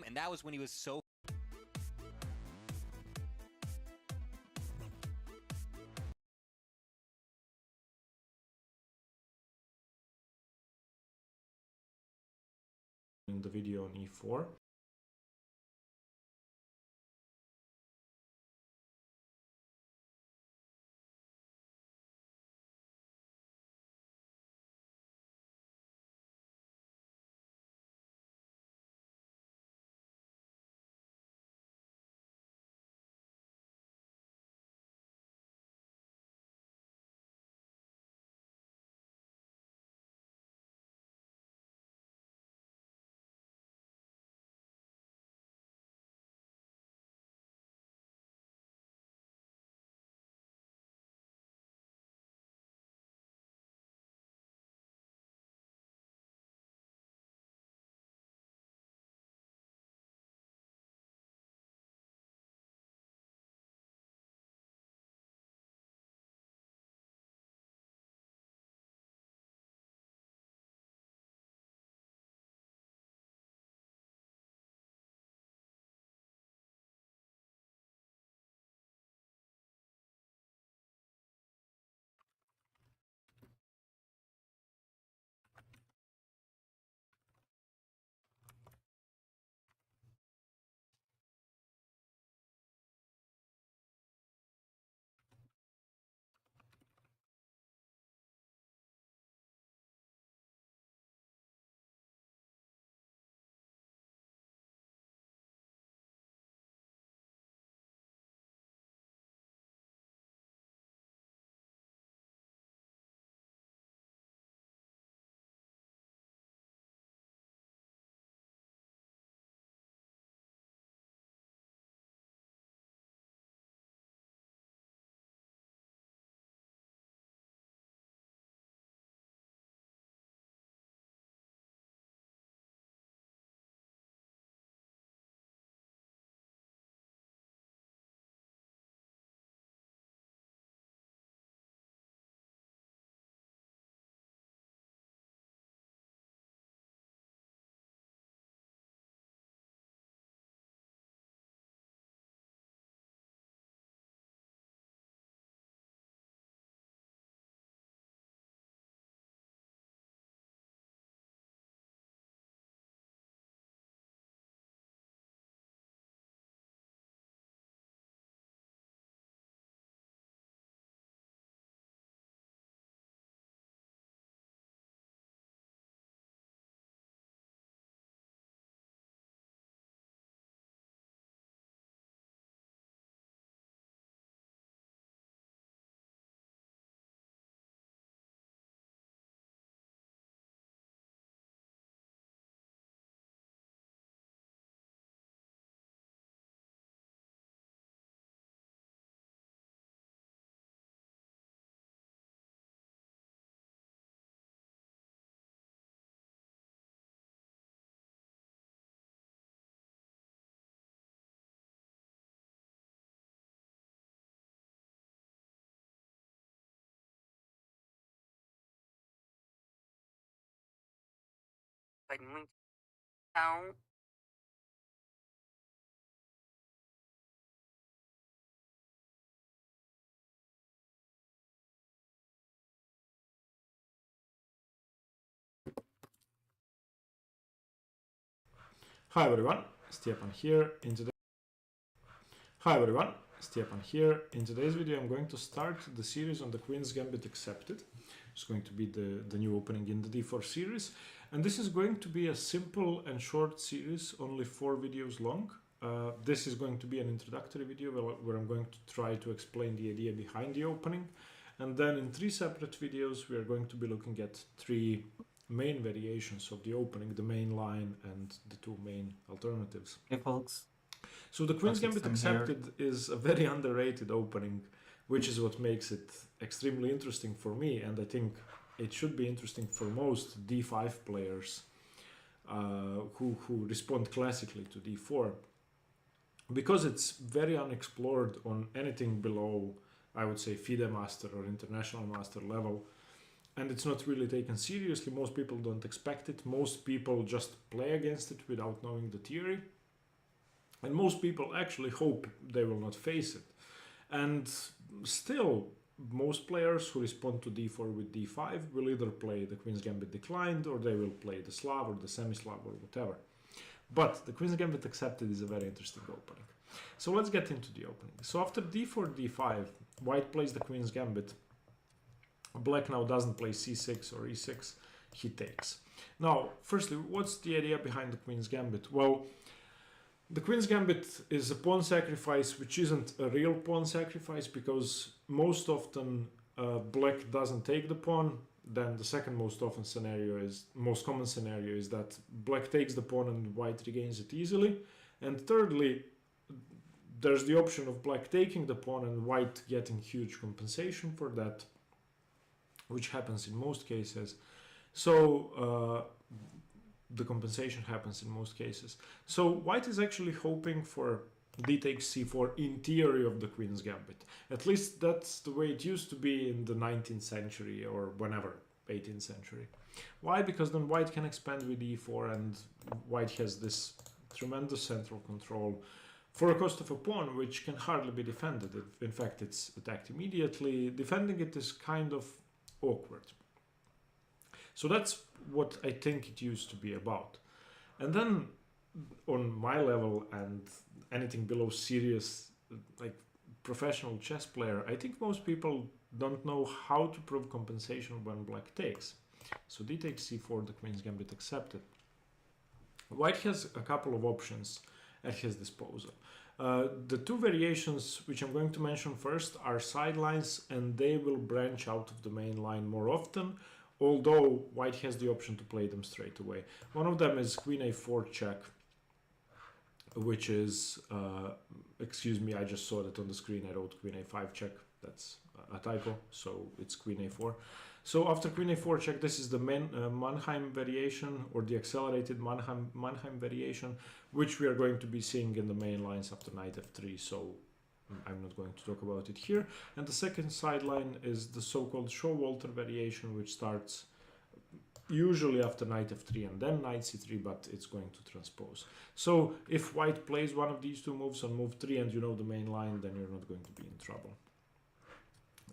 and that was when he was so in the video on e4. muito. Então, Hi everyone, Stepan here. Hi everyone, Stepan here. In today's video I'm going to start the series on the Queen's Gambit Accepted. It's going to be the new opening in the d4 series, and this is going to be a simple and short series, only 4 videos long. This is going to be an introductory video where I'm going to try to explain the idea behind the opening, and then in 3 separate videos we are going to be looking at 3 main variations of the opening, the main line and the 2 main alternatives. Hey folks. So the Queen's Gambit Accepted is a very underrated opening, which is what makes it extremely interesting for me, and I think it should be interesting for most d5 players who respond classically to d4, because it's very unexplored on anything below, I would say, FIDE master or international master level, and it's not really taken seriously. Most people don't expect it. Most people just play against it without knowing the theory. And most people actually hope they will not face it. And still, most players who respond to d4 with d5 will either play the Queen's Gambit declined, or they will play the Slav or the semi-Slav or whatever. But the Queen's Gambit accepted is a very interesting opening. So let's get into the opening. So after d4, d5, white plays the Queen's Gambit. Black now doesn't play c6 or e6, he takes. Now, firstly, what's the idea behind the Queen's Gambit? Well, the Queen's Gambit is a pawn sacrifice, which isn't a real pawn sacrifice, because most often black doesn't take the pawn. Then the second most common scenario is that black takes the pawn and white regains it easily. And thirdly, there's the option of black taking the pawn and white getting huge compensation for that, which happens in most cases. So the compensation happens in most cases. So white is actually hoping for d takes c4 in theory of the Queen's Gambit. At least that's the way it used to be in the 19th century or whenever, 18th century. Why? Because then white can expand with e4 and white has this tremendous central control for a cost of a pawn which can hardly be defended. In fact, it's attacked immediately. Defending it is kind of awkward. So that's what I think it used to be about. And then on my level and anything below serious, like professional chess player, I think most people don't know how to prove compensation when black takes. So d takes c4, the Queen's Gambit accepted. White has a couple of options at his disposal. The two variations which I'm going to mention first are sidelines, and they will branch out of the main line more often, although white has the option to play them straight away. One of them is Queen a4 check, which is, excuse me, I just saw that on the screen. I wrote Queen a5 check. That's a typo, so it's Queen a4. So after Queen a4 check, this is the Mannheim variation, or the accelerated Mannheim variation, which we are going to be seeing in the main lines after knight f3, so I'm not going to talk about it here. And the second sideline is the so-called Showalter variation, which starts usually after knight f3 and then knight c3, but it's going to transpose. So if white plays one of these two moves on move 3 and you know the main line, then you're not going to be in trouble.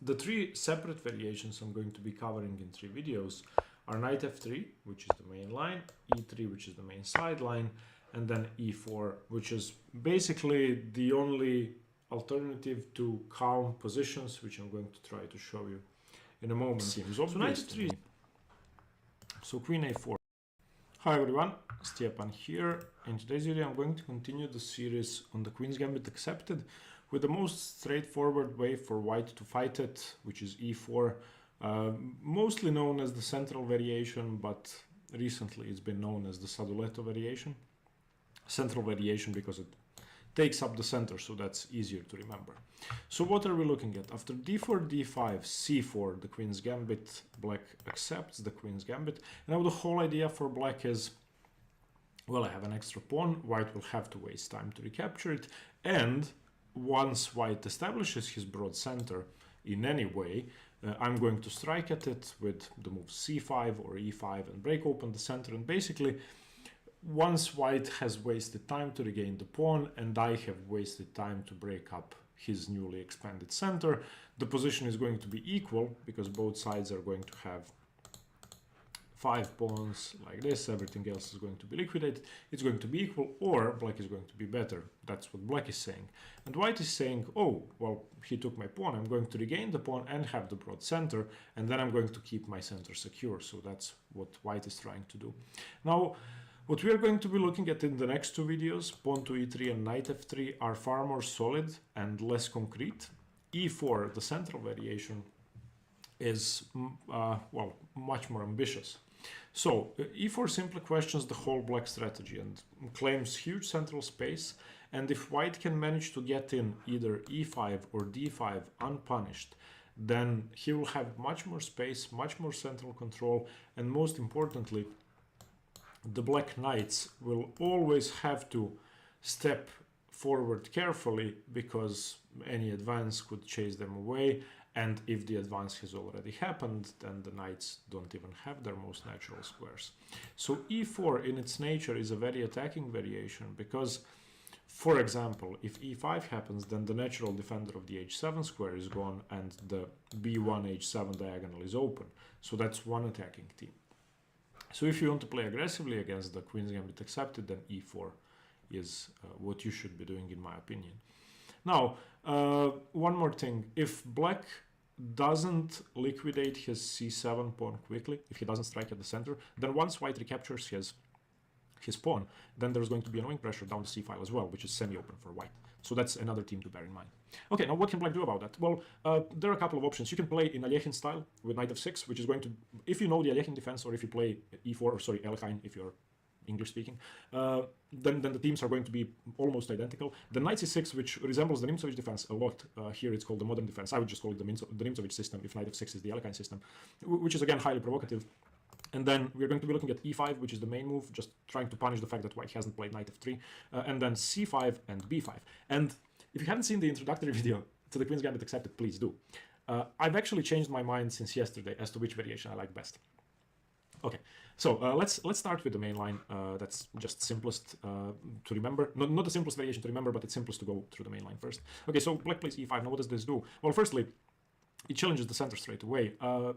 The three separate variations I'm going to be covering in 3 videos are knight f3, which is the main line, e3, which is the main sideline, and then e4, which is basically the only alternative to calm positions, which I'm going to try to show you in a moment. So knight f3. So Queen a4. Hi everyone, Stepan here. In today's video I'm going to continue the series on the Queen's Gambit accepted with the most straightforward way for white to fight it, which is e4, mostly known as the central variation, but recently it's been known as the Sadoleto variation. Central variation because it takes up the center, so that's easier to remember. So what are we looking at? After d4, d5, c4, the Queen's Gambit, black accepts the Queen's Gambit. Now the whole idea for black is, well, I have an extra pawn, white will have to waste time to recapture it, and once white establishes his broad center in any way, I'm going to strike at it with the moves c5 or e5 and break open the center. And basically, once white has wasted time to regain the pawn and I have wasted time to break up his newly expanded center, the position is going to be equal because both sides are going to have 5 pawns like this, everything else is going to be liquidated, it's going to be equal, or black is going to be better. That's what black is saying. And white is saying, oh, well, he took my pawn, I'm going to regain the pawn and have the broad center, and then I'm going to keep my center secure. So that's what white is trying to do. Now, what we are going to be looking at in the next 2 videos, pawn to e3 and knight f3, are far more solid and less concrete. e4, the central variation, is, well, much more ambitious. So e4 simply questions the whole black strategy and claims huge central space, and if white can manage to get in either e5 or d5 unpunished, then he will have much more space, much more central control, and most importantly, the black knights will always have to step forward carefully because any advance could chase them away. And if the advance has already happened, then the knights don't even have their most natural squares. So e4 in its nature is a very attacking variation because For example, if e5 happens, then the natural defender of the h7 square is gone and the b1 h7 diagonal is open. So that's one attacking team. So if you want to play aggressively against the Queen's Gambit accepted, then e4 is what you should be doing, in my opinion. Now, one more thing. If black doesn't liquidate his c7 pawn quickly, if he doesn't strike at the center, then once white recaptures his pawn, then there's going to be annoying pressure down the c file as well, which is semi-open for white. So that's another team to bear in mind. Okay, now what can black do about that? Well, there are a couple of options. You can play in Alekhine style with knight f6, which is going to, if you know the Alekhine defense, or if you play e4, or sorry, Alekhine if you're English speaking, then the teams are going to be almost identical. The knight c6, which resembles the Nimzovich defense a lot, here it's called the modern defense. I would just call it the Nimzovich system if knight f6 is the Alekhine system, which is again highly provocative. And then we're going to be looking at e5, which is the main move, just trying to punish the fact that white hasn't played knight f3, and then c5 and b5. And if you haven't seen the introductory video to the Queen's Gambit accepted, please do. I've actually changed my mind since yesterday as to which variation I like best. Okay, so let's start with the main line. That's just simplest to remember. Not the simplest variation to remember, but it's simplest to go through the main line first. Okay, so black plays e5. Now what does this do? Well, firstly, it challenges the center straight away.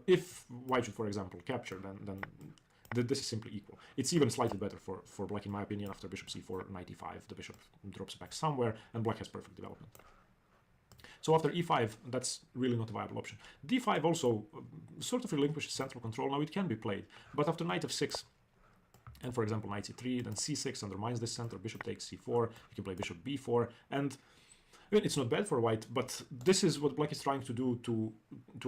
If white should, for example, capture, then this is simply equal. It's even slightly better for black, in my opinion. After bishop c4, knight e5, the bishop drops back somewhere, and black has perfect development. So after e5, that's really not a viable option. d5 also sort of relinquishes central control. Now it can be played, but after knight f6, and for example knight c3, then c6 undermines this center, bishop takes c4, you can play bishop b4, and I mean, it's not bad for white, but this is what black is trying to do to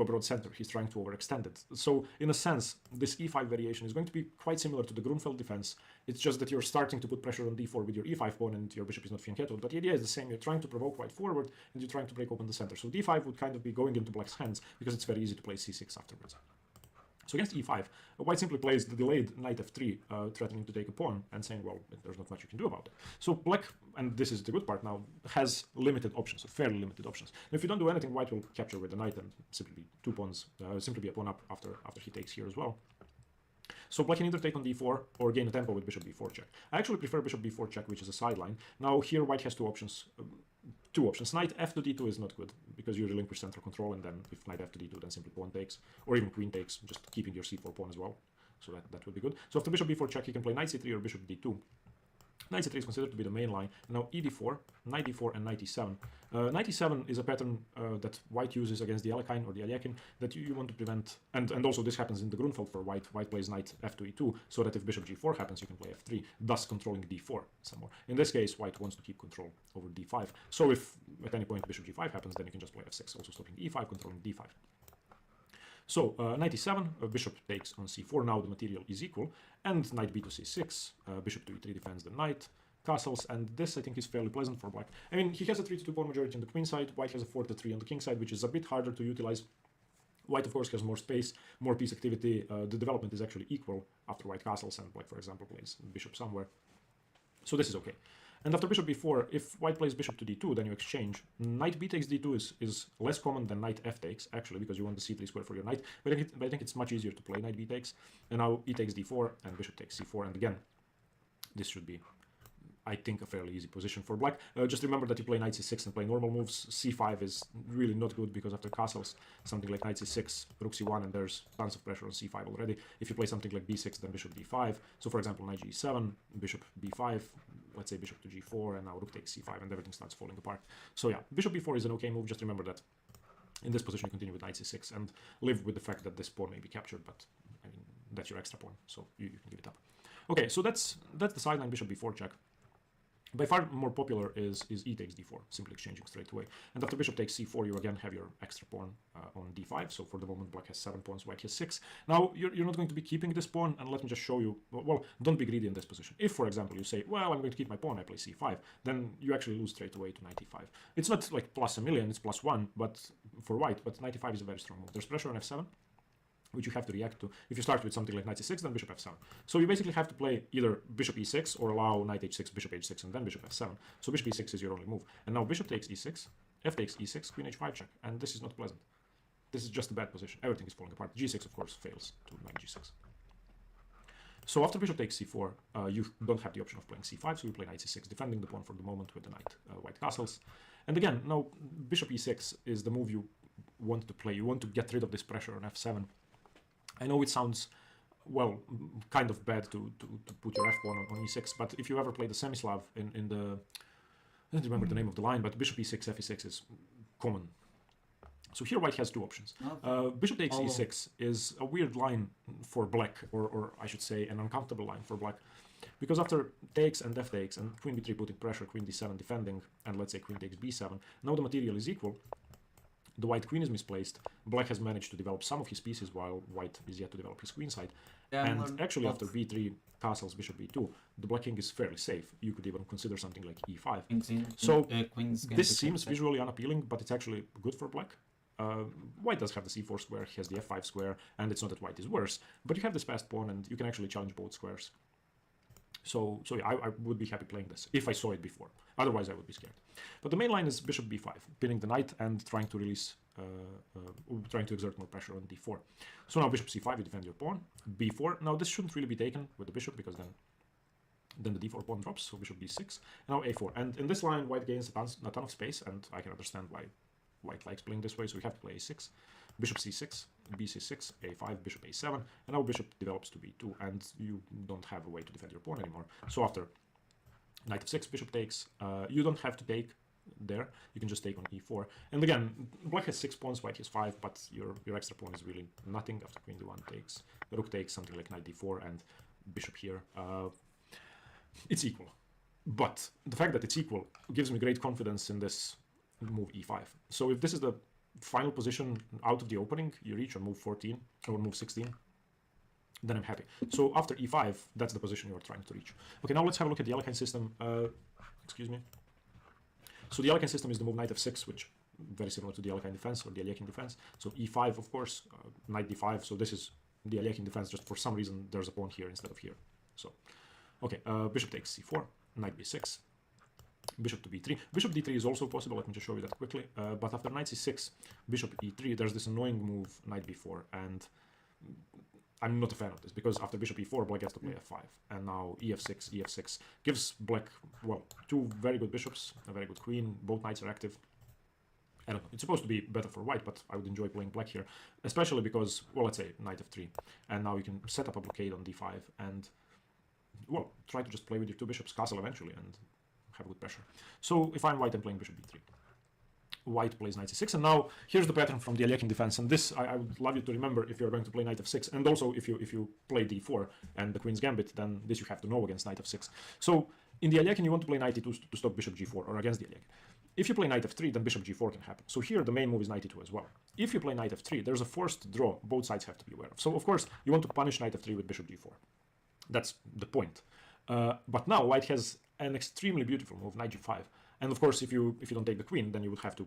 a broad center. He's trying to overextend it. So in a sense, this e5 variation is going to be quite similar to the Grunfeld defense. It's just that you're starting to put pressure on d4 with your e5 pawn and your bishop is not fianchettoed. But the idea is the same. You're trying to provoke white forward and you're trying to break open the center. So d5 would kind of be going into black's hands because it's very easy to play c6 afterwards. So against e5, white simply plays the delayed knight f3, threatening to take a pawn and saying, well, there's not much you can do about it. So black, and this is the good part now, has limited options, fairly limited options. Now, if you don't do anything, white will capture with the knight and simply be 2 pawns, simply be a pawn up after he takes here as well. So black can either take on d4 or gain a tempo with bishop b4 check. I actually prefer bishop b4 check, which is a sideline. Now here white has two options. Knight f to d2 is not good because you relinquish central control, and then if knight f to d2, then simply pawn takes, or even queen takes, just keeping your c4 pawn as well. So that would be good. So after bishop b4 check, you can play knight c3 or bishop d2. Knight c3 is considered to be the main line. Now e d4, knight d4, and knight e7. Knight e7 is a pattern that white uses against the Alekhine or the Alekhine that you want to prevent. And also this happens in the Grunfeld for white. White plays knight f to e2, so that if bishop g4 happens, you can play f3, thus controlling d4 some more. In this case, white wants to keep control over d5. So if at any point bishop g5 happens, then you can just play f6, also stopping e5, controlling d5. So knight e7, bishop takes on c4, now the material is equal, and knight b to c6, bishop to e3 defends the knight, castles, and this I think is fairly pleasant for black. I mean, he has a 3-2 pawn majority on the queen side, white has a 4-3 on the king side, which is a bit harder to utilize. White, of course, has more space, more piece activity. The development is actually equal after white castles, and black, for example, plays bishop somewhere. So this is okay. And after bishop b4, if white plays bishop to d2, then you exchange. Knight b takes d2 is less common than knight f takes, actually, because you want the c3 square for your knight. But I think it's much easier to play knight b takes. And now e takes d4, and bishop takes c4. And again, this should be, I think, a fairly easy position for black. Just remember that you play knight c6 and play normal moves. c5 is really not good because after castles, something like knight c6, rook c1, and there's tons of pressure on c5 already. If you play something like b6, then bishop d5. So for example, knight g7, bishop b5, let's say bishop to g4, and now rook takes c5, and everything starts falling apart. So yeah, bishop b4 is an okay move. Just remember that in this position you continue with knight c6 and live with the fact that this pawn may be captured, but I mean, that's your extra pawn, so you can give it up. Okay, so that's the sideline bishop b4 check. By far more popular is e takes d4, simply exchanging straight away. And after bishop takes c4, you again have your extra pawn on d5. So for the moment, black has 7 pawns, white has 6. Now, you're not going to be keeping this pawn, and let me just show you. Well, don't be greedy in this position. If, for example, you say, well, I'm going to keep my pawn, I play c5, then you actually lose straight away to knight e5. It's not like plus a million, it's plus 1, but for white, but knight e5 is a very strong move. There's pressure on f7, which you have to react to. If you start with something like knight c6, then bishop f7. So you basically have to play either bishop e6 or allow knight h6, bishop h6, and then bishop f7. So bishop e6 is your only move. And now bishop takes e6, f takes e6, queen h5 check. And this is not pleasant. This is just a bad position. Everything is falling apart. g6, of course, fails to knight g6. So after bishop takes c4, you don't have the option of playing c5, so you play knight c6, defending the pawn for the moment with the knight white castles. And again, now bishop e6 is the move you want to play. You want to get rid of this pressure on f7. I know it sounds, well, kind of bad to put your f1 on e6, but if you ever play the Semislav in the, I don't remember the name of the line, but bishop e6, f6 is common. So here white has two options. Bishop takes e6 is a weird line for black, or I should say an uncomfortable line for black, because after takes and f takes and queen b3 putting pressure, queen d7 defending, and let's say queen takes b7, now the material is equal. The white queen is misplaced. Black has managed to develop some of his pieces while white is yet to develop his queen side. Yeah, and actually after b3 castles bishop b2, the black king is fairly safe. You could even consider something like e5. So this seems visually unappealing, but it's actually good for black. White does have the c4 square, he has the f5 square, and it's not that white is worse, but you have this passed pawn and you can actually challenge both squares. So yeah, I would be happy playing this if I saw it before. Otherwise, I would be scared. But the main line is bishop b5, pinning the knight and trying to release, trying to exert more pressure on d4. So now bishop c5, you defend your pawn. b4. Now this shouldn't really be taken with the bishop because then the d4 pawn drops. So bishop b6. Now a4. And in this line, white gains a ton of space, and I can understand why white likes playing this way. So we have to play a6. Bishop c6, bc6, a5, bishop a7, and now bishop develops to b2, and you don't have a way to defend your pawn anymore. So after knight f6, bishop takes, you don't have to take there, you can just take on e4. And again, black has 6 pawns, white has 5, but your extra pawn is really nothing. After queen d1 takes, the rook takes, something like knight d4, and bishop here. It's equal. But the fact that it's equal gives me great confidence in this move e5. So if this is the final position out of the opening, you reach on move 14 or move 16, then I'm happy. So after e5, that's the position you are trying to reach. Okay, now let's have a look at the Alekhine system. Excuse me. So the Alekhine system is the move knight f6, which very similar to the Alekhine defense or the Alekhine defense. So e5, of course, knight d5. So this is the Alekhine defense. Just for some reason, there's a pawn here instead of here. So, okay, bishop takes c4, knight b6. Bishop to b3. Bishop d3 is also possible. Let me just show you that quickly. But after knight c6, bishop e3, there's this annoying move, knight b4. And I'm not a fan of this because after bishop e4, black gets to play f5. And now ef6, ef6 gives black, well, two very good bishops, a very good queen. Both knights are active. I don't know. It's supposed to be better for white, but I would enjoy playing black here. Especially because, well, let's say knight f3. And now you can set up a blockade on d5 and, well, try to just play with your two bishops, castle eventually, and have good pressure. So if I'm white, I'm playing bishop b3. White plays knight c6, and now here's the pattern from the Alekhine defense, and this I would love you to remember if you're going to play knight f6, and also if you play d4 and the queen's gambit, then this you have to know against knight f6. So in the Alekhine, you want to play knight e2 to stop bishop g4, or against the Alekhine. If you play knight f3, then bishop g4 can happen. So here the main move is knight e2 as well. If you play knight f3, there's a forced draw both sides have to be aware of. So of course you want to punish knight f3 with bishop g4. That's the point. But now white has an extremely beautiful move, knight g5. And of course, if you don't take the queen, then you would have to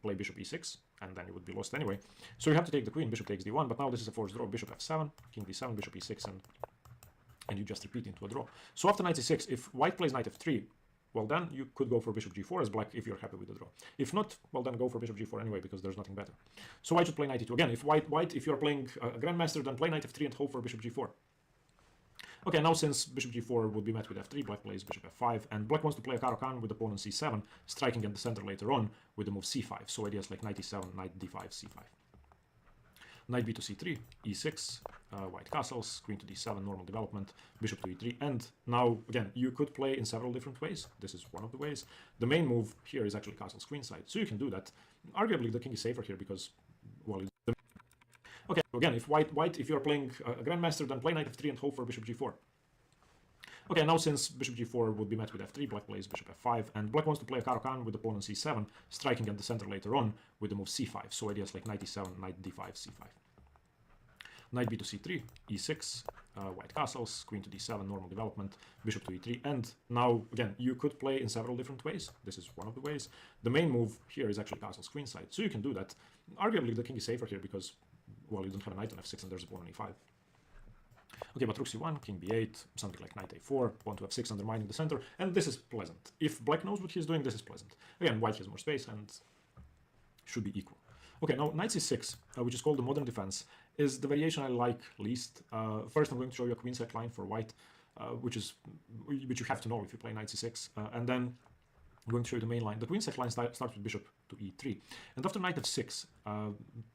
play bishop e6, and then you would be lost anyway. So you have to take the queen, bishop takes d1, but now this is a forced draw, bishop f7, king d7, bishop e6, and you just repeat into a draw. So after knight c6, if white plays knight f3, well then you could go for bishop g4 as black if you're happy with the draw. If not, well then go for bishop g4 anyway, because there's nothing better. So white should play knight e2. Again, if you're playing a grandmaster, then play knight f3 and hope for bishop g4. Okay, now since bishop g4 would be met with f3, black plays bishop f5, and black wants to play a Caro-Kann with the pawn on c7, striking at the center later on with the move c5. So ideas like knight e7, knight d5, c5. Knight b to c3, e6, white castles, queen to d7, normal development, bishop to e3, and now, again, you could play in several different ways. This is one of the ways. The main move here is actually castle's queen side, so you can do that. Arguably, the king is safer here because, well, okay, so again, if you're playing a grandmaster, then play knight f3 and hope for bishop g4. Okay, now since bishop g4 would be met with f3, black plays bishop f5, and black wants to play a Caro-Kann with the pawn on c7, striking at the center later on with the move c5. So ideas like knight e7, knight d5, c5. Knight b to c3, e6, white castles, queen to d7, normal development, bishop to e3, and now, again, you could play in several different ways. This is one of the ways. The main move here is actually castle's queen side, so you can do that. Arguably, the king is safer here because, well, you don't have a knight on f6 and there's a pawn on e5. Okay, but rook c1, king b8, something like knight a4, pawn to f6 undermining the center, and this is pleasant. If black knows what he's doing, this is pleasant. Again, white has more space and should be equal. Okay, now knight c6, which is called the modern defense, is the variation I like least. First, I'm going to show you a queen sack line for white, which you have to know if you play knight c6, and then I'm going to show you the main line. The queen sack line starts with bishop to e3, and after knight f6,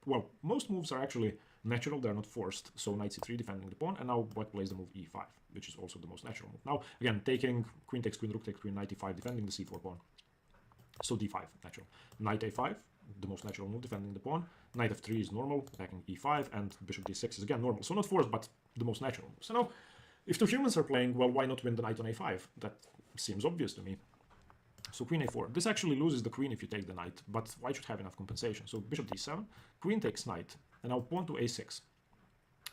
well, most moves are actually natural, they're not forced. So knight c3 defending the pawn, and now white plays the move e5, which is also the most natural move. Now, again, taking queen takes queen, rook takes queen, knight e5, defending the c4 pawn. So d5, natural. Knight a5, the most natural move, defending the pawn. Knight f3 is normal, attacking e5, and bishop d6 is again normal. So not forced, but the most natural move. So now, if two humans are playing, well, why not win the knight on a5? That seems obvious to me. So queen a4. This actually loses the queen if you take the knight, but white should have enough compensation. So bishop d7, queen takes knight, and now pawn to a6.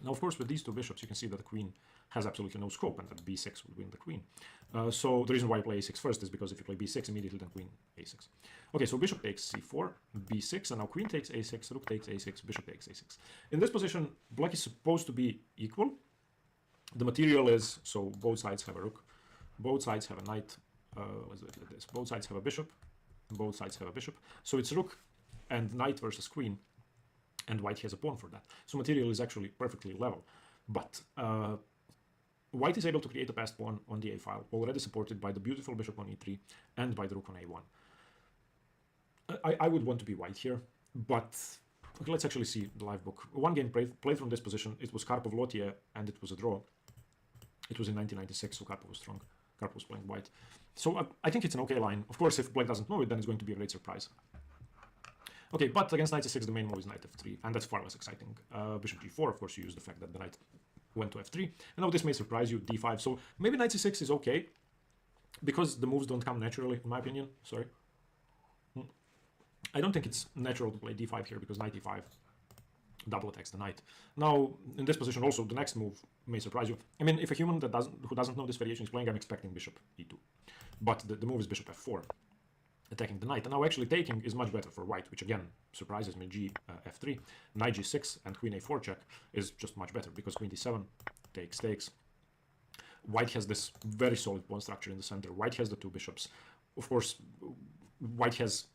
Now, of course, with these two bishops, you can see that the queen has absolutely no scope, and that b6 would win the queen. So the reason why I play a6 first is because if you play b6 immediately, then queen a6. Okay, so bishop takes c4, b6, and now queen takes a6, rook takes a6, bishop takes a6. In this position, black is supposed to be equal. The material is, so both sides have a rook, both sides have a knight, let's look at this, both sides have a bishop, both sides have a bishop. So it's rook and knight versus queen, and white has a pawn for that. So material is actually perfectly level. But white is able to create a passed pawn on the a file, already supported by the beautiful bishop on e3 and by the rook on a1. I would want to be white here, but okay, let's actually see the live book. One game played from this position. It was Karpov-Lotier, and it was a draw. It was in 1996, so Karpov was strong. Karpov was playing white. So I think it's an okay line. Of course, if black doesn't know it, then it's going to be a great surprise. Okay, but against knight c6, the main move is knight f3, and that's far less exciting. Bishop g4, of course, you use the fact that the knight went to f3. And now this may surprise you, d5. So maybe knight c6 is okay, because the moves don't come naturally, in my opinion. Sorry. I don't think it's natural to play d5 here, because knight e5 double attacks the knight. Now, in this position also, the next move may surprise you. I mean, if a human that who doesn't know this variation is playing, I'm expecting bishop e2. But the move is bishop f4, attacking the knight. And now actually taking is much better for white, which again surprises me. F3, knight g6, and queen a4 check is just much better, because queen d7 takes. White has this very solid pawn structure in the center. White has the two bishops. Of course, white has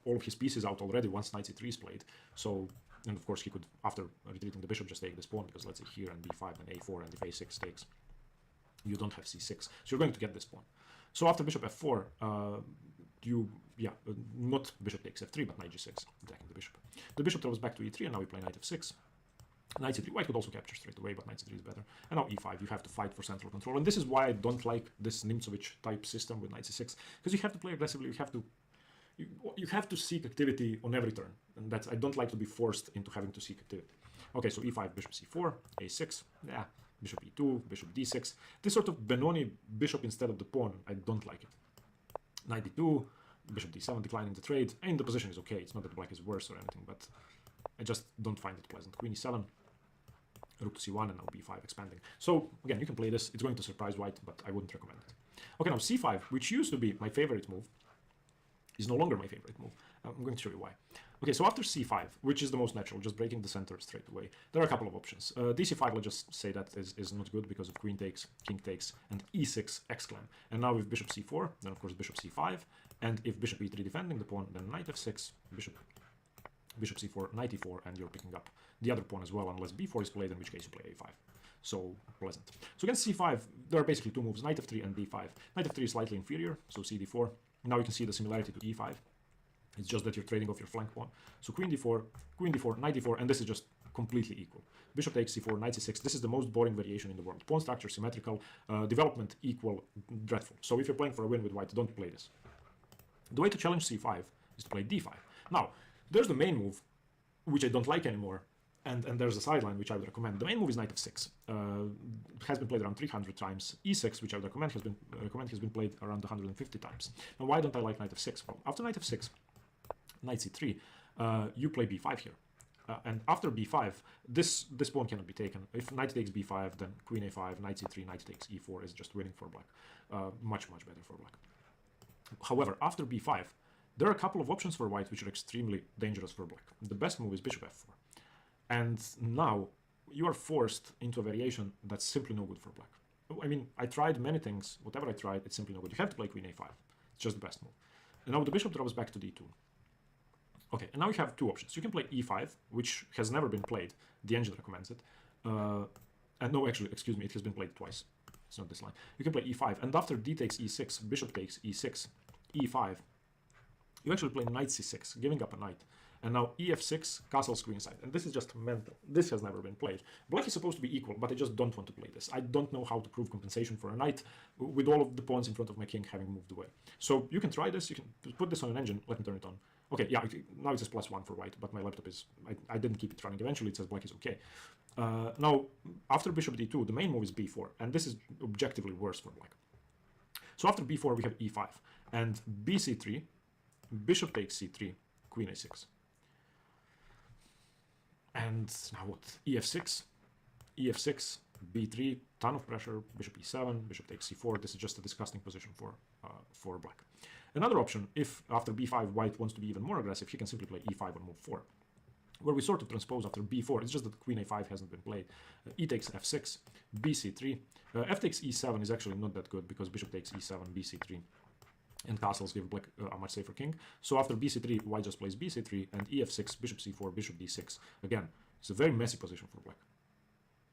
all of his pieces out already once knight c3 is played. So, and of course he could, after retreating the bishop, just take this pawn, because let's say here and b5 and a4, and if a6 takes, you don't have c6. So you're going to get this pawn. So after bishop f4, not bishop takes f3, but knight g6, attacking the bishop. The bishop throws back to e3, and now we play knight f6. Knight c3, white could also capture straight away, but knight c3 is better. And now e5, you have to fight for central control. And this is why I don't like this Nimzovich type system with knight c6, because you have to play aggressively, you have to seek activity on every turn, and I don't like to be forced into having to seek activity. Okay, so e5, bishop c4, a6, yeah, bishop e2, bishop d6. This sort of Benoni bishop instead of the pawn, I don't like it. Knight d2, bishop d7, declining the trade. I mean, the position is okay. It's not that black is worse or anything, but I just don't find it pleasant. Queen e7, rook to c1, and now b5 expanding. So again, you can play this. It's going to surprise white, but I wouldn't recommend it. Okay, now c5, which used to be my favorite move, is no longer my favorite move. I'm going to show you why. Okay, so after c5, which is the most natural, just breaking the center straight away, there are a couple of options. dc5, let's just say that is not good because of queen takes, king takes, and e6 exclam. And now with bishop c4, then of course bishop c5, and if bishop e3 defending the pawn, then knight f6, bishop c4, knight e4, and you're picking up the other pawn as well, unless b4 is played, in which case you play a5. So pleasant. So against c5, there are basically two moves, knight f3 and d5. Knight f3 is slightly inferior, so cd4. Now you can see the similarity to e5. It's just that you're trading off your flank pawn. So queen d4, knight d4, and this is just completely equal. Bishop takes c4, knight c6. This is the most boring variation in the world. Pawn structure symmetrical, development equal, dreadful. So if you're playing for a win with white, don't play this. The way to challenge c5 is to play d5. Now, there's the main move, which I don't like anymore, and there's a sideline which I would recommend. The main move is knight f6. It has been played around 300 times. e6, which I would recommend, has been played around 150 times. Now, why don't I like knight f6? Well, after knight f6, knight c3, you play b5 here. And after b5, this pawn cannot be taken. If knight takes b5, then queen a5, knight c3, knight takes e4 is just winning for black. Much better for black. However, after b5, there are a couple of options for white which are extremely dangerous for black. The best move is bishop f4. And now you are forced into a variation that's simply no good for black. I mean, I tried many things. Whatever I tried, it's simply no good. You have to play queen a5. It's just the best move. And now the bishop drops back to d2. Okay, and now you have two options. You can play e5, which has never been played. The engine recommends it. And no, actually, excuse me, it has been played twice. It's not this line. You can play e5, and after d takes e6, bishop takes e6, e5, you actually play knight c6, giving up a knight. And now ef6, castles queenside. And this is just mental. This has never been played. Black is supposed to be equal, but I just don't want to play this. I don't know how to prove compensation for a knight with all of the pawns in front of my king having moved away. So you can try this. You can put this on an engine. Let me turn it on. Okay, yeah, now it says +1 for white, but my laptop is... I didn't keep it running. Eventually it says black is okay. Now, after bishop d2, the main move is b4, and this is objectively worse for black. So after b4, we have e5, and bc3, bishop takes c3, queen a6. And now what? ef6, ef6, b3, ton of pressure, bishop e7, bishop takes c4. This is just a disgusting position for black. Another option, if after b5 white wants to be even more aggressive, he can simply play e5 on move 4, where we sort of transpose after b4. It's just that queen a5 hasn't been played. E takes f6, bc3. F takes e7 is actually not that good because bishop takes e7, bc3. And castles give black a much safer king. So after bc3, white just plays bc3, and ef6, bishop c4, bishop d6. Again, it's a very messy position for black.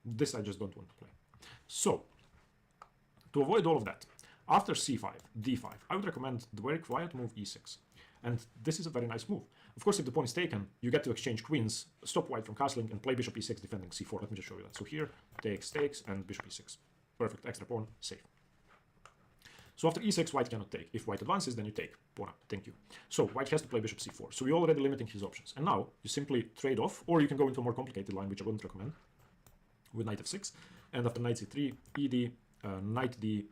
This I just don't want to play. So, to avoid all of that, after c5, d5, I would recommend the very quiet move e6. And this is a very nice move. Of course, if the pawn is taken, you get to exchange queens, stop white from castling, and play bishop e6 defending c4. Let me just show you that. So here, takes, and bishop e6. Perfect, extra pawn, safe. So after e6, white cannot take. If white advances, then you take. Pawn up, thank you. So white has to play bishop c4. So we're already limiting his options. And now, you simply trade off, or you can go into a more complicated line, which I wouldn't recommend, with knight f6. And after knight c3, ed, knight d,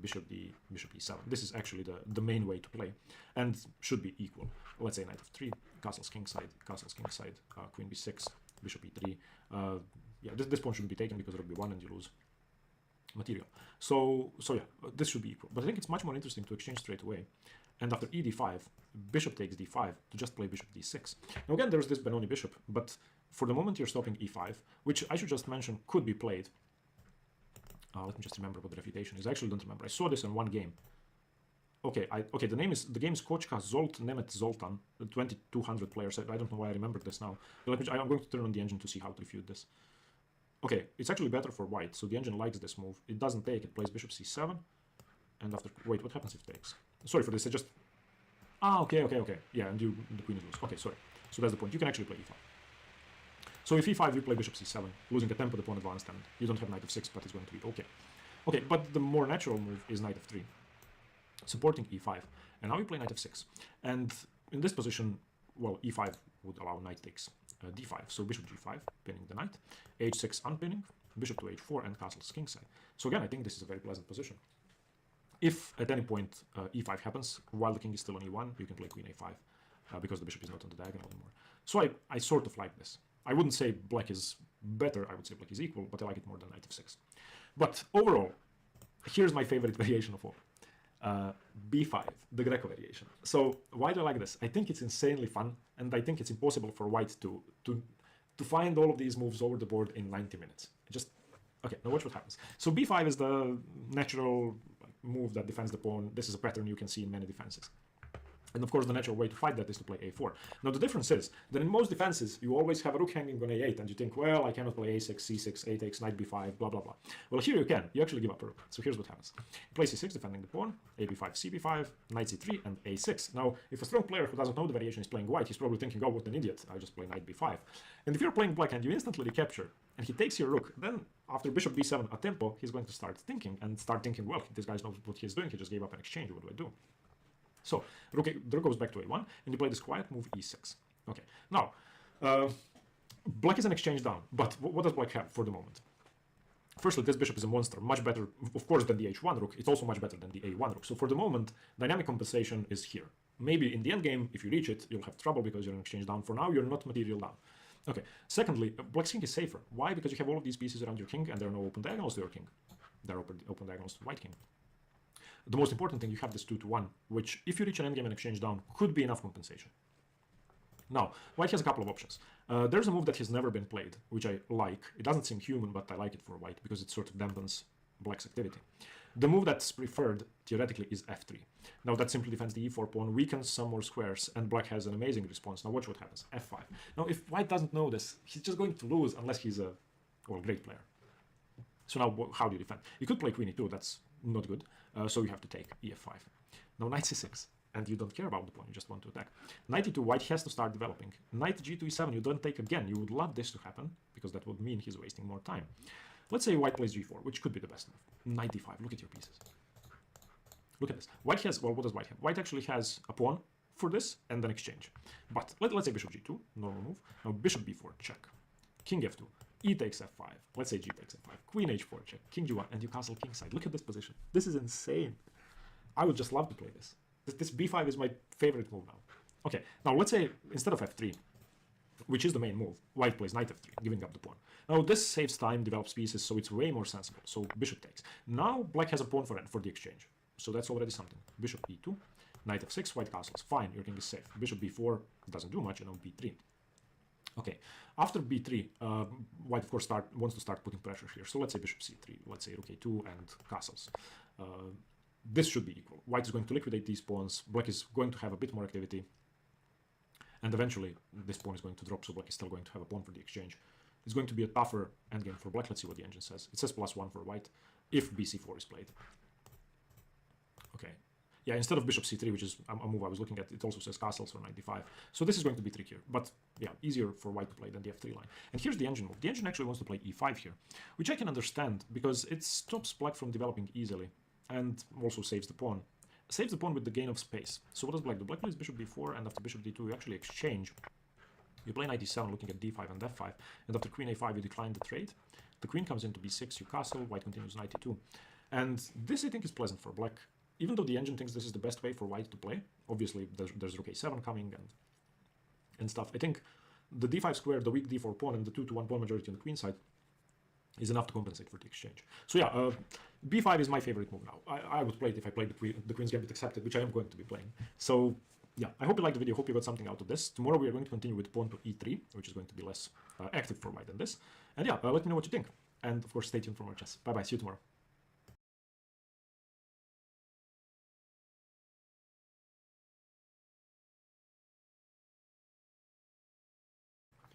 bishop d, bishop e7. This is actually the main way to play, and should be equal. Let's say knight f3, castles kingside, queen b6, bishop e3. Yeah, this pawn shouldn't be taken because rook b1 and you lose material. So yeah, this should be equal. But I think it's much more interesting to exchange straight away. And after ed5, bishop takes d5 to just play bishop d6. Now again, there's this Benoni bishop, but for the moment you're stopping e5, which I should just mention could be played. Let me just remember what the refutation is. I actually don't remember. I saw this in one game. Okay, the game is Kochka Zolt Nemet Zoltan, the 2200 players. I don't know why I remembered this now. But I'm going to turn on the engine to see how to refute this. Okay, it's actually better for white, so the engine likes this move. It doesn't take, it plays bishop c7, and after... Wait, what happens if it takes? Sorry for this, I just... okay. Yeah, and the queen is loose. Okay, sorry. So that's the point. You can actually play e5. So if e5, you play bishop c7, losing a tempo, the pawn advanced, and you don't have knight f6, but it's going to be okay. Okay, but the more natural move is knight f3, supporting e5. And now you play knight f6. And in this position, well, e5 would allow knight takes d5. So bishop g5, pinning the knight, h6 unpinning, bishop to h4, and castles kingside. So again, I think this is a very pleasant position. If at any point e5 happens, while the king is still on e1, you can play queen a5, because the bishop is not on the diagonal anymore. So I sort of like this. I wouldn't say black is better, I would say black is equal, but I like it more than knight f6. But overall, here's my favorite variation of all. b5, the Greco variation. So why do I like this? I think it's insanely fun, and I think it's impossible for white to find all of these moves over the board in 90 minutes. Okay, now watch what happens. So b5 is the natural move that defends the pawn. This is a pattern you can see in many defenses. And of course, the natural way to fight that is to play a4. Now, the difference is that in most defenses, you always have a rook hanging on a8, and you think, well, I cannot play a6, c6, a takes, knight b5, blah, blah, blah. Well, here you can. You actually give up a rook. So here's what happens. You play c6, defending the pawn, ab5, cb5, knight c3, and a6. Now, if a strong player who doesn't know the variation is playing white, he's probably thinking, oh, what an idiot, I just play knight b5. And if you're playing black and you instantly recapture, and he takes your rook, then after bishop b7 at tempo, he's going to start thinking, well, this guy knows what he's doing, he just gave up an exchange, what do I do? So, the rook goes back to a1, and you play this quiet move e6. Okay, now, black is an exchange down, but what does black have for the moment? Firstly, this bishop is a monster, much better, of course, than the h1 rook. It's also much better than the a1 rook. So for the moment, dynamic compensation is here. Maybe in the endgame, if you reach it, you'll have trouble because you're an exchange down. For now, you're not material down. Okay, secondly, black's king is safer. Why? Because you have all of these pieces around your king, and there are no open diagonals to your king. There are open diagonals to white king. The most important thing, you have this 2-1, which, if you reach an endgame and exchange down, could be enough compensation. Now, white has a couple of options. There's a move that has never been played, which I like. It doesn't seem human, but I like it for white, because it sort of dampens black's activity. The move that's preferred, theoretically, is f3. Now that simply defends the e4 pawn, weakens some more squares, and black has an amazing response. Now watch what happens, f5. Now if white doesn't know this, he's just going to lose unless he's a, well, great player. So now how do you defend? You could play queen e2, that's not good, so you have to take ef5. Now knight c6, and you don't care about the pawn, you just want to attack. Knight e2, white has to start developing. Knight g2 e7, you don't take again. You would love this to happen, because that would mean he's wasting more time. Let's say white plays g4, which could be the best move. Knight d5, look at your pieces. Look at this. White has, well, what does white have? White actually has a pawn for this, and then exchange. But let's say bishop g2, normal move. Now bishop b4, check. King f2, e takes f5. Let's say g takes f5. Queen h4, check. King g1, and you castle kingside. Look at this position. This is insane. I would just love to play this. This b5 is my favorite move now. Okay, now let's say instead of f3, which is the main move, white plays knight f3, giving up the pawn. Now this saves time, develops pieces, so it's way more sensible. So bishop takes. Now black has a pawn for the exchange. So that's already something. Bishop e2, knight f6, white castles. Fine, your king is safe. Bishop b4 doesn't do much, and now b3. Okay, after b3, white of course wants to start putting pressure here. So let's say bishop c3, let's say rook a2 and castles. This should be equal. White is going to liquidate these pawns. Black is going to have a bit more activity. And eventually, this pawn is going to drop, so black is still going to have a pawn for the exchange. It's going to be a tougher endgame for black. Let's see what the engine says. It says +1 for white if bc4 is played. Okay. Yeah, instead of bishop c3, which is a move I was looking at, it also says castles for knight d5. So this is going to be trickier, but yeah, easier for white to play than the f3 line. And here's the engine move. The engine actually wants to play e5 here, which I can understand because it stops black from developing easily and also saves the pawn. Saves the pawn with the gain of space. So what does black do? Black plays bishop b4, and after bishop d2 you actually exchange. You play knight e7 looking at d5 and f5, and after queen a5 you decline the trade. The queen comes into b6, you castle, white continues knight e2. And this I think is pleasant for black. Even though the engine thinks this is the best way for white to play, obviously there's rook a7 coming and stuff. I think the d5 square, the weak d4 pawn, and the 2-to-1 pawn majority on the queen side is enough to compensate for the exchange. So yeah, b5 is my favorite move now. I would play it if I played the Queen's Gambit Accepted, which I am going to be playing. So yeah, I hope you liked the video. Hope you got something out of this. Tomorrow we are going to continue with pawn to e3, which is going to be less active for white than this. And yeah, let me know what you think. And of course, stay tuned for more chess. Bye-bye. See you tomorrow.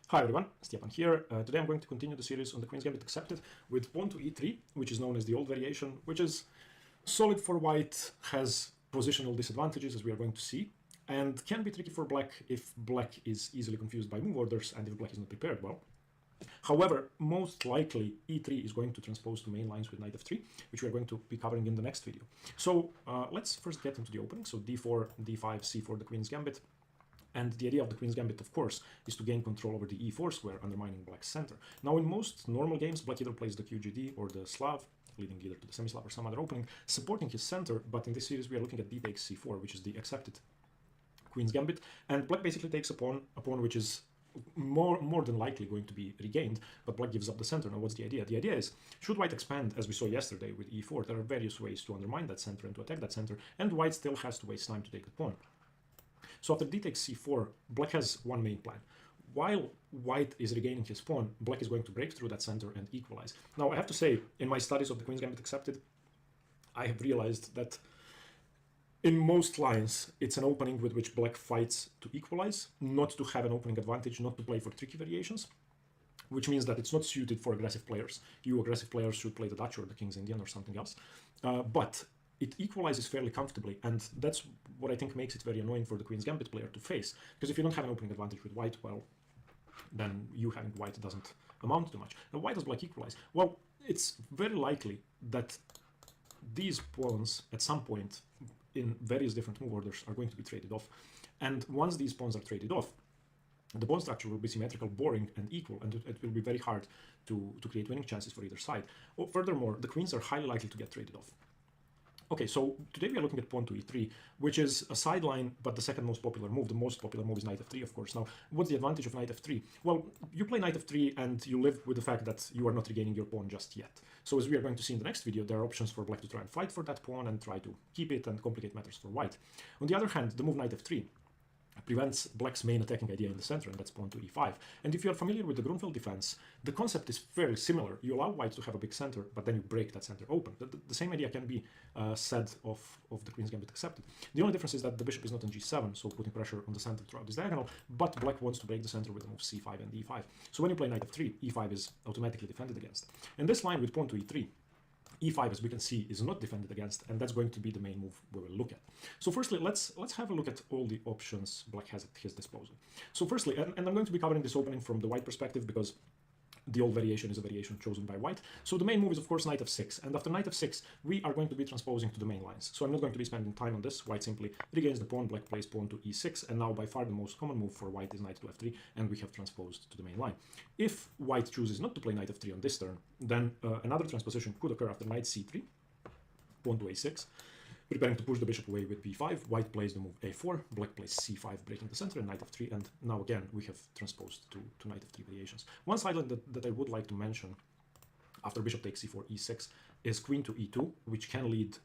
Hi everyone, Stepan here. Today I'm going to continue the series on the Queen's Gambit Accepted with pawn to e3, which is known as the old variation, which is solid for white, has positional disadvantages as we are going to see, and can be tricky for black if black is easily confused by move orders and if black is not prepared well. However, most likely e3 is going to transpose to main lines with knight f3, which we are going to be covering in the next video. So let's first get into the opening. So d4, d5, c4, the Queen's Gambit. And the idea of the Queen's Gambit, of course, is to gain control over the e4 square, undermining black's center. Now, in most normal games, black either plays the QGD or the Slav, leading either to the semi-Slav or some other opening, supporting his center, but in this series we are looking at d takes c4, which is the accepted Queen's Gambit, and black basically takes a pawn which is more than likely going to be regained, but black gives up the center. Now, what's the idea? The idea is, should white expand, as we saw yesterday with e4, there are various ways to undermine that center and to attack that center, and white still has to waste time to take the pawn. So after d takes c4, black has one main plan. While white is regaining his pawn, black is going to break through that center and equalize. Now, I have to say, in my studies of the Queen's Gambit Accepted, I have realized that in most lines, it's an opening with which black fights to equalize, not to have an opening advantage, not to play for tricky variations, which means that it's not suited for aggressive players. You aggressive players should play the Dutch or the King's Indian or something else. But it equalizes fairly comfortably, and that's what I think makes it very annoying for the Queen's Gambit player to face, because if you don't have an opening advantage with white, well, then you having white doesn't amount to much. Now, why does black equalize? Well, it's very likely that these pawns, at some point, in various different move orders, are going to be traded off, and once these pawns are traded off, the pawn structure will be symmetrical, boring, and equal, and it will be very hard to create winning chances for either side. Furthermore, the queens are highly likely to get traded off. Okay, so today we are looking at pawn to e3, which is a sideline, but the second most popular move. The most popular move is knight f3, of course. Now, what's the advantage of knight f3? Well, you play knight f3 and you live with the fact that you are not regaining your pawn just yet. So as we are going to see in the next video, there are options for black to try and fight for that pawn and try to keep it and complicate matters for white. On the other hand, the move knight f3 prevents black's main attacking idea in the center, and that's pawn to e5. And if you're familiar with the Grunfeld defense, the concept is fairly similar. You allow white to have a big center, but then you break that center open. The same idea can be said of the Queen's Gambit accepted. The only difference is that the bishop is not on g7, so putting pressure on the center throughout this diagonal, but black wants to break the center with the move c5 and e5. So when you play knight f3, e5 is automatically defended against. And this line with pawn to e3, e5, as we can see, is not defended against, and that's going to be the main move we will look at. So firstly, let's have a look at all the options black has at his disposal. So firstly, and I'm going to be covering this opening from the white perspective because the old variation is a variation chosen by white. So the main move is, of course, knight f6, and after knight f6, we are going to be transposing to the main lines. So I'm not going to be spending time on this. White simply regains the pawn, black plays pawn to e6, and now by far the most common move for white is knight to f3, and we have transposed to the main line. If white chooses not to play knight f3 on this turn, then another transposition could occur after knight c3, pawn to a6, preparing to push the bishop away with b5. White plays the move a4, black plays c5, breaking the center, and knight f3, and now again we have transposed to knight f3 variations. One sideline that I would like to mention after bishop takes c4, e6 is queen to e2, which can lead,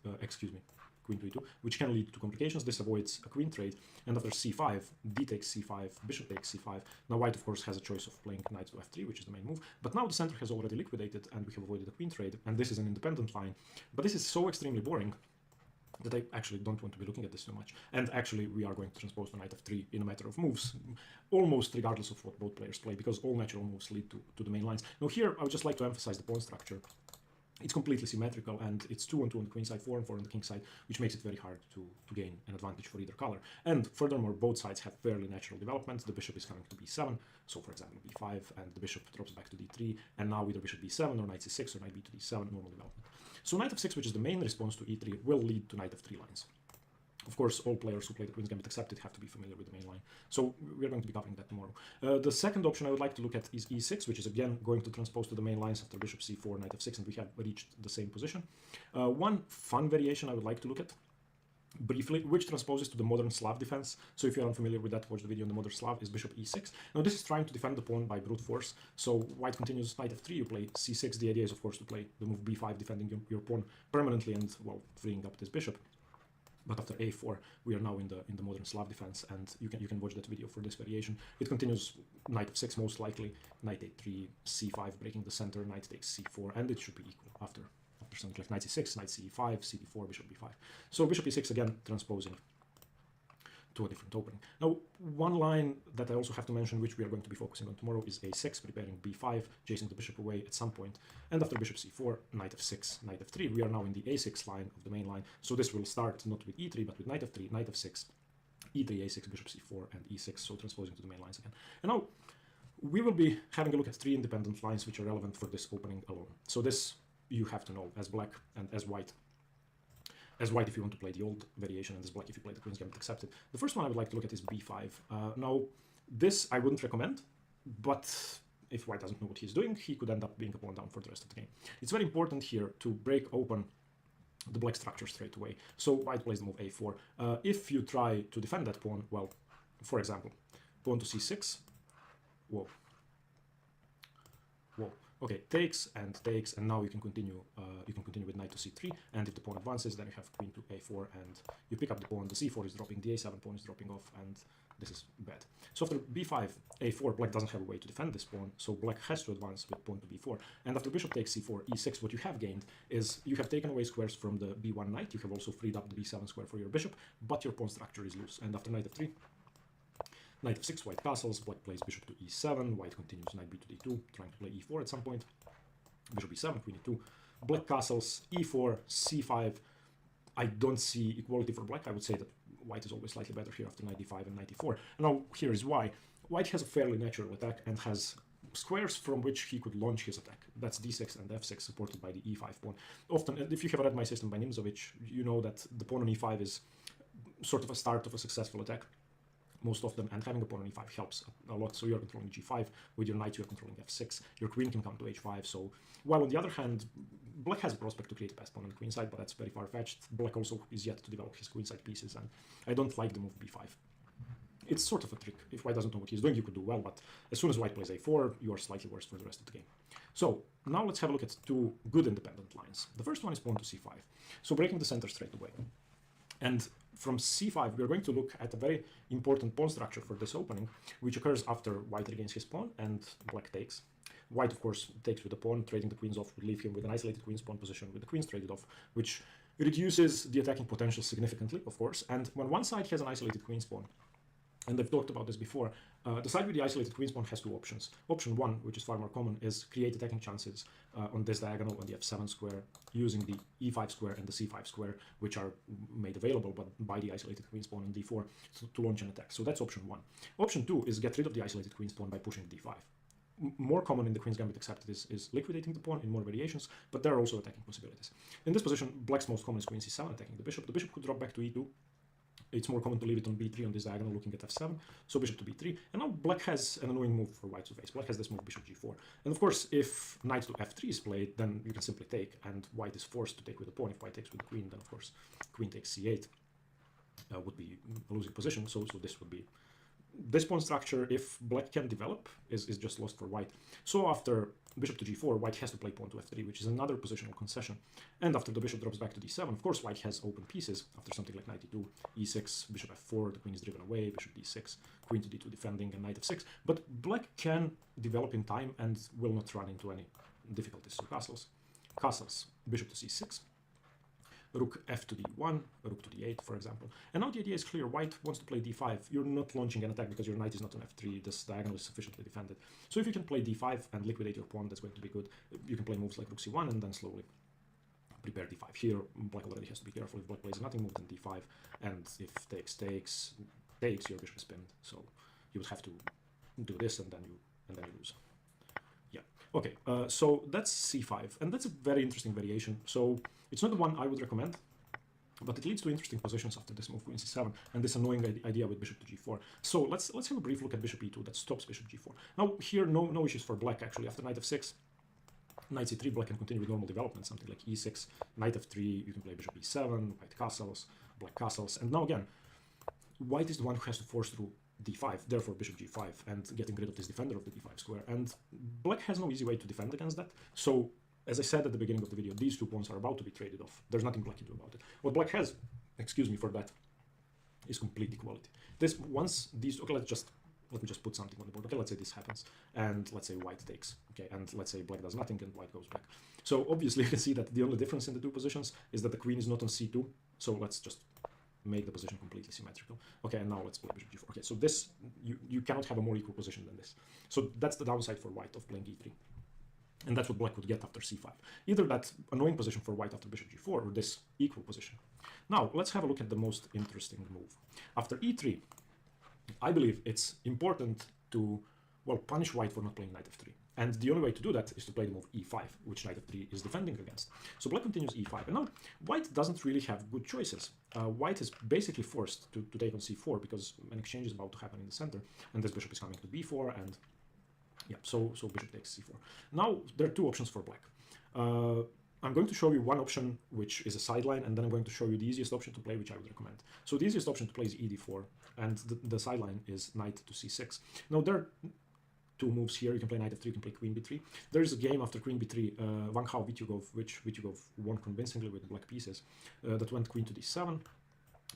queen to e2, which can lead to complications. This avoids a queen trade, and after c5, d takes c5, bishop takes c5. Now white, of course, has a choice of playing knight to f3, which is the main move, but now the center has already liquidated, and we have avoided a queen trade, and this is an independent line. But this is so extremely boring that I actually don't want to be looking at this so much. And actually, we are going to transpose to knight f3 in a matter of moves, almost regardless of what both players play, because all natural moves lead to the main lines. Now here, I would just like to emphasize the pawn structure. It's completely symmetrical, and it's 2 and 2 on the queen side, 4 and 4 on the king side, which makes it very hard to gain an advantage for either color. And furthermore, both sides have fairly natural development. The bishop is coming to b7, so for example b5, and the bishop drops back to d3, and now either bishop b7 or knight c6 or knight b to d7, normal development. So knight f6, which is the main response to e3, will lead to knight f3 lines. Of course, all players who play the Queen's Gambit accepted have to be familiar with the main line. So we're going to be covering that tomorrow. The second option I would like to look at is e6, which is again going to transpose to the main lines after bishop c4, knight f6, and we have reached the same position. One fun variation I would like to look at briefly, which transposes to the modern Slav defense. So if you're unfamiliar with that, watch the video on the modern Slav, is bishop e6. Now this is trying to defend the pawn by brute force. So white continues knight f3, you play c6. The idea is, of course, to play the move b5, defending your pawn permanently and, well, freeing up this bishop. But after a4, we are now in the modern Slav defense, and you can watch that video for this variation. It continues knight f6 most likely, knight a3, c5, breaking the center, knight takes c4, and it should be equal after something like knight c6, knight c5, cd4, bishop b5. So bishop e6 again transposing to a different opening. Now, one line that I also have to mention, which we are going to be focusing on tomorrow, is a6, preparing b5, chasing the bishop away at some point. And after bishop c4, knight f6, knight f3, we are now in the a6 line of the main line. So this will start not with e3, but with knight f3, knight f6, e3, a6, bishop c4, and e6, so transposing to the main lines again. And now, we will be having a look at 3 independent lines which are relevant for this opening alone. So this you have to know as black and as white. As white if you want to play the old variation, and as black if you play the Queen's Gambit accepted. The first one I would like to look at is b5. Now, this I wouldn't recommend, but if white doesn't know what he's doing, he could end up being a pawn down for the rest of the game. It's very important here to break open the black structure straight away. So white plays the move a4. If you try to defend that pawn, well, for example, pawn to c6, whoa. Okay, takes, and now you can continue. You can continue with knight to c3, and if the pawn advances, then you have queen to a4, and you pick up the pawn. The c4 is dropping, the a7 pawn is dropping off, and this is bad. So after b5, a4, black doesn't have a way to defend this pawn, so black has to advance with pawn to b4. And after bishop takes c4, e6, what you have gained is you have taken away squares from the b1 knight. You have also freed up the b7 square for your bishop, but your pawn structure is loose. And after knight f3, knight f6, white castles, black plays bishop to e7, white continues knight b to d2, trying to play e4 at some point, bishop e7, queen e2, black castles, e4, c5. I don't see equality for black. I would say that white is always slightly better here after knight d5 and knight d4. And now here is why. White has a fairly natural attack and has squares from which he could launch his attack. That's d6 and f6 supported by the e5 pawn. Often, and if you have read my system by Nimzovich, you know that the pawn on e5 is sort of a start of a successful attack. Most of them, and having a pawn on e5 helps a lot. So you're controlling g5, with your knight you're controlling f6, your queen can come to h5. So while on the other hand, black has a prospect to create a passed pawn on the queen side, but that's very far-fetched. Black also is yet to develop his queen side pieces, and I don't like the move b5. It's sort of a trick. If white doesn't know what he's doing, you could do well, but as soon as white plays a4, you are slightly worse for the rest of the game. So now let's have a look at 2 good independent lines. The first one is pawn to c5. So breaking the center straight away. And from c5, we're going to look at a very important pawn structure for this opening, which occurs after white regains his pawn and black takes. White, of course, takes with the pawn, trading the queens off would leave him with an isolated queen's pawn position with the queens traded off, which reduces the attacking potential significantly, of course. And when one side has an isolated queen's pawn, and I've talked about this before, the side with the isolated queen's pawn has two options. Option one, which is far more common, is create attacking chances on this diagonal on the f7 square using the e5 square and the c5 square, which are made available but by the isolated queen's pawn on d4 to launch an attack. So that's option one. Option two is get rid of the isolated queen's pawn by pushing d5. More common in the Queen's Gambit accepted is liquidating the pawn in more variations, but there are also attacking possibilities. In this position, black's most common is queen c7, attacking the bishop. The bishop could drop back to e2. It's more common to leave it on b3 on this diagonal looking at f7, so bishop to b3. And now black has an annoying move for white to face. Black has this move, bishop g4. And of course, if knight to f3 is played, then you can simply take, and white is forced to take with the pawn. If white takes with the queen, then of course, queen takes c8 would be a losing position, so this would be... This pawn structure, if black can develop, is just lost for white. So after bishop to g4, white has to play pawn to f3, which is another positional concession. And after the bishop drops back to d7, of course, white has open pieces. After something like knight e2, e6, bishop f4, the queen is driven away, bishop d6, queen to d2 defending, and knight f6. But black can develop in time and will not run into any difficulties. So castles, bishop to c6. Rook f to d1, rook to d8, for example. And now the idea is clear. White wants to play d5. You're not launching an attack because your knight is not on f3. This diagonal is sufficiently defended. So if you can play d5 and liquidate your pawn, that's going to be good. You can play moves like rook c1 and then slowly prepare d5. Here, black already has to be careful. If black plays nothing, move then d5. And if takes, your bishop is pinned. So you would have to do this and then you lose. Yeah. Okay. So that's c5, and that's a very interesting variation. So it's not the one I would recommend, but it leads to interesting positions after this move queen c7 and this annoying idea with bishop to g4. So let's have a brief look at bishop e2 that stops bishop g4. Now here, no issues for black actually. After knight f6, knight c3, black can continue with normal development, something like e6, knight f3, you can play bishop e7, white castles, black castles, and now again, white is the one who has to force through d5, therefore bishop g5, and getting rid of this defender of the d5 square. And black has no easy way to defend against that. So, as I said at the beginning of the video, these two pawns are about to be traded off. There's nothing black can do about it. What black has, excuse me for that, is complete equality. This once these okay, let me just put something on the board. Okay, let's say this happens, and let's say white takes. Okay, and let's say black does nothing and white goes back. So obviously you can see that the only difference in the two positions is that the queen is not on c2. So let's just make the position completely symmetrical. Okay, and now let's play bishop g4. Okay, so this, you cannot have a more equal position than this. So that's the downside for white of playing e3. And that's what black would get after c5. Either that annoying position for white after bishop g4 or this equal position. Now, let's have a look at the most interesting move. After e3, I believe it's important to, well, punish white for not playing knight f3. And the only way to do that is to play the move e5, which knight f3 is defending against. So black continues e5. And now white doesn't really have good choices. White is basically forced to take on c4 because an exchange is about to happen in the center. And this bishop is coming to b4 and yeah, so bishop takes c4. Now there are two options for black. I'm going to show you one option which is a sideline, and then I'm going to show you the easiest option to play, which I would recommend. So the easiest option to play is ed4, and the sideline is knight to c6. Now there are two moves here. You can play knight f3, you can play queen b3. There is a game after queen b3, Wang Hao Vityugov, which Vityugov won convincingly with the black pieces, that went queen to d7,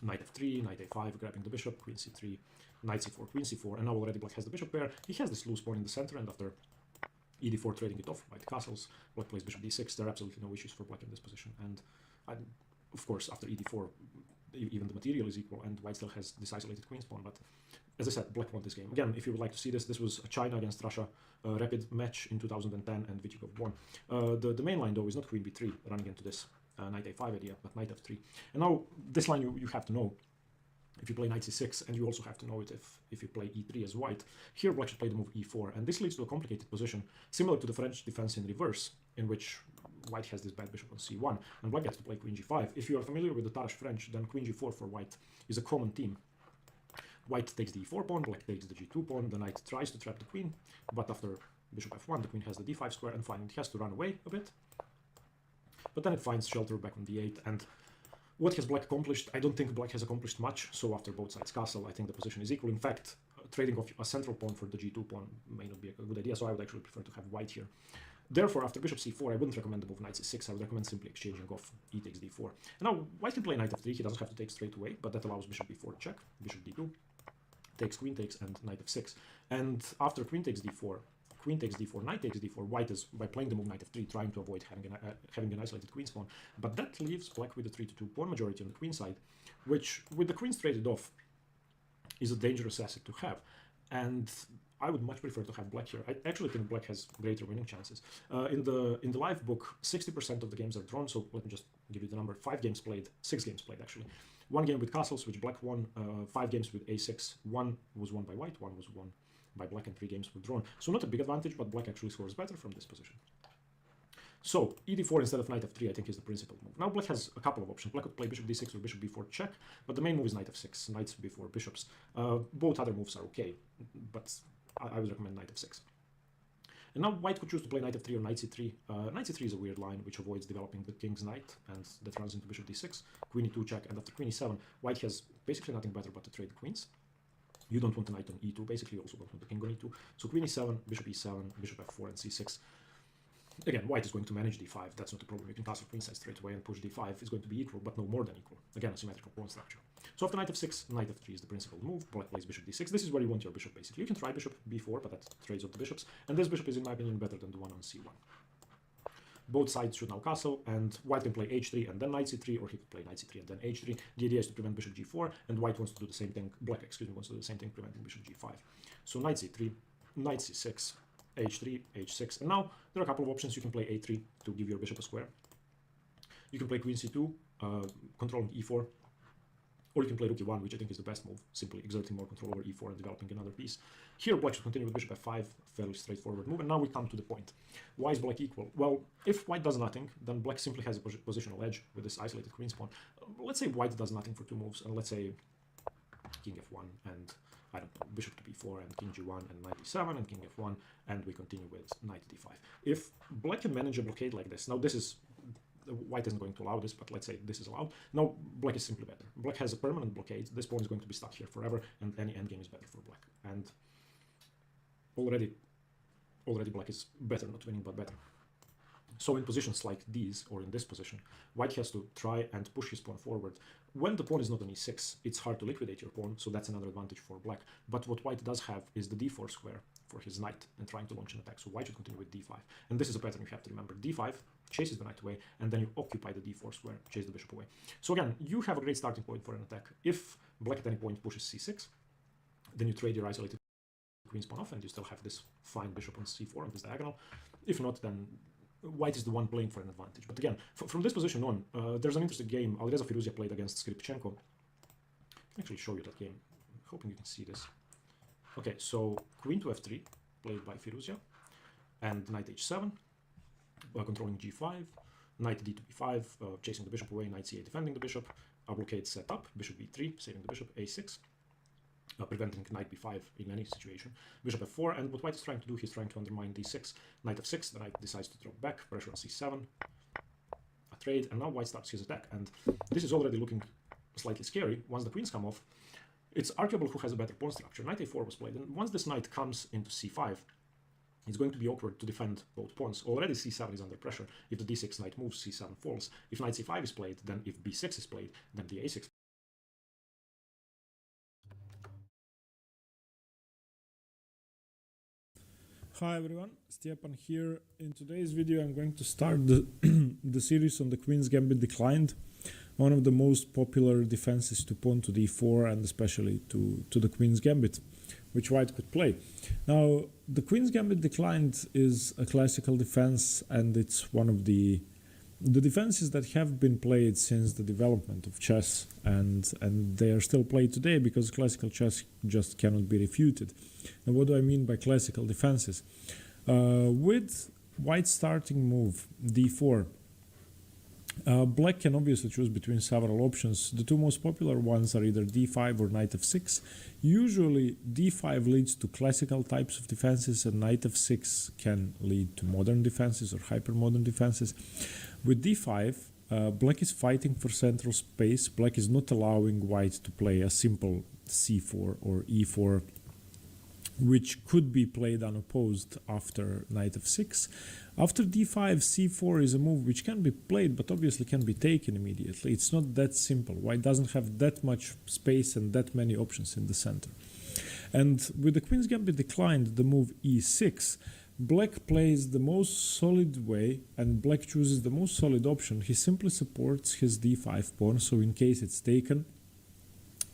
knight f3, knight a5, grabbing the bishop, queen c3, knight c4, queen c4, and now already black has the bishop pair. He has this loose pawn in the center, and after ed4 trading it off, white castles, black plays bishop d6. There are absolutely no issues for black in this position. And of course, after ed4, even the material is equal, and white still has this isolated queen's pawn. But as I said, black won this game. Again, if you would like to see this, this was a China against Russia rapid match in 2010, and Vityugov won. The main line, though, is not queen b3 running into this knight a5 idea, but knight f3. And now, this line you have to know. If you play knight c6, and you also have to know it if you play e3 as white. Here black should play the move e4, and this leads to a complicated position, similar to the French defense in reverse, in which white has this bad bishop on c1, and black gets to play queen g5. If you are familiar with the Tarrasch French, then queen g4 for white is a common theme. White takes the e4 pawn, black takes the g2 pawn, the knight tries to trap the queen, but after bishop f1, the queen has the d5 square, and finally it has to run away a bit. But then it finds shelter back on d8, and what has black accomplished? I don't think black has accomplished much, so after both sides castle, I think the position is equal. In fact, trading off a central pawn for the g2 pawn may not be a good idea, so I would actually prefer to have white here. Therefore, after bishop c4, I wouldn't recommend the move knight c6. I would recommend simply exchanging off e takes d4. And now white can play knight f3. He doesn't have to take straight away, but that allows bishop b4 check, bishop d2, takes queen takes, and knight f6. And after queen takes d4, queen takes d4, knight takes d4, white is, by playing the move knight f3, trying to avoid having an isolated queen spawn. But that leaves black with a 3-2 pawn majority on the queen side, which, with the queens traded off, is a dangerous asset to have. And I would much prefer to have black here. I actually think black has greater winning chances. In the live book, 60% of the games are drawn, so let me just give you the number. 5 games played, 6 games played actually. 1 game with castles, which black won, 5 games with a6, 1 was won by white, 1 was won by black, and 3 games were drawn. So not a big advantage, but black actually scores better from this position. So ed4 instead of knight f3, I think, is the principal move. Now black has a couple of options. Black could play bishop d6 or bishop b4 check, but the main move is knight f6, knights before bishops. Both other moves are okay, but I would recommend knight f6. And now white could choose to play knight f3 or knight c3. Knight c3 is a weird line which avoids developing the king's knight, and that runs into bishop d6, queen e2 check, and after queen e7, white has basically nothing better but to trade the queens. You don't want the knight on e2, basically, you also don't want the king on e2. So queen e7, bishop e7, bishop f4, and c6. Again, white is going to manage d5, that's not a problem. You can castle queenside straight away and push d5. It's going to be equal, but no more than equal. Again, a symmetrical pawn structure. So after knight f6, knight f3 is the principal move. Black plays bishop d6. This is where you want your bishop, basically. You can try bishop b4, but that trades off the bishops. And this bishop is, in my opinion, better than the one on c1. Both sides should now castle, and white can play h3 and then knight c3, or he could play knight c3 and then h3. The idea is to prevent bishop g4, and white wants to do the same thing, black, excuse me, wants to do the same thing, preventing bishop g5. So knight c3, knight c6, h3, h6, and now there are a couple of options. You can play a3 to give your bishop a square. You can play queen c2, controlling e4, or you can play rook e1, which I think is the best move, simply exerting more control over e4 and developing another piece. Here, black should continue with bishop f5, fairly straightforward move, and now we come to the point. Why is black equal? Well, if white does nothing, then black simply has a positional edge with this isolated queen pawn. Let's say white does nothing for 2 moves, and let's say king f1 and, I don't know, bishop to b4 and king g1 and knight e7 and king f1, and we continue with knight d5. If black can manage a blockade like this, now this is, white isn't going to allow this, but let's say this is allowed. Now black is simply better. Black has a permanent blockade. This pawn is going to be stuck here forever, and any endgame is better for black. And already black is better, not winning, but better. So in positions like these, or in this position, white has to try and push his pawn forward. When the pawn is not on e6, it's hard to liquidate your pawn, so that's another advantage for black. But what white does have is the d4 square for his knight and trying to launch an attack, so white should continue with d5. And this is a pattern you have to remember. d5 chases the knight away, and then you occupy the d4 square, chase the bishop away. So again, you have a great starting point for an attack. If black at any point pushes c6, then you trade your isolated queen's pawn off, and you still have this fine bishop on c4 on this diagonal. If not, then white is the one playing for an advantage. But again, from this position on, there's an interesting game Alireza Firouzja played against Skripchenko. I can actually show you that game. I'm hoping you can see this. Okay, so queen to f3, played by Firouzja, and knight h7, controlling g5, knight d to b5, chasing the bishop away, knight c8 defending the bishop, a blockade set up, bishop b3, saving the bishop, a6, preventing knight b5 in any situation, bishop f4, and what white is trying to do, he's trying to undermine d6, knight f6, the knight decides to drop back, pressure on c7, a trade, and now white starts his attack, and this is already looking slightly scary. Once the queens come off, it's arguable who has a better pawn structure. Knight a4 was played, and once this knight comes into c5, it's going to be awkward to defend both pawns. Already c7 is under pressure. If the d6 knight moves, c7 falls. If knight c5 is played, then if b6 is played, then the a6. Hi everyone, Stepan here. In today's video I'm going to start the, the series on the Queen's Gambit Declined, one of the most popular defenses to pawn to d4 and especially to the Queen's Gambit, which white could play. Now, the Queen's Gambit Declined is a classical defense, and it's one of the defenses that have been played since the development of chess, and they are still played today because classical chess just cannot be refuted. And what do I mean by classical defenses? With white starting move d4, black can obviously choose between several options. The two most popular ones are either d5 or knight f6. Usually d5 leads to classical types of defenses, and knight f6 can lead to modern defenses or hyper-modern defenses. With d5, black is fighting for central space. Black is not allowing white to play a simple c4 or e4 which could be played unopposed after knight f6. After d5, c4 is a move which can be played, but obviously can be taken immediately. It's not that simple. White doesn't have that much space and that many options in the center. And with the Queen's Gambit declined, the move e6, Black plays the most solid way, and Black chooses the most solid option. He simply supports his d5 pawn, so in case it's taken,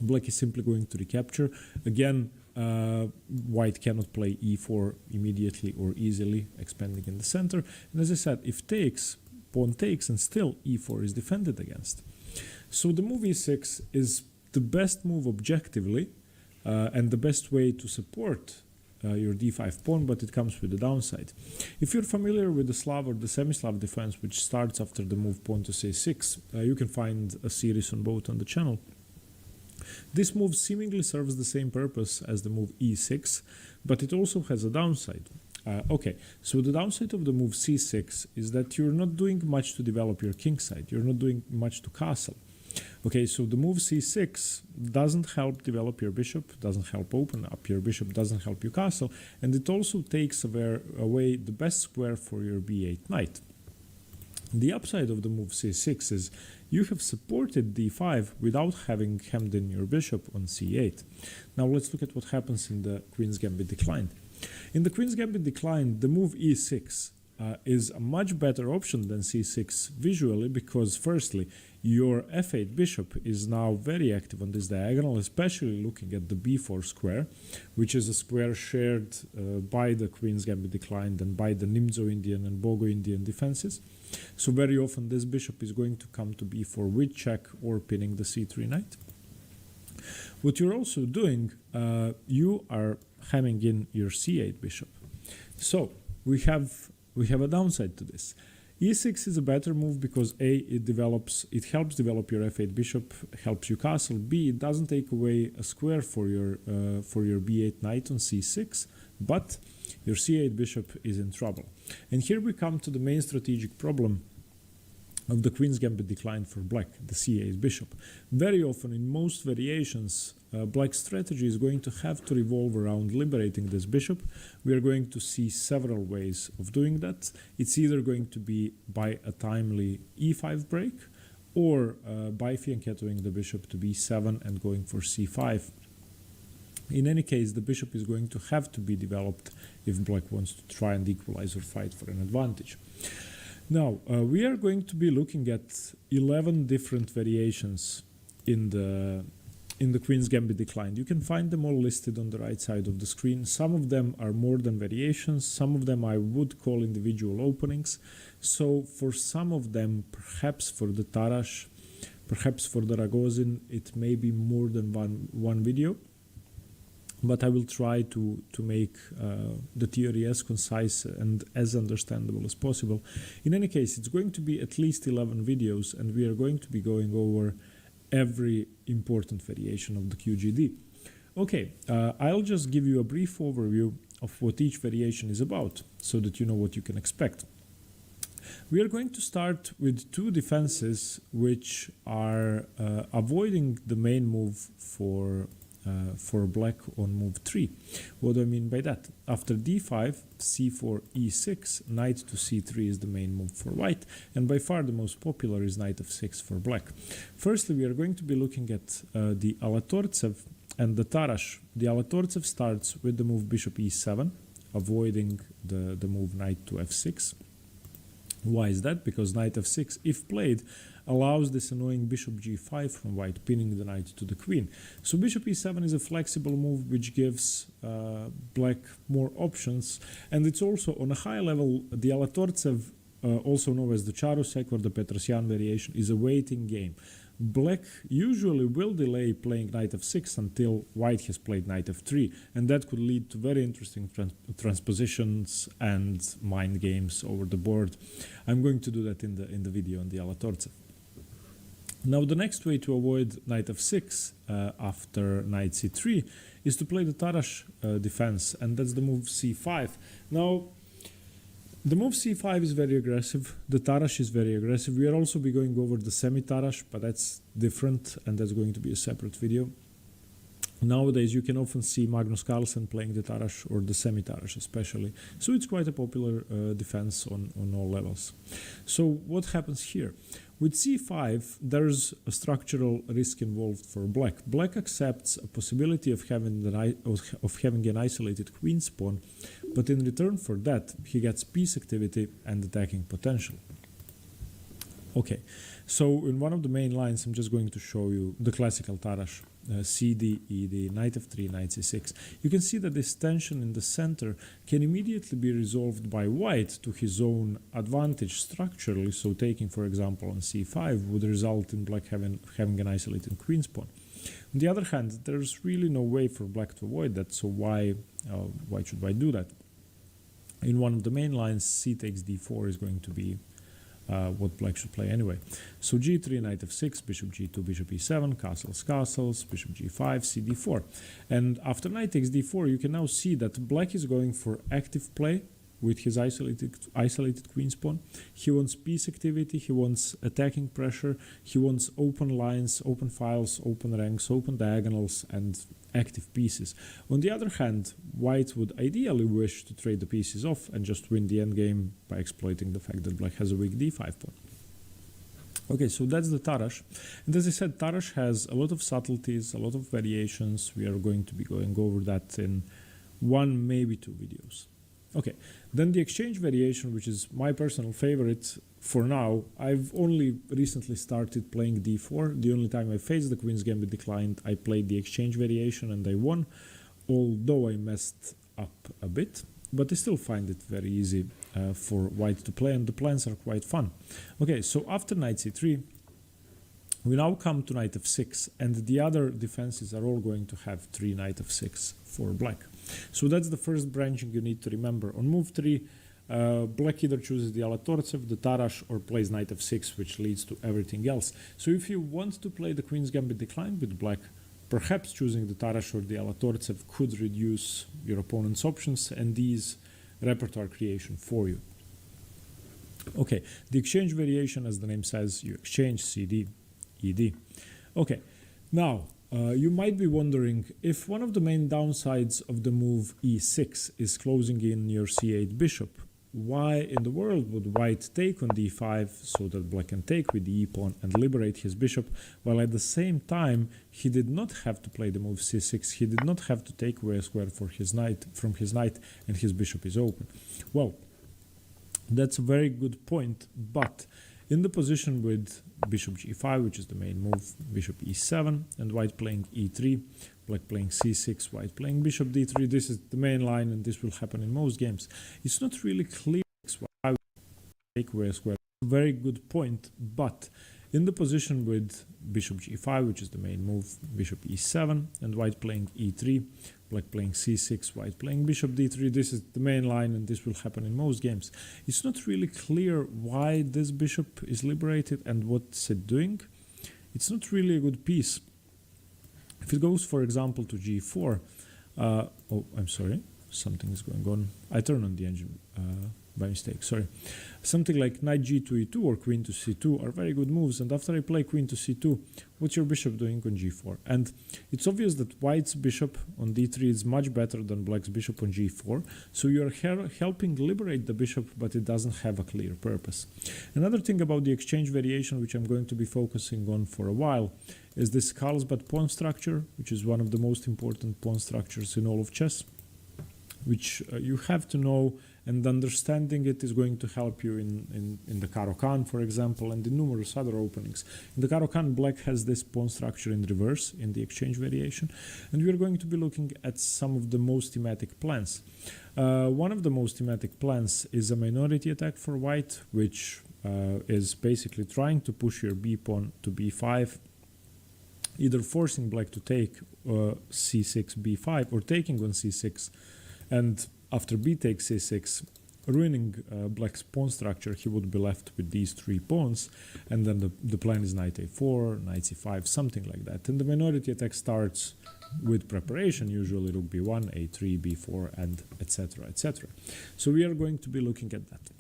Black is simply going to recapture. Again, White cannot play e4 immediately or easily, expanding in the center. And as I said, if takes, pawn takes, and still e4 is defended against. So the move e6 is the best move objectively, and the best way to support your d5 pawn, but it comes with a downside. If you're familiar with the Slav or the semi-Slav defense, which starts after the move pawn to c6, you can find a series on both on the channel. This move seemingly serves the same purpose as the move e6, but it also has a downside. Okay, so the downside of the move c6 is that you're not doing much to develop your king side. You're not doing much to castle. Okay, so the move c6 doesn't help develop your bishop, doesn't help open up your bishop, doesn't help you castle, and it also takes away the best square for your b8 knight. The upside of the move c6 is you have supported d5 without having hemmed in your bishop on c8. Now let's look at what happens in the Queen's Gambit declined. In the Queen's Gambit declined, the move e6 is a much better option than c6 visually, because firstly, your f8 bishop is now very active on this diagonal, especially looking at the b4 square, which is a square shared by the Queen's Gambit declined and by the Nimzo-Indian and Bogo-Indian defenses. So very often this bishop is going to come to b4 with check or pinning the c3 knight. What you're also doing, you are hemming in your c8 bishop. So we have a downside to this. e6 is a better move because A, it helps develop your f8 bishop, helps you castle. B, it doesn't take away a square for your b8 knight on c6, but your c8 bishop is in trouble. And here we come to the main strategic problem of the Queen's Gambit decline for Black, the c8 bishop. Very often in most variations, Black's strategy is going to have to revolve around liberating this bishop. We are going to see several ways of doing that. It's either going to be by a timely e5 break, or by fianchettoing the bishop to b7 and going for c5. In any case, the bishop is going to have to be developed if Black wants to try and equalize or fight for an advantage. Now, we are going to be looking at 11 different variations in the Queen's Gambit declined. You can find them all listed on the right side of the screen. Some of them are more than variations. Some of them I would call individual openings. So for some of them, perhaps for the Tarrasch, perhaps for the Ragozin, it may be more than one video. But I will try to make the theory as concise and as understandable as possible. In any case, it's going to be at least 11 videos, and we are going to be going over every important variation of the QGD. Okay, I'll just give you a brief overview of what each variation is about, so that you know what you can expect. We are going to start with two defenses which are avoiding the main move for Black on move 3. What do I mean by that? After d5, c4, e6, knight to c3 is the main move for White, and by far the most popular is knight f6 for Black. Firstly, we are going to be looking at the Alatortsev and the Tarrasch. The Alatortsev starts with the move bishop e7, avoiding the move knight to f6. Why is that? Because knight f6, if played, allows this annoying bishop g5 from White, pinning the knight to the queen. So bishop e7 is a flexible move which gives Black more options, and it's also on a high level. The Alatortsev, also known as the Charusek or the Petrosyan variation, is a waiting game. Black usually will delay playing knight f6 until White has played knight f3, and that could lead to very interesting transpositions and mind games over the board. I'm going to do that in the video on the Alatortsev. Now, the next way to avoid knight f6 after knight c3 is to play the Tarrasch defense, and that's the move c5. Now, the move c5 is very aggressive. The Tarrasch is very aggressive. We are also be going over the semi-Tarrasch, but that's different, and that's going to be a separate video. Nowadays, you can often see Magnus Carlsen playing the Tarrasch or the semi-Tarrasch especially. So it's quite a popular defense on all levels. So what happens here? With c5, there's a structural risk involved for black. Black accepts a possibility of having an isolated queen pawn, but in return for that, he gets piece activity and attacking potential. Okay, so in one of the main lines, I'm just going to show you the classical Tarrasch. CD, ED, knight f3, knight c6. You can see that this tension in the center can immediately be resolved by white to his own advantage structurally. So taking, for example, on c5 would result in black having an isolated queen pawn. On the other hand, there's really no way for black to avoid that. So why should white do that? In one of the main lines, c takes d4 is going to be what black should play anyway. So g3, knight f6, bishop g2, bishop e7, castles, bishop g5, cd4. And after knight takes d4, you can now see that black is going for active play with his isolated queen pawn. He wants piece activity, he wants attacking pressure, he wants open lines, open files, open ranks, open diagonals, and active pieces. On the other hand, white would ideally wish to trade the pieces off and just win the endgame by exploiting the fact that black has a weak d5 pawn. Okay, so that's the Tarrasch. And as I said, Tarrasch has a lot of subtleties, a lot of variations. We are going to be going over that in one, maybe two videos. Okay, then the exchange variation, which is my personal favorite for now. I've only recently started playing d4. The only time I faced the Queen's Gambit declined, I played the exchange variation and I won, although I messed up a bit. But I still find it very easy for white to play, and the plans are quite fun. Okay, so after knight c3, we now come to knight f6, and the other defenses are all going to have 3 knight f6 for black. So that's the first branching you need to remember. On move 3, black either chooses the Alatortsev, the Tarrasch, or plays knight f6, which leads to everything else. So if you want to play the Queen's Gambit declined with black, perhaps choosing the Tarrasch or the Alatortsev could reduce your opponent's options and ease repertoire creation for you. Okay, the exchange variation, as the name says, you exchange CD, ED. Okay, now you might be wondering, if one of the main downsides of the move e6 is closing in your c8 bishop, why in the world would white take on d5 so that black can take with the e-pawn and liberate his bishop, while at the same time he did not have to play the move c6, he did not have to take away a square from his knight, and his bishop is open? Well, that's a very good point, but in the position with bishop g5, which is the main move, bishop e7, and white playing e3, black playing c6, white playing bishop d3, this is the main line, and this will happen in most games. It's not really clear why we take away a square. Very good point, but in the position with bishop g5, which is the main move, bishop e7, and white playing e3, black playing c6, white playing bishop d3, this is the main line, and this will happen in most games. It's not really clear why this bishop is liberated and what's it doing. It's not really a good piece. If it goes, for example, to g4, oh, I'm sorry, something is going on. I turned on the engine by mistake, sorry. Something like knight g to e2 or queen to c2 are very good moves, and after I play queen to c2, what's your bishop doing on g4? And it's obvious that white's bishop on d3 is much better than black's bishop on g4, so you're helping liberate the bishop, but it doesn't have a clear purpose. Another thing about the exchange variation, which I'm going to be focusing on for a while, is this Carlsbad pawn structure, which is one of the most important pawn structures in all of chess, which you have to know, and understanding it is going to help you in the Caro-Kann, for example, and in numerous other openings. In the Caro-Kann, black has this pawn structure in reverse in the exchange variation, and we are going to be looking at some of the most thematic plans. One of the most thematic plans is a minority attack for white, which is basically trying to push your b-pawn to b5, either forcing black to take c6, b5, or taking on c6, and after b takes c6, ruining black's pawn structure, he would be left with these 3 pawns, and then the plan is knight a4, knight c5, something like that. And the minority attack starts with preparation, usually rook b1, a3, b4, and etc., etc. So we are going to be looking at that.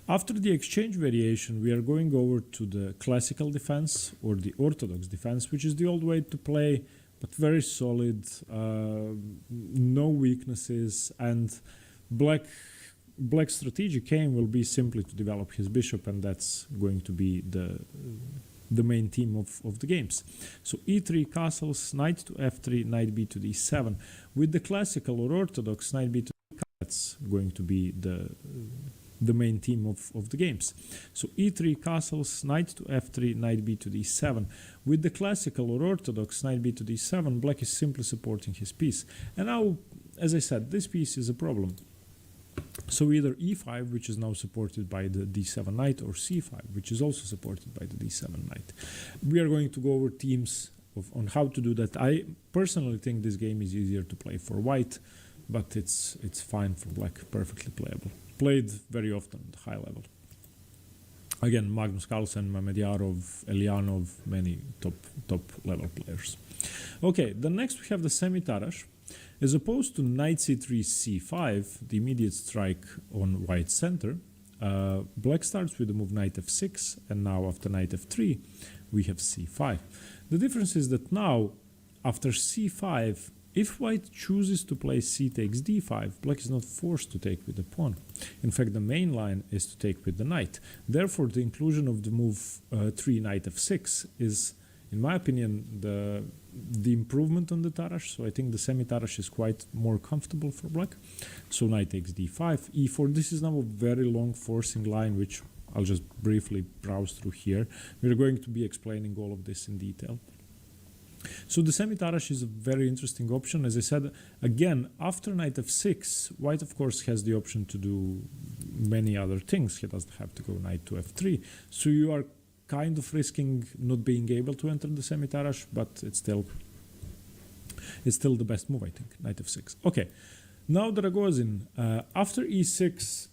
After the exchange variation, we are going over to the classical defense, or the orthodox defense, which is the old way to play but very solid, no weaknesses, and Black's strategic aim will be simply to develop his bishop, and that's going to be the main theme of the games. So e3 castles, knight to f3, knight b to d7. With the classical or orthodox knight b to d, that's going to be the main theme of the games. So e3 castles, knight to f3, knight b to d7. With the classical or orthodox knight b to d7, black is simply supporting his piece. And now, as I said, this piece is a problem. So either e5, which is now supported by the d7 knight, or c5, which is also supported by the d7 knight. We are going to go over themes on how to do that. I personally think this game is easier to play for white, but it's fine for black, perfectly playable. Played very often at high level. Again, Magnus Carlsen, Mamedjarov, Elianov, many top level players. Okay, then next we have the semi-Tarrasch. As opposed to knight c3, c5, the immediate strike on white center, black starts with the move knight f6, and now after knight f3, we have c5. The difference is that now, after c5, if white chooses to play c takes d5, black is not forced to take with the pawn. In fact, the main line is to take with the knight. Therefore, the inclusion of the move 3 knight f6 is, in my opinion, the improvement on the Tarrasch. So I think the semi-Tarrasch is quite more comfortable for black. So knight takes d5, e4. This is now a very long forcing line, which I'll just briefly browse through here. We're going to be explaining all of this in detail. So the semi-Tarrasch is a very interesting option. As I said, again, after knight f6, white of course has the option to do many other things. He doesn't have to go knight to f3. So you are kind of risking not being able to enter the semi-Tarrasch, but it's still the best move, I think, knight f6. Okay, now the Ragozin. After e6,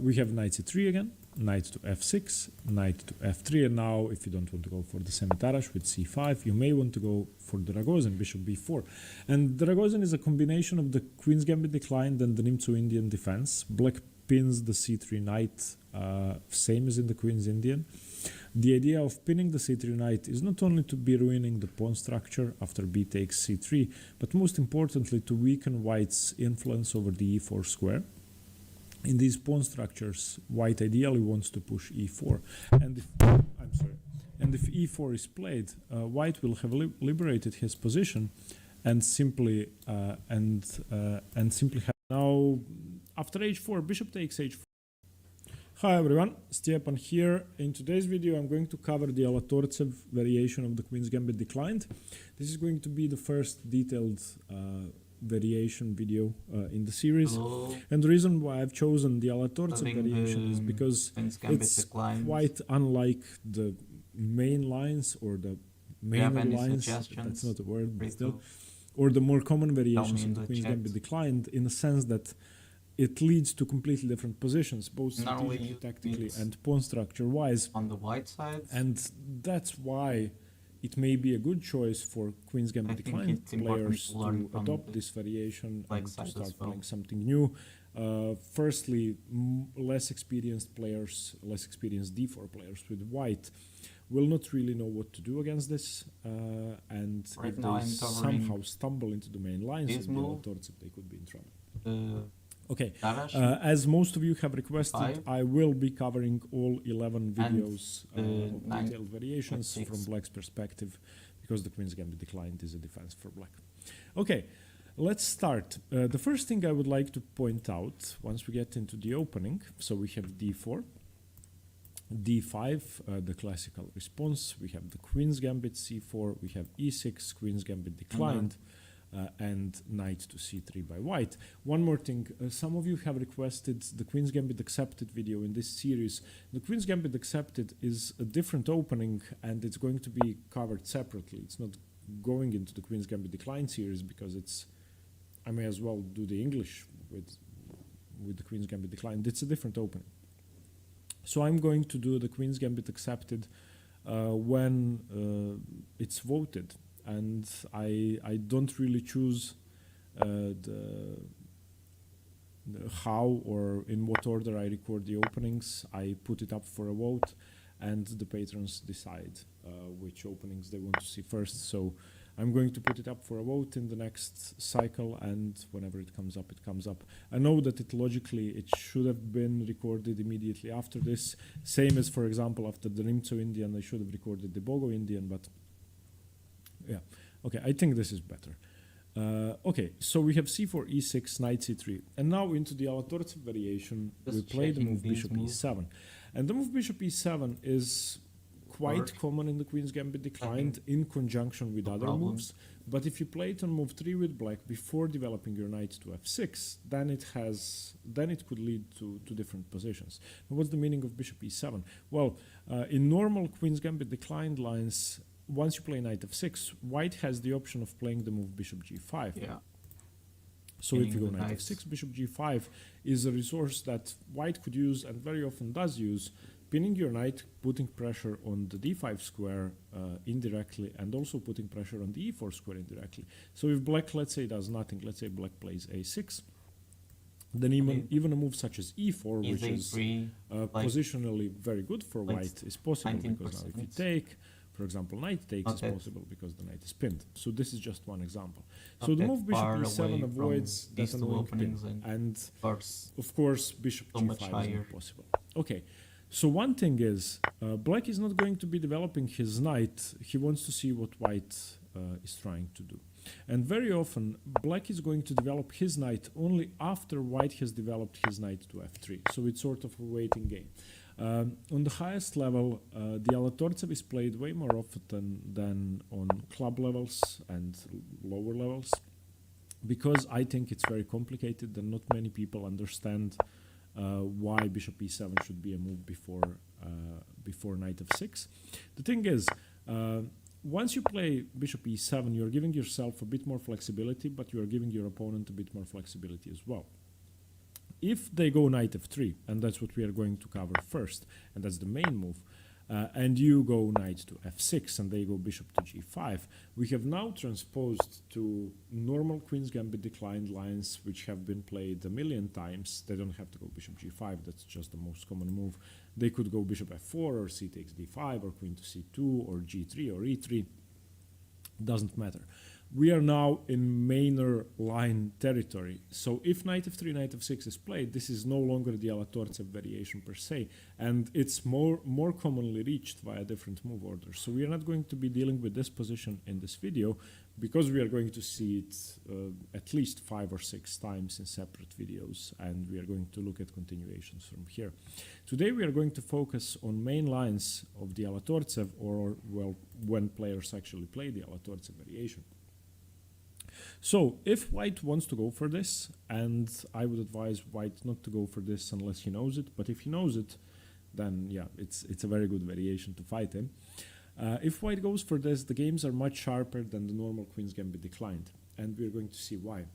we have knight c3 again, knight to f6, knight to f3, and now if you don't want to go for the semi-Tarrasch with c5, you may want to go for the Ragozin, bishop b4. And the Ragozin is a combination of the Queen's Gambit declined and the Nimzo Indian defense. Black pins the c3 knight, same as in the Queen's Indian. The idea of pinning the c3 knight is not only to be ruining the pawn structure after b takes c3, but most importantly to weaken white's influence over the e4 square. In these pawn structures, white ideally wants to push e4, and if e4 is played, white will have liberated his position, and simply have now after h4, bishop takes h4. Hi everyone, Stepan here. In today's video I'm going to cover the Alatortsev variation of the Queen's Gambit declined. This is going to be the first detailed variation video in the series. Hello. And the reason why I've chosen the Alatortsev variation is because it's quite unlike the main lines or the main lines, that's not a word, but still, or the more common variations of the Queen's Gambit declined, in the sense that it leads to completely different positions, both strategically, tactically, and pawn structure-wise. On the white side. And that's why it may be a good choice for Queen's Gambit declined players to adopt this variation and to start playing something new. Firstly, less experienced players, less experienced d4 players with white will not really know what to do against this, and if they somehow stumble into the main lines of the Alatortsev, they could be in trouble. Okay, as most of you have requested, I will be covering all 11 videos of detailed variations from Black's perspective, because the Queen's Gambit declined is a defense for Black. Okay, let's start. The first thing I would like to point out, once we get into the opening, so we have d4, d5, the classical response, we have the Queen's Gambit c4, we have e6, Queen's Gambit declined, and knight to c3 by white. One more thing, some of you have requested the Queen's Gambit accepted video in this series. The Queen's Gambit accepted is a different opening, and it's going to be covered separately. It's not going into the Queen's Gambit decline series, because it's, I may as well do the English with the Queen's Gambit decline. It's a different opening. So I'm going to do the Queen's Gambit accepted when it's voted. And I don't really choose how or in what order I record the openings. I put it up for a vote, and the patrons decide which openings they want to see first. So I'm going to put it up for a vote in the next cycle, and whenever it comes up, it comes up. I know that it should have been recorded immediately after this. Same as, for example, after the Rimtso Indian, I should have recorded the Bogo Indian, but yeah. Okay, I think this is better. Okay, so we have c4, e6, knight c3. And now into the Alatortsev variation, we play the move bishop e7. And the move bishop e7 is quite common in the Queen's Gambit declined in conjunction with other moves. But if you play it on move 3 with black before developing your knight to f6, then it could lead to different positions. And what's the meaning of bishop e7? Well, in normal Queen's Gambit declined lines, once you play knight f6, white has the option of playing the move bishop g5. Yeah. So if you go knight f6, bishop g5 is a resource that white could use and very often does use, pinning your knight, putting pressure on the d5 square indirectly, and also putting pressure on the e4 square indirectly. So if black, let's say, does nothing, let's say black plays a6, then even a move such as e4, which is positionally very good for white, is possible, because now if you take, for example, knight takes is possible because the knight is pinned. So this is just one example. So the move bishop e7 avoids that annoying pin. And of course, bishop g5 is not possible. Okay, so one thing is, black is not going to be developing his knight. He wants to see what white is trying to do. And very often, black is going to develop his knight only after white has developed his knight to f3. So it's sort of a waiting game. On the highest level, the Alatortsev is played way more often than on club levels and lower levels, because I think it's very complicated and not many people understand why bishop e7 should be a move before knight f6. The thing is, once you play bishop e7, you're giving yourself a bit more flexibility, but you're giving your opponent a bit more flexibility as well. If they go knight f3, and that's what we are going to cover first, and that's the main move, and you go knight to f6 and they go bishop to g5, we have now transposed to normal Queen's Gambit declined lines which have been played a million times. They don't have to go bishop g5, that's just the most common move. They could go bishop f4 or c takes d5 or queen to c2 or g3 or e3, doesn't matter. We are now in Maynard line territory. So if knight f3, knight f6 is played, this is no longer the Alatortsev variation per se, and it's more commonly reached via different move orders. So we are not going to be dealing with this position in this video, because we are going to see it at least 5 or 6 times in separate videos, and we are going to look at continuations from here. Today we are going to focus on main lines of the Alatortsev, or, well, when players actually play the Alatortsev variation. So if white wants to go for this, and I would advise white not to go for this unless he knows it, but if he knows it, then yeah, it's a very good variation to fight him. If white goes for this, the games are much sharper than the normal Queen's Gambit declined, and we're going to see why.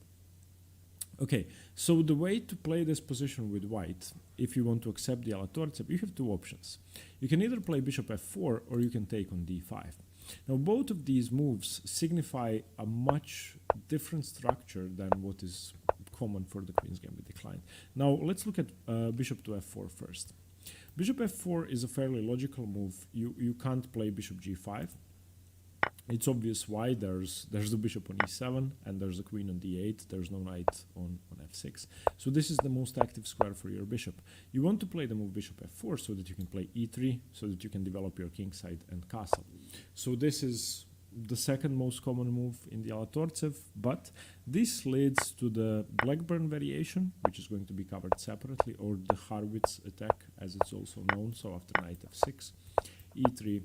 Okay, so the way to play this position with white, if you want to accept the Alatortsev, you have two options. You can either play bishop f4 or you can take on d5. Now, both of these moves signify a much different structure than what is common for the Queen's Gambit decline. Now, let's look at bishop to f4 first. Bishop f4 is a fairly logical move. You can't play bishop g5. It's obvious why. There's the bishop on e7 and there's a queen on d8. There's no knight on f6. So this is the most active square for your bishop. You want to play the move bishop f4 so that you can play e3, so that you can develop your kingside and castle. So this is the second most common move in the Alatortsev, but this leads to the Blackburn variation, which is going to be covered separately, or the Harwitz attack, as it's also known. So after knight f6, e3,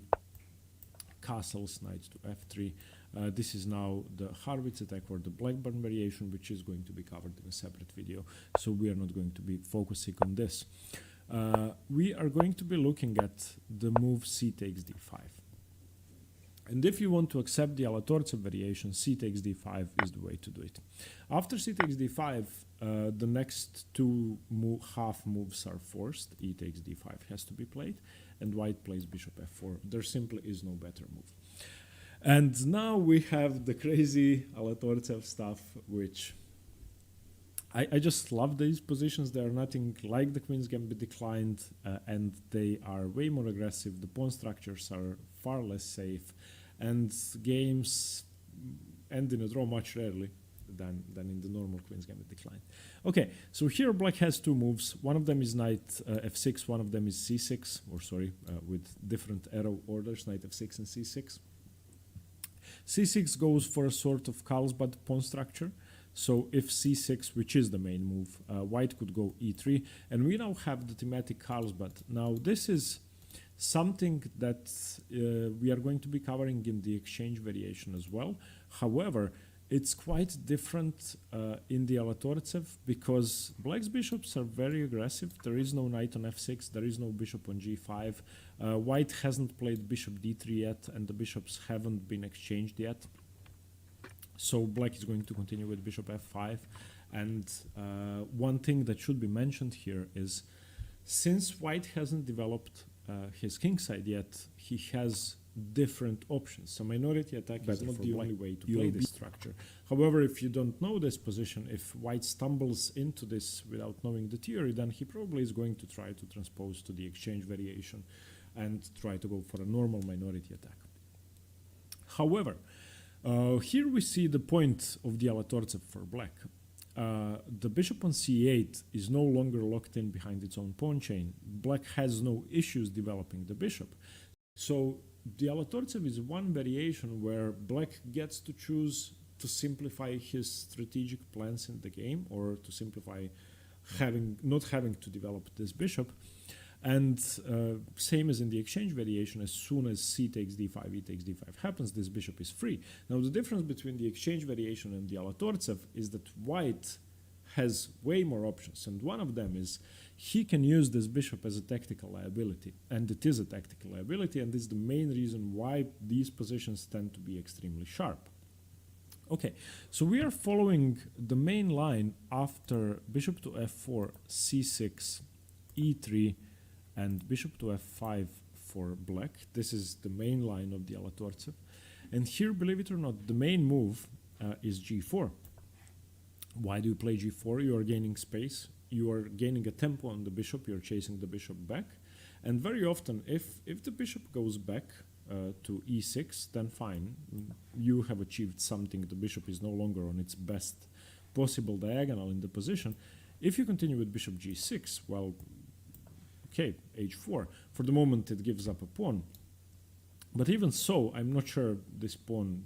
castles, knight to f3. This is now the Harwitz attack, or the Blackburn variation, which is going to be covered in a separate video. So we are not going to be focusing on this. We are going to be looking at the move c takes d5. And if you want to accept the Alatortsev variation, c takes d5 is the way to do it. After c takes d5, the next two half moves are forced. E takes d5 has to be played, and white plays bishop f4. There simply is no better move. And now we have the crazy Alatortsev stuff, which I just love these positions. They are nothing like the Queen's Gambit declined, and they are way more aggressive. The pawn structures are far less safe, and games end in a draw much rarely than in the normal Queen's Gambit decline. Okay, so here black has two moves. One of them is knight f6, one of them is c6, or sorry, with different arrow orders, knight f6 and c6. c6 goes for a sort of Carlsbad pawn structure. So if c6, which is the main move, white could go e3, and we now have the thematic Carlsbad. Now this is something that we are going to be covering in the exchange variation as well. However, it's quite different in the Alatortsev because black's bishops are very aggressive. There is no knight on f6, there is no bishop on g5. White hasn't played bishop d3 yet, and the bishops haven't been exchanged yet. So black is going to continue with bishop f5. And one thing that should be mentioned here is, since white hasn't developed his kingside yet, he has different options. So minority attack is not the only way to play this structure. However, if you don't know this position, if white stumbles into this without knowing the theory, then he probably is going to try to transpose to the exchange variation and try to go for a normal minority attack. However, here we see the point of the Alatortsev for black. The bishop on c8 is no longer locked in behind its own pawn chain. Black has no issues developing the bishop. So the Alatortsev is one variation where black gets to choose to simplify his strategic plans in the game, or to simplify not having to develop this bishop. And same as in the exchange variation, as soon as c takes d5, e takes d5 happens, this bishop is free. Now the difference between the exchange variation and the Alatortsev is that white has way more options, and one of them is he can use this bishop as a tactical liability, and it is a tactical liability, and this is the main reason why these positions tend to be extremely sharp. Okay, so we are following the main line after bishop to f4, c6, e3, and bishop to f5 for black. This is the main line of the Alatortsev. And here, believe it or not, the main move is g4. Why do you play g4? You are gaining space. You are gaining a tempo on the bishop. You are chasing the bishop back. And very often, if the bishop goes back to e6, then fine. You have achieved something. The bishop is no longer on its best possible diagonal in the position. If you continue with bishop g6, well, okay, h4. For the moment, it gives up a pawn. But even so, I'm not sure this pawn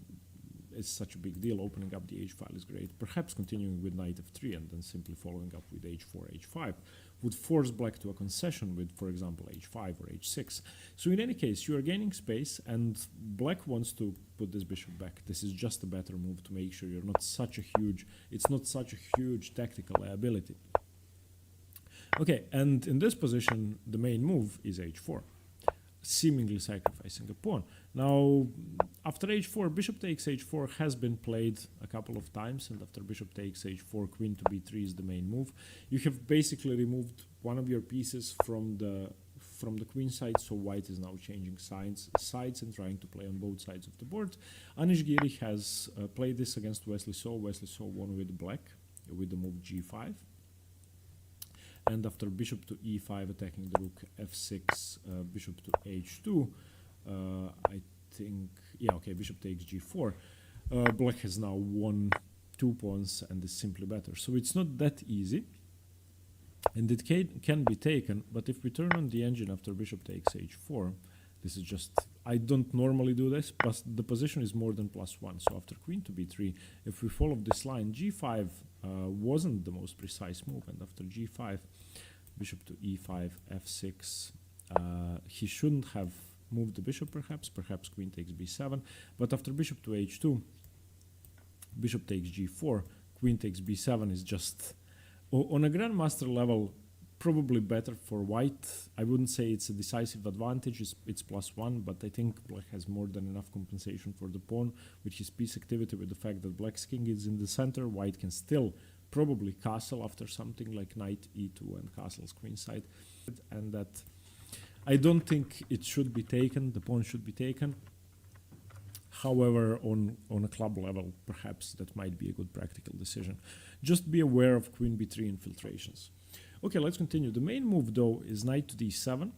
is such a big deal. Opening up the h file is great. Perhaps continuing with knight f3 and then simply following up with h4, h5 would force black to a concession with, for example, h5 or h6. So in any case, you are gaining space, and black wants to put this bishop back. This is just a better move to make sure you're not such a huge, it's not such a huge tactical liability. Okay, and in this position, the main move is h4, seemingly sacrificing a pawn. Now, after h4, bishop takes h4 has been played a couple of times, and after bishop takes h4, queen to b3 is the main move. You have basically removed one of your pieces from the queen side, so white is now changing sides and trying to play on both sides of the board. Anish Giri has played this against Wesley So. Wesley So won with black with the move g5. And after bishop to e5, attacking the rook, f6, bishop to h2, I think, yeah, okay, bishop takes g4. Black has now won 2 pawns and is simply better. So it's not that easy. And it can be taken, but if we turn on the engine after bishop takes h4, this is just, I don't normally do this, but the position is more than +1. So after queen to b3, if we follow this line, g5 wasn't the most precise move, and after g5, bishop to e5, f6, he shouldn't have moved the bishop perhaps queen takes b7, but after bishop to h2, bishop takes g4, queen takes b7 is just, on a grandmaster level, probably better for white. I wouldn't say it's a decisive advantage, it's +1, but I think black has more than enough compensation for the pawn with his piece activity, with the fact that black's king is in the center. White can still probably castle after something like knight e2 and castles queenside, and that I don't think it should be taken, the pawn should be taken. However, on a club level, perhaps that might be a good practical decision. Just be aware of queen b3 infiltrations. Okay, let's continue. The main move, though, is knight to d7.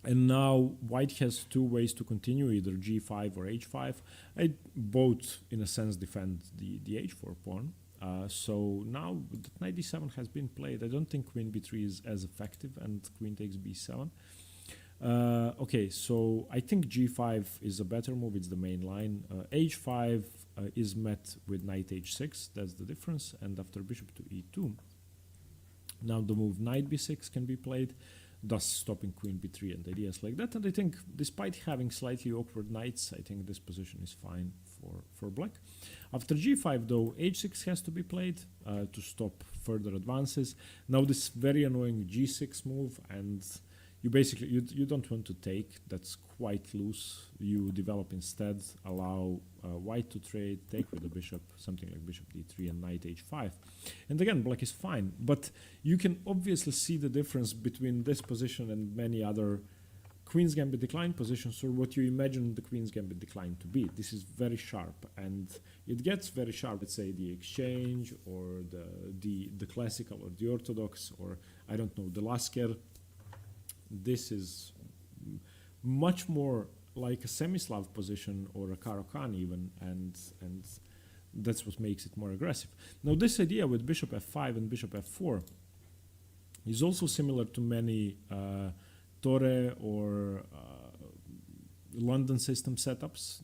And now white has two ways to continue, either g5 or h5. Both, in a sense, defend the h4 pawn. So now that knight d7 has been played, I don't think queen b3 is as effective, and queen takes b7. Okay, so I think g5 is a better move. It's the main line. h5 is met with knight h6. That's the difference. And after bishop to e2, now the move knight b6 can be played, thus stopping queen b3 and ideas like that. And I think, despite having slightly awkward knights, I think this position is fine for black. After g5, though, h6 has to be played to stop further advances. Now this very annoying g6 move, and you basically, you don't want to take. That's quite loose. You develop instead, allow white to trade, take with the bishop, something like bishop d3 and knight h5. And again, black is fine, but you can obviously see the difference between this position and many other Queen's Gambit decline positions, or what you imagine the Queen's Gambit decline to be. This is very sharp, and it gets very sharp. Let's say the exchange, or the classical, or the orthodox, or I don't know, the Lasker. This is much more like a semi-Slav position, or a Caro-Kann even, and that's what makes it more aggressive. Now this idea with bishop f5 and bishop f4 is also similar to many Torre or London system setups.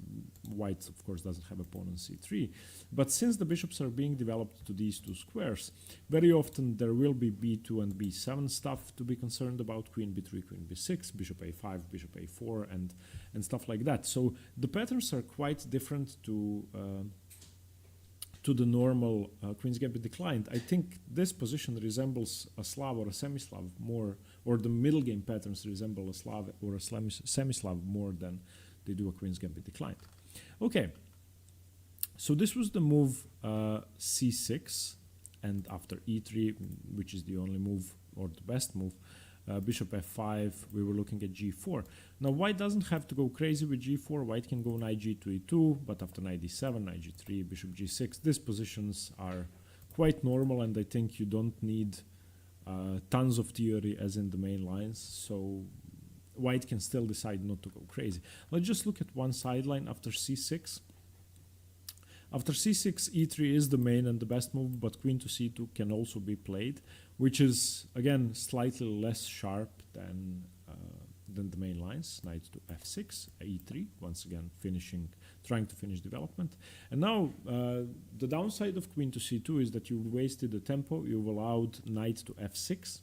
White, of course, doesn't have a pawn on c3, but since the bishops are being developed to these two squares, very often there will be b2 and b7 stuff to be concerned about, queen b3, queen b6, bishop a5, bishop a4, and stuff like that. So the patterns are quite different to the normal Queen's Gambit declined. I think this position resembles a Slav or a semi-Slav more, or the middle game patterns resemble a Slav or a semi-Slav more than they do a Queen's Gambit declined. Okay, so this was the move c6, and after e3, which is the only move, or the best move, bishop f5, we were looking at g4. Now white doesn't have to go crazy with g4. White can go knight g to e2, but after knight d7, knight g3, bishop g6, these positions are quite normal, and I think you don't need tons of theory as in the main lines, so white can still decide not to go crazy. Let's just look at one sideline after c6. After c6, e3 is the main and the best move, but queen to c2 can also be played, which is, again, slightly less sharp than the main lines. Knight to f6, e3, once again trying to finish development. And now the downside of queen to c2 is that you've wasted the tempo. You've allowed knight to f6,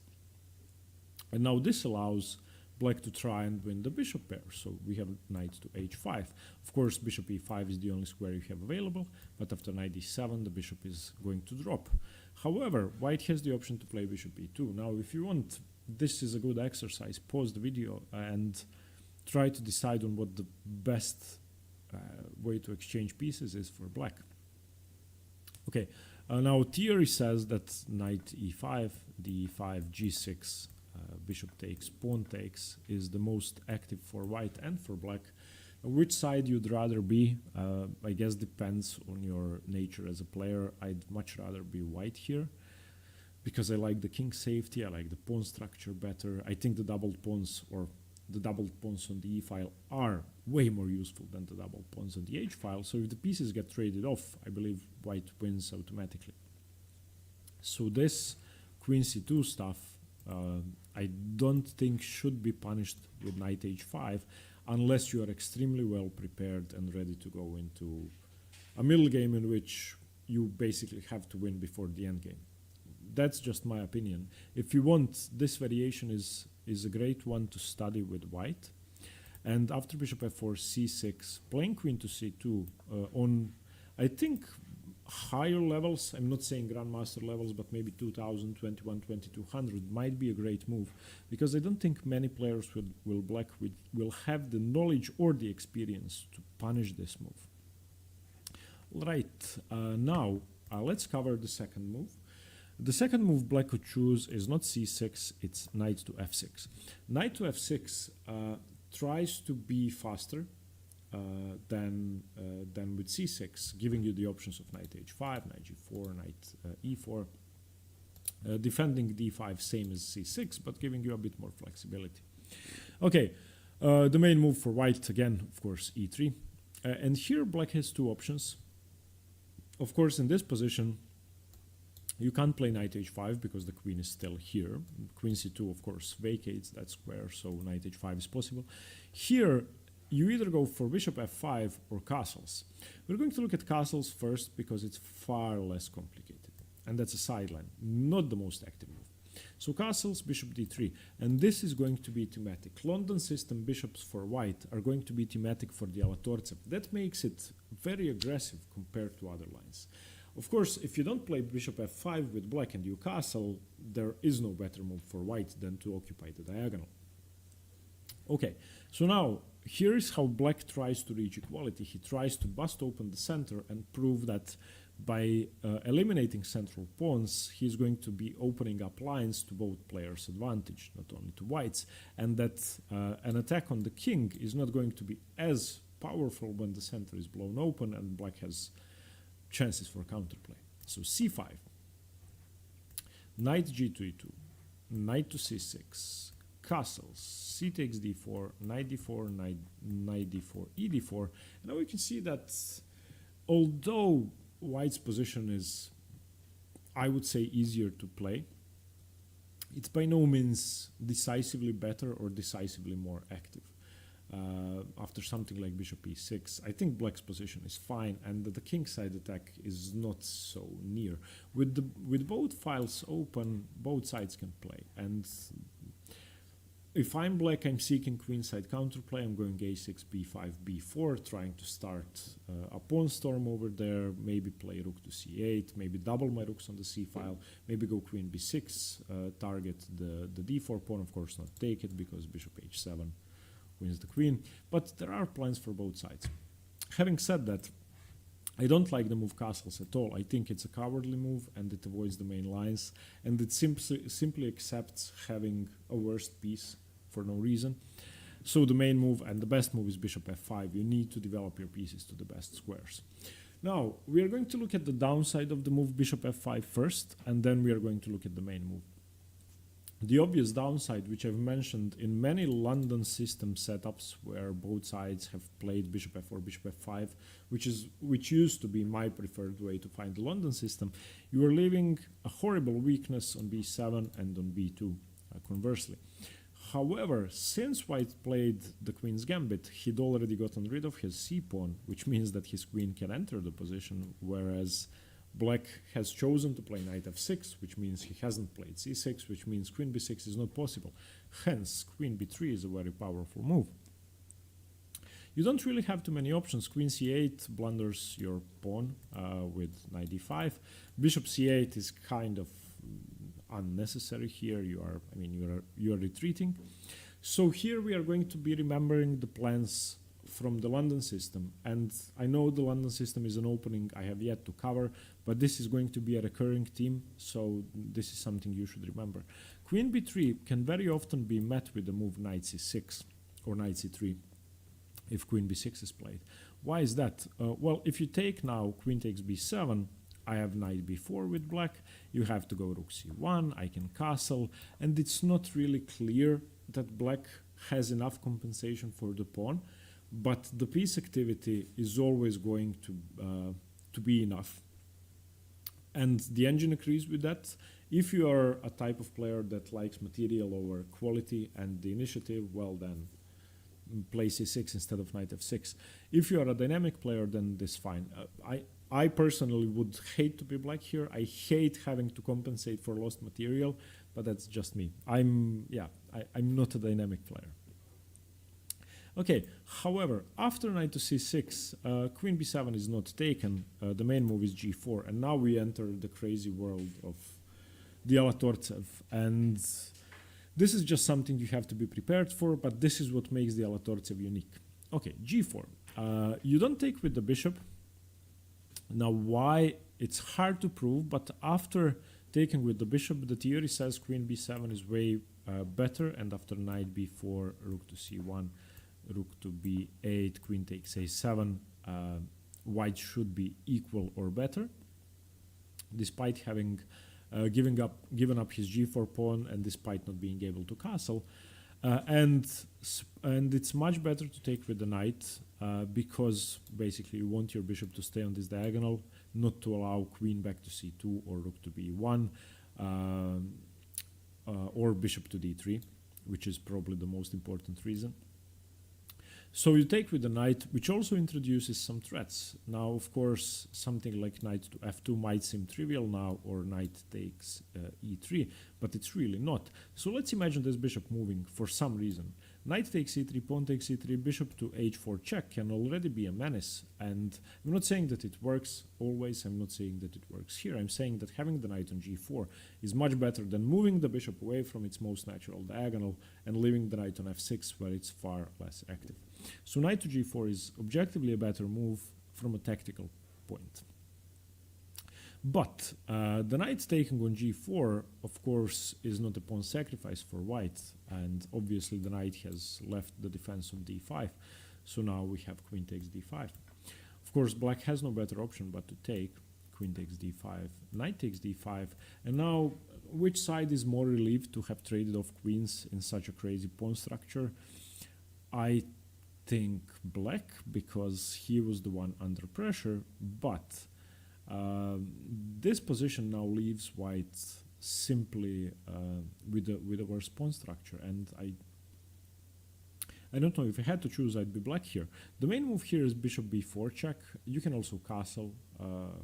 and now this allows black to try and win the bishop pair. So we have knight to h5. Of course, bishop e5 is the only square you have available, but after knight d7, the bishop is going to drop. However, white has the option to play bishop e2. Now, if you want, this is a good exercise. Pause the video and try to decide on what the best way to exchange pieces is for black. Okay, now theory says that knight e5, d5, g6, bishop takes, pawn takes is the most active for white and for black. Which side you'd rather be, I guess depends on your nature as a player. I'd much rather be white here, because I like the king safety, I like the pawn structure better. I think the doubled pawns, or the doubled pawns on the e file, are way more useful than the doubled pawns on the h file. So if the pieces get traded off, I believe white wins automatically. So this queen c2 stuff, I don't think should be punished with knight h5, unless you are extremely well prepared and ready to go into a middle game in which you basically have to win before the end game. That's just my opinion. If you want, this variation is a great one to study with white. And after bishop f4, c6, playing queen to c2 on, I think, higher levels, I'm not saying grandmaster levels, but maybe 2000, 21, 2200 might be a great move, because I don't think many players will have the knowledge or the experience to punish this move. Right, now let's cover the second move. The second move black could choose is not c6, it's knight to f6. Knight to f6 tries to be faster than with c6, giving you the options of knight h5, knight g4, knight e4, defending d5 same as c6, but giving you a bit more flexibility. Okay, the main move for white, again, of course, e3. And here black has two options. Of course, in this position, you can't play knight h5 because the queen is still here. Queen c2, of course, vacates that square, so knight h5 is possible. Here, you either go for bishop f5 or castles. We're going to look at castles first because it's far less complicated. And that's a sideline, not the most active move. So castles, bishop d3, and this is going to be thematic. London system bishops for white are going to be thematic for the Alatortsev. That makes it very aggressive compared to other lines. Of course, if you don't play bishop f5 with black and you castle, there is no better move for white than to occupy the diagonal. Okay, so now here is how black tries to reach equality. He tries to bust open the center and prove that by eliminating central pawns, he's going to be opening up lines to both players' advantage, not only to white's, and that an attack on the king is not going to be as powerful when the center is blown open and black has chances for counterplay. So c5, knight g to e2, knight to c6, castles, c takes d4, knight d4, knight d4, e d4. And now we can see that although white's position is, I would say, easier to play, it's by no means decisively better or decisively more active. After something like bishop e6, I think black's position is fine, and the king side attack is not so near. With both files open, both sides can play. And if I'm black, I'm seeking queenside counterplay. I'm going a6, b5, b4, trying to start a pawn storm over there, maybe play rook to c8, maybe double my rooks on the c file, maybe go queen b6, target the d4 pawn, of course not take it because bishop h7 wins the queen, but there are plans for both sides. Having said that, I don't like the move castles at all. I think it's a cowardly move and it avoids the main lines, and it simply accepts having a worst piece for no reason. So the main move and the best move is bishop f5. You need to develop your pieces to the best squares. Now, we are going to look at the downside of the move bishop f5 first, and then we are going to look at the main move. The obvious downside, which I've mentioned in many London system setups where both sides have played bishop f4, bishop f5, which used to be my preferred way to find the London system, you are leaving a horrible weakness on b7 and on b2, conversely. However, since white played the queen's gambit, he'd already gotten rid of his c-pawn, which means that his queen can enter the position, whereas black has chosen to play knight f6, which means he hasn't played c6, which means queen b6 is not possible. Hence, queen b3 is a very powerful move. You don't really have too many options. Queen c8 blunders your pawn with knight d5. Bishop c8 is kind of unnecessary here. You are retreating. So here we are going to be remembering the plans from the London system, and I know the London system is an opening I have yet to cover, but this is going to be a recurring theme, so this is something you should remember. Queen b3 can very often be met with the move knight c6 or knight c3 if queen b6 is played. Why is that? Well, if you take now queen takes b7, I have knight b4 with black, you have to go rook c1, I can castle, and it's not really clear that black has enough compensation for the pawn, but the piece activity is always going to be enough. And the engine agrees with that. If you are a type of player that likes material over quality and the initiative, well then play c6 instead of knight f6. If you are a dynamic player, then this is fine. I personally would hate to be black here. I hate having to compensate for lost material, but that's just me. I'm not a dynamic player. Okay, however, after knight to c6, queen b7 is not taken, the main move is g4, and now we enter the crazy world of the Alatortsev, and this is just something you have to be prepared for, but this is what makes the Alatortsev unique. Okay, g4. You don't take with the bishop. Now why? It's hard to prove, but after taking with the bishop, the theory says queen b7 is way better, and after knight b4, rook to c1, rook to b8, queen takes a7, white should be equal or better, despite having given up his g4 pawn and despite not being able to castle. and it's much better to take with the knight because basically you want your bishop to stay on this diagonal, not to allow queen back to c2 or rook to b1 or bishop to d3, which is probably the most important reason. So you take with the knight, which also introduces some threats. Now, of course, something like knight to f2 might seem trivial now, or knight takes e3, but it's really not. So let's imagine this bishop moving for some reason. Knight takes e3, pawn takes e3, bishop to h4 check can already be a menace. And I'm not saying that it works always, I'm not saying that it works here. I'm saying that having the knight on g4 is much better than moving the bishop away from its most natural diagonal and leaving the knight on f6 where it's far less active. So knight to g4 is objectively a better move from a tactical point. But the knight taking on g4, of course, is not a pawn sacrifice for white, and obviously the knight has left the defense of d5, so now we have queen takes d5. Of course, black has no better option but to take. Queen takes d5, knight takes d5, and now which side is more relieved to have traded off queens in such a crazy pawn structure? I think black, because he was the one under pressure, but this position now leaves white simply with a worse pawn structure, and I don't know, if I had to choose, I'd be black here. The main move here is bishop b4 check. You can also castle,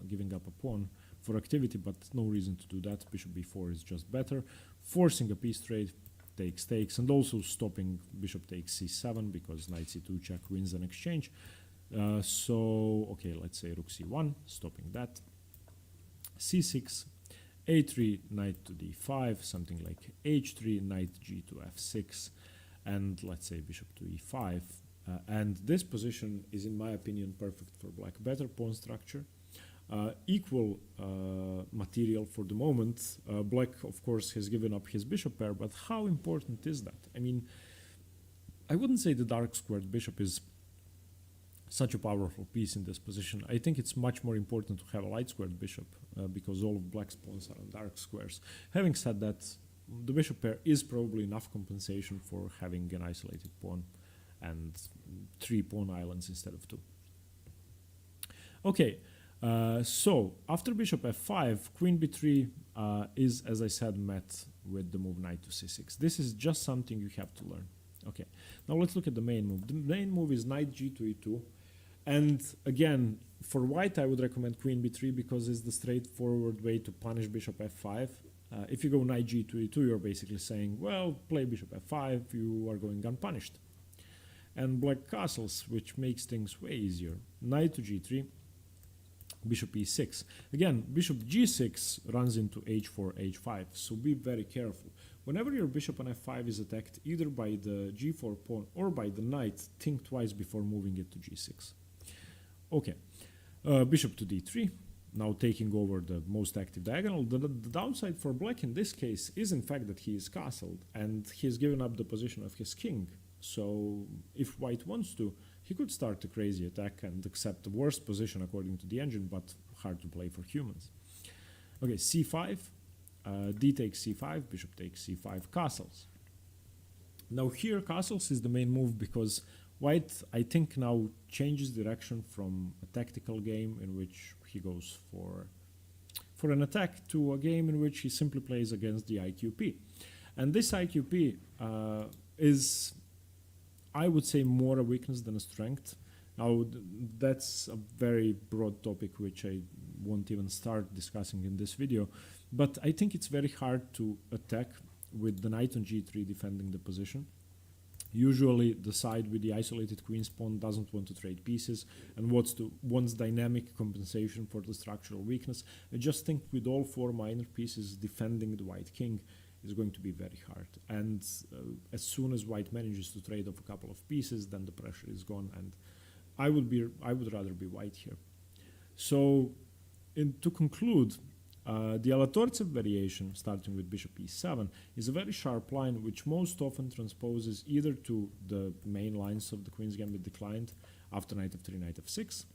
giving up a pawn for activity, but no reason to do that. Bishop b4 is just better. Forcing a piece trade takes, and also stopping bishop takes c7 because knight c2 check wins an exchange. So, okay, let's say rook c1, stopping that. c6, a3, knight to d5, something like h3, knight g to f6, and let's say bishop to e5. And this position is, in my opinion, perfect for black. Better pawn structure, equal material for the moment. Black, of course, has given up his bishop pair, but how important is that? I mean, I wouldn't say the dark squared bishop is such a powerful piece in this position. I think it's much more important to have a light squared bishop because all of black's pawns are on dark squares. Having said that, the bishop pair is probably enough compensation for having an isolated pawn and 3 pawn islands instead of 2. Okay, so after bishop f5, queen b3 is, as I said, met with the move knight to c6. This is just something you have to learn. Okay, now let's look at the main move. The main move is knight g to e2. And again, for white, I would recommend queen b3 because it's the straightforward way to punish bishop f5. If you go knight g to e2, you're basically saying, well, play bishop f5, you are going unpunished. And black castles, which makes things way easier. Knight to g3, bishop e6. Again, bishop g6 runs into h4, h5, so be very careful. Whenever your bishop on f5 is attacked, either by the g4 pawn or by the knight, think twice before moving it to g6. Okay, bishop to d3, now taking over the most active diagonal. The downside for black in this case is in fact that he is castled and he has given up the position of his king. So if white wants to, he could start a crazy attack and accept the worst position according to the engine, but hard to play for humans. Okay, c5, d takes c5, bishop takes c5, castles. Now here castles is the main move because white, I think, now changes direction from a tactical game in which he goes for an attack to a game in which he simply plays against the IQP. And this IQP is, I would say, more a weakness than a strength. Now, that's a very broad topic which I won't even start discussing in this video, but I think it's very hard to attack with the knight on g3 defending the position. Usually the side with the isolated queen's pawn doesn't want to trade pieces and wants dynamic compensation for the structural weakness. I just think with all 4 minor pieces defending the white king is going to be very hard. And as soon as white manages to trade off a couple of pieces, then the pressure is gone, and I would rather be white here. So to conclude, the Alatortsev variation, starting with bishop e7, is a very sharp line which most often transposes either to the main lines of the Queen's Gambit declined after knight f3, knight f6,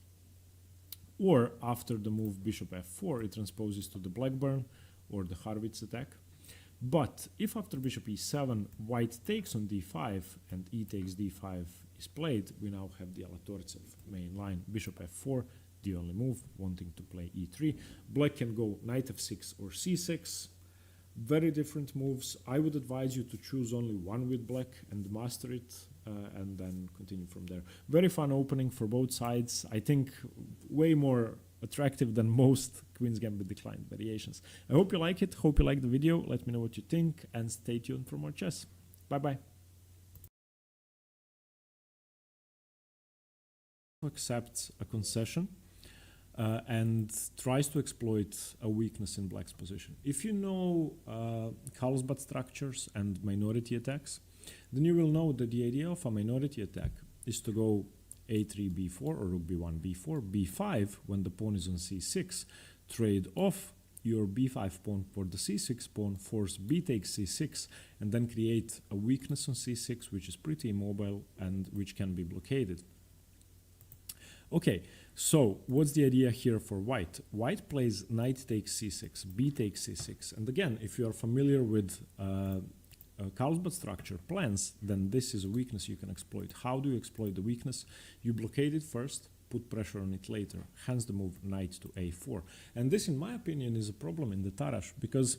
or after the move bishop f4, it transposes to the Blackburn or the Harwitz attack. But if after bishop e7, white takes on d5 and e takes d5 is played, we now have the Alatortsev main line. Bishop f4, the only move, wanting to play e3. Black can go knight f6 or c6. Very different moves. I would advise you to choose only one with black and master it, and then continue from there. Very fun opening for both sides. I think way more attractive than most Queen's Gambit declined variations. I hope you like it. Hope you like the video. Let me know what you think and stay tuned for more chess. Bye bye. Accepts a concession and tries to exploit a weakness in black's position. If you know Carlsbad structures and minority attacks, then you will know that the idea of a minority attack is to go a3, b4, or rook b1, b4, b5 when the pawn is on c6, trade off your b5 pawn for the c6 pawn, force b takes c6, and then create a weakness on c6 which is pretty immobile and which can be blockaded. Okay, so what's the idea here for white? White plays knight takes c6, b takes c6, and again, if you are familiar with Carlsbad structure plans, then this is a weakness you can exploit. How do you exploit the weakness? You blockade it first, put pressure on it later, hence the move knight to a4. And this, in my opinion, is a problem in the Tarrasch, because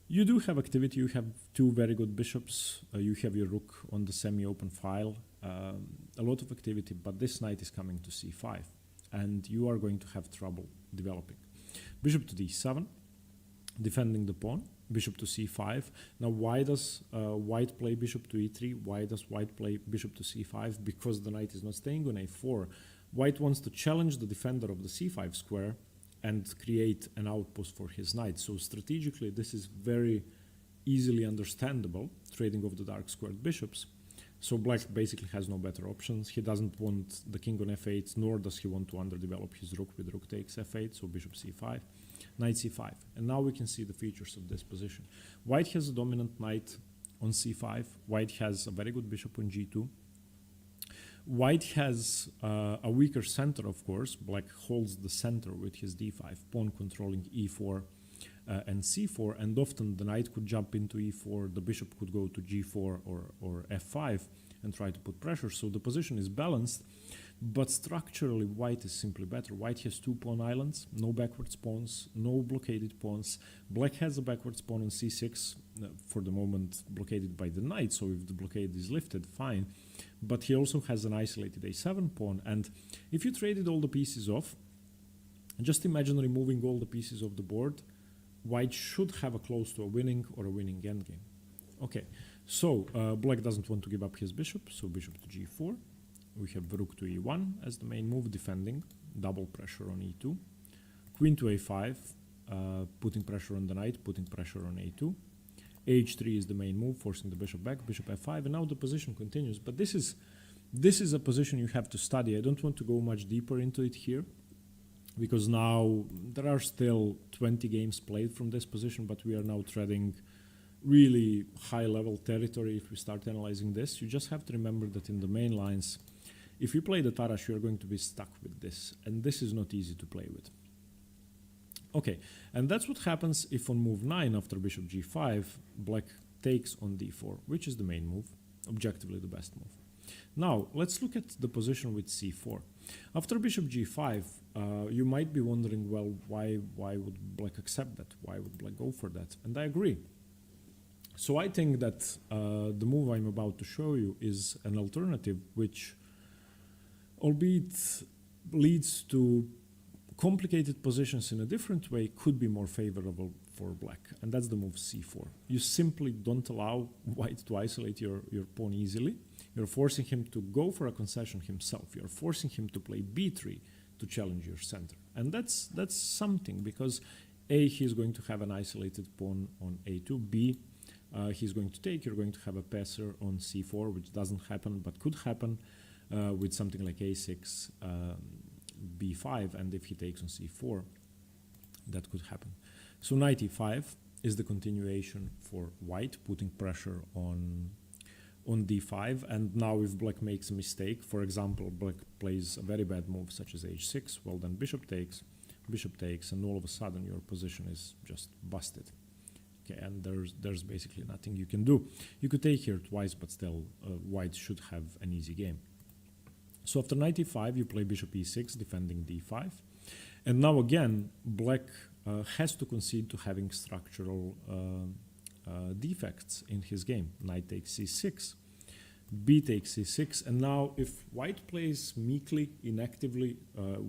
you do have activity, you have two very good bishops, you have your rook on the semi-open file, a lot of activity, but this knight is coming to c5, and you are going to have trouble developing. Bishop to d7, defending the pawn. Bishop to c5. Now, why does white play bishop to e3? Why does white play bishop to c5? Because the knight is not staying on a4. White wants to challenge the defender of the c5 square and create an outpost for his knight. So strategically, this is very easily understandable, trading off the dark squared bishops. So black basically has no better options. He doesn't want the king on f8, nor does he want to underdevelop his rook with rook takes f8, so bishop c5. Knight c5, and now we can see the features of this position. White has a dominant knight on c5. White has a very good bishop on g2. White has a weaker center, of course. Black holds the center with his d5, pawn controlling e4 and c4, and often the knight could jump into e4, the bishop could go to g4 or f5 and try to put pressure, so the position is balanced. But structurally, white is simply better. White has two pawn islands, no backwards pawns, no blockaded pawns. Black has a backwards pawn on c6, for the moment blockaded by the knight, so if the blockade is lifted, fine. But he also has an isolated a7 pawn, and if you traded all the pieces off, just imagine removing all the pieces of the board, white should have a close to a winning or a winning endgame. Okay, so black doesn't want to give up his bishop, so bishop to g4. We have rook to e1 as the main move, defending, double pressure on e2. Queen to a5, putting pressure on the knight, putting pressure on a2. h3 is the main move, forcing the bishop back, bishop f5, and now the position continues. But this is a position you have to study. I don't want to go much deeper into it here, because now there are still 20 games played from this position, but we are now treading really high-level territory if we start analyzing this. You just have to remember that in the main lines, if you play the Tarrasch, you're going to be stuck with this, and this is not easy to play with. Okay, and that's what happens if on move 9 after bishop g5, black takes on d4, which is the main move, objectively the best move. Now, let's look at the position with c4. After bishop g5, you might be wondering, well, why would black accept that? Why would black go for that? And I agree. So I think that the move I'm about to show you is an alternative which, albeit leads to complicated positions in a different way, could be more favorable for black, and that's the move c4. You simply don't allow white to isolate your pawn easily. You're forcing him to go for a concession himself. You're forcing him to play b3 to challenge your center, and that's something, because A, he's going to have an isolated pawn on a2, B, he's going to take, you're going to have a passer on c4, which doesn't happen, but could happen with something like a6, b5, and if he takes on c4, that could happen. So knight e5 is the continuation for white, putting pressure on d5, and now if black makes a mistake, for example, black plays a very bad move such as h6, well then bishop takes, and all of a sudden your position is just busted. Okay, and there's basically nothing you can do. You could take here twice, but still white should have an easy game. So after knight e5, you play bishop e6, defending d5. And now again, black has to concede to having structural defects in his game. Knight takes c6, b takes c6, and now if white plays meekly, inactively,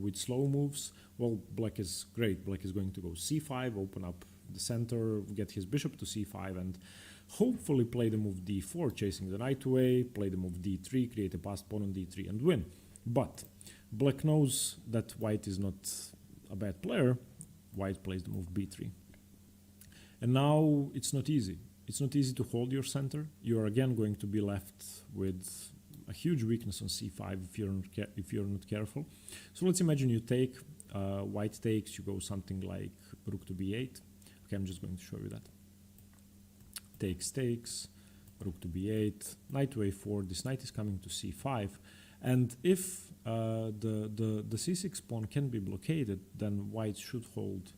with slow moves, well, black is great. Black is going to go c5, open up the center, get his bishop to c5, and hopefully play the move d4, chasing the knight away, play the move d3, create a passed pawn on d3, and win. But black knows that white is not a bad player. White plays the move b3. And now it's not easy. It's not easy to hold your center. You are again going to be left with a huge weakness on c5 if you're not careful. So let's imagine you take, white takes, you go something like rook to b8. Okay, I'm just going to show you that. Takes, rook to b8, knight to a4. This knight is coming to c5. And if the c6 pawn can be blockaded, then white should hold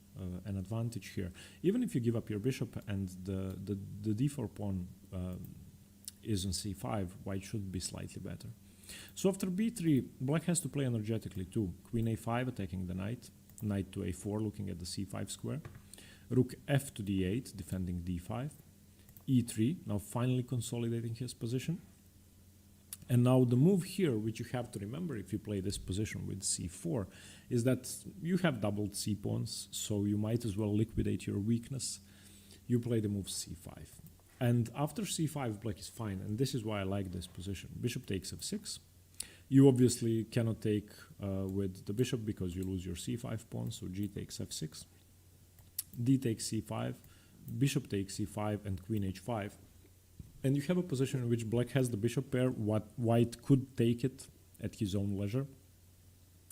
an advantage here. Even if you give up your bishop and the d4 pawn is on c5, white should be slightly better. So after b3, black has to play energetically too. Queen a5 attacking the knight, knight to a4 looking at the c5 square, rook f to d8 defending d5, e3 now finally consolidating his position. And now the move here, which you have to remember if you play this position with c4, is that you have doubled c-pawns, so you might as well liquidate your weakness. You play the move c5. And after c5, black is fine, and this is why I like this position. Bishop takes f6. You obviously cannot take with the bishop because you lose your c5 pawn, so g takes f6. D takes c5, bishop takes c5, and queen h5. And you have a position in which black has the bishop pair. White could take it at his own leisure.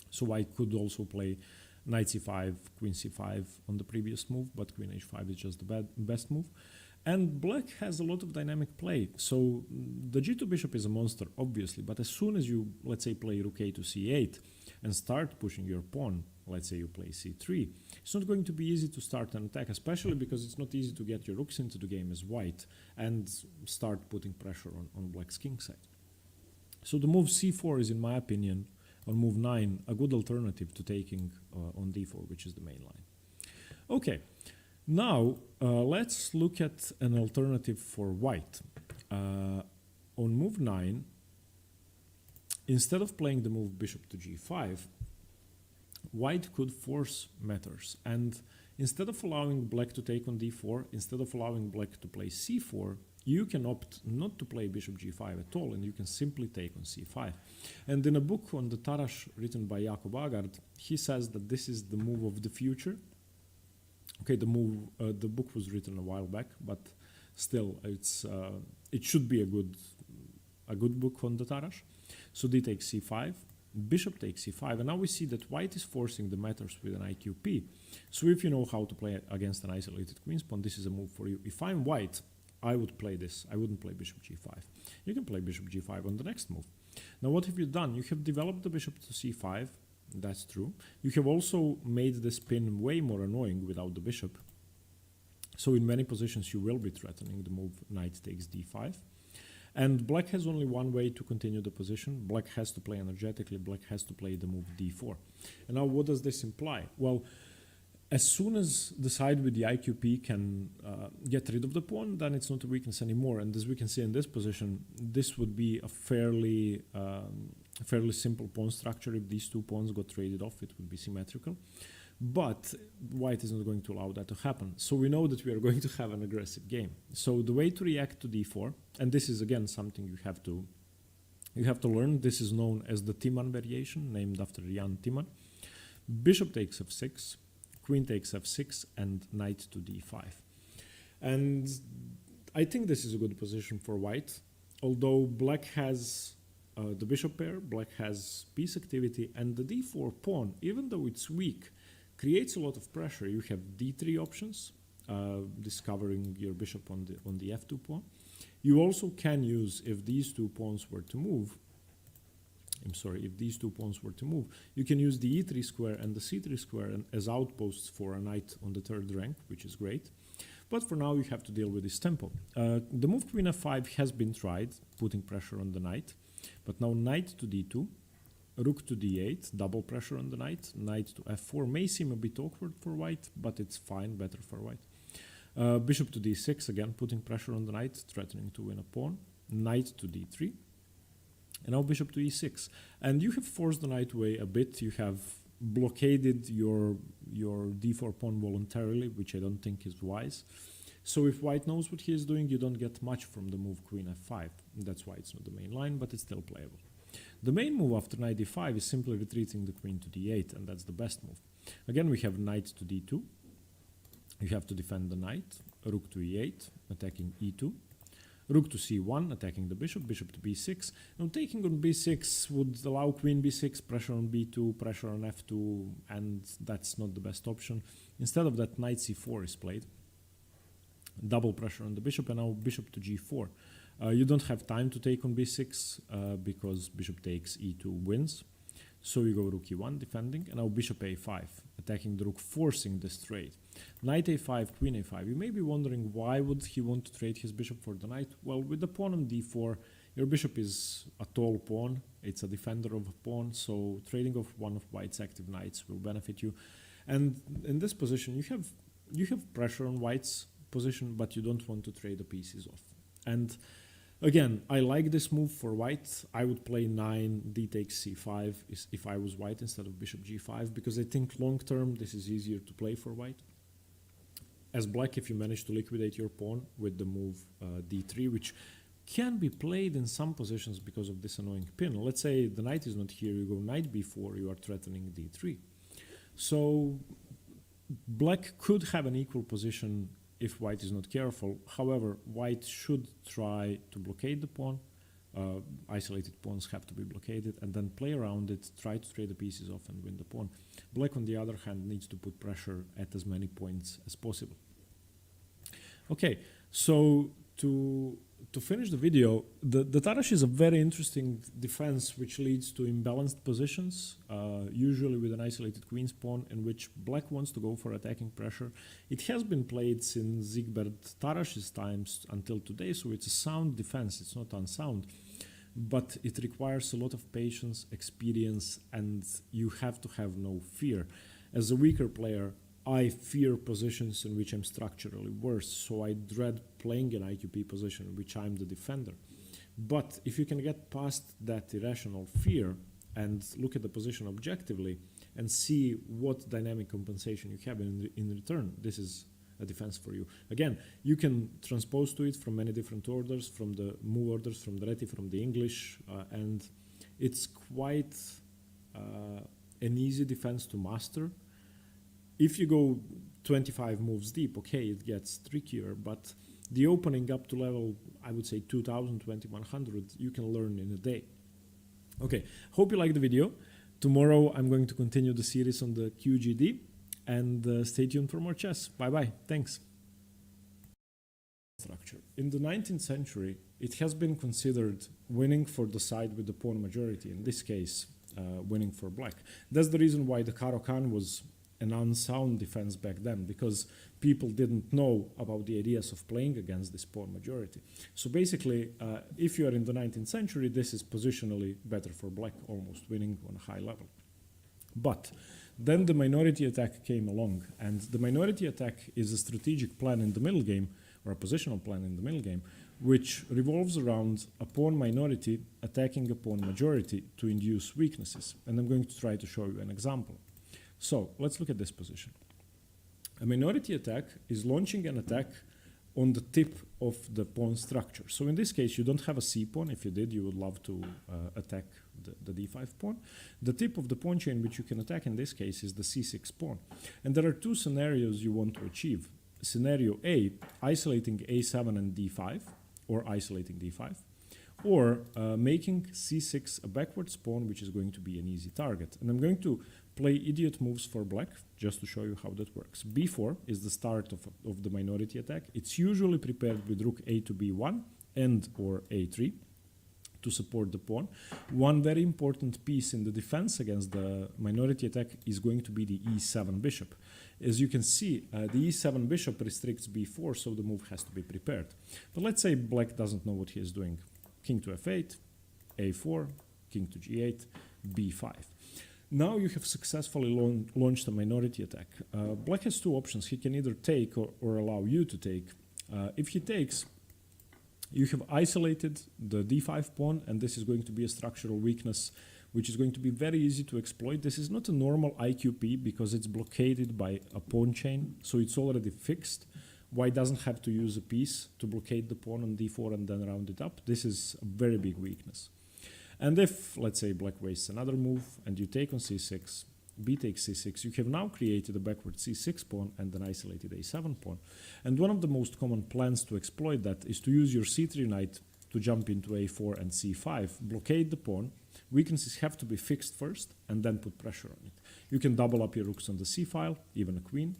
So white could also play knight c5, queen c5 on the previous move, but queen h5 is just the best move. And black has a lot of dynamic play. So the g2 bishop is a monster, obviously, but as soon as you, let's say, play rook a to c8 and start pushing your pawn, let's say you play c3, it's not going to be easy to start an attack, especially because it's not easy to get your rooks into the game as white and start putting pressure on black's king side. So the move c4 is, in my opinion, on move 9, a good alternative to taking on d4, which is the main line. Okay, now let's look at an alternative for white. On move 9, instead of playing the move bishop to g5, white could force matters, and instead of allowing black to take on d4, instead of allowing black to play c4, you can opt not to play bishop g5 at all, and you can simply take on c5. And in a book on the Tarrasch written by Jakob Agard, he says that this is the move of the future. Okay, the book was written a while back, but still, it should be a good book on the Tarrasch. So d takes c5. Bishop takes c5, and now we see that white is forcing the matters with an IQP. So if you know how to play against an isolated queen's pawn, this is a move for you. If I'm white, I would play this. I wouldn't play bishop g5. You can play bishop g5 on the next move. Now what have you done? You have developed the bishop to c5. That's true. You have also made this pin way more annoying without the bishop. So in many positions you will be threatening the move knight takes d5. And black has only one way to continue the position. Black has to play energetically. Black has to play the move d4. And now what does this imply? Well, as soon as the side with the IQP can get rid of the pawn, then it's not a weakness anymore. And as we can see in this position, this would be a fairly simple pawn structure. If these two pawns got traded off, it would be symmetrical. But white is not going to allow that to happen. So we know that we are going to have an aggressive game. So the way to react to d4, and this is again something you have to learn. This is known as the Timan variation, named after Jan Timan. Bishop takes f6, queen takes f6, and knight to d5. And I think this is a good position for white. Although black has the bishop pair, black has piece activity, and the d4 pawn, even though it's weak, creates a lot of pressure. You have d3 options, discovering your bishop on the f2 pawn. You also can use, if these two pawns were to move, you can use the e3 square and the c3 square as outposts for a knight on the third rank, which is great. But for now, you have to deal with this tempo. The move queen f5 has been tried, putting pressure on the knight. But now knight to d2, rook to d8, double pressure on the knight. Knight to f4 may seem a bit awkward for white, but it's fine, better for white. Bishop to d6, again putting pressure on the knight, threatening to win a pawn. Knight to d3. And now bishop to e6. And you have forced the knight away a bit. You have blockaded your d4 pawn voluntarily, which I don't think is wise. So if white knows what he is doing, you don't get much from the move queen f5. That's why it's not the main line, but it's still playable. The main move after knight d5 is simply retreating the queen to d8, and that's the best move. Again, we have knight to d2. You have to defend the knight. Rook to e8, attacking e2. Rook to c1, attacking the bishop. Bishop to b6. Now taking on b6 would allow queen b6, pressure on b2, pressure on f2, and that's not the best option. Instead of that, knight c4 is played. Double pressure on the bishop, and now bishop to g4. You don't have time to take on b6 because bishop takes e2 wins. So you go rook e1 defending, and now bishop a5, attacking the rook, forcing this trade. Knight a5, queen a5. You may be wondering why would he want to trade his bishop for the knight? Well, with the pawn on d4, your bishop is a tall pawn. It's a defender of a pawn, so trading off one of white's active knights will benefit you. And in this position, you have pressure on white's position, but you don't want to trade the pieces off. And again, I like this move for white. I would play 9, d takes c5 if I was white instead of bishop g5, because I think long term this is easier to play for white. As black, if you manage to liquidate your pawn with the move d3, which can be played in some positions because of this annoying pin. Let's say the knight is not here, you go knight b4, you are threatening d3. So black could have an equal position if white is not careful. However, white should try to blockade the pawn. Isolated pawns have to be blockaded, and then play around it, try to trade the pieces off and win the pawn. Black, on the other hand, needs to put pressure at as many points as possible. Okay, so to finish the video, the Tarrasch is a very interesting defense which leads to imbalanced positions, usually with an isolated queen's pawn in which black wants to go for attacking pressure. It has been played since Siegbert Tarrasch's times until today, so it's a sound defense, it's not unsound, but it requires a lot of patience, experience, and you have to have no fear. As a weaker player, I fear positions in which I'm structurally worse, so I dread playing an IQP position in which I'm the defender. But if you can get past that irrational fear and look at the position objectively and see what dynamic compensation you have in return, this is a defense for you. Again, you can transpose to it from many different orders, from the move orders, from the Reti, from the English, and it's quite an easy defense to master. If you go 25 moves deep, okay, it gets trickier, but the opening up to level, I would say 2000, 2100, you can learn in a day. Okay, hope you liked the video. Tomorrow I'm going to continue the series on the QGD, and stay tuned for more chess. Bye-bye. Thanks. Structure. In the 19th century, it has been considered winning for the side with the pawn majority, in this case, winning for black. That's the reason why the Caro-Kann was an unsound defense back then, because people didn't know about the ideas of playing against this pawn majority. So basically, if you are in the 19th century, this is positionally better for black, almost winning on a high level. But then the minority attack came along, and the minority attack is a strategic plan in the middle game, or a positional plan in the middle game, which revolves around a pawn minority attacking a pawn majority to induce weaknesses. And I'm going to try to show you an example. So let's look at this position. A minority attack is launching an attack on the tip of the pawn structure. So in this case, you don't have a c pawn. If you did, you would love to attack the d5 pawn. The tip of the pawn chain which you can attack in this case is the c6 pawn. And there are two scenarios you want to achieve. Scenario A, isolating a7 and d5, or isolating d5, or making c6 a backwards pawn, which is going to be an easy target. And I'm going to play idiot moves for black, just to show you how that works. b4 is the start of the minority attack. It's usually prepared with rook a to b1 and or a3. to support the pawn. One very important piece in the defense against the minority attack is going to be the e7 bishop. As you can see, the e7 bishop restricts b4, so the move has to be prepared. But let's say black doesn't know what he is doing. King to f8, a4, king to g8, b5. Now you have successfully launched a minority attack. Black has two options. He can either take or allow you to take. If he takes, you have isolated the d5 pawn, and this is going to be a structural weakness which is going to be very easy to exploit. This is not a normal IQP because it's blockaded by a pawn chain, so it's already fixed. White doesn't have to use a piece to blockade the pawn on d4 and then round it up. This is a very big weakness. And if, let's say, black wastes another move and you take on c6, b takes c6, you have now created a backward c6 pawn and an isolated a7 pawn. And one of the most common plans to exploit that is to use your c3 knight to jump into a4 and c5, blockade the pawn. Weaknesses have to be fixed first and then put pressure on it. You can double up your rooks on the c file, even a queen,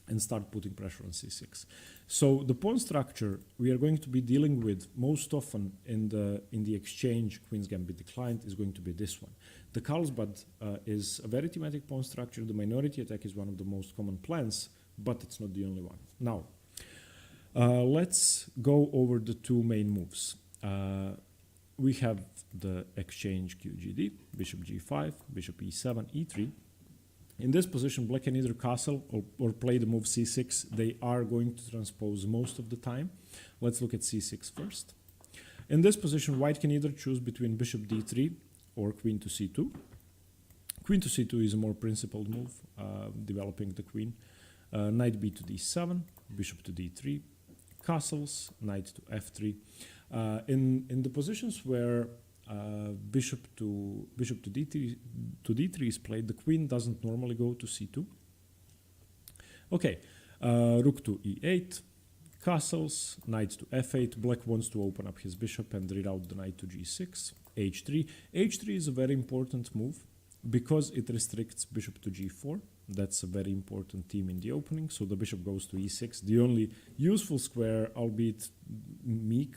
and start putting pressure on c6. So the pawn structure we are going to be dealing with most often in the exchange Queen's Gambit declined is going to be this one. The Carlsbad is a very thematic pawn structure. The minority attack is one of the most common plans, but it's not the only one. Now, let's go over the two main moves. We have the exchange QGD, bishop g5, bishop e7, e3. In this position, black can either castle or play the move c6. They are going to transpose most of the time. Let's look at c6 first. In this position, white can either choose between bishop d3 or queen to c2. Queen to c2 is a more principled move, developing the queen. Knight b to d7, bishop to d3, castles, knight to f3. In the positions where bishop to d3 is played, the queen doesn't normally go to c2. Okay, rook to e8, castles, knight to f8. Black wants to open up his bishop and reroute the knight to g6, h3. h3 is a very important move because it restricts bishop to g4. That's a very important theme in the opening. So the bishop goes to e6, the only useful square, albeit meek.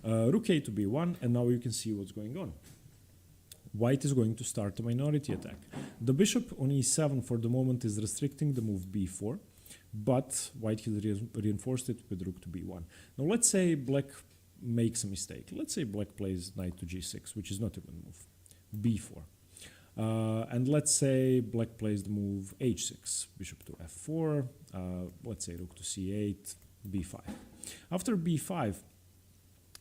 Rook a to b1, and now you can see what's going on. White is going to start a minority attack. The bishop on e7 for the moment is restricting the move b4, but white has reinforced it with rook to b1. Now let's say black makes a mistake. Let's say black plays knight to g6, which is not even a move, b4. And let's say black plays the move h6, bishop to f4, let's say rook to c8, b5. After b5,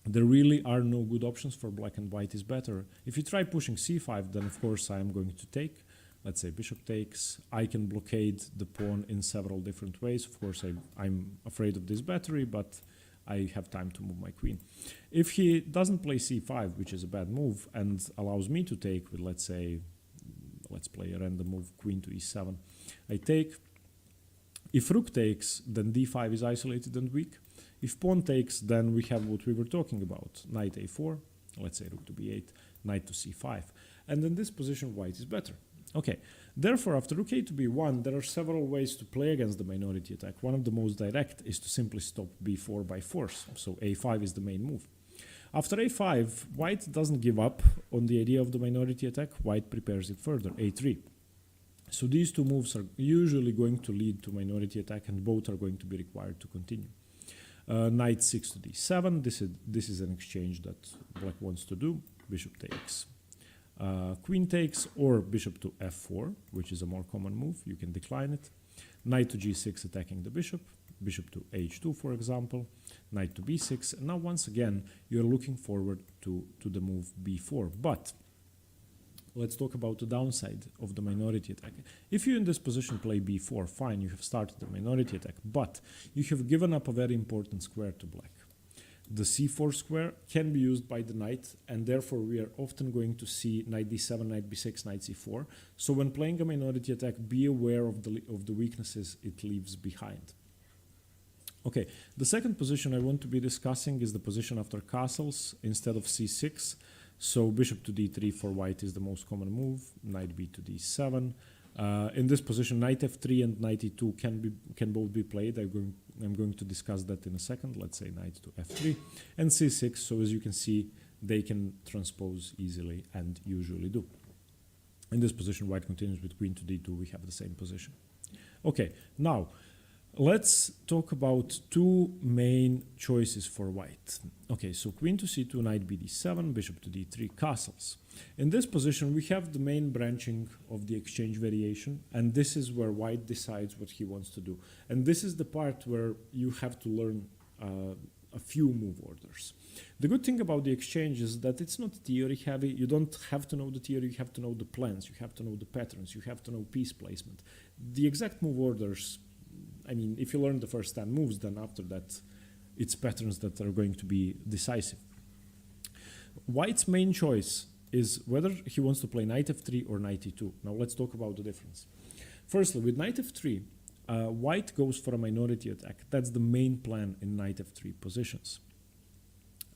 there really are no good options for black, and white is better. If you try pushing c5, then of course I am going to take. Let's say bishop takes. I can blockade the pawn in several different ways. Of course, I'm afraid of this battery, but I have time to move my queen. If he doesn't play c5, which is a bad move, and allows me to take with, let's say, let's play a random move, queen to e7. I take. If rook takes, then d5 is isolated and weak. If pawn takes, then we have what we were talking about. Knight a4, let's say rook to b8, knight to c5. And in this position, white is better. Okay, therefore, after rook a to b1, there are several ways to play against the minority attack. One of the most direct is to simply stop b4 by force. So a5 is the main move. After a5, white doesn't give up on the idea of the minority attack. White prepares it further, a3. So these two moves are usually going to lead to minority attack, and both are going to be required to continue. Knight 6 to d7. This is an exchange that black wants to do. Bishop takes. Queen takes, or bishop to f4, which is a more common move. You can decline it. Knight to g6, attacking the bishop. Bishop to h2, for example. Knight to b6. And now once again, you're looking forward to the move b4. But let's talk about the downside of the minority attack. If you in this position play b4, fine, you have started the minority attack, but you have given up a very important square to black. The c4 square can be used by the knight, and therefore we are often going to see knight d7, knight b6, knight c4. So when playing a minority attack, be aware of the weaknesses it leaves behind. Okay, the second position I want to be discussing is the position after castles instead of c6. So bishop to d3 for white is the most common move, knight b to d7. In this position, knight f3 and knight e2 can both be played. I'm going to discuss that in a second. Let's say knight to f3 and c6. So as you can see, they can transpose easily and usually do. In this position, white continues with queen to d2, we have the same position. Okay, now let's talk about two main choices for white. Okay, so queen to c2, knight bd7, bishop to d3, castles. In this position, we have the main branching of the exchange variation, and this is where white decides what he wants to do. And this is the part where you have to learn a few move orders. The good thing about the exchange is that it's not theory heavy. You don't have to know the theory, you have to know the plans, you have to know the patterns, you have to know piece placement. The exact move orders, I mean, if you learn the first 10 moves, then after that, it's patterns that are going to be decisive. White's main choice is whether he wants to play knight f3 or knight e2. Now let's talk about the difference. Firstly, with knight f3, white goes for a minority attack. That's the main plan in knight f3 positions.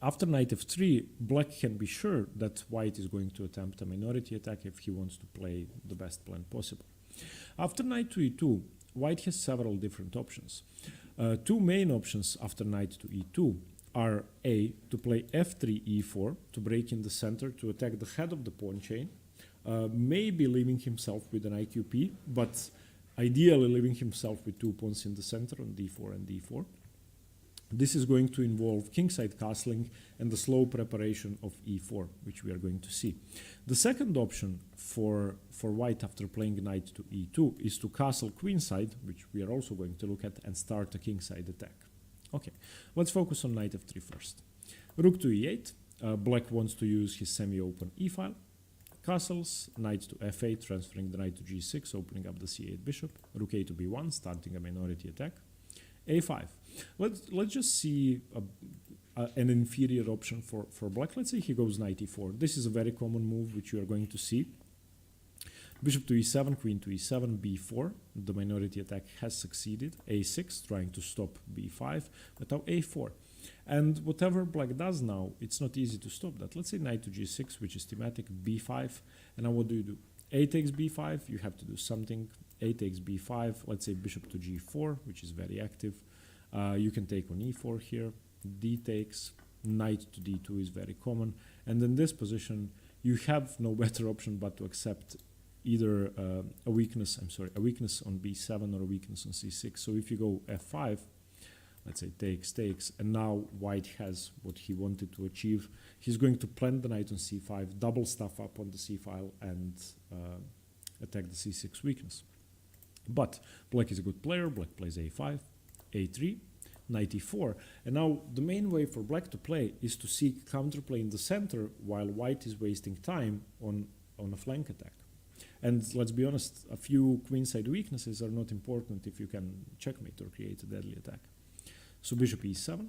After knight f3, black can be sure that white is going to attempt a minority attack if he wants to play the best plan possible. After knight to e2, white has several different options. Two main options after knight to e2 are A, to play f3 e4 to break in the center to attack the head of the pawn chain, maybe leaving himself with an IQP, but ideally leaving himself with 2 pawns in the center on d4 and d4. This is going to involve kingside castling and the slow preparation of e4, which we are going to see. The second option for white after playing knight to e2 is to castle queenside, which we are also going to look at, and start a kingside attack. Okay, let's focus on knight f3 first. Rook to e8, black wants to use his semi-open e-file. Castles, knight to f8, transferring the knight to g6, opening up the c8 bishop. Rook a to b1, starting a minority attack. a5. Let's just see an inferior option for black. Let's say he goes knight e4. This is a very common move which you are going to see. Bishop to e7, queen to e7, b4. The minority attack has succeeded. a6, trying to stop b5, but now a4. And whatever black does now, it's not easy to stop that. Let's say knight to g6, which is thematic, b5. And now what do? A takes b5, you have to do something. A takes b5, let's say bishop to g4, which is very active. You can take on e4 here. D takes, knight to d2 is very common. And in this position, you have no better option but to accept either a weakness on b7 or a weakness on c6. So if you go f5, let's say takes, and now white has what he wanted to achieve. He's going to plant the knight on c5, double stuff up on the c file, and attack the c6 weakness. But black is a good player. Black plays a5, a3, knight e4. And now the main way for black to play is to seek counterplay in the center while white is wasting time on a flank attack. And let's be honest, a few queenside weaknesses are not important if you can checkmate or create a deadly attack. So bishop e7,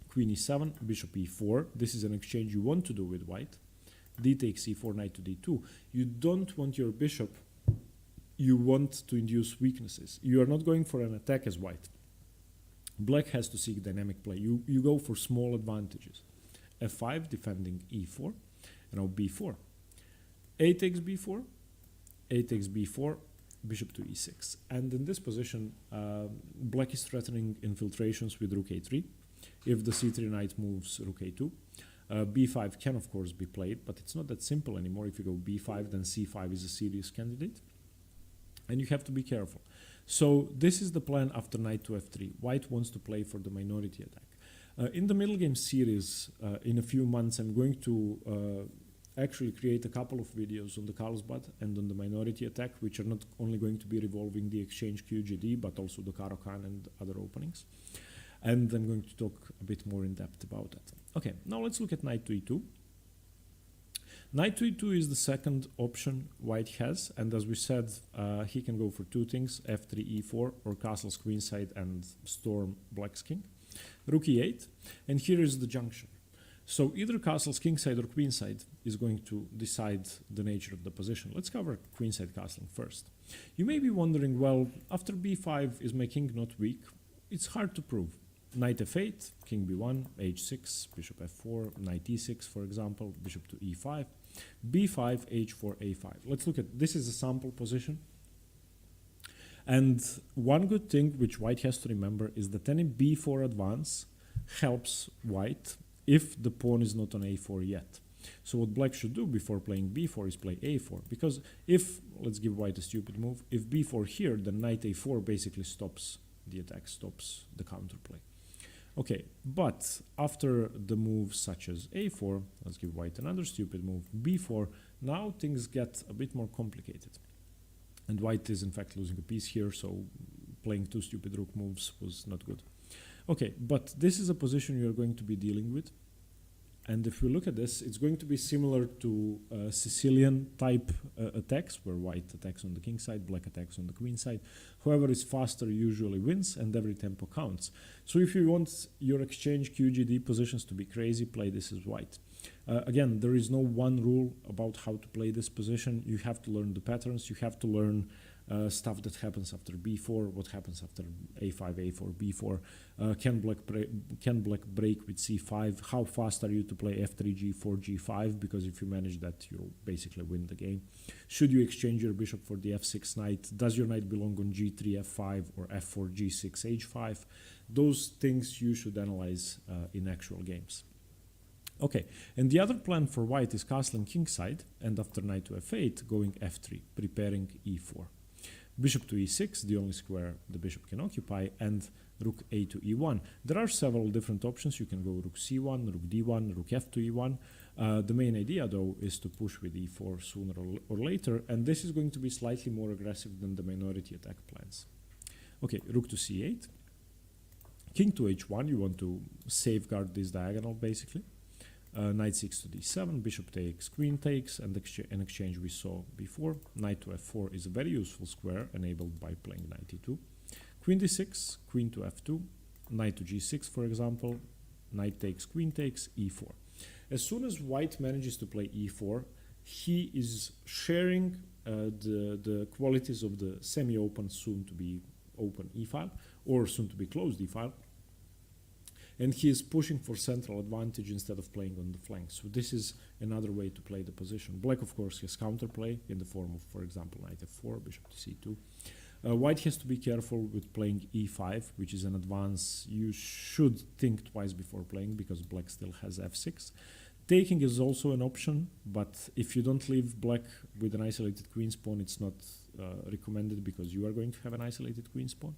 queen e7, bishop e4. This is an exchange you want to do with white. D takes e4, knight to d2. You don't want your bishop, you want to induce weaknesses. You are not going for an attack as white. Black has to seek dynamic play. You go for small advantages. f5, defending e4, and now b4. A takes b4, a takes b4, bishop to e6. And in this position, black is threatening infiltrations with rook a3. If the c3 knight moves rook a2, b5 can of course be played, but it's not that simple anymore. If you go b5, then c5 is a serious candidate. And you have to be careful. So this is the plan after knight to f3. White wants to play for the minority attack. In the middle game series, in a few months, I'm going to actually create a couple of videos on the Carlsbad and on the minority attack, which are not only going to be revolving the exchange QGD, but also the Caro-Kann and other openings. And I'm going to talk a bit more in depth about that. Okay, now let's look at knight to e2. Knight to e2 is the second option white has, and as we said, he can go for two things, f3, e4, or castles queenside and storm black's king. Rook e8, and here is the junction. So either castles kingside or queenside is going to decide the nature of the position. Let's cover queenside castling first. You may be wondering, well, after b5 is my king not weak? It's hard to prove. Knight f8, king b1, h6, bishop f4, knight e6, for example, bishop to e5, b5, h4, a5. Let's look at, this is a sample position. And one good thing which white has to remember is that any b4 advance helps white if the pawn is not on a4 yet. So what black should do before playing b4 is play a4, because if, let's give white a stupid move, if b4 here, then knight a4 basically stops the attack, stops the counterplay. Okay, but after the moves such as a4, let's give white another stupid move, b4, now things get a bit more complicated. And white is in fact losing a piece here, so playing two stupid rook moves was not good. Okay, but this is a position you're going to be dealing with. And if we look at this, it's going to be similar to Sicilian type attacks, where white attacks on the king side, black attacks on the queen side. Whoever is faster usually wins, and every tempo counts. So if you want your exchange QGD positions to be crazy, play this as white. Again, there is no one rule about how to play this position. You have to learn the patterns. You have to learn stuff that happens after b4, what happens after a5, a4, b4. Can black break with c5? How fast are you to play f3, g4, g5? Because if you manage that, you'll basically win the game. Should you exchange your bishop for the f6 knight? Does your knight belong on g3, f5, or f4, g6, h5? Those things you should analyze in actual games. Okay, and the other plan for white is castling kingside, and after knight to f8, going f3, preparing e4. Bishop to e6, the only square the bishop can occupy, and rook a to e1. There are several different options. You can go rook c1, rook d1, rook f to e1. The main idea, though, is to push with e4 sooner or later, and this is going to be slightly more aggressive than the minority attack plans. Okay, rook to c8. King to h1, you want to safeguard this diagonal, basically. Knight 6 to d7, bishop takes, queen takes, and an exchange we saw before. Knight to f4 is a very useful square, enabled by playing knight e2. Queen d6, queen to f2, knight to g6, for example, knight takes, queen takes, e4. As soon as white manages to play e4, he is sharing the qualities of the semi-open, soon-to-be open e-file, or soon-to-be closed e-file, and he is pushing for central advantage instead of playing on the flanks. So this is another way to play the position. Black, of course, has counterplay in the form of, for example, knight f4, bishop to c2. White has to be careful with playing e5, which is an advance you should think twice before playing, because black still has f6. Taking is also an option, but if you don't leave black with an isolated queen's pawn, it's not recommended, because you are going to have an isolated queen's pawn.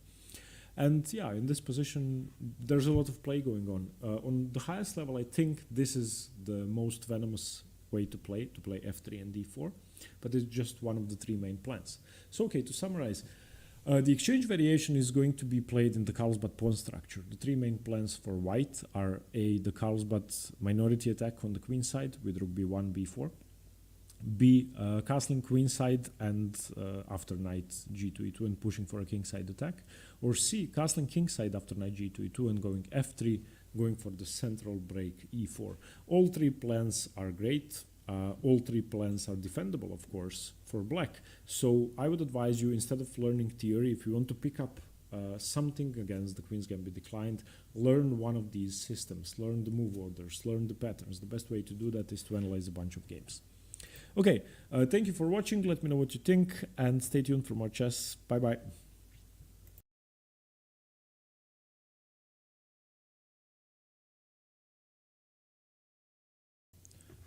And yeah, in this position, there's a lot of play going on. On the highest level, I think this is the most venomous way to play f3 and d4, but it's just one of the three main plans. So, okay, to summarize, the exchange variation is going to be played in the Carlsbad pawn structure. The three main plans for white are A, the Carlsbad minority attack on the queen side with rook b1, b4. B, castling queen side and after knight g2, e2 and pushing for a king side attack. Or C, castling king side after knight g2, e2 and going f3, going for the central break e4. All three plans are great. All three plans are defendable, of course, for black. So I would advise you, instead of learning theory, if you want to pick up something against the Queen's Gambit declined, learn one of these systems, learn the move orders, learn the patterns. The best way to do that is to analyze a bunch of games. Okay, thank you for watching. Let me know what you think, and stay tuned for more chess. Bye-bye.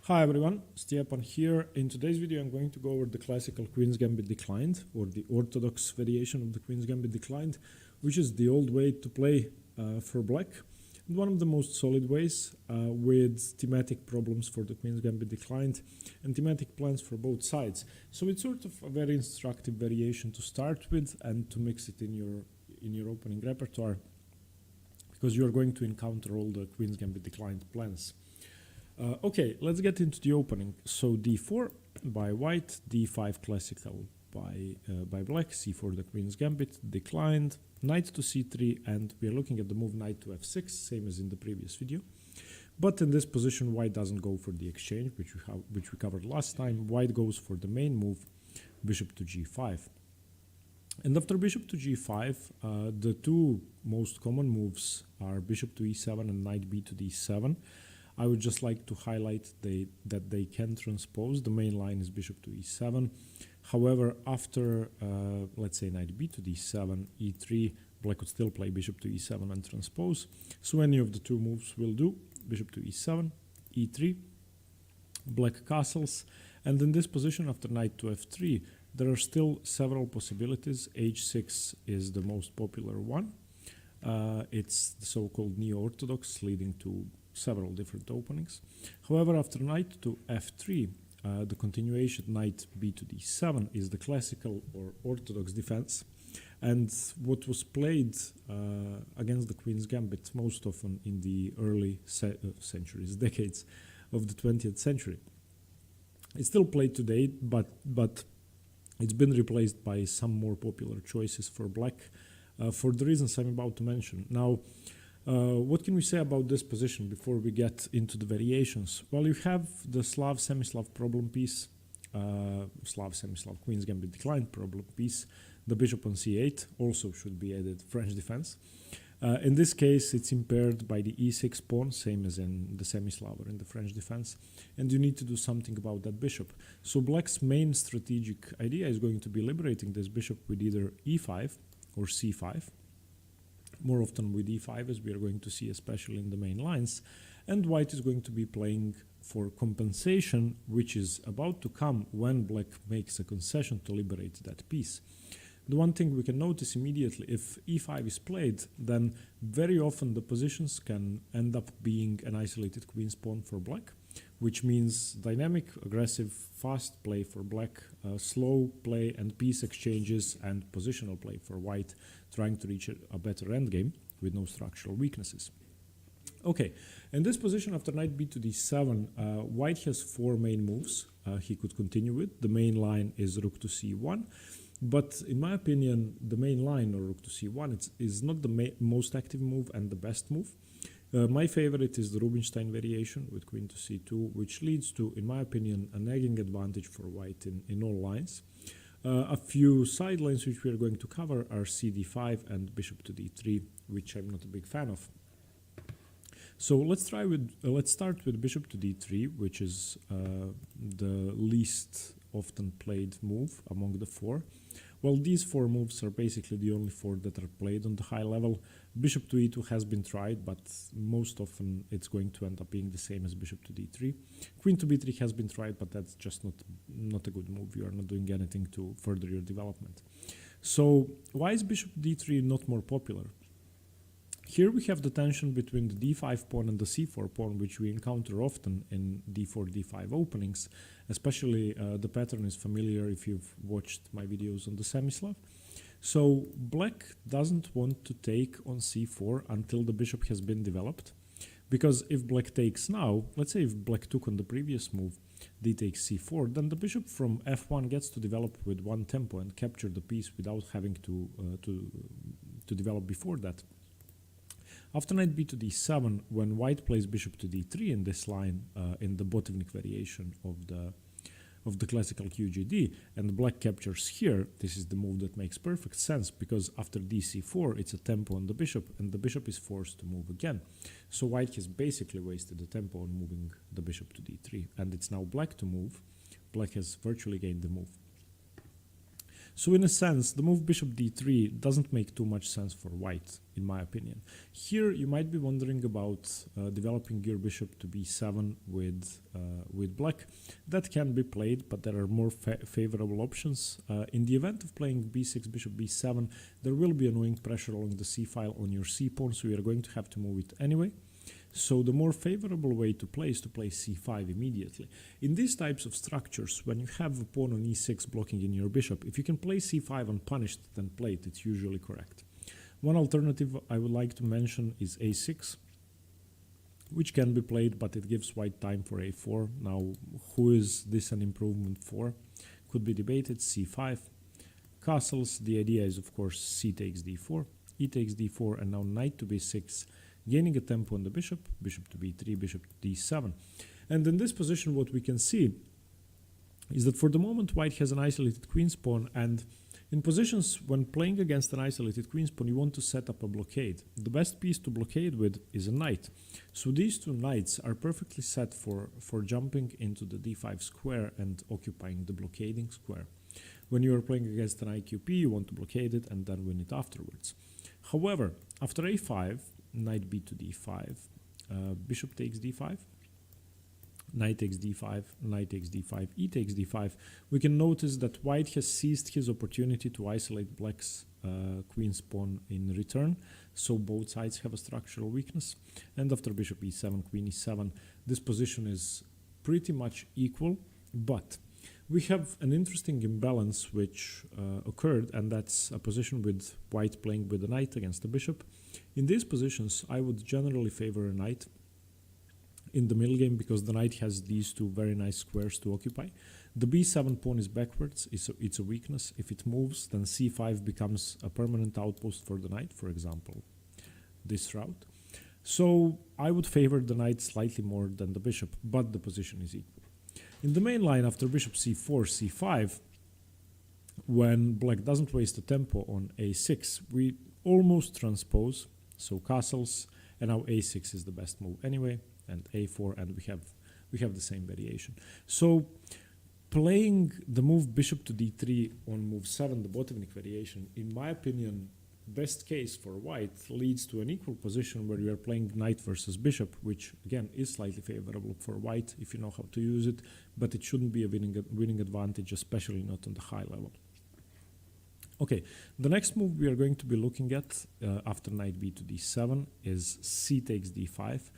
Hi everyone, Stepan here. In today's video, I'm going to go over the classical Queen's Gambit declined, or the orthodox variation of the Queen's Gambit declined, which is the old way to play for black. And one of the most solid ways with thematic problems for the Queen's Gambit declined and thematic plans for both sides. So it's sort of a very instructive variation to start with and to mix it in your opening repertoire, because you're going to encounter all the Queen's Gambit declined plans. Okay, let's get into the opening. So d4 by white, d5 classical by black, c4 the Queen's Gambit declined, knight to c3, and we are looking at the move knight to f6, same as in the previous video. But in this position, white doesn't go for the exchange, which we covered last time. White goes for the main move, bishop to g5. And after bishop to g5, the two most common moves are bishop to e7 and knight b to d7. I would just like to highlight that they can transpose. The main line is bishop to e7. However, after, let's say, knight b to d7, e3, black could still play bishop to e7 and transpose. So any of the two moves will do. bishop to e7, e3, black castles, and in this position after knight to f3, there are still several possibilities. h6 is the most popular one. It's the so-called neo-orthodox, leading to several different openings. However, after knight to f3, the continuation knight b to d7 is the classical or orthodox defense, and what was played against the Queen's Gambit most often in the early decades of the 20th century. It's still played today, but it's been replaced by some more popular choices for black for the reasons I'm about to mention. Now, what can we say about this position before we get into the variations? Well, you have the Slav, semi-Slav problem piece, Slav, semi-Slav, Queen's Gambit declined problem piece. The bishop on c8 also should be added French defense. In this case, it's impaired by the e6 pawn, same as in the semi-Slav or in the French defense, and you need to do something about that bishop. So black's main strategic idea is going to be liberating this bishop with either e5 or c5, more often with e5, as we are going to see, especially in the main lines, and white is going to be playing for compensation, which is about to come when black makes a concession to liberate that piece. The one thing we can notice immediately, if e5 is played, then very often the positions can end up being an isolated queen's pawn for black, which means dynamic, aggressive, fast play for black, slow play and piece exchanges, and positional play for white, trying to reach a better endgame with no structural weaknesses. Okay, in this position after knight b to d7, white has four main moves he could continue with. The main line is rook to c1. But in my opinion, the main line, or rook to c1, is not the most active move and the best move. My favorite is the Rubinstein variation with queen to c2, which leads to, in my opinion, a nagging advantage for white in all lines. A few side lines which we are going to cover are cd5 and bishop to d3, which I'm not a big fan of. So let's start with bishop to d3, which is the least often played move among the four. Well, these four moves are basically the only four that are played on the high level. Bishop to e2 has been tried, but most often it's going to end up being the same as bishop to d3. Queen to b3 has been tried, but that's just not a good move. You are not doing anything to further your development. So why is bishop d3 not more popular? Here we have the tension between the d5 pawn and the c4 pawn, which we encounter often in d4, d5 openings. Especially the pattern is familiar if you've watched my videos on the semi-Slav. So black doesn't want to take on c4 until the bishop has been developed. Because if black takes now, let's say if black took on the previous move, d takes c4, then the bishop from f1 gets to develop with one tempo and capture the piece without having to develop before that. After knight b to d7, when white plays bishop to d3 in this line, in the Botivnik variation of the classical QGD, and black captures here, this is the move that makes perfect sense, because after dc4 it's a tempo on the bishop, and the bishop is forced to move again. So white has basically wasted the tempo on moving the bishop to d3, and it's now black to move. Black has virtually gained the move. So in a sense, the move bishop d3 doesn't make too much sense for white, in my opinion. Here you might be wondering about developing your bishop to b7 with black. That can be played, but there are more favorable options. In the event of playing b6, bishop b7, there will be annoying pressure along the c file on your c pawn, so you are going to have to move it anyway. So the more favorable way to play is to play c5 immediately. In these types of structures, when you have a pawn on e6 blocking in your bishop, if you can play c5 unpunished, then play it. It's usually correct. One alternative I would like to mention is a6, which can be played, but it gives white time for a4. Now, who is this an improvement for? Could be debated. c5. Castles, the idea is, of course, c takes d4, e takes d4, and now knight to b6, gaining a tempo on the bishop, bishop to b3, bishop to d7. And in this position, what we can see is that for the moment, white has an isolated queen's pawn, and in positions when playing against an isolated queen's pawn, you want to set up a blockade. The best piece to blockade with is a knight. So these two knights are perfectly set for jumping into the d5 square and occupying the blockading square. When you are playing against an IQP, you want to blockade it and then win it afterwards. However, after a5, knight b to d5, bishop takes d5, knight takes d5, knight takes d5, e takes d5, we can notice that white has seized his opportunity to isolate black's queen's pawn in return, so both sides have a structural weakness. And after bishop e7, queen e7, this position is pretty much equal, but we have an interesting imbalance which occurred, and that's a position with white playing with the knight against the bishop. In these positions, I would generally favor a knight in the middle game because the knight has these two very nice squares to occupy. The b7 pawn is backwards, it's a weakness. If it moves, then c5 becomes a permanent outpost for the knight, for example, this route. So I would favor the knight slightly more than the bishop, but the position is equal. In the main line, after bishop c4, c5, when black doesn't waste a tempo on a6, we almost transpose, so castles, and now a6 is the best move anyway, and a4, and we have the same variation. So playing the move bishop to d3 on move 7, the Botvinnik variation, in my opinion, best case for white leads to an equal position where you are playing knight versus bishop, which again is slightly favorable for white if you know how to use it, but it shouldn't be a winning advantage, especially not on the high level. Okay, the next move we are going to be looking at after knight b to d7 is c takes d5.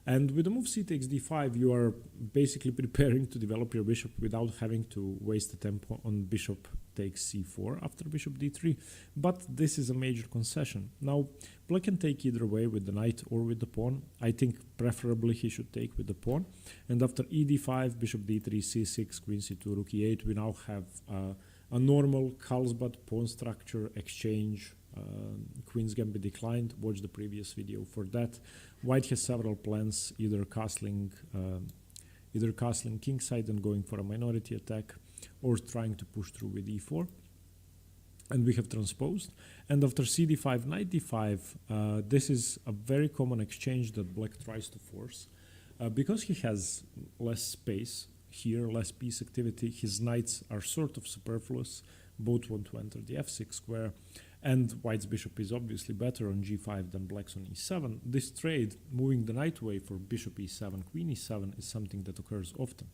And with the move c takes d5, you are basically preparing to develop your bishop without having to waste the tempo on bishop takes c4 after bishop d3. But this is a major concession. Now, black can take either way with the knight or with the pawn. I think preferably he should take with the pawn. And after e d5, bishop d3, c6, queen c2, rook e8, we now have a normal Carlsbad pawn structure exchange. Queen's Gambit declined. Watch the previous video for that. White has several plans, either castling kingside and going for a minority attack, or trying to push through with e4. And we have transposed. And after cd5, knight d5, this is a very common exchange that black tries to force. Because he has less space here, less piece activity, his knights are sort of superfluous. Both want to enter the f6 square. And white's bishop is obviously better on g5 than black's on e7. This trade, moving the knight away for bishop e7, queen e7, is something that occurs often.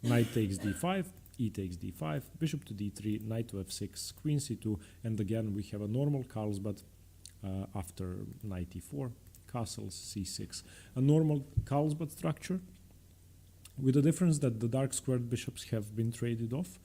Knight takes d5, e takes d5, bishop to d3, knight to f6, queen c2, and again we have a normal Carlsbad after knight e4, castles c6. A normal Carlsbad structure, with the difference that the dark squared bishops have been traded off,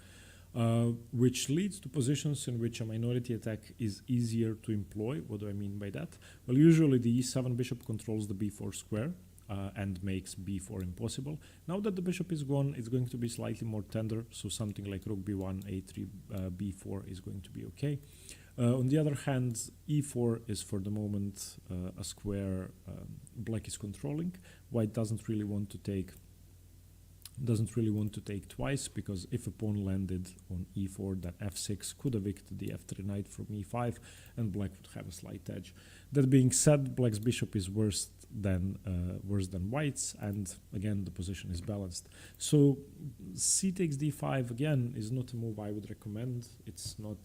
which leads to positions in which a minority attack is easier to employ. What do I mean by that? Well, usually the e7 bishop controls the b4 square and makes b4 impossible. Now that the bishop is gone, it's going to be slightly more tender, so something like rook b1, a3, b4 is going to be okay. On the other hand, e4 is for the moment a square black is controlling. White doesn't really want to take twice, because if a pawn landed on e4, then f6 could evict the f3 knight from e5, and black would have a slight edge. That being said, black's bishop is worse than white's, and again the position is balanced. So c takes d5 again is not a move I would recommend. It's not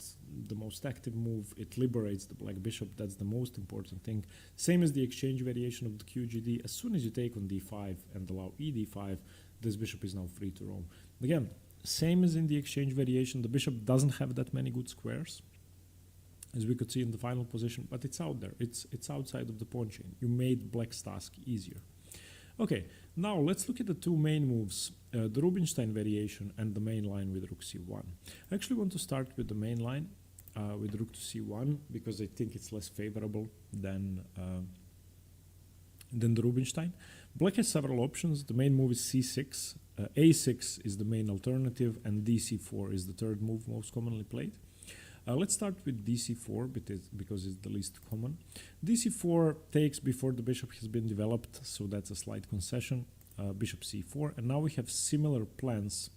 the most active move. It liberates the black bishop. That's the most important thing. Same as the exchange variation of the QGD. As soon as you take on d5 and allow e d5, this bishop is now free to roam. Again, same as in the exchange variation, the bishop doesn't have that many good squares, as we could see in the final position, but it's out there. It's outside of the pawn chain. You made black's task easier. Okay, now let's look at the two main moves, the Rubinstein variation and the main line with rook c1. I actually want to start with the main line with rook to c1 because I think it's less favorable than the Rubinstein. Black has several options. The main move is c6, a6 is the main alternative, and dc4 is the third move most commonly played. Let's start with dc4 because it's the least common. dc4 takes before the bishop has been developed, so that's a slight concession. Bishop c4, and now we have similar plans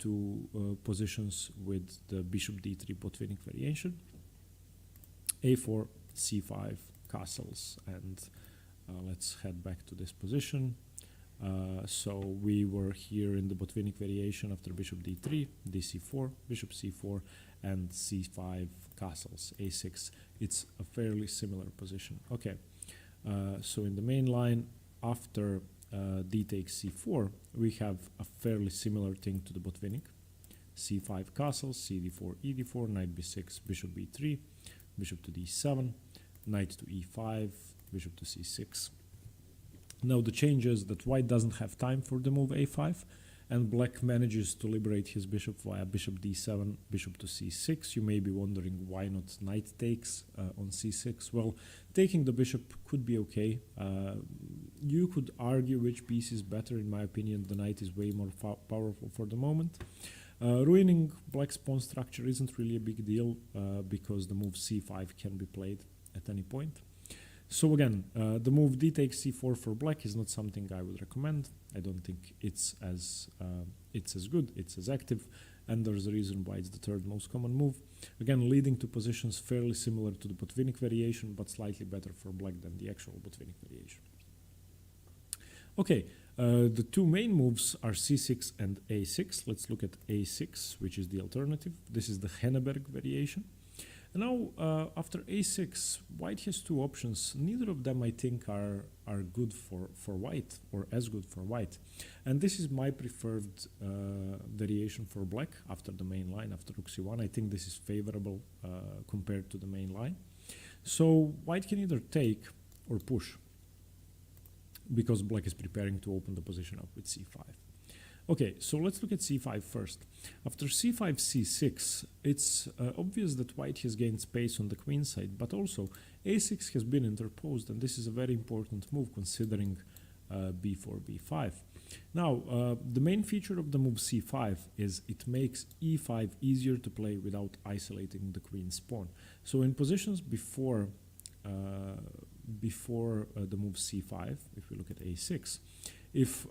to positions with the bishop d3 Botvinnik variation. a4, c5, castles, and let's head back to this position. So we were here in the Botvinnik variation after bishop d3, dc4, bishop c4, and c5, castles, a6. It's a fairly similar position. Okay, so in the main line, after d takes c4, we have a fairly similar thing to the Botvinnik. c5 castles, cd4, ed4, knight b6, bishop b3, bishop to d7, knight to e5, bishop to c6. Now the change is that white doesn't have time for the move a5, and black manages to liberate his bishop via bishop d7, bishop to c6. You may be wondering why not knight takes on c6. Well, taking the bishop could be okay. You could argue which piece is better. In my opinion, the knight is way more powerful for the moment. Ruining black's pawn structure isn't really a big deal because the move c5 can be played at any point. So again, the move d takes c4 for black is not something I would recommend. I don't think it's as good, it's as active, and there's a reason why it's the third most common move. Again, leading to positions fairly similar to the Botvinnik variation, but slightly better for black than the actual Botvinnik variation. Okay, the two main moves are c6 and a6. Let's look at a6, which is the alternative. This is the Henneberg variation. And now, after a6, white has two options. Neither of them, I think, are good for white, or as good for white. And this is my preferred variation for black after the main line, after rook c1. I think this is favorable compared to the main line. So white can either take or push, because black is preparing to open the position up with c5. Okay, so let's look at c5 first. After c5, c6, it's obvious that white has gained space on the queen side, but also a6 has been interposed, and this is a very important move considering b4, b5. Now, the main feature of the move c5 is it makes e5 easier to play without isolating the queen's pawn. So in positions before the move c5, if we look at a6, if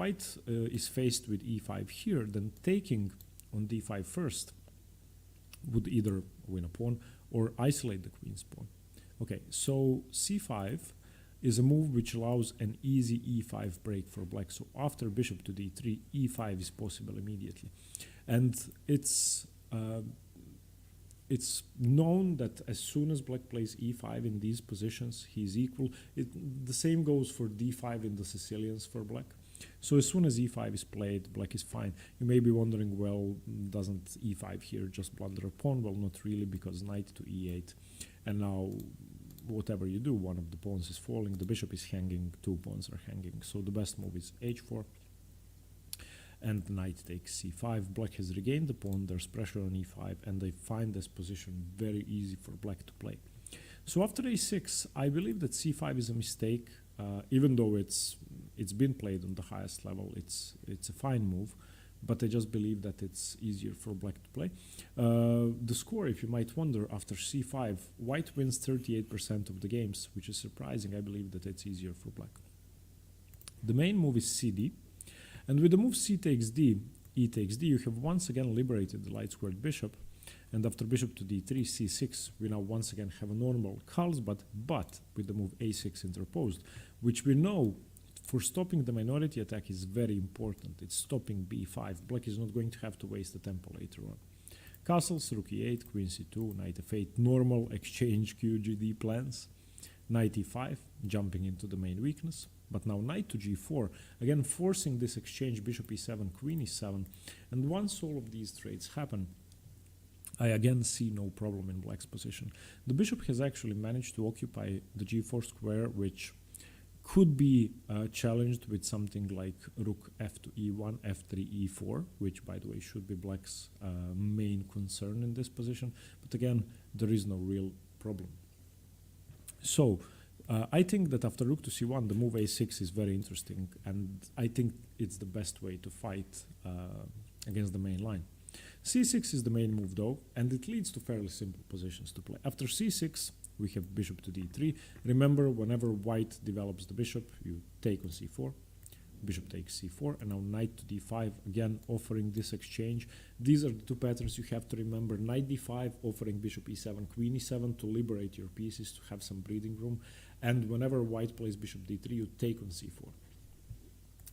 white is faced with e5 here, then taking on d5 first would either win a pawn or isolate the queen's pawn. Okay, so c5 is a move which allows an easy e5 break for black. So after bishop to d3, e5 is possible immediately. And it's known that as soon as black plays e5 in these positions, he's equal. The same goes for d5 in the Sicilians for black. So as soon as e5 is played, black is fine. You may be wondering, well, doesn't e5 here just blunder a pawn? Well, not really, because knight to e8. And now, whatever you do, one of the pawns is falling, the bishop is hanging, two pawns are hanging. So the best move is h4. And knight takes c5. Black has regained the pawn, there's pressure on e5, and I find this position very easy for black to play. So after a6, I believe that c5 is a mistake, even though it's been played on the highest level. It's a fine move, but I just believe that it's easier for black to play. The score, if you might wonder, after c5, white wins 38% of the games, which is surprising. I believe that it's easier for black. The main move is cd. And with the move c takes d, e takes d, you have once again liberated the light squared bishop. And after bishop to d3, c6, we now once again have a normal Carlsbad, but with the move a6 interposed, which we know for stopping the minority attack is very important. It's stopping b5. Black is not going to have to waste the tempo later on. Castles, rook e8, queen c2, knight f8, normal exchange QGD plans. Knight e5, jumping into the main weakness. But now knight to g4, again forcing this exchange, bishop e7, queen e7. And once all of these trades happen, I again see no problem in black's position. The bishop has actually managed to occupy the g4 square, which could be challenged with something like rook f to e1, f3, e4, which, by the way, should be black's main concern in this position. But again, there is no real problem. So, I think that after rook to c1, the move a6 is very interesting, and I think it's the best way to fight against the main line. c6 is the main move, though, and it leads to fairly simple positions to play. After c6, we have bishop to d3. Remember, whenever white develops the bishop, you take on c4. Bishop takes c4, and now knight to d5, again offering this exchange. These are the two patterns you have to remember. Knight d5, offering bishop e7, queen e7 to liberate your pieces, to have some breathing room. And whenever white plays bishop d3, you take on c4.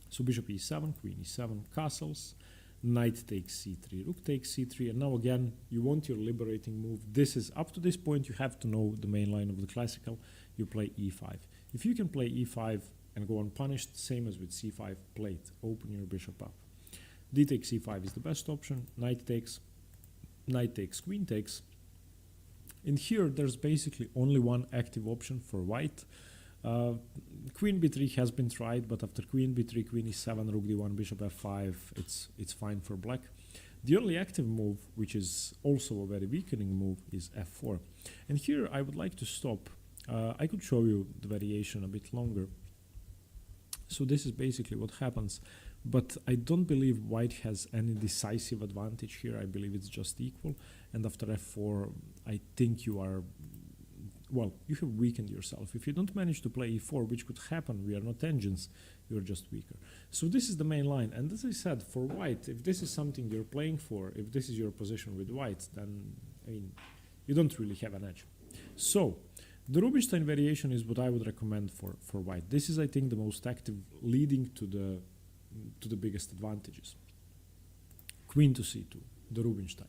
So bishop e7, queen e7, castles, knight takes c3, rook takes c3, and now again, you want your liberating move. This is, up to this point, you have to know the main line of the classical. You play e5. If you can play e5 and go unpunished, same as with c5 plate, open your bishop up. D takes c5 is the best option, knight takes, queen takes. In here, there's basically only one active option for white. Queen b3 has been tried, but after queen b3, queen e7, rook d1, bishop f5, it's fine for black. The only active move, which is also a very weakening move, is f4. And here I would like to stop. I could show you the variation a bit longer. So this is basically what happens. But I don't believe white has any decisive advantage here. I believe it's just equal. And after f4, I think you are, well, you have weakened yourself. If you don't manage to play e4, which could happen, we are not engines, you're just weaker. So this is the main line. And as I said, for white, if this is something you're playing for, if this is your position with white, then, I mean, you don't really have an edge. So the Rubinstein variation is what I would recommend for white. This is, I think, the most active, leading to the biggest advantages. Queen to c2, the Rubinstein.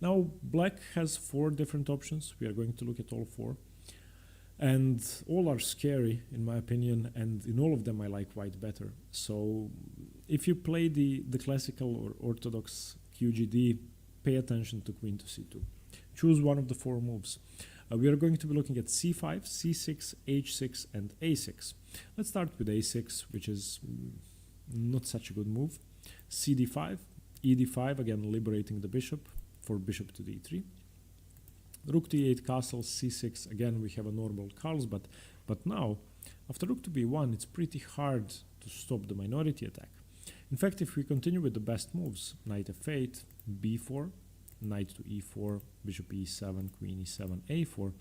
Now, black has 4 different options. We are going to look at all 4. And all are scary, in my opinion, and in all of them I like white better. So if you play the classical or orthodox QGD, pay attention to queen to c2. Choose one of the 4 moves. We are going to be looking at c5, c6, h6, and a6. Let's start with a6, which is not such a good move. cd5, ed5, again liberating the bishop for bishop to d3. Rook to e8 castle, c6, again we have a normal Carlsbad, but now after rook to b1 it's pretty hard to stop the minority attack. In fact, if we continue with the best moves, knight f8, b4, knight to e4, bishop e7, queen e7, a4,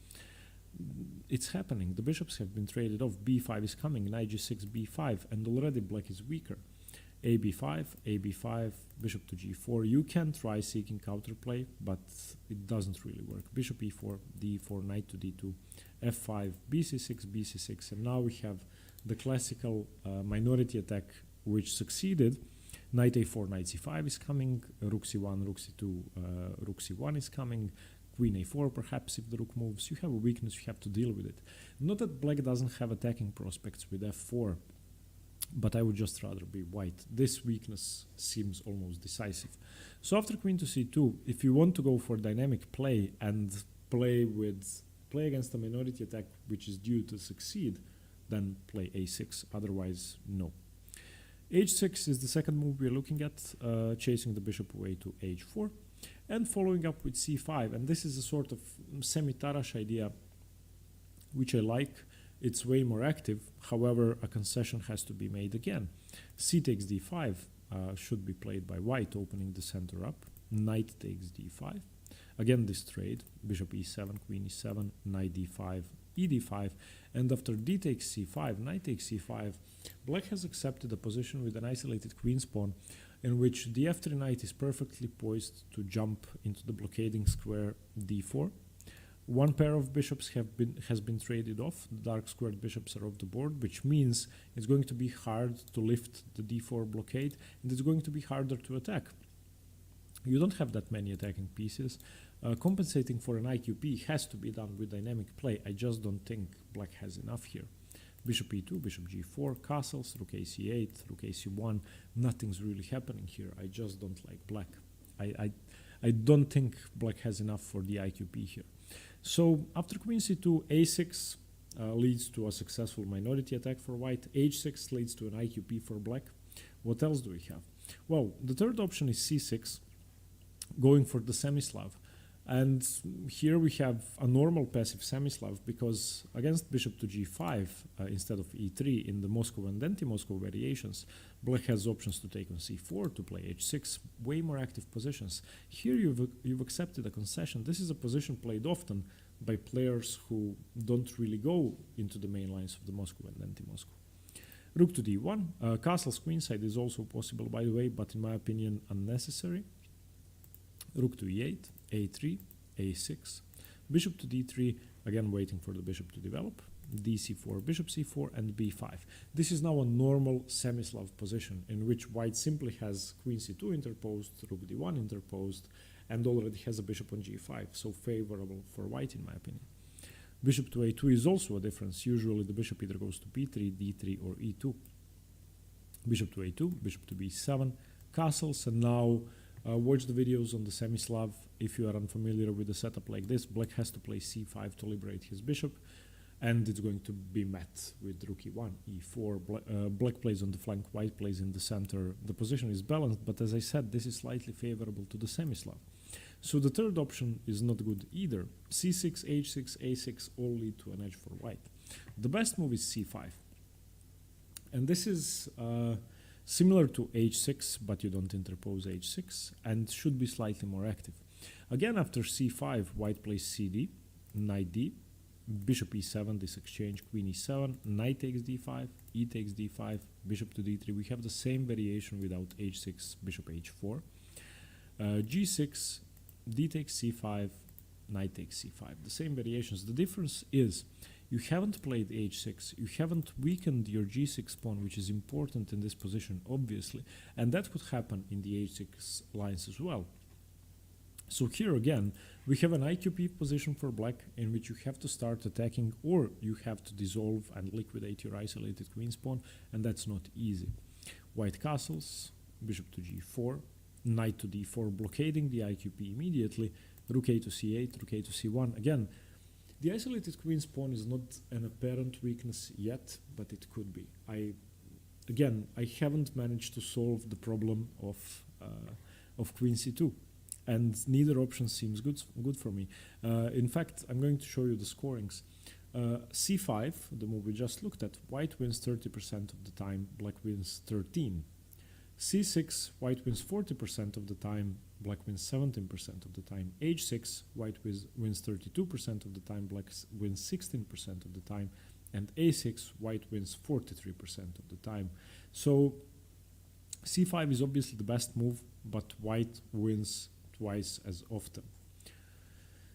it's happening. The bishops have been traded off, b5 is coming, knight g6, b5, and already black is weaker. ab5, bishop to g4. You can try seeking counterplay, but it doesn't really work. Bishop e4, d4, knight to d2, f5, bc6, bc6, and now we have the classical minority attack which succeeded. Knight a4, knight c5 is coming, rook c1, rook c2, rook c1 is coming, queen a4 perhaps if the rook moves. You have a weakness, you have to deal with it. Not that black doesn't have attacking prospects with f4, but I would just rather be white. This weakness seems almost decisive. So after queen to c2, if you want to go for dynamic play and play against a minority attack which is due to succeed, then play a6, otherwise no. h6 is the second move we're looking at, chasing the bishop away to h4 and following up with c5, and this is a sort of semi-Tarrasch idea which I like. It's way more active, however a concession has to be made again. C takes d5 should be played by white, opening the center up. Knight takes d5, again this trade, bishop e7, queen e7, knight d5, ed5, and after d takes c5, knight takes c5, black has accepted a position with an isolated queen pawn in which the f3 knight is perfectly poised to jump into the blockading square d4. One pair of bishops has been traded off. The dark squared bishops are off the board, which means it's going to be hard to lift the d4 blockade, and it's going to be harder to attack. You don't have that many attacking pieces. Compensating for an IQP has to be done with dynamic play. I just don't think black has enough here. Bishop e2, bishop g4, castles, rook ac8, rook ac1. Nothing's really happening here. I just don't like black. I don't think black has enough for the IQP here. So after queen c2, a6 leads to a successful minority attack for white. h6 leads to an IQP for black. What else do we have? Well, the third option is c6, going for the semi-Slav. And here we have a normal passive semi-Slav, because against bishop to g5 instead of e3 in the Moscow and anti-Moscow variations, black has options to take on c4, to play h6, way more active positions. Here you've accepted a concession. This is a position played often by players who don't really go into the main lines of the Moscow and anti-Moscow. Rook to d1, castle's queenside is also possible, by the way, but in my opinion unnecessary. Rook to e8, a3, a6, bishop to d3, again waiting for the bishop to develop, dc4, bishop c4, and b5. This is now a normal semi-Slav position in which white simply has queen c2 interposed, rook d1 interposed, and already has a bishop on g5, so favorable for white in my opinion. Bishop to a2 is also a difference. Usually the bishop either goes to b3, d3, or e2. Bishop to a2, bishop to b7, castles, and now watch the videos on the semi-Slav. If you are unfamiliar with a setup like this, black has to play c5 to liberate his bishop, and it's going to be met with rook e1, e4. Black plays on the flank, white plays in the center. The position is balanced, but as I said, this is slightly favorable to the semi-Slav. So the third option is not good either. c6, h6, a6 all lead to an edge for white. The best move is c5. And this is similar to h6, but you don't interpose h6, and should be slightly more active. Again, after c5, white plays cd, knight d, bishop e7, this exchange, queen e7, knight takes d5, e takes d5, bishop to d3. We have the same variation without h6, bishop h4. G6, d takes c5, knight takes c5. The same variations. The difference is you haven't played h6, you haven't weakened your g6 pawn, which is important in this position, obviously, and that could happen in the h6 lines as well. So here again, we have an IQP position for black in which you have to start attacking, or you have to dissolve and liquidate your isolated queen's pawn, and that's not easy. White castles, bishop to g4, knight to d4, blockading the IQP immediately, rook a to c8, rook a to c1. Again, the isolated queen's pawn is not an apparent weakness yet, but it could be. I haven't managed to solve the problem of queen c2, and neither option seems good for me. In fact, I'm going to show you the scorings. c5, the move we just looked at, white wins 30% of the time, black wins 13%. c6, white wins 40% of the time, black wins 17% of the time. h6, white wins 32% of the time, black wins 16% of the time. And a6, white wins 43% of the time. So c5 is obviously the best move, but white wins twice as often.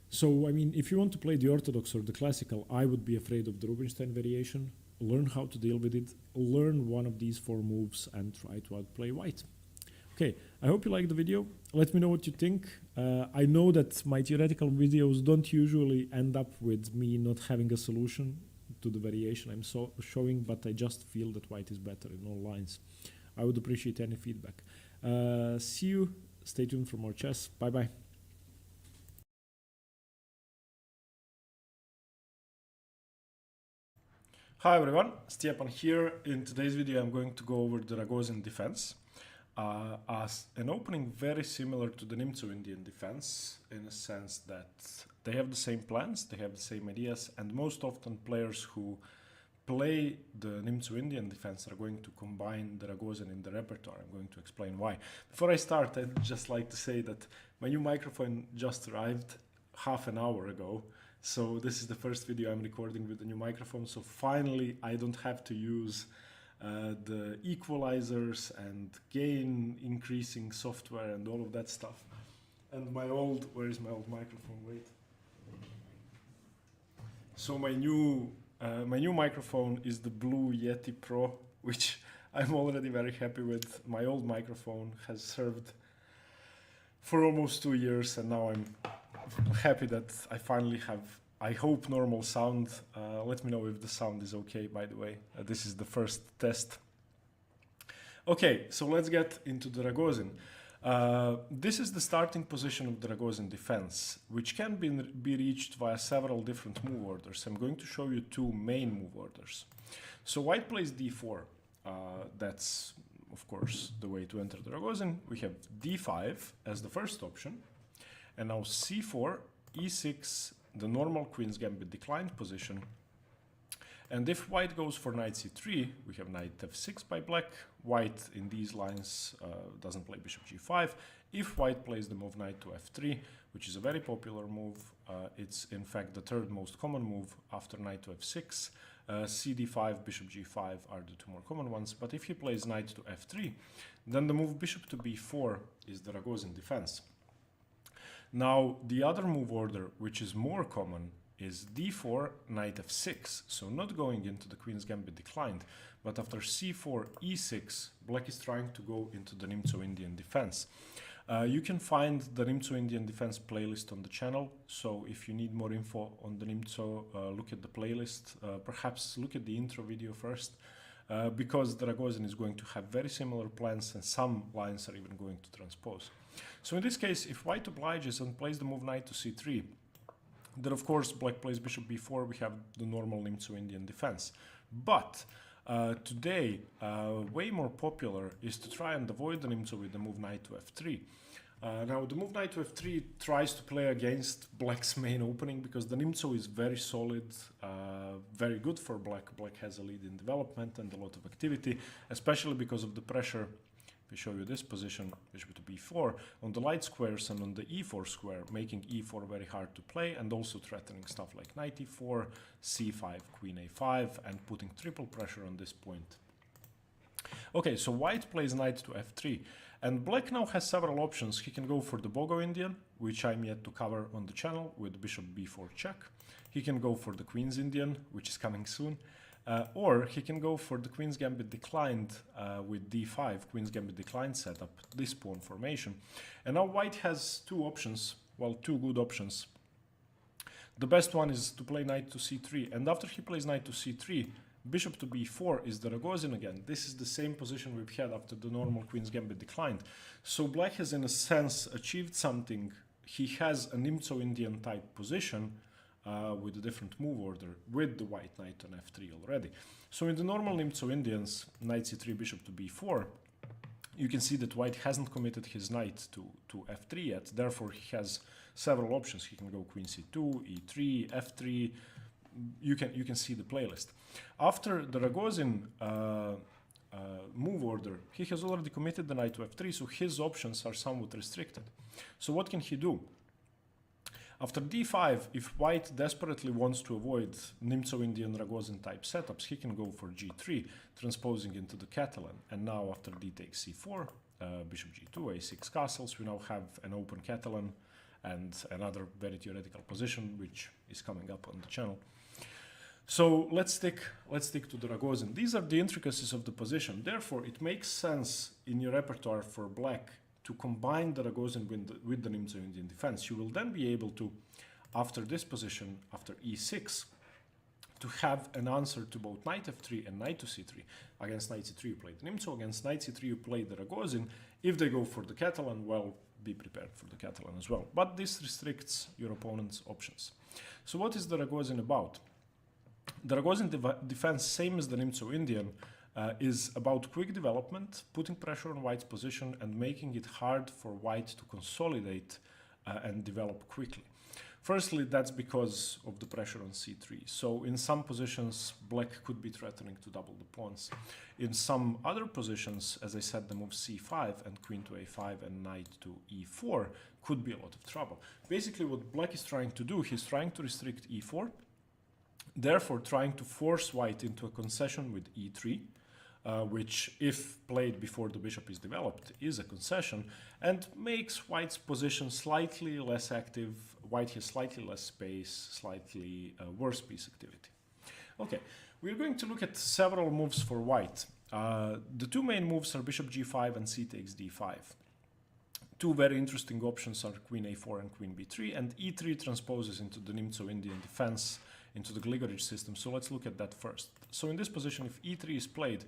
So, I mean, if you want to play the orthodox or the classical, I would be afraid of the Rubinstein variation. Learn how to deal with it, learn one of these four moves, and try to outplay white. Okay, I hope you liked the video. Let me know what you think. I know that my theoretical videos don't usually end up with me not having a solution to the variation I'm showing, but I just feel that white is better in all lines. I would appreciate any feedback. See you. Stay tuned for more chess. Bye-bye. Hi everyone, Stepan here. In today's video I'm going to go over the Ragozin defense as an opening very similar to the Nimzo-Indian defense, in a sense that they have the same plans, they have the same ideas, and most often players who play the Nimzo-Indian defense are going to combine the Ragozin in the repertoire. I'm going to explain why. Before I start, I'd just like to say that my new microphone just arrived half an hour ago. So this is the first video I'm recording with the new microphone. So finally, I don't have to use the equalizers and gain increasing software and all of that stuff. And where is my old microphone? Wait. So my new microphone is the Blue Yeti Pro, which I'm already very happy with. My old microphone has served for almost 2 years, and now I'm happy that I finally have, I hope, normal sound. Let me know if the sound is okay, by the way. This is the first test. Okay, so let's get into the Ragozin. This is the starting position of the Ragozin defense, which can be reached via several different move orders. I'm going to show you two main move orders. So white plays d4. That's, of course, the way to enter the Ragozin. We have d5 as the first option. And now c4, e6, the normal Queen's Gambit declined position. And if white goes for knight c3, we have knight f6 by black. White in these lines doesn't play bishop g5. If white plays the move knight to f3, which is a very popular move, it's in fact the third most common move after knight to f6. cd5, bishop g5 are the two more common ones. But if he plays knight to f3, then the move bishop to b4 is the Ragozin defense. Now, the other move order, which is more common, is d4, knight f6. So not going into the Queen's Gambit declined, but after c4, e6, black is trying to go into the Nimzo-Indian defense. You can find the Nimzo Indian defense playlist on the channel. So if you need more info on the Nimzo, look at the playlist. Perhaps look at the intro video first, because the Rogozin is going to have very similar plans and some lines are even going to transpose. So in this case, if white obliges and plays the move knight to c3, then of course black plays bishop b4, we have the normal Nimzo Indian defense. But today, way more popular is to try and avoid the Nimzo with the move knight to f3. Now the move knight to f3 tries to play against black's main opening because the Nimzo is very solid, very good for black. Black has a lead in development and a lot of activity, especially because of the pressure. If we show you this position, bishop to b4, on the light squares and on the e4 square, making e4 very hard to play and also threatening stuff like knight e4, c5, queen a5, and putting triple pressure on this point. Okay, so white plays knight to f3, and black now has several options. He can go for the Bogo Indian, which I'm yet to cover on the channel, with bishop b4 check. He can go for the Queen's Indian, which is coming soon. Or he can go for the Queen's Gambit declined with d5, Queen's Gambit declined setup, this pawn formation. And now white has two options, well, two good options. The best one is to play knight to c3, and after he plays knight to c3, bishop to b4 is the Rogozin again. This is the same position we've had after the normal Queen's Gambit declined. So black has in a sense achieved something. He has a Nimzo Indian type position with a different move order with the white knight on f3 already. So in the normal Nimzo Indians, knight c3, bishop to b4, you can see that white hasn't committed his knight to f3 yet. Therefore, he has several options. He can go queen c2, e3, f3. You can see the playlist. After the Rogozin move order, he has already committed the knight to f3, so his options are somewhat restricted. So what can he do? After d5, if white desperately wants to avoid Nimzo Indian Rogozin type setups, he can go for g3, transposing into the Catalan. And now after d takes c4, bishop g2, a6 castles, we now have an open Catalan and another very theoretical position, which is coming up on the channel. So let's stick to the Rogozin. These are the intricacies of the position. Therefore, it makes sense in your repertoire for black to combine the Rogozin with the Nimzo Indian defense. You will then be able to, after this position, after e6, to have an answer to both knight f3 and knight to c3. Against knight c3 you play the Nimzo, against knight c3 you play the Rogozin. If they go for the Catalan, well, be prepared for the Catalan as well. But this restricts your opponent's options. So what is the Rogozin about? The Rogozin defense, same as the Nimzo Indian, is about quick development, putting pressure on white's position and making it hard for white to consolidate and develop quickly. Firstly, that's because of the pressure on c3. So in some positions, black could be threatening to double the pawns. In some other positions, as I said, the move c5 and queen to a5 and knight to e4 could be a lot of trouble. Basically, what black is trying to do, he's trying to restrict e4, therefore trying to force white into a concession with e3, which, if played before the bishop is developed, is a concession, and makes white's position slightly less active. White has slightly less space, slightly worse piece activity. Okay, we're going to look at several moves for white. The two main moves are bishop g5 and c takes d5. Two very interesting options are queen a4 and queen b3, and e3 transposes into the Nimzo Indian defense, into the Gligorich system. So let's look at that first. So in this position, if e3 is played,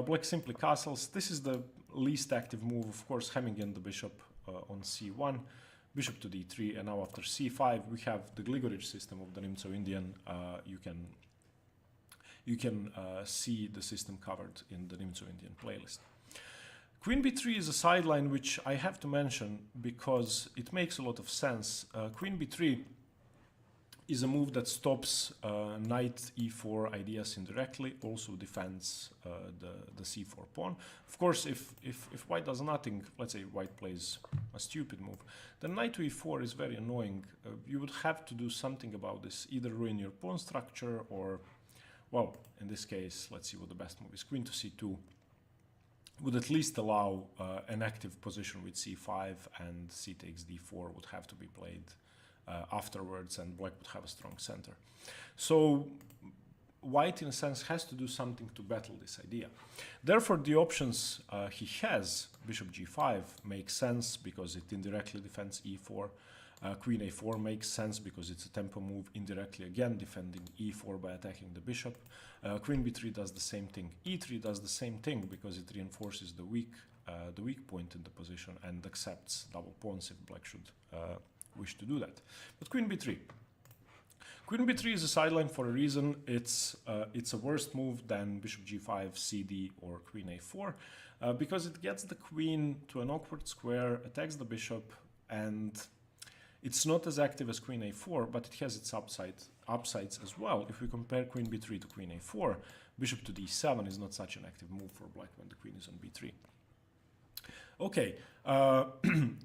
black simply castles. This is the least active move, of course, hemming in the bishop on c1, bishop to d3, and now after c5 we have the Gligorich system of the Nimzo Indian. You can see the system covered in the Nimzo Indian playlist. Queen b3 is a sideline which I have to mention because it makes a lot of sense. Queen b3 is a move that stops knight e4 ideas indirectly, also defends the c4 pawn. Of course, if white does nothing, let's say white plays a stupid move, then knight to e4 is very annoying. You would have to do something about this, either ruin your pawn structure or, well, in this case, let's see what the best move is. Queen to c2 would at least allow an active position with c5, and c takes d4 would have to be played afterwards, and black would have a strong center. So white in a sense has to do something to battle this idea. Therefore, the options he has, bishop g5, makes sense because it indirectly defends e4. Queen a4 makes sense because it's a tempo move, indirectly again defending e4 by attacking the bishop. Queen b3 does the same thing. E3 does the same thing because it reinforces the weak point in the position and accepts double pawns if black should wish to do that. But queen b3. Queen b3 is a sideline for a reason. It's a worse move than bishop g5, cd, or queen a4 because it gets the queen to an awkward square, attacks the bishop, and it's not as active as queen a4, but it has its upsides as well. If we compare queen b3 to queen a4, bishop to d7 is not such an active move for black when the queen is on b3. Okay,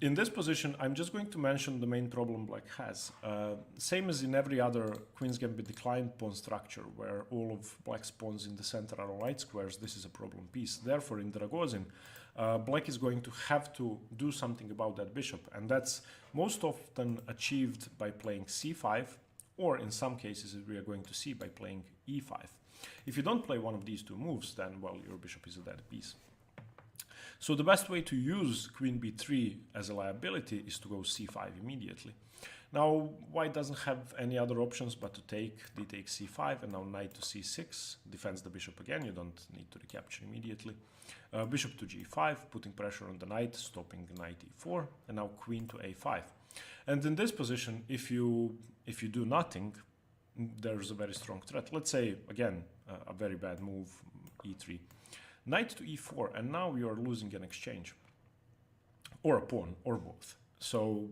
in this position, I'm just going to mention the main problem black has. Same as in every other Queen's Gambit declined pawn structure, where all of black's pawns in the center are on right squares, this is a problem piece. Therefore, in Dragozin, black is going to have to do something about that bishop, and that's most often achieved by playing c5, or in some cases, as we are going to see, by playing e5. If you don't play one of these two moves, then, well, your bishop is a dead piece. So the best way to use queen b3 as a liability is to go c5 immediately. Now, white doesn't have any other options but to take d takes c5, and now knight to c6 defends the bishop again. You don't need to recapture immediately. Bishop to g5, putting pressure on the knight, stopping knight e4, and now queen to a5. And in this position, if you do nothing, there's a very strong threat. Let's say, again, a very bad move, e3. Knight to e4, and now you are losing an exchange, or a pawn, or both. So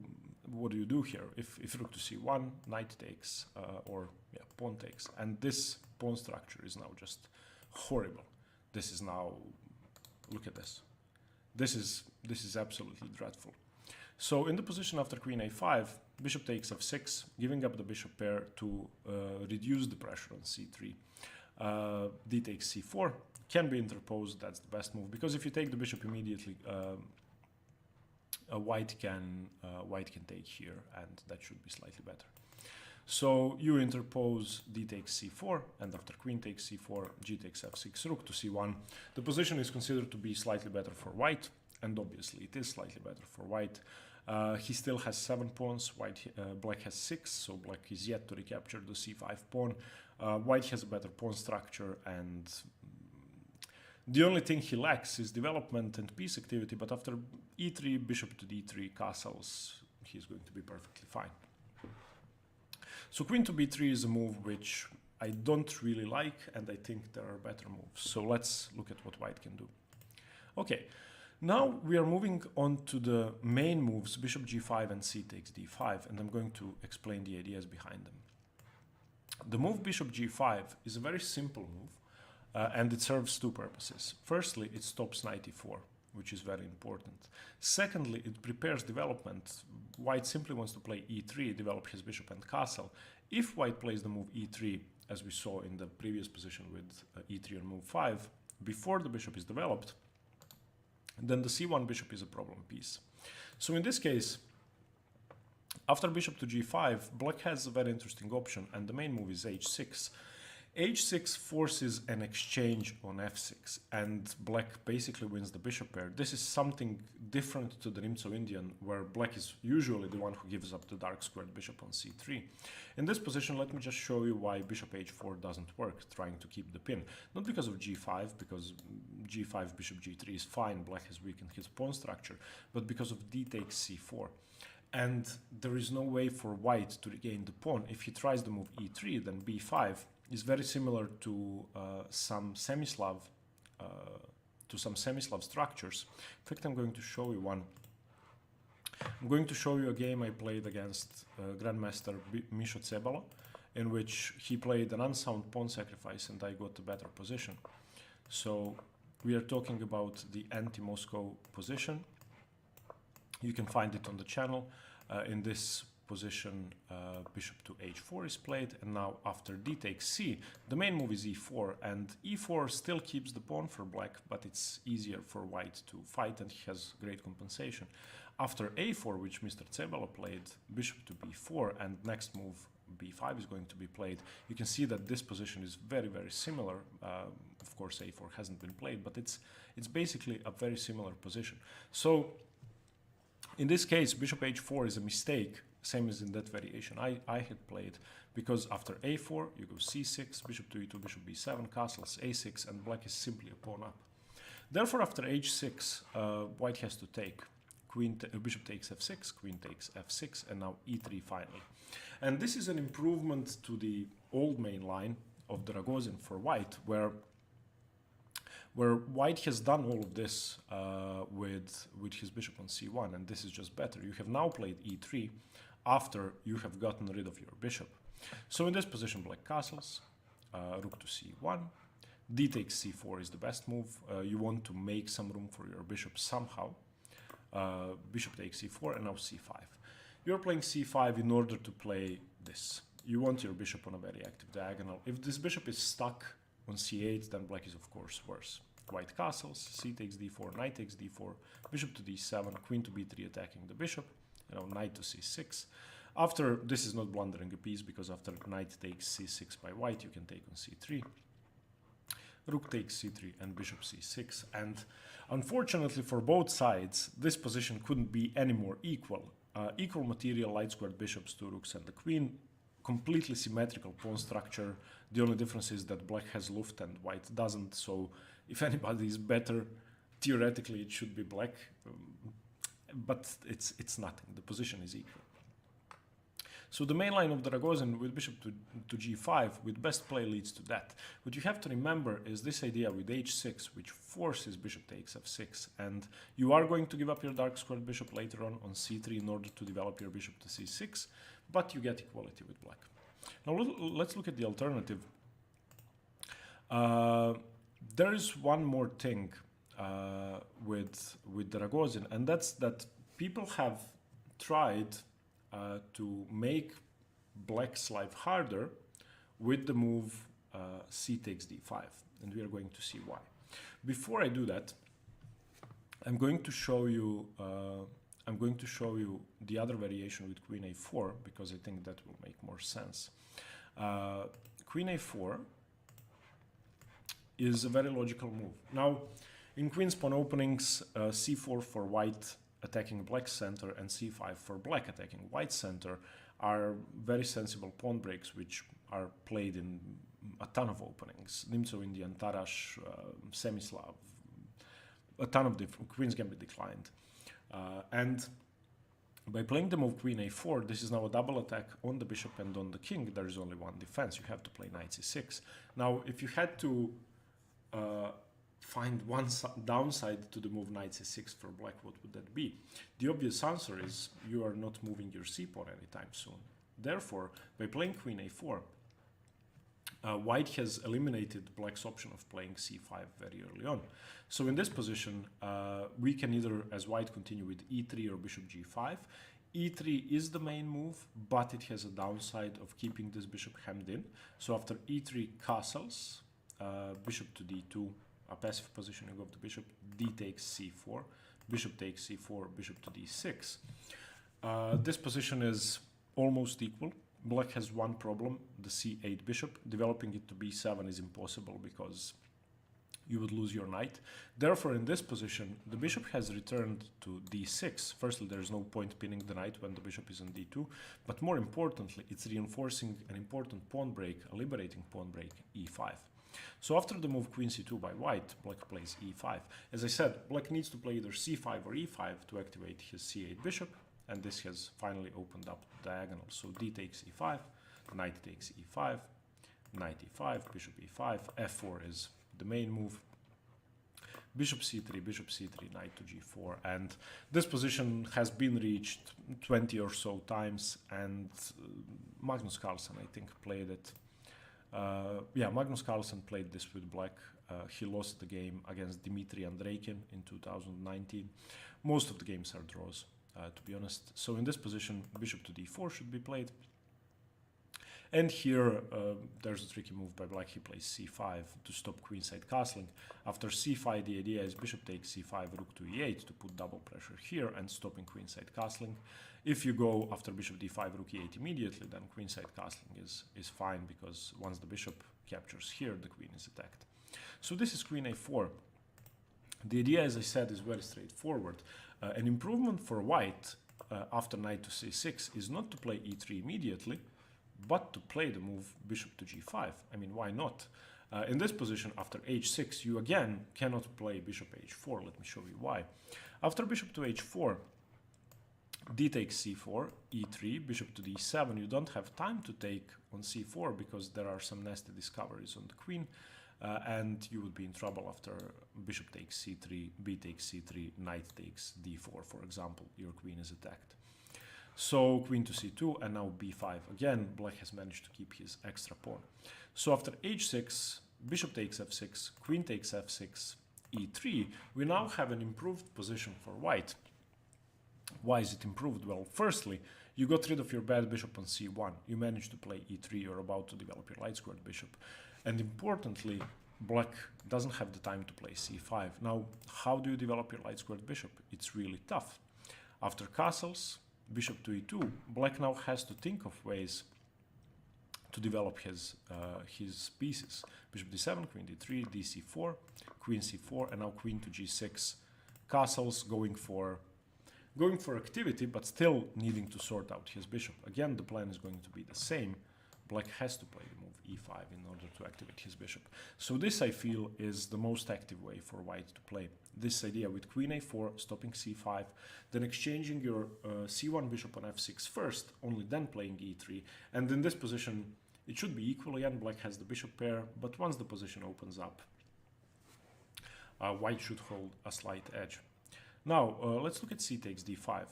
what do you do here? If rook to c1, knight takes, pawn takes, and this pawn structure is now just horrible. This is now, look at this. This is absolutely dreadful. So in the position after queen a5, bishop takes f6, giving up the bishop pair to reduce the pressure on c3. D takes c4. Can be interposed, that's the best move, because if you take the bishop immediately, white can take here, and that should be slightly better. So you interpose d takes c4, and after queen takes c4, g takes f6, rook to c1. The position is considered to be slightly better for white, and obviously it is slightly better for white. He still has 7 pawns, black has 6, so black is yet to recapture the c5 pawn. White has a better pawn structure, and the only thing he lacks is development and piece activity, but after e3, bishop to d3 castles, he's going to be perfectly fine. So queen to b3 is a move which I don't really like, and I think there are better moves. So let's look at what white can do. Okay, now we are moving on to the main moves, bishop g5 and c takes d5, and I'm going to explain the ideas behind them. The move bishop g5 is a very simple move. And it serves two purposes. Firstly, it stops knight e4, which is very important. Secondly, it prepares development. White simply wants to play e3, develop his bishop and castle. If white plays the move e3, as we saw in the previous position with e3 on move 5, before the bishop is developed, then the c1 bishop is a problem piece. So in this case, after bishop to g5, black has a very interesting option, and the main move is h6. h6 forces an exchange on f6, and black basically wins the bishop pair. This is something different to the Rimzo-Indian, where black is usually the one who gives up the dark squared bishop on c3. In this position, let me just show you why bishop h4 doesn't work, trying to keep the pin. Not because of g5, because g5, bishop g3 is fine, black has weakened his pawn structure, but because of d takes c4. And there is no way for white to regain the pawn. If he tries the move e3, then b5 is very similar to some semi-Slav structures. In fact, I'm going to show you one. I'm going to show you a game I played against Grandmaster Misho Cebalo, in which he played an unsound pawn sacrifice and I got a better position. So we are talking about the anti-Moscow position. You can find it on the channel. In this position, bishop to h4 is played, and now after d takes c, the main move is e4, and e4 still keeps the pawn for black, but it's easier for white to fight, and he has great compensation. After a4, which Mr. Cebalo played, bishop to b4, and next move b5 is going to be played, you can see that this position is very, very similar. Of course, a4 hasn't been played, but it's basically a very similar position. So in this case, bishop h4 is a mistake, same as in that variation I had played, because after a4, you go c6, bishop to e2, bishop b7, castles a6, and black is simply a pawn up. Therefore, after h6, white has to take. Bishop takes f6, queen takes f6, and now e3 finally. And this is an improvement to the old main line of the Ragozin for white, where white has done all of this with his bishop on c1, and this is just better. You have now played e3 after you have gotten rid of your bishop. So in this position, black castles, rook to c1, d takes c4 is the best move. You want to make some room for your bishop somehow. Bishop takes c4 and now c5. You're playing c5 in order to play this. You want your bishop on a very active diagonal. If this bishop is stuck on c8, then black is of course worse. White castles, c takes d4, knight takes d4, bishop to d7, queen to b3 attacking the bishop, knight to c6. After, this is not blundering a piece, because after knight takes c6 by white, you can take on c3. Rook takes c3 and bishop c6, and unfortunately for both sides, this position couldn't be any more equal. Equal material, light squared bishops, two rooks and the queen, completely symmetrical pawn structure. The only difference is that black has Luft and white doesn't, so if anybody is better, theoretically it should be black, but it's nothing. The position is equal. So the main line of the Ragozin with bishop to g5 with best play leads to that. What you have to remember is this idea with h6, which forces bishop takes f6, and you are going to give up your dark squared bishop later on c3 in order to develop your bishop to c6, but you get equality with black. Now let's look at the alternative. There is one more thing with the Ragozin, and that's that people have tried to make black's life harder with the move c takes d5, and we are going to see why. Before I do that, I'm going to show you the other variation with queen a4, because I think that will make more sense. Queen a4 is a very logical move. Now, in queen's pawn openings, c4 for white attacking black center and c5 for black attacking white center are very sensible pawn breaks, which are played in a ton of openings. Nimzo Indian, Tarash, Semislav, a ton of different. Queen's Gambit declined. And by playing the move queen a4, this is now a double attack on the bishop and on the king. There is only one defense. You have to play knight c6. Now, if you had to find one downside to the move knight c6 for black, what would that be? The obvious answer is you are not moving your c-pawn anytime soon. Therefore, by playing queen a4, white has eliminated black's option of playing c5 very early on. So in this position, we can either, as white, continue with e3 or bishop g5. e3 is the main move, but it has a downside of keeping this bishop hemmed in. So after e3 castles, bishop to d2, a passive positioning of the bishop, d takes c4, bishop takes c4, bishop to d6. This position is almost equal. Black has one problem, the c8 bishop. Developing it to b7 is impossible because you would lose your knight. Therefore, in this position, the bishop has returned to d6. Firstly, there is no point pinning the knight when the bishop is on d2, but more importantly, it's reinforcing an important pawn break, a liberating pawn break, e5. So after the move queen c2 by white, black plays e5. As I said, black needs to play either c5 or e5 to activate his c8 bishop, and this has finally opened up the diagonal. So d takes e5, knight takes e5, knight e5, bishop e5, f4 is the main move, bishop c3, knight to g4, and this position has been reached 20 or so times, and Magnus Carlsen, I think, played it. Magnus Carlsen played this with black. He lost the game against Dmitry Andreikin in 2019. Most of the games are draws, to be honest. So in this position, bishop to d4 should be played. And here there's a tricky move by black. He plays c5 to stop queenside castling. After c5, the idea is bishop takes c5, rook to e8 to put double pressure here and stopping queenside castling. If you go after bishop d5, rook e8 immediately, then queenside castling is fine, because once the bishop captures here, the queen is attacked. So this is queen a4. The idea, as I said, is very straightforward. An improvement for white after knight to c6 is not to play e3 immediately, but to play the move bishop to g5. I mean, why not? In this position, after h6, you again cannot play bishop h4. Let me show you why. After bishop to h4, d takes c4, e3, bishop to d7. You don't have time to take on c4 because there are some nasty discoveries on the queen, and you would be in trouble after bishop takes c3, b takes c3, knight takes d4, for example. Your queen is attacked. So queen to c2 and now b5. Again, black has managed to keep his extra pawn. So after h6, bishop takes f6, queen takes f6, e3, we now have an improved position for white. Why is it improved? Well, firstly, you got rid of your bad bishop on c1. You managed to play e3. You're about to develop your light squared bishop. And importantly, black doesn't have the time to play c5. Now, how do you develop your light squared bishop? It's really tough. After castles, bishop to e2, black now has to think of ways to develop his pieces. Bishop d7, queen d3, dc4, queen c4, and now queen to g6. Castles going for activity, but still needing to sort out his bishop. Again, the plan is going to be the same. Black has to play the move e5 in order to activate his bishop. So this, I feel, is the most active way for white to play. This idea with queen a4, stopping c5, then exchanging your c1 bishop on f6 first, only then playing e3. And in this position, it should be equal again. Black has the bishop pair, but once the position opens up, white should hold a slight edge. Now, let's look at c takes d5.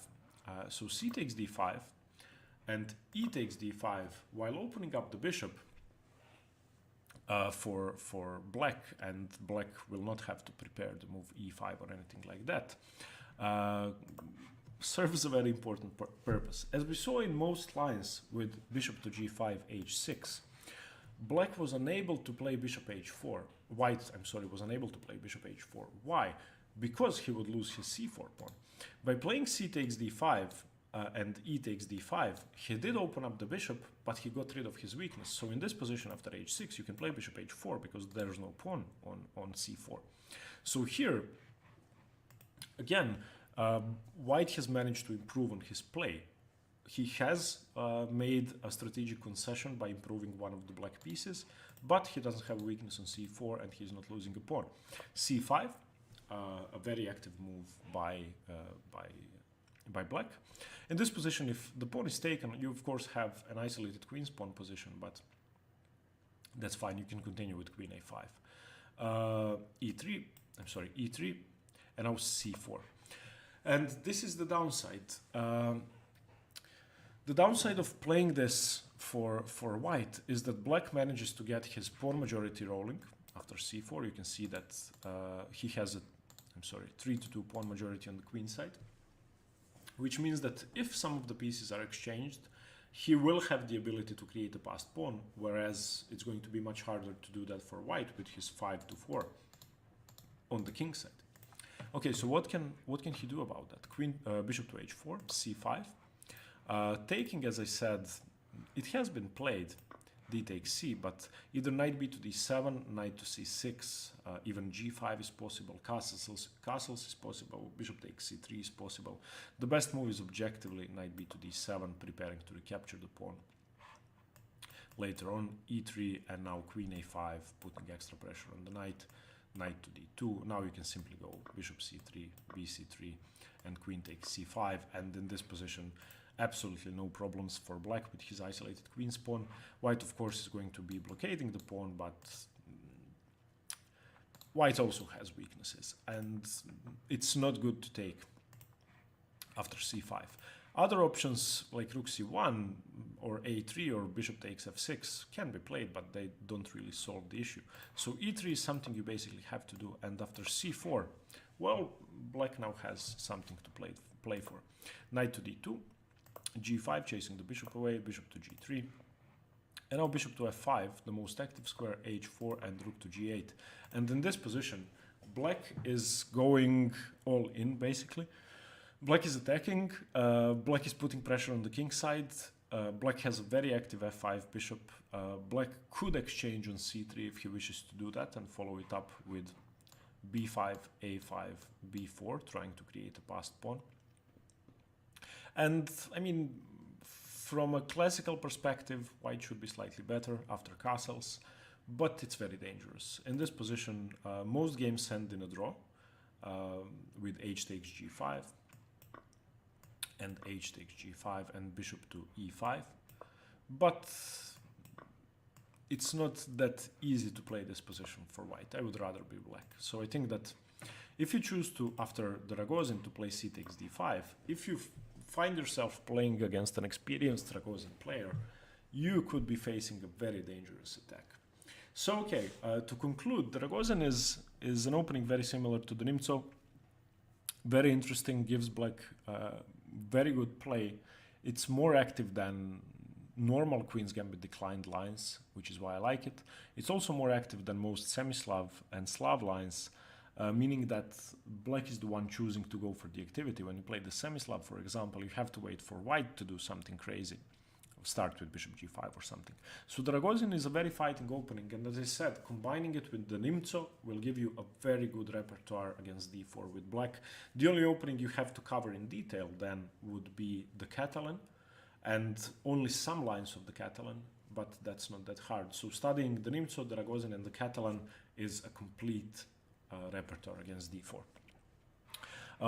So c takes d5 and e takes d5 while opening up the bishop for black, and black will not have to prepare the move e5 or anything like that, serves a very important purpose. As we saw in most lines with bishop to g5, h6, black was unable to play bishop h4. White, I'm sorry, was unable to play bishop h4. Why? Because he would lose his c4 pawn. By playing c takes d5 and e takes d5, he did open up the bishop, but he got rid of his weakness. So in this position after h6, you can play bishop h4 because there's no pawn on c4. So here, again, white has managed to improve on his play. He has made a strategic concession by improving one of the black pieces, but he doesn't have a weakness on c4 and he's not losing a pawn. c5, a very active move by black. In this position, if the pawn is taken, you of course have an isolated queen's pawn position, but that's fine. You can continue with queen a5, e3, and now c4. And this is the downside. The downside of playing this for white is that black manages to get his pawn majority rolling. After c4, you can see that he has a 3-2 pawn majority on the queen side, which means that if some of the pieces are exchanged, he will have the ability to create a passed pawn, whereas it's going to be much harder to do that for white with his 5-4 on the king side. Okay, so what can he do about that? Bishop to h4, c5. Taking, as I said, it has been played, d takes c, but either knight b to d7, knight to c6, even g5 is possible, castles is possible, bishop takes c3 is possible. The best move is objectively knight b to d7, preparing to recapture the pawn. Later on, e3, and now queen a5, putting extra pressure on the knight, knight to d2. Now you can simply go bishop c3, bc3, and queen takes c5, and in this position, absolutely no problems for black with his isolated queen's pawn. White, of course, is going to be blockading the pawn, but white also has weaknesses, and it's not good to take after c5. Other options like rook c1 or a3 or bishop takes f6 can be played, but they don't really solve the issue. So e3 is something you basically have to do, and after c4, well, black now has something to play for. Knight to d2, g5 chasing the bishop away, bishop to g3, And now bishop to f5, the most active square, h4, and rook to g8. And in this position, black is going all in, basically. Black is attacking, black is putting pressure on the king side, black has a very active f5 bishop. Black could exchange on c3 if he wishes to do that and follow it up with b5, a5, b4, trying to create a passed pawn. And I mean, from a classical perspective, white should be slightly better after castles, but it's very dangerous. In this position, most games end in a draw with h takes g5 and h takes g5 and bishop to e5. But it's not that easy to play this position for white. I would rather be black. So I think that if you choose to, after the Ragozin, to play c takes d5, if you find yourself playing against an experienced Ragozin player, you could be facing a very dangerous attack. So, okay, to conclude, the Ragozin is an opening very similar to the Nimzo. Very interesting, gives black very good play. It's more active than normal Queen's Gambit declined lines, which is why I like it. It's also more active than most semi-Slav and Slav lines, meaning that black is the one choosing to go for the activity. When you play the semi-Slav, for example, you have to wait for white to do something crazy. Start with bishop g5 or something. So the Ragozin is a very fighting opening, and as I said, combining it with the Nimzo will give you a very good repertoire against d4 with black. The only opening you have to cover in detail then would be the Catalan, and only some lines of the Catalan, but that's not that hard. So studying the Nimzo, the Ragozin, and the Catalan is a complete repertoire against d4.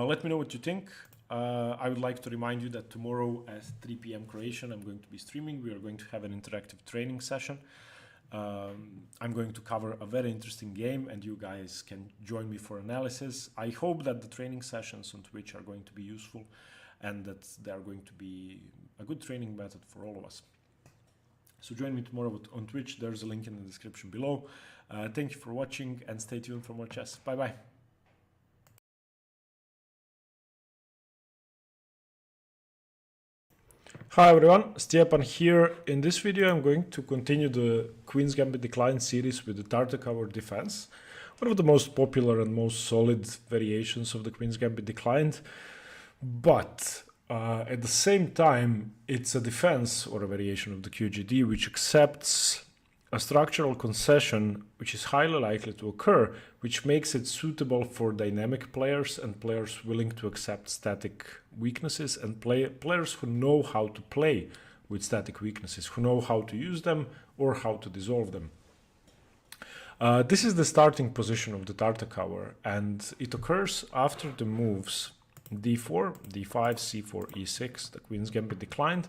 Let me know what you think. I would like to remind you that tomorrow at 3 p.m. Croatian, I'm going to be streaming. We are going to have an interactive training session. I'm going to cover a very interesting game, and you guys can join me for analysis. I hope that the training sessions on Twitch are going to be useful and that they are going to be a good training method for all of us. So join me tomorrow on Twitch. There's a link in the description below. Thank you for watching and stay tuned for more chess. Bye-bye. Hi everyone, Stepan here. In this video I'm going to continue the Queen's Gambit Decline series with the Tartakower defense, one of the most popular and most solid variations of the Queen's Gambit Declined. But at the same time, it's a defense or a variation of the QGD which accepts a structural concession which is highly likely to occur, which makes it suitable for dynamic players and players willing to accept static weaknesses and players who know how to play with static weaknesses, who know how to use them or how to dissolve them. This is the starting position of the Tartakower, and it occurs after the moves d4, d5, c4, e6, the Queen's Gambit declined,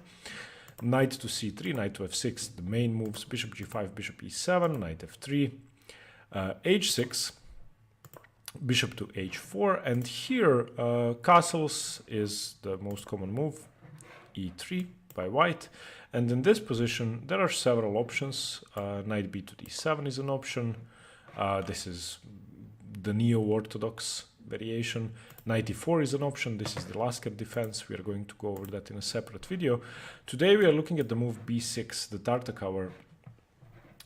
knight to c3, knight to f6, the main moves, bishop g5, bishop e7, knight f3, h6, bishop to h4, and here castles is the most common move, e3 by white. And in this position there are several options. Knight b to d7 is an option. This is the neo-orthodox variation. Knight e4 is an option. This is the Lasker defense. We are going to go over that in a separate video. Today we are looking at the move b6, the Tartakower.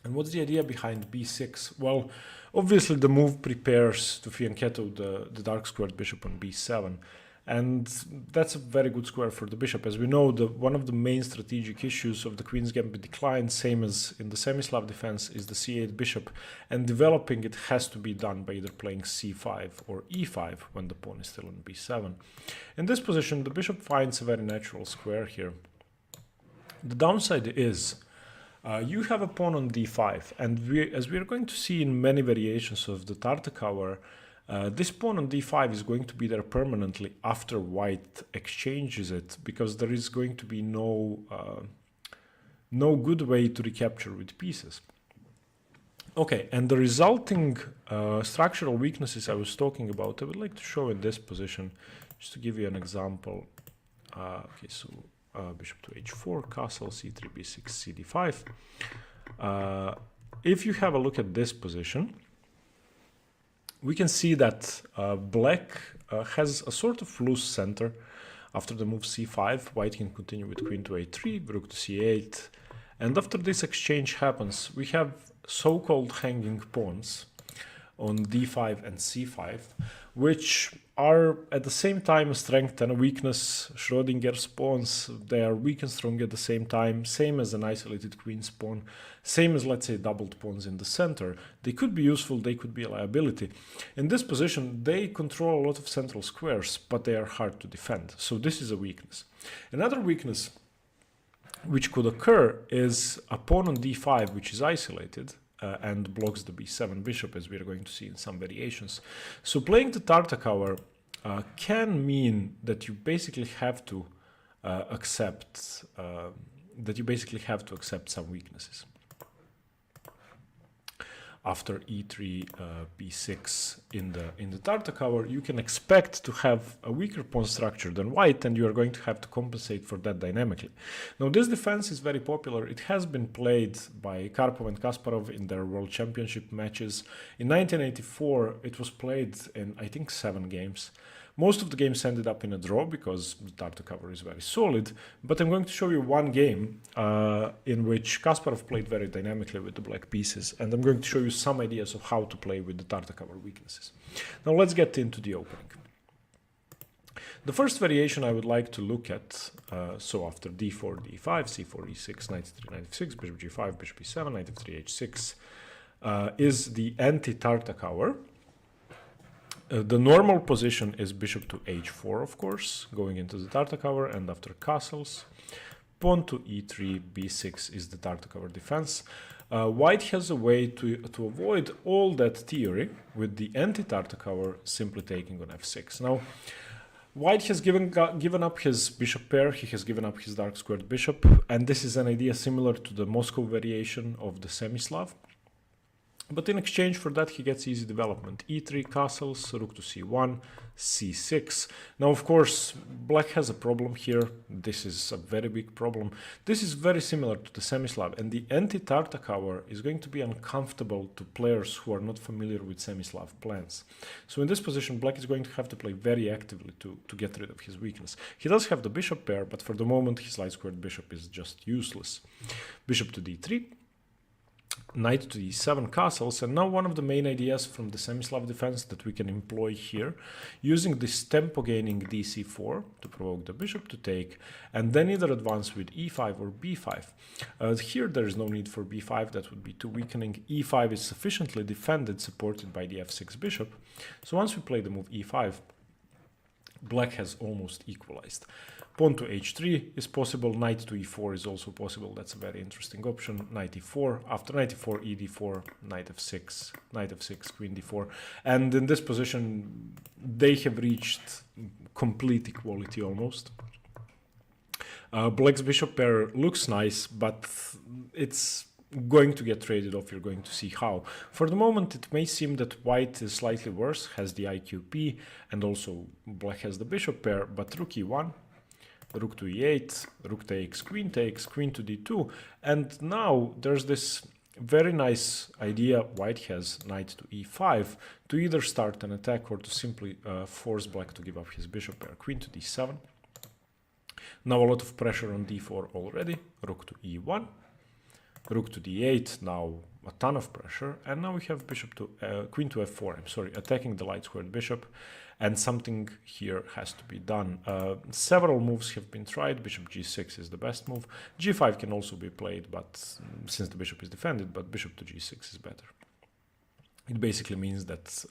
And what's the idea behind b6? Well, obviously the move prepares to fianchetto the dark squared bishop on b7. And that's a very good square for the bishop. As we know, one of the main strategic issues of the Queen's Gambit decline, same as in the semi-Slav defense, is the c8 bishop. And developing it has to be done by either playing c5 or e5 when the pawn is still on b7. In this position, the bishop finds a very natural square here. The downside is you have a pawn on d5. And as we are going to see in many variations of the Tartakower, this pawn on d5 is going to be there permanently after white exchanges it, because there is going to be no good way to recapture with pieces. Okay, and the resulting structural weaknesses I was talking about, I would like to show in this position, just to give you an example. Okay, so bishop to h4, castle, c3, b6, cd5. If you have a look at this position, we can see that black has a sort of loose center. After the move c5, white can continue with queen to a3, rook to c8, And after this exchange happens, we have so-called hanging pawns on d5 and c5, which are at the same time a strength and a weakness. Schrodinger's pawns, they are weak and strong at the same time, same as an isolated queen's pawn, same as, let's say, doubled pawns in the center. They could be useful, they could be a liability. In this position, they control a lot of central squares, but they are hard to defend. So this is a weakness. Another weakness which could occur is a pawn on d5, which is isolated, and blocks the b7 bishop, as we are going to see in some variations. So playing the Tartakower can mean that you basically have to accept some weaknesses. After e3, b6 in the Tartakower, you can expect to have a weaker pawn structure than white, and you are going to have to compensate for that dynamically. Now, this defense is very popular. It has been played by Karpov and Kasparov in their World Championship matches. In 1984, it was played in, I think, 7 games. Most of the games ended up in a draw because the Tartakower is very solid, but I'm going to show you one game in which Kasparov played very dynamically with the black pieces, and I'm going to show you some ideas of how to play with the Tartakower weaknesses. Now let's get into the opening. The first variation I would like to look at, so after d4, d5, c4, e6, knight e3, knight f6, bishop g5, bishop e7, knight f3, h6, is the anti-Tartakower. The normal position is bishop to h4, of course, going into the Tartakower, and after castles, pawn to e3, b6 is the Tartakower defense. White has a way to avoid all that theory with the anti-Tartakower simply taking on f6. Now, White has given up his bishop pair, he has given up his dark squared bishop, and this is an idea similar to the Moscow variation of the Semislav. But in exchange for that, he gets easy development. e3 castles, rook to c1, c6. Now, of course, black has a problem here. This is a very big problem. This is very similar to the Semislav, and the anti-Tartakower is going to be uncomfortable to players who are not familiar with Semislav plans. So in this position, black is going to have to play very actively to get rid of his weakness. He does have the bishop pair, but for the moment, his light squared bishop is just useless. Bishop to d3. Knight to e7 castles, and now one of the main ideas from the Semislav defense that we can employ here, using this tempo gaining dc4 to provoke the bishop to take, and then either advance with e5 or b5. Here there is no need for b5, that would be too weakening. e5 is sufficiently defended, supported by the f6 bishop, so once we play the move e5, black has almost equalized. Pawn to h3 is possible, knight to e4 is also possible, that's a very interesting option. Knight e4, after knight e4, e d4, knight f6, queen d4. And in this position, they have reached complete equality almost. Black's bishop pair looks nice, but it's going to get traded off, you're going to see how. For the moment, it may seem that white is slightly worse, has the IQP, and also black has the bishop pair, but rook e1, rook to e8, rook takes, queen to d2, and now there's this very nice idea white has, knight to e5, to either start an attack or to simply force black to give up his bishop pair. Queen to d7. Now a lot of pressure on d4 already, rook to e1, rook to d8, now a ton of pressure, and now we have bishop to queen to f4, I'm sorry, attacking the light squared bishop, and something here has to be done. Several moves have been tried. Bishop g6 is the best move. g5 can also be played, but since the bishop is defended, but bishop to g6 is better. It basically means that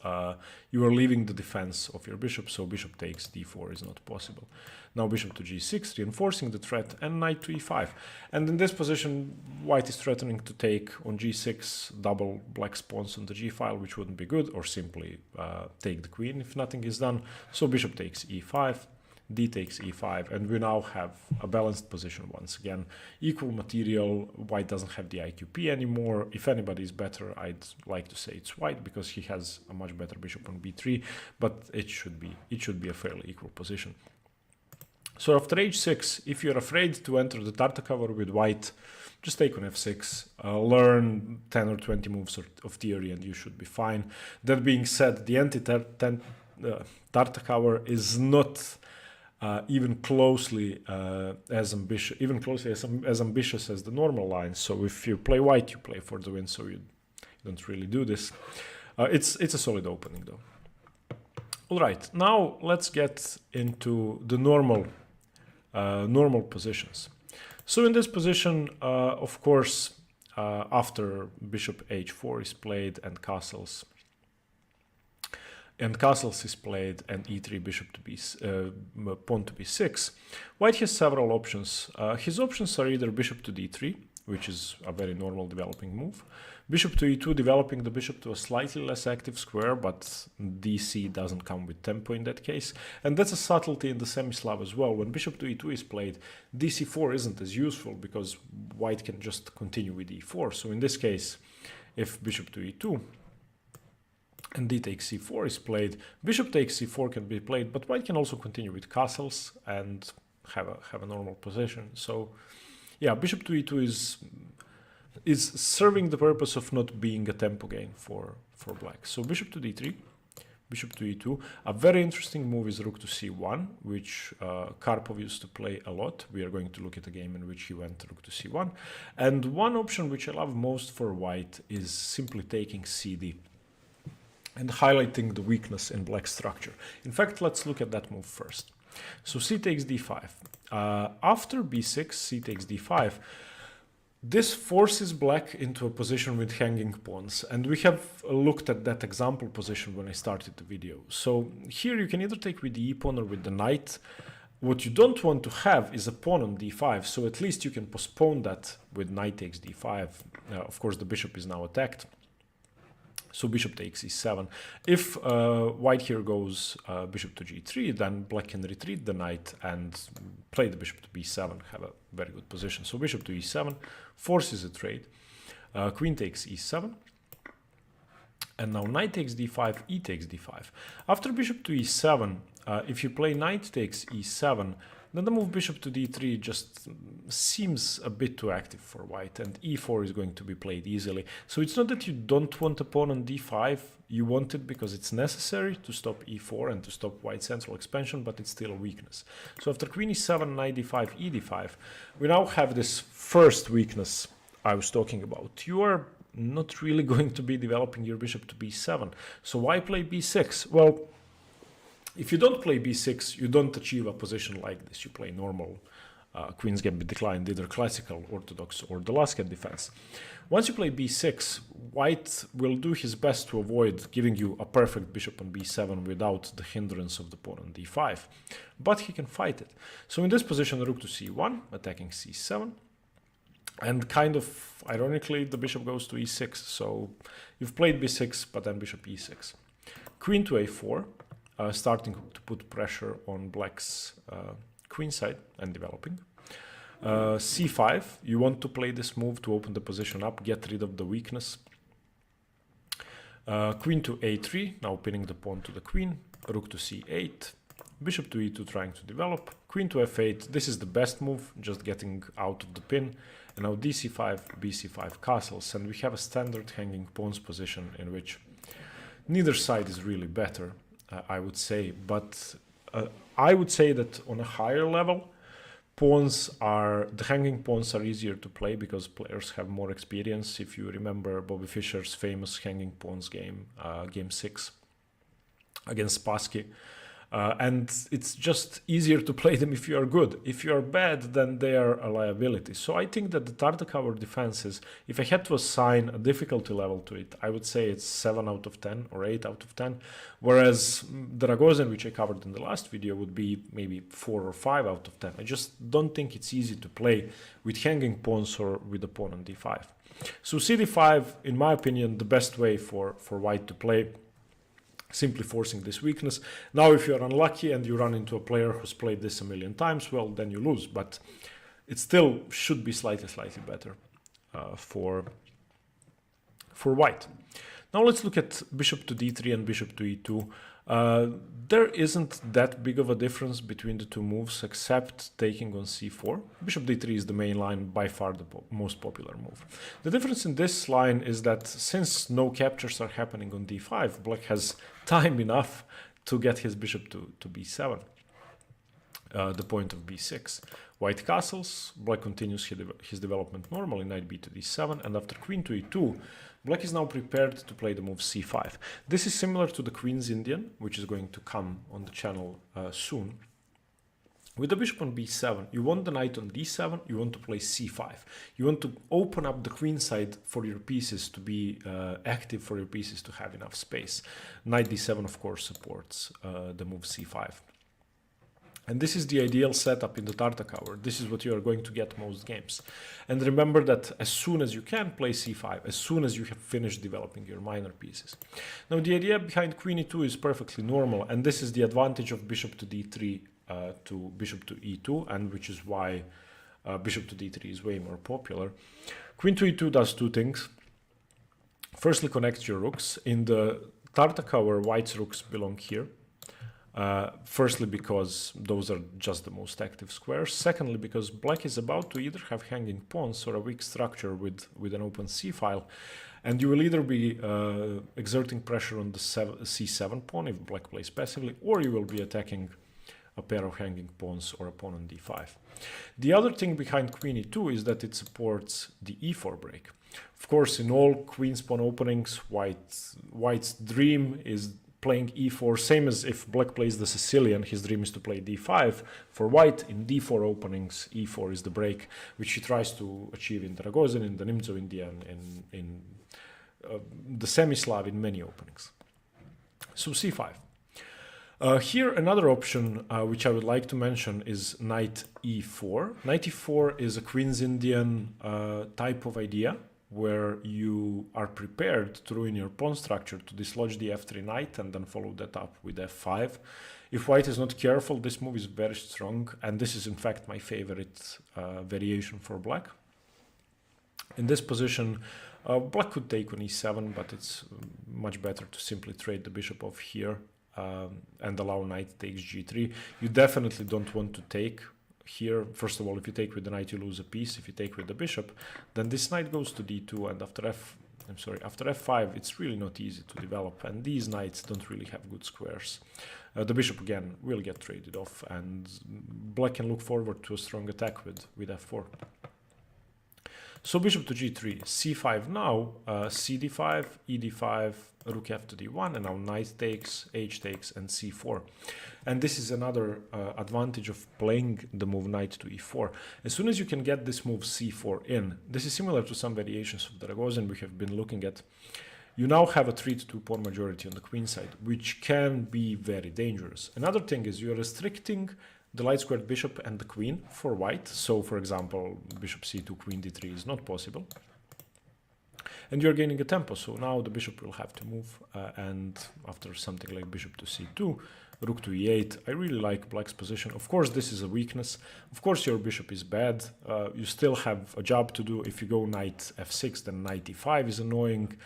you are leaving the defense of your bishop, so bishop takes d4 is not possible. Now bishop to g6, reinforcing the threat, and knight to e5. And in this position, white is threatening to take on g6, double black's pawns on the g file, which wouldn't be good, or simply take the queen if nothing is done. So bishop takes e5, d takes e5, and we now have a balanced position once again. Equal material, white doesn't have the IQP anymore. If anybody is better, I'd like to say it's white, because he has a much better bishop on b3, but it should be a fairly equal position. So after h6, if you're afraid to enter the Tartakower with white, just take on f6, learn 10 or 20 moves of theory, and you should be fine. That being said, the anti-Tartakower is not even closely as ambitious as the normal line. So if you play white, you play for the win, so you don't really do this. It's a solid opening though. All right, now let's get into the normal positions. So in this position, of course, after bishop h4 is played and castles is played and e3 bishop to pawn to b6, white has several options. His options are either bishop to d3, which is a very normal developing move, bishop to e2, developing the bishop to a slightly less active square, but dc doesn't come with tempo in that case, and that's a subtlety in the semi-Slav as well. When bishop to e2 is played, dc4 isn't as useful because white can just continue with e4. So in this case, if bishop to e2 and d takes c4 is played, bishop takes c4 can be played, but white can also continue with castles and have a normal position. So yeah, bishop to e2 is serving the purpose of not being a tempo gain for black. So bishop to d3, bishop to e2. A very interesting move is rook to c1, which Karpov used to play a lot. We are going to look at a game in which he went rook to c1. And one option which I love most for white is simply taking cd and highlighting the weakness in black structure. In fact, let's look at that move first. So c takes d5. After b6, c takes d5. This forces black into a position with hanging pawns, and we have looked at that example position when I started the video. So here you can either take with the e-pawn or with the knight. What you don't want to have is a pawn on d5, so at least you can postpone that with knight takes d5. Of course, the bishop is now attacked. So bishop takes e7. If white here goes bishop to g3, then black can retreat the knight and play the bishop to b7, have a very good position. So bishop to e7 forces a trade. Queen takes e7. And now knight takes d5, e takes d5. After bishop to e7, if you play knight takes e7, then the move bishop to d3 just seems a bit too active for white, and e4 is going to be played easily. So it's not that you don't want a pawn on d5, you want it because it's necessary to stop e4 and to stop white's central expansion, but it's still a weakness. So after queen e7, knight d5, e d5, we now have this first weakness I was talking about. You are not really going to be developing your bishop to b7. So why play b6? Well, if you don't play b6, you don't achieve a position like this. You play normal Queen's Gambit declined, either classical, orthodox, or the last cat defense. Once you play b6, white will do his best to avoid giving you a perfect bishop on b7 without the hindrance of the pawn on d5. But he can fight it. So in this position, rook to c1, attacking c7. And kind of ironically, the bishop goes to e6. So you've played b6, but then bishop e6. Queen to a4. Starting to put pressure on black's queen side and developing. c5, you want to play this move to open the position up, get rid of the weakness. Queen to a3, now pinning the pawn to the queen. Rook to c8, bishop to e2 trying to develop. Queen to f8, this is the best move, just getting out of the pin. And now dc5, bc5 castles, and we have a standard hanging pawns position in which neither side is really better. I would say, but I would say that on a higher level, the hanging pawns are easier to play because players have more experience. If you remember Bobby Fischer's famous hanging pawns game, game 6 against Spassky, and it's just easier to play them if you are good. If you are bad, then they are a liability. So I think that the Tartakower defenses, if I had to assign a difficulty level to it, I would say it's 7 out of 10 or 8 out of 10, whereas the Ragozin, which I covered in the last video, would be maybe 4 or 5 out of 10. I just don't think it's easy to play with hanging pawns or with a pawn on d5. So cd5, in my opinion, the best way for white to play, simply forcing this weakness. Now, if you're unlucky and you run into a player who's played this a million times, well, then you lose. But it still should be slightly better for white. Now let's look at bishop to d3 and bishop to e2. There isn't that big of a difference between the two moves, except taking on c4. Bishop d3 is the main line, by far the most popular move. The difference in this line is that since no captures are happening on d5, black has time enough to get his bishop to b7. the point of b6. White castles, black continues his development normally, knight b to d7, and after queen to e2, black is now prepared to play the move c5. This is similar to the Queen's Indian, which is going to come on the channel soon. With the bishop on b7, you want the knight on d7, you want to play c5. You want to open up the queen side for your pieces to be active, for your pieces to have enough space. Knight d7, of course, supports the move c5. And this is the ideal setup in the Tartakower. This is what you are going to get most games. And remember that as soon as you can, play c5, as soon as you have finished developing your minor pieces. Now, the idea behind queen e2 is perfectly normal, and this is the advantage of bishop to d3 to bishop to e2, and which is why bishop to d3 is way more popular. Queen to e2 does two things. Firstly, connects your rooks. In the Tartakower, white's rooks belong here. Firstly, because those are just the most active squares. Secondly, because black is about to either have hanging pawns or a weak structure with an open c-file, and you will either be exerting pressure on the c7 pawn if black plays passively, or you will be attacking a pair of hanging pawns or a pawn on d5. The other thing behind queen e2 is that it supports the e4 break. Of course, in all queen's pawn openings, white's dream is playing e4, same as if black plays the Sicilian, his dream is to play d5. For white, in d4 openings, e4 is the break, which he tries to achieve in the Ragozin, in the Nimzo Indian, in the Semi-Slav, in many openings. So c5. Here, another option which I would like to mention is knight e4. Knight e4 is a Queen's Indian type of idea, where you are prepared to ruin your pawn structure, to dislodge the f3 knight and then follow that up with f5. If white is not careful, this move is very strong, and this is in fact my favorite variation for black. In this position, black could take on e7, but it's much better to simply trade the bishop off here and allow knight takes g3. You definitely don't want to take here. First of all, if you take with the knight, you lose a piece. If you take with the bishop, then this knight goes to d2, and after f5, it's really not easy to develop, and these knights don't really have good squares. The bishop again will get traded off, and black can look forward to a strong attack with f4. So bishop to g3, c5 now, cd5, ed5, rook f to d1, and now knight takes, h takes, and c4. And this is another advantage of playing the move knight to e4. As soon as you can get this move c4 in, this is similar to some variations of the Ragozin we have been looking at. You now have a 3-2 pawn majority on the queen side, which can be very dangerous. Another thing is you're restricting the light squared bishop and the queen for white. So, for example, bishop c2, queen d3 is not possible. And you're gaining a tempo, so now the bishop will have to move. And after something like bishop to c2, rook to e8, I really like black's position. Of course, this is a weakness. Of course, your bishop is bad. You still have a job to do. If you go knight f6, then knight e5 is annoying.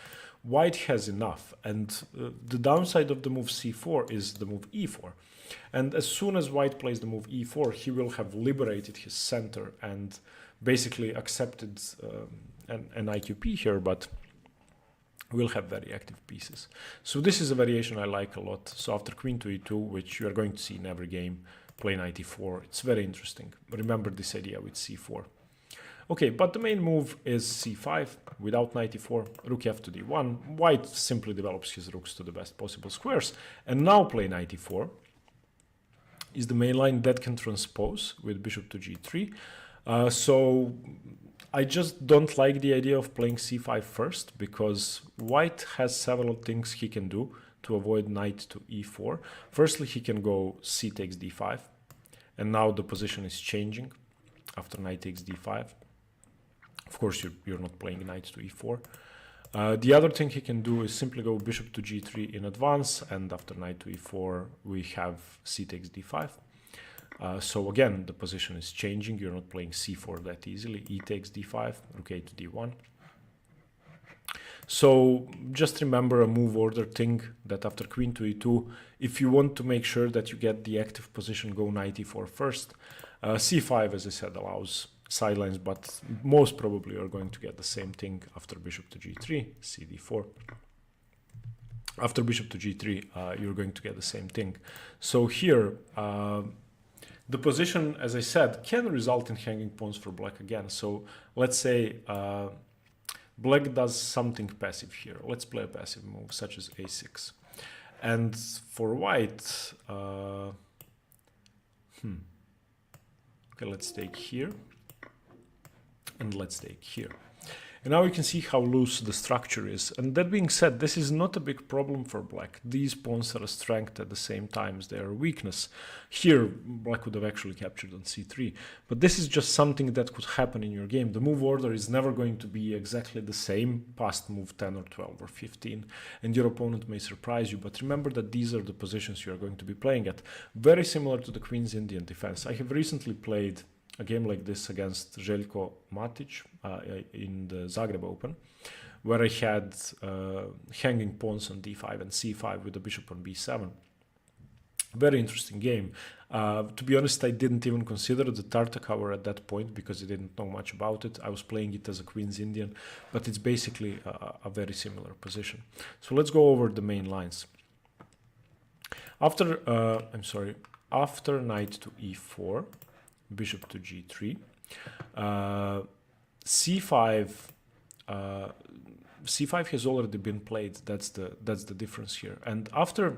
White has enough. And the downside of the move c4 is the move e4. And as soon as white plays the move e4, he will have liberated his center and basically accepted an IQP here, but will have very active pieces. So this is a variation I like a lot. So after queen to e2, which you are going to see in every game, play knight e4. It's very interesting. Remember this idea with c4. Okay, but the main move is c5 without knight e4, rook f to d1. White simply develops his rooks to the best possible squares. And now play knight e4 is the main line that can transpose with bishop to g3. So I just don't like the idea of playing c5 first, because white has several things he can do to avoid knight to e4. Firstly, he can go c takes d5, and now the position is changing after knight takes d5. Of course, you're not playing knight to e4. The other thing he can do is simply go bishop to g3 in advance, and after knight to e4, we have c takes d5. So again, the position is changing. You're not playing c4 that easily. E takes d5, rook a to d1. So just remember a move order thing, that after queen to e2, if you want to make sure that you get the active position, go knight e4 first. c5, as I said, allows sidelines, but most probably you're going to get the same thing after bishop to g3, cd4. After bishop to g3, you're going to get the same thing. So here, the position, as I said, can result in hanging pawns for black again. So let's say black does something passive here. Let's play a passive move such as a6. And for white, okay, let's take here and let's take here. And now you can see how loose the structure is. And that being said, this is not a big problem for black. These pawns are a strength at the same time as they are a weakness. Here, black would have actually captured on c3. But this is just something that could happen in your game. The move order is never going to be exactly the same past move 10 or 12 or 15. And your opponent may surprise you. But remember that these are the positions you are going to be playing at. Very similar to the Queen's Indian defense. I have recently played a game like this against Željko Matic in the Zagreb Open, where I had hanging pawns on d5 and c5 with the bishop on b7. Very interesting game. To be honest, I didn't even consider the Tartakower at that point because I didn't know much about it. I was playing it as a Queen's Indian, but it's basically a very similar position. So let's go over the main lines. After knight to e4, bishop to g3, c5 c5 has already been played. That's the difference here. And after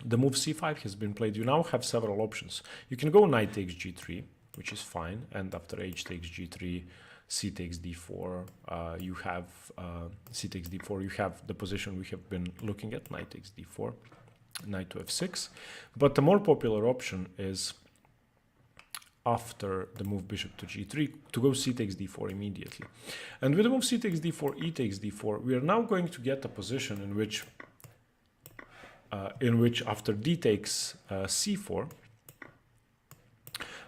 the move c5 has been played, you now have several options. You can go knight takes g3, which is fine, and after h takes g3, c takes d4, you have c takes d4, you have the position we have been looking at, knight takes d4, knight to f6. But the more popular option is after the move bishop to g3 to go c takes d4 immediately. And with the move c takes d4, e takes d4, we are now going to get a position in which after d takes c4,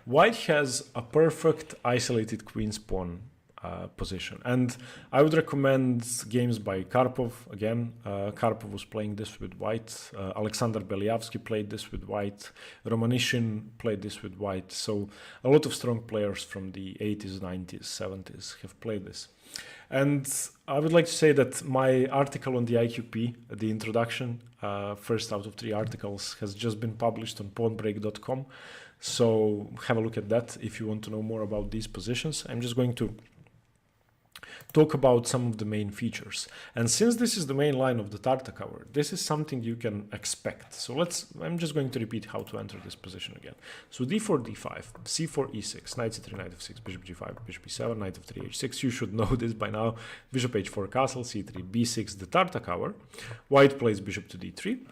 white has a perfect isolated queen's pawn position. And I would recommend games by Karpov. Again, Karpov was playing this with white. Alexander Belyavsky played this with white. Romanishin played this with white. So a lot of strong players from the 80s, 90s, 70s have played this. And I would like to say that my article on the IQP, the introduction, first out of 3 articles, has just been published on pawnbreak.com. So have a look at that if you want to know more about these positions. I'm just going to talk about some of the main features. And since this is the main line of the Tartakower, this is something you can expect. So I'm just going to repeat how to enter this position again. So d4, d5, c4, e6, knight c3, knight f6, bishop g5, bishop e7, knight f3, h6. You should know this by now. Bishop h4, castle, c3, b6, the Tartakower. White plays bishop to d3.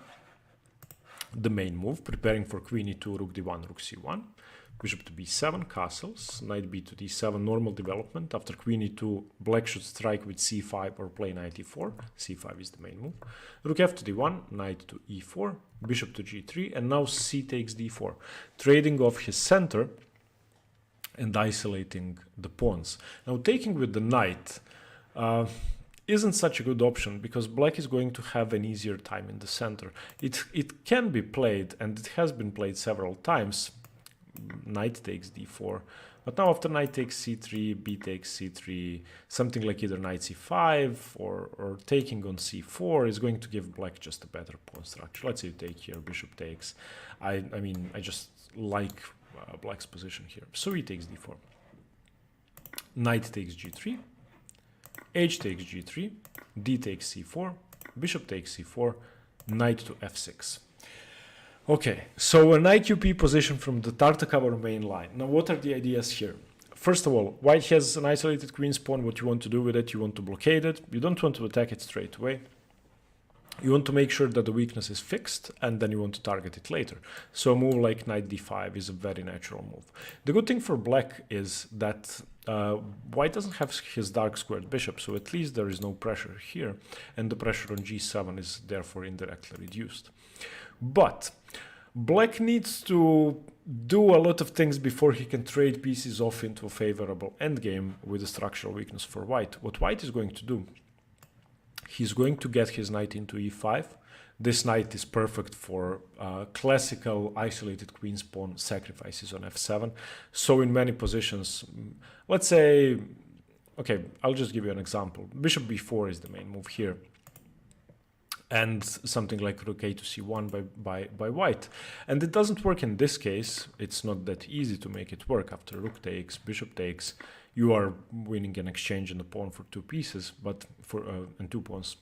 The main move, preparing for queen e2, rook d1, rook c1. Bishop to b7, castles, knight b to d7, normal development. After queen e2, black should strike with c5 or play knight e4. c5 is the main move. Rook f to d1, knight to e4, bishop to g3, and now c takes d4, trading off his center and isolating the pawns. Now taking with the knight isn't such a good option because black is going to have an easier time in the center. It can be played, and it has been played several times. Knight takes d4, but now after knight takes c3, b takes c3, something like either knight c5 or taking on c4 is going to give black just a better pawn structure. Let's say you take here, bishop takes. I mean, I just like black's position here. So he takes d4. Knight takes g3, h takes g3, d takes c4, bishop takes c4, knight to f6. Okay, so an IQP position from the Tartakower main line. Now, what are the ideas here? First of all, white has an isolated queen's pawn. What you want to do with it, you want to blockade it. You don't want to attack it straight away. You want to make sure that the weakness is fixed, and then you want to target it later. So a move like knight d5 is a very natural move. The good thing for black is that white doesn't have his dark squared bishop, so at least there is no pressure here, and the pressure on g7 is therefore indirectly reduced. But black needs to do a lot of things before he can trade pieces off into a favorable endgame with a structural weakness for white. What white is going to do, he's going to get his knight into e5. This knight is perfect for classical isolated queen's pawn sacrifices on f7. So in many positions, let's say, okay, I'll just give you an example. Bishop b4 is the main move here. and something like rook a to c1 by white. And it doesn't work in this case. It's not that easy to make it work. After rook takes, bishop takes, you are winning an exchange and a pawn for 2 pieces, but for and 2 pawns.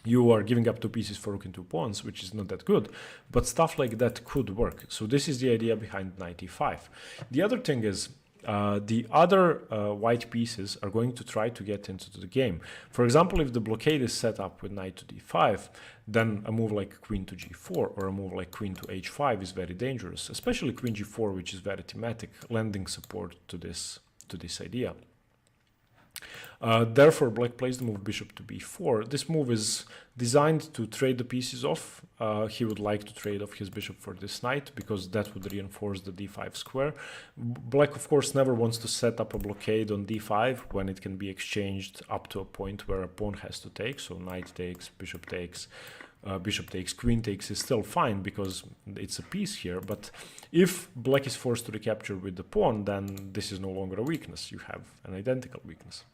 You are giving up 2 pieces for rook and 2 pawns, which is not that good, but stuff like that could work. So this is the idea behind knight e5. The other thing is, the other white pieces are going to try to get into the game. For example, if the blockade is set up with knight to d5, then a move like queen to g4 or a move like queen to h5 is very dangerous, especially queen g4, which is very thematic, lending support to this idea. Therefore, black plays the move bishop to b4. This move is designed to trade the pieces off. He would like to trade off his bishop for this knight because that would reinforce the d5 square. Black, of course, never wants to set up a blockade on d5 when it can be exchanged up to a point where a pawn has to take. So knight takes, bishop takes, queen takes is still fine because it's a piece here. But if black is forced to recapture with the pawn, then this is no longer a weakness. You have an identical weakness.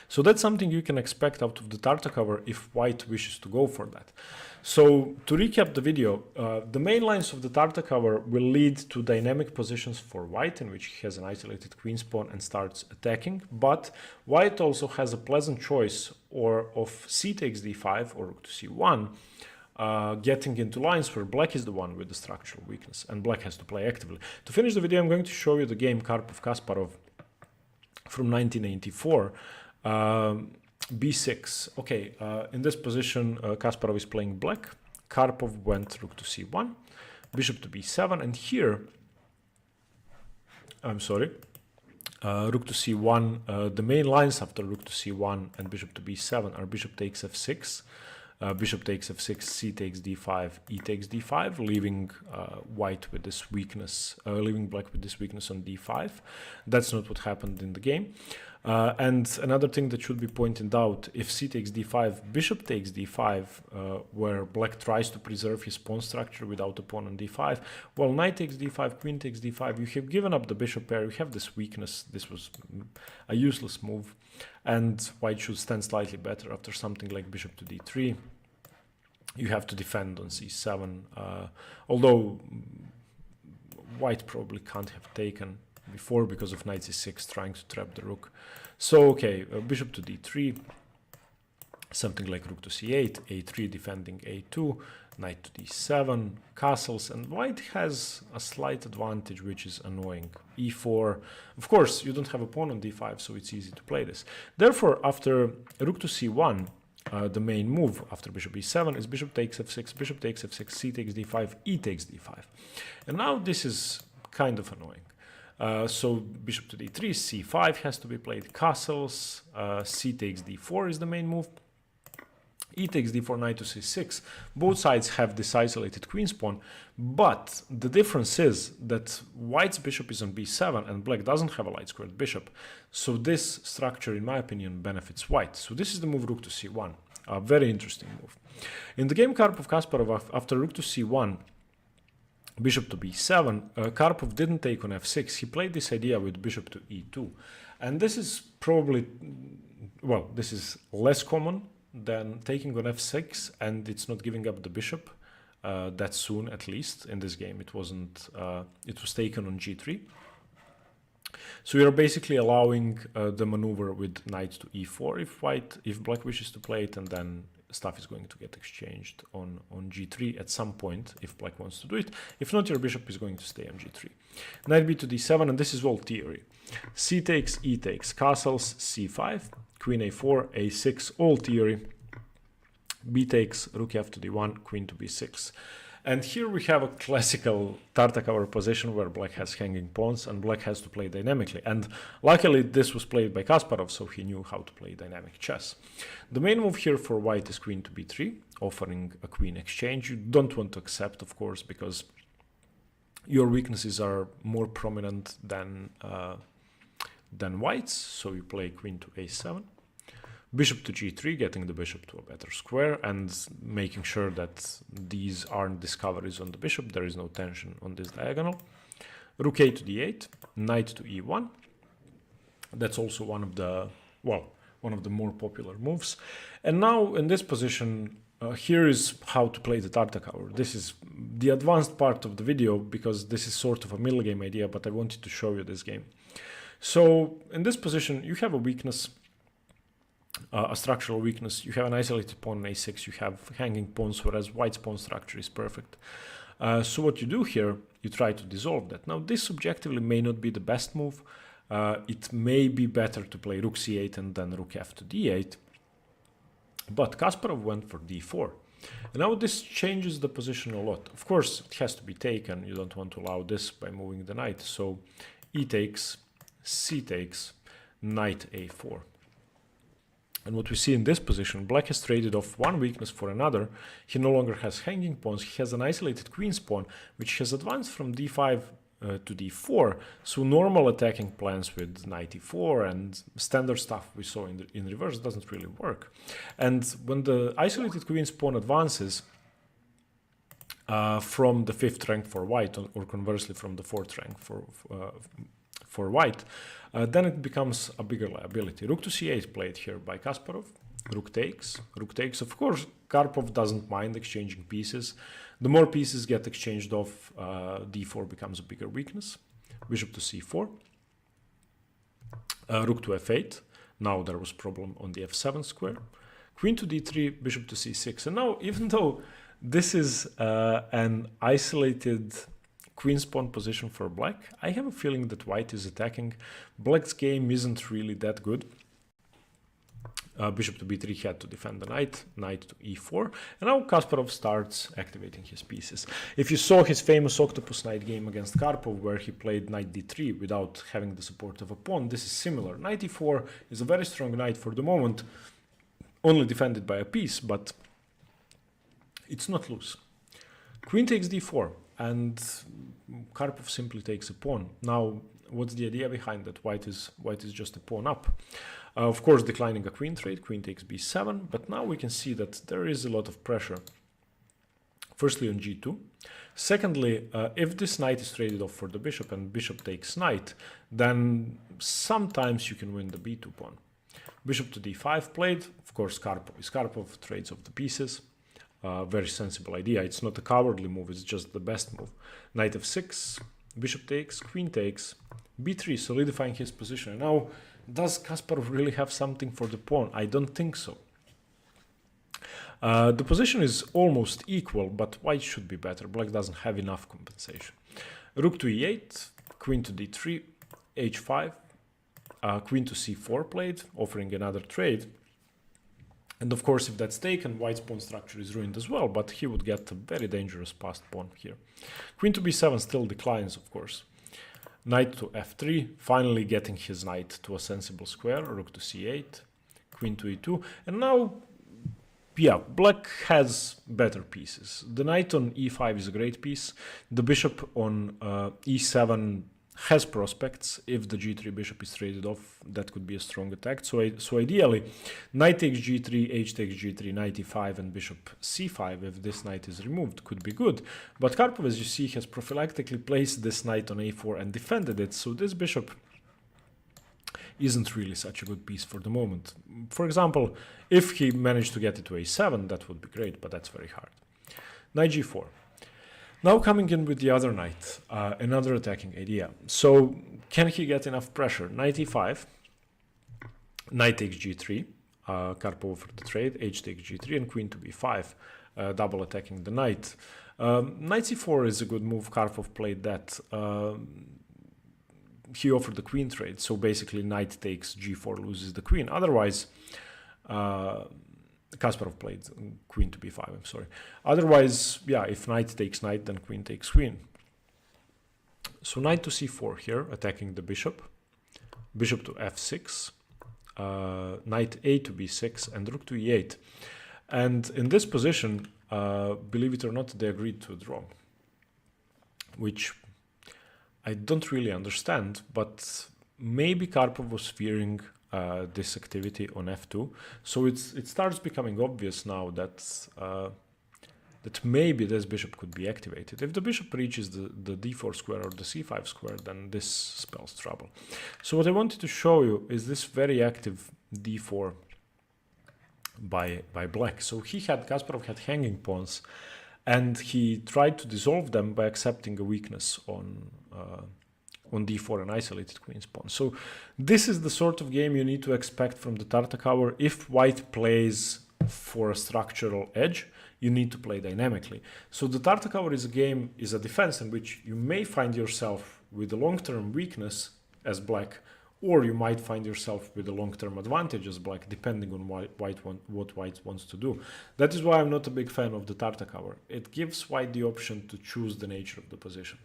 So that's something you can expect out of the Tarta cover if white wishes to go for that. So to recap the video, the main lines of the Tarta cover will lead to dynamic positions for white in which he has an isolated queen's pawn and starts attacking. But white also has a pleasant choice of c takes d5 or rook to c1, getting into lines where black is the one with the structural weakness and black has to play actively. To finish the video, I'm going to show you the game Karpov-Kasparov from 1984. b6. Okay, in this position, Kasparov is playing black. Karpov went rook to c1, bishop to b7, and here, rook to c1. The main lines after rook to c1 and bishop to b7 are bishop takes f6, bishop takes f6, c takes d5, e takes d5, leaving white with this weakness, leaving black with this weakness on d5. That's not what happened in the game. And another thing that should be pointed out, if c takes d5, bishop takes d5, where black tries to preserve his pawn structure without a pawn on d5, well, knight takes d5, queen takes d5, you have given up the bishop pair, you have this weakness. This was a useless move, and white should stand slightly better after something like bishop to d3. You have to defend on c7, although white probably can't have taken before because of knight c6 trying to trap the rook. So okay, bishop to d3, something like rook to c8, a3 defending a2, knight to d7, castles, and white has a slight advantage, which is annoying. e4, of course you don't have a pawn on d5, so it's easy to play this. Therefore, after rook to c1, the main move after bishop e7 is bishop takes f6, bishop takes f6, c takes d5, e takes d5. And now this is kind of annoying. So bishop to d3, c5 has to be played, castles, c takes d4 is the main move, e takes d4, knight to c6. Both sides have this isolated queen's pawn, but the difference is that white's bishop is on b7 and black doesn't have a light squared bishop. So this structure, in my opinion, benefits white. So this is the move rook to c1, a very interesting move. In the game Karpov-Kasparov, after rook to c1, bishop to b7, Karpov didn't take on f6. He played this idea with bishop to e2. And this is probably, well, this is less common than taking on f6, and it's not giving up the bishop that soon, at least in this game. It wasn't, it was taken on g3. So you're basically allowing the maneuver with knight to e4 if black wishes to play it, and then stuff is going to get exchanged on g3 at some point if black wants to do it. If not, your bishop is going to stay on g3. Knight b to d7, and this is all theory. C takes, e takes, castles, c5, queen a4, a6, all theory. B takes, rook f to d1, queen to b6. And here we have a classical Tarta-cover position where black has hanging pawns and black has to play dynamically. And luckily this was played by Kasparov, so he knew how to play dynamic chess. The main move here for white is queen to b3, offering a queen exchange. You don't want to accept, of course, because your weaknesses are more prominent than white's. So you play queen to a7. Bishop to g3, getting the bishop to a better square and making sure that these aren't discoveries on the bishop. There is no tension on this diagonal. Rook a to d8, knight to e1. That's also one of the, well, one of the more popular moves. And now in this position, here is how to play the Tartakower. This is the advanced part of the video because this is sort of a middle game idea, but I wanted to show you this game. So in this position, you have a weakness, a structural weakness. You have an isolated pawn on a6, you have hanging pawns, whereas white's pawn structure is perfect. So what you do here, you try to dissolve that. Now this subjectively may not be the best move. It may be better to play rook c8 and then rook f to d8. But Kasparov went for d4. And now this changes the position a lot. Of course, it has to be taken. You don't want to allow this by moving the knight. So e takes, c takes, knight a4. And what we see in this position, black has traded off one weakness for another. He no longer has hanging pawns. He has an isolated queen's pawn, which has advanced from d5 to d4. So normal attacking plans with knight e4 and standard stuff we saw in reverse doesn't really work. And when the isolated queen's pawn advances from the 5th rank for white, or conversely from the 4th rank for white, then it becomes a bigger liability. Rook to c8 played here by Kasparov. Rook takes. Rook takes. Of course, Karpov doesn't mind exchanging pieces. The more pieces get exchanged off, d4 becomes a bigger weakness. Bishop to c4. Rook to f8. Now there was problem on the f7 square. Queen to d3, bishop to c6. And now, even though this is an isolated queen's pawn position for black, I have a feeling that white is attacking. Black's game isn't really that good. Bishop to b3 had to defend the knight, knight to e4, and now Kasparov starts activating his pieces. If you saw his famous octopus knight game against Karpov, where he played knight d3 without having the support of a pawn, this is similar. Knight e4 is a very strong knight for the moment, only defended by a piece, but it's not loose. Queen takes d4, and Karpov simply takes a pawn. Now, what's the idea behind that? White is just a pawn up. Of course, declining a queen trade, queen takes b7, but now we can see that there is a lot of pressure. Firstly on g2. Secondly, if this knight is traded off for the bishop and bishop takes knight, then sometimes you can win the b2 pawn. Bishop to d5 played. Of course, Karpov trades off the pieces. Very sensible idea. It's not a cowardly move, it's just the best move. Knight f6, bishop takes, queen takes, b3, solidifying his position. Now, does Kasparov really have something for the pawn? I don't think so. The position is almost equal, but white should be better. Black doesn't have enough compensation. Rook to e8, queen to d3, h5, queen to c4 played, offering another trade. And of course, if that's taken, white's pawn structure is ruined as well, but he would get a very dangerous passed pawn here. Queen to b7 still declines, of course. Knight to f3, finally getting his knight to a sensible square. Rook to c8, queen to e2. And now, yeah, black has better pieces. The knight on e5 is a great piece. The bishop on e7 has prospects. If the g3 bishop is traded off, that could be a strong attack. So ideally, knight takes g3, h takes g3, knight e5, and bishop c5, if this knight is removed, could be good. But Karpov, as you see, has prophylactically placed this knight on a4 and defended it, so this bishop isn't really such a good piece for the moment. For example, if he managed to get it to a7, that would be great, but that's very hard. Knight g4. Now coming in with the other knight, another attacking idea. So can he get enough pressure? Knight e5, knight takes g3, Karpov for the trade, h takes g3, and queen to b5, double attacking the knight. Knight c4 is a good move. Karpov played that. He offered the queen trade, so basically knight takes g4, loses the queen. Otherwise, Kasparov played queen to b5, I'm sorry. Otherwise, yeah, if knight takes knight, then queen takes queen. So knight to c4 here, attacking the bishop. Bishop to f6. Knight a to b6, and rook to e8. And in this position, believe it or not, they agreed to a draw. Which I don't really understand, but maybe Karpov was fearing this activity on f2, so it starts becoming obvious now that that maybe this bishop could be activated. If the bishop reaches the d4 square or the c5 square, then this spells trouble. So what I wanted to show you is this very active d4 by black. So Kasparov had hanging pawns, and he tried to dissolve them by accepting a weakness on d4 and isolated queen's pawn. So this is the sort of game you need to expect from the Tartakower. If white plays for a structural edge, you need to play dynamically. So the Tartakower is a defense in which you may find yourself with a long-term weakness as black, or you might find yourself with a long-term advantage as black, depending on what white wants to do. That is why I'm not a big fan of the Tartakower. It gives white the option to choose the nature of the position.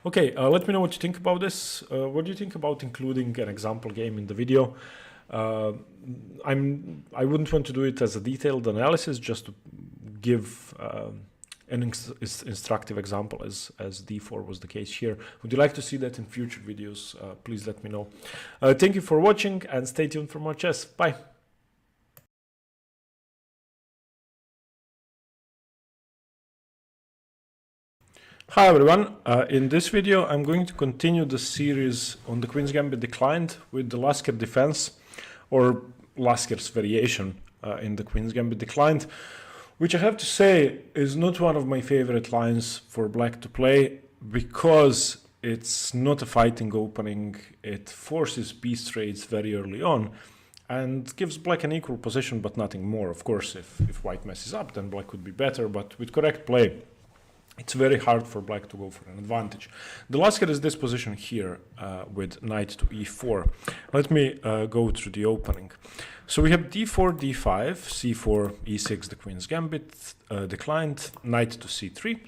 Okay, let me know what you think about this. What do you think about including an example game in the video? I wouldn't want to do it as a detailed analysis, just to give an instructive example as d4 was the case here. Would you like to see that in future videos? Please let me know. Thank you for watching, and stay tuned for more chess. Bye. Hi everyone, in this video I'm going to continue the series on the Queen's Gambit Declined with the Lasker defense, or Lasker's variation in the Queen's Gambit Declined, which I have to say is not one of my favorite lines for black to play, because it's not a fighting opening. It forces piece trades very early on and gives black an equal position but nothing more. Of course, if white messes up, then black would be better, but with correct play it's very hard for black to go for an advantage. The Lasker is this position here with knight to e4. Let me go through the opening. So we have d4, d5, c4, e6, the Queen's Gambit declined, knight to c3,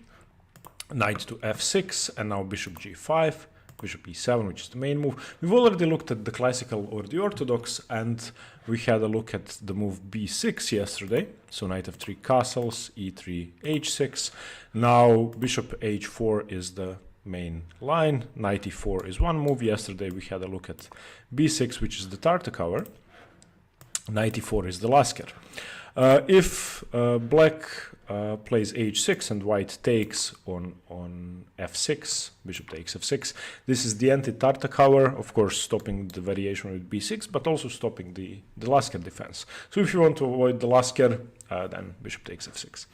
knight to f6, and now bishop g5, bishop e7, which is the main move. We've already looked at the classical or the orthodox, and we had a look at the move b6 yesterday. So knight f3 castles, e3, h6. Now bishop h4 is the main line, knight e4 is one move. Yesterday we had a look at b6, which is the Tartakower. Knight e4 is the Lasker. If black plays h6 and white takes on f6, bishop takes f6, this is the anti-Tartakower, of course stopping the variation with b6, but also stopping the Lasker defense. So if you want to avoid the Lasker, then bishop takes f6.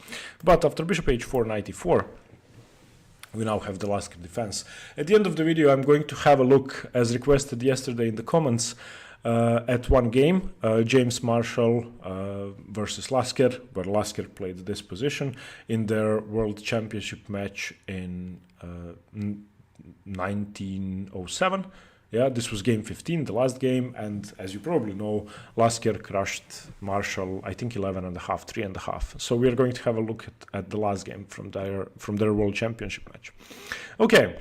But after bishop h4, knight e4, we now have the Lasker defense. At the end of the video, I'm going to have a look, as requested yesterday in the comments, at one game, James Marshall versus Lasker, where Lasker played this position in their World Championship match in 1907. Yeah, this was game 15, the last game, and as you probably know, Lasker crushed Marshall, I think 11.5, 3.5. So we are going to have a look at the last game from their World Championship match. Okay.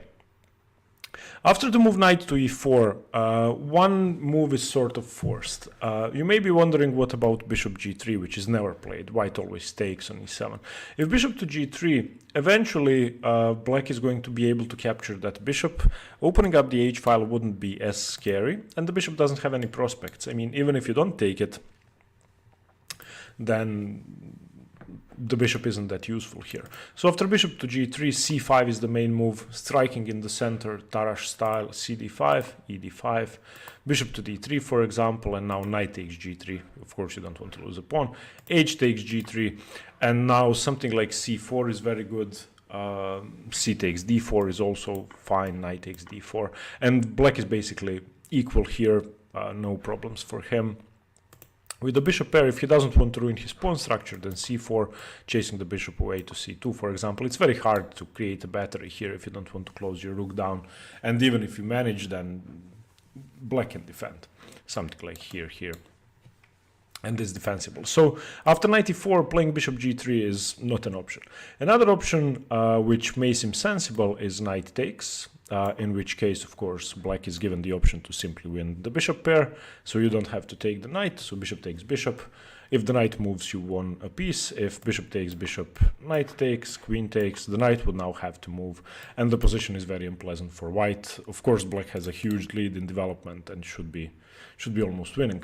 After the move knight to e4, one move is sort of forced. You may be wondering, what about bishop g3, which is never played? White always takes on e7. If bishop to g3, eventually black is going to be able to capture that bishop. Opening up the h file wouldn't be as scary, and the bishop doesn't have any prospects. I mean, even if you don't take it, then the bishop isn't that useful here. So after bishop to g3, c5 is the main move, striking in the center, Tarrasch style, cd5, ed5, bishop to d3, for example, and now knight takes g3. Of course, you don't want to lose a pawn. H takes g3, and now something like c4 is very good. C takes d4 is also fine, knight takes d4, and black is basically equal here, no problems for him. With the bishop pair, if he doesn't want to ruin his pawn structure, then c4, chasing the bishop away to c2, for example. It's very hard to create a battery here if you don't want to close your rook down. And even if you manage, then black can defend. Something like here. And is defensible. So after knight e4, playing bishop g3 is not an option. Another option, which may seem sensible, is knight takes. In which case, of course, black is given the option to simply win the bishop pair, so you don't have to take the knight. So bishop takes bishop. If the knight moves, you won a piece. If bishop takes bishop, knight takes, queen takes, the knight would now have to move, and the position is very unpleasant for white. Of course, black has a huge lead in development and should be almost winning.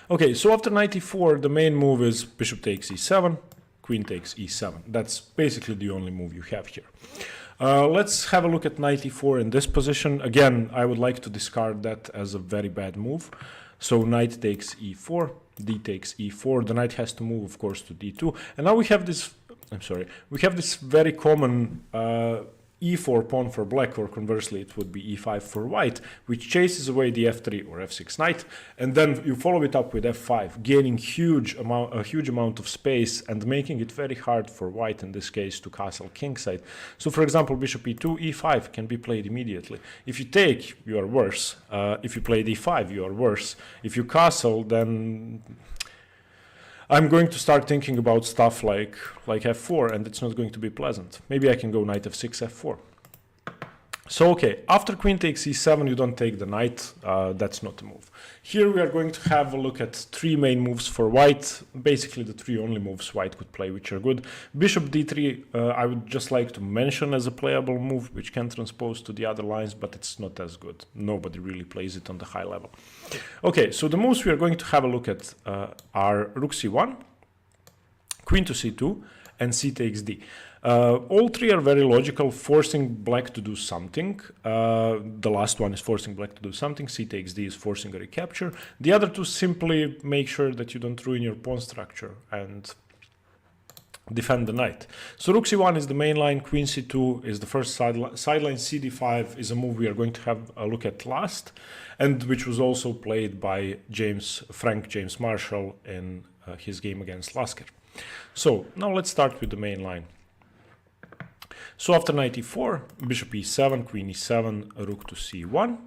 Okay, so after knight e4, the main move is bishop takes e7, queen takes e7. That's basically the only move you have here. Let's have a look at knight e4 in this position. Again, I would like to discard that as a very bad move. So knight takes e4, d takes e4. The knight has to move, of course, to d2. And now we have this, we have this very common e4 pawn for black, or conversely it would be e5 for white, which chases away the f3 or f6 knight, and then you follow it up with f5, gaining a huge amount of space and making it very hard for white in this case to castle kingside. So for example, bishop e2, e5 can be played immediately. If you take, you are worse. If you play d5, you are worse. If you castle, then I'm going to start thinking about stuff like f4, and it's not going to be pleasant. Maybe I can go knight f6, f4. So okay, after queen takes e7, you don't take the knight. That's not a move. Here we are going to have a look at three main moves for white. Basically the three only moves white could play, which are good. Bishop d3, I would just like to mention as a playable move, which can transpose to the other lines, but it's not as good. Nobody really plays it on the high level. Okay, so the moves we are going to have a look at are rook c1, queen to c2, and c takes d. All three are very logical, forcing black to do something. The last one is forcing black to do something. C takes d is forcing a recapture. The other two simply make sure that you don't ruin your pawn structure and defend the knight. So rook c1 is the main line, queen c2 is the first sideline, cd5 is a move we are going to have a look at last, and which was also played by Frank James Marshall in his game against Lasker. So now let's start with the main line. So after knight e4, bishop e7, queen e7, rook to c1.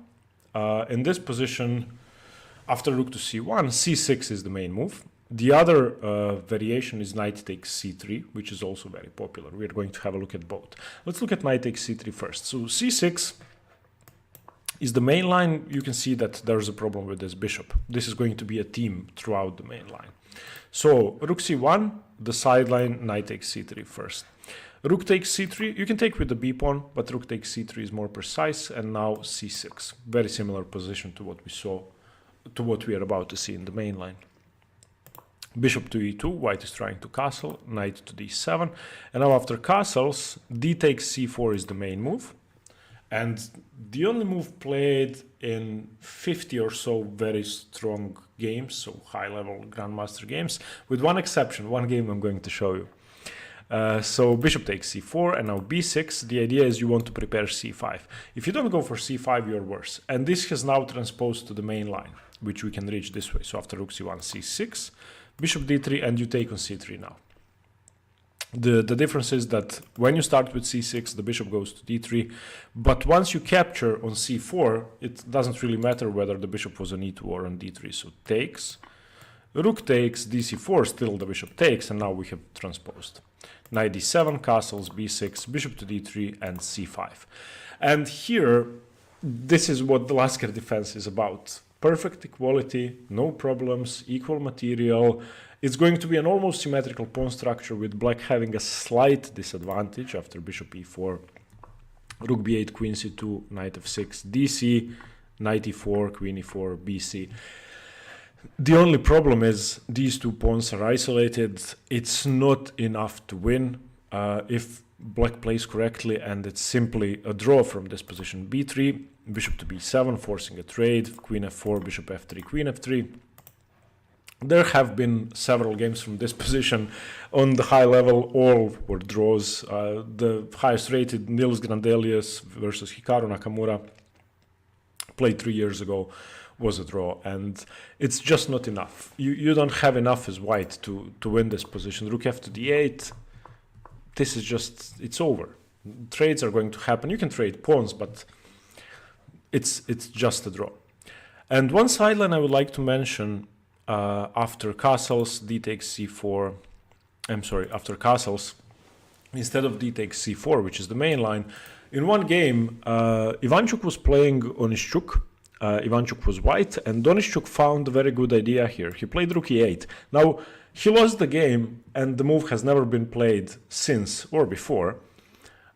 In this position, after rook to c1, c6 is the main move. The other variation is knight takes c3, which is also very popular. We are going to have a look at both. Let's look at knight takes c3 first. So c6 is the main line. You can see that there's a problem with this bishop. This is going to be a theme throughout the main line. So rook c1, the sideline, knight takes c3 first. Rook takes c3, you can take with the b pawn, but rook takes c3 is more precise, and now c6. Very similar position to what we saw, to what we are about to see in the main line. Bishop to e2, white is trying to castle, knight to d7, and now after castles, d takes c4 is the main move, and the only move played in 50 or so very strong games, so high-level grandmaster games, with one exception, one game I'm going to show you. So bishop takes c4 and now b6. The idea is you want to prepare c5. If you don't go for c5, you're worse. And this has now transposed to the main line, which we can reach this way. So after rook c1, c6, bishop d3, and you take on c3 now. The difference is that when you start with c6, the bishop goes to d3. But once you capture on c4, it doesn't really matter whether the bishop was on e2 or on d3. So takes, rook takes, dc4, still the bishop takes, and now we have transposed. Knight d7, castles, b6, bishop to d3, and c5. And here, this is what the Lasker defense is about. Perfect equality, no problems, equal material. It's going to be an almost symmetrical pawn structure with black having a slight disadvantage after bishop e4, rook b8, queen c2, knight f6, dc, knight e4, queen e4, bc. The only problem is these two pawns are isolated. It's not enough to win if black plays correctly, and it's simply a draw from this position. b3, bishop to b7, forcing a trade, queen f4, bishop f3, queen f3. There have been several games from this position on the high level. All were draws. The highest rated, Nils Grandelius versus Hikaru Nakamura, played 3 years ago, was a draw, and it's just not enough. You don't have enough as white to win this position. Rook f to d8, this is just, it's over. Trades are going to happen. You can trade pawns, but it's just a draw. And one sideline I would like to mention after castles, d takes c4, after castles, instead of d takes c4, which is the main line, in one game, Ivanchuk was playing Onishchuk. Ivanchuk was white, and Onishchuk found a very good idea here. He played rook e8. Now, he lost the game, and the move has never been played since or before.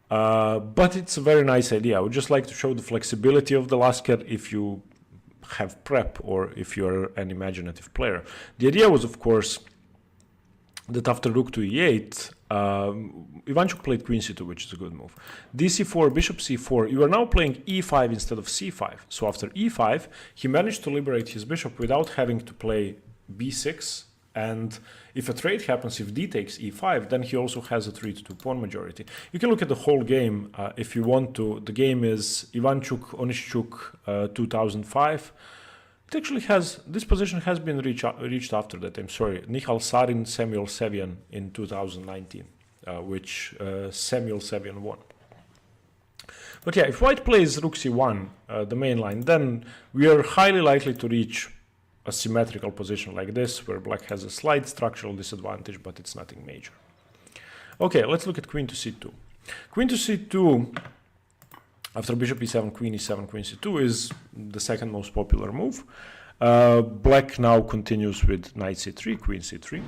But it's a very nice idea. I would just like to show the flexibility of the Lasker if you have prep or if you're an imaginative player. The idea was, of course, that after rook to e8, Ivanchuk played queen c2, which is a good move. dc4, bishop c4. You are now playing e5 instead of c5. So after e5, he managed to liberate his bishop without having to play b6. And if a trade happens, if d takes e5, then he also has a 3-2 pawn majority. You can look at the whole game if you want to. The game is Ivanchuk, Onishchuk, 2005. It actually has, this position has been reached after that, I'm sorry. Nihal Sarin, Samuel Sevian in 2019, which Samuel Sevian won. But yeah, if white plays rook c1, the main line, then we are highly likely to reach a symmetrical position like this, where black has a slight structural disadvantage, but it's nothing major. Okay, let's look at queen to c2. Queen to c2, after bishop e7, queen e7, queen c2 is the second most popular move. Black now continues with knight c3, queen c3.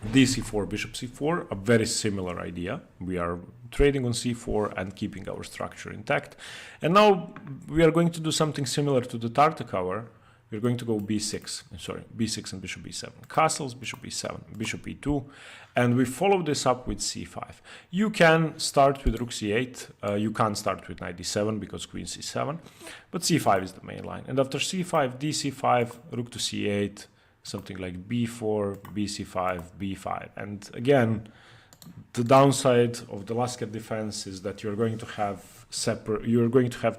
dc4, bishop c4, a very similar idea. We are trading on c4 and keeping our structure intact. And now we are going to do something similar to the Tartakower. We're going to go b6, b6 and bishop b7. Castles, bishop b7, bishop e2, and we follow this up with c5. You can start with rook c8. You can't start with knight d7 because queen c7, but c5 is the main line. And after c5, dc5, rook to c8, something like b4, bc5, b5. And again, the downside of the Lasker defense is that you're going to have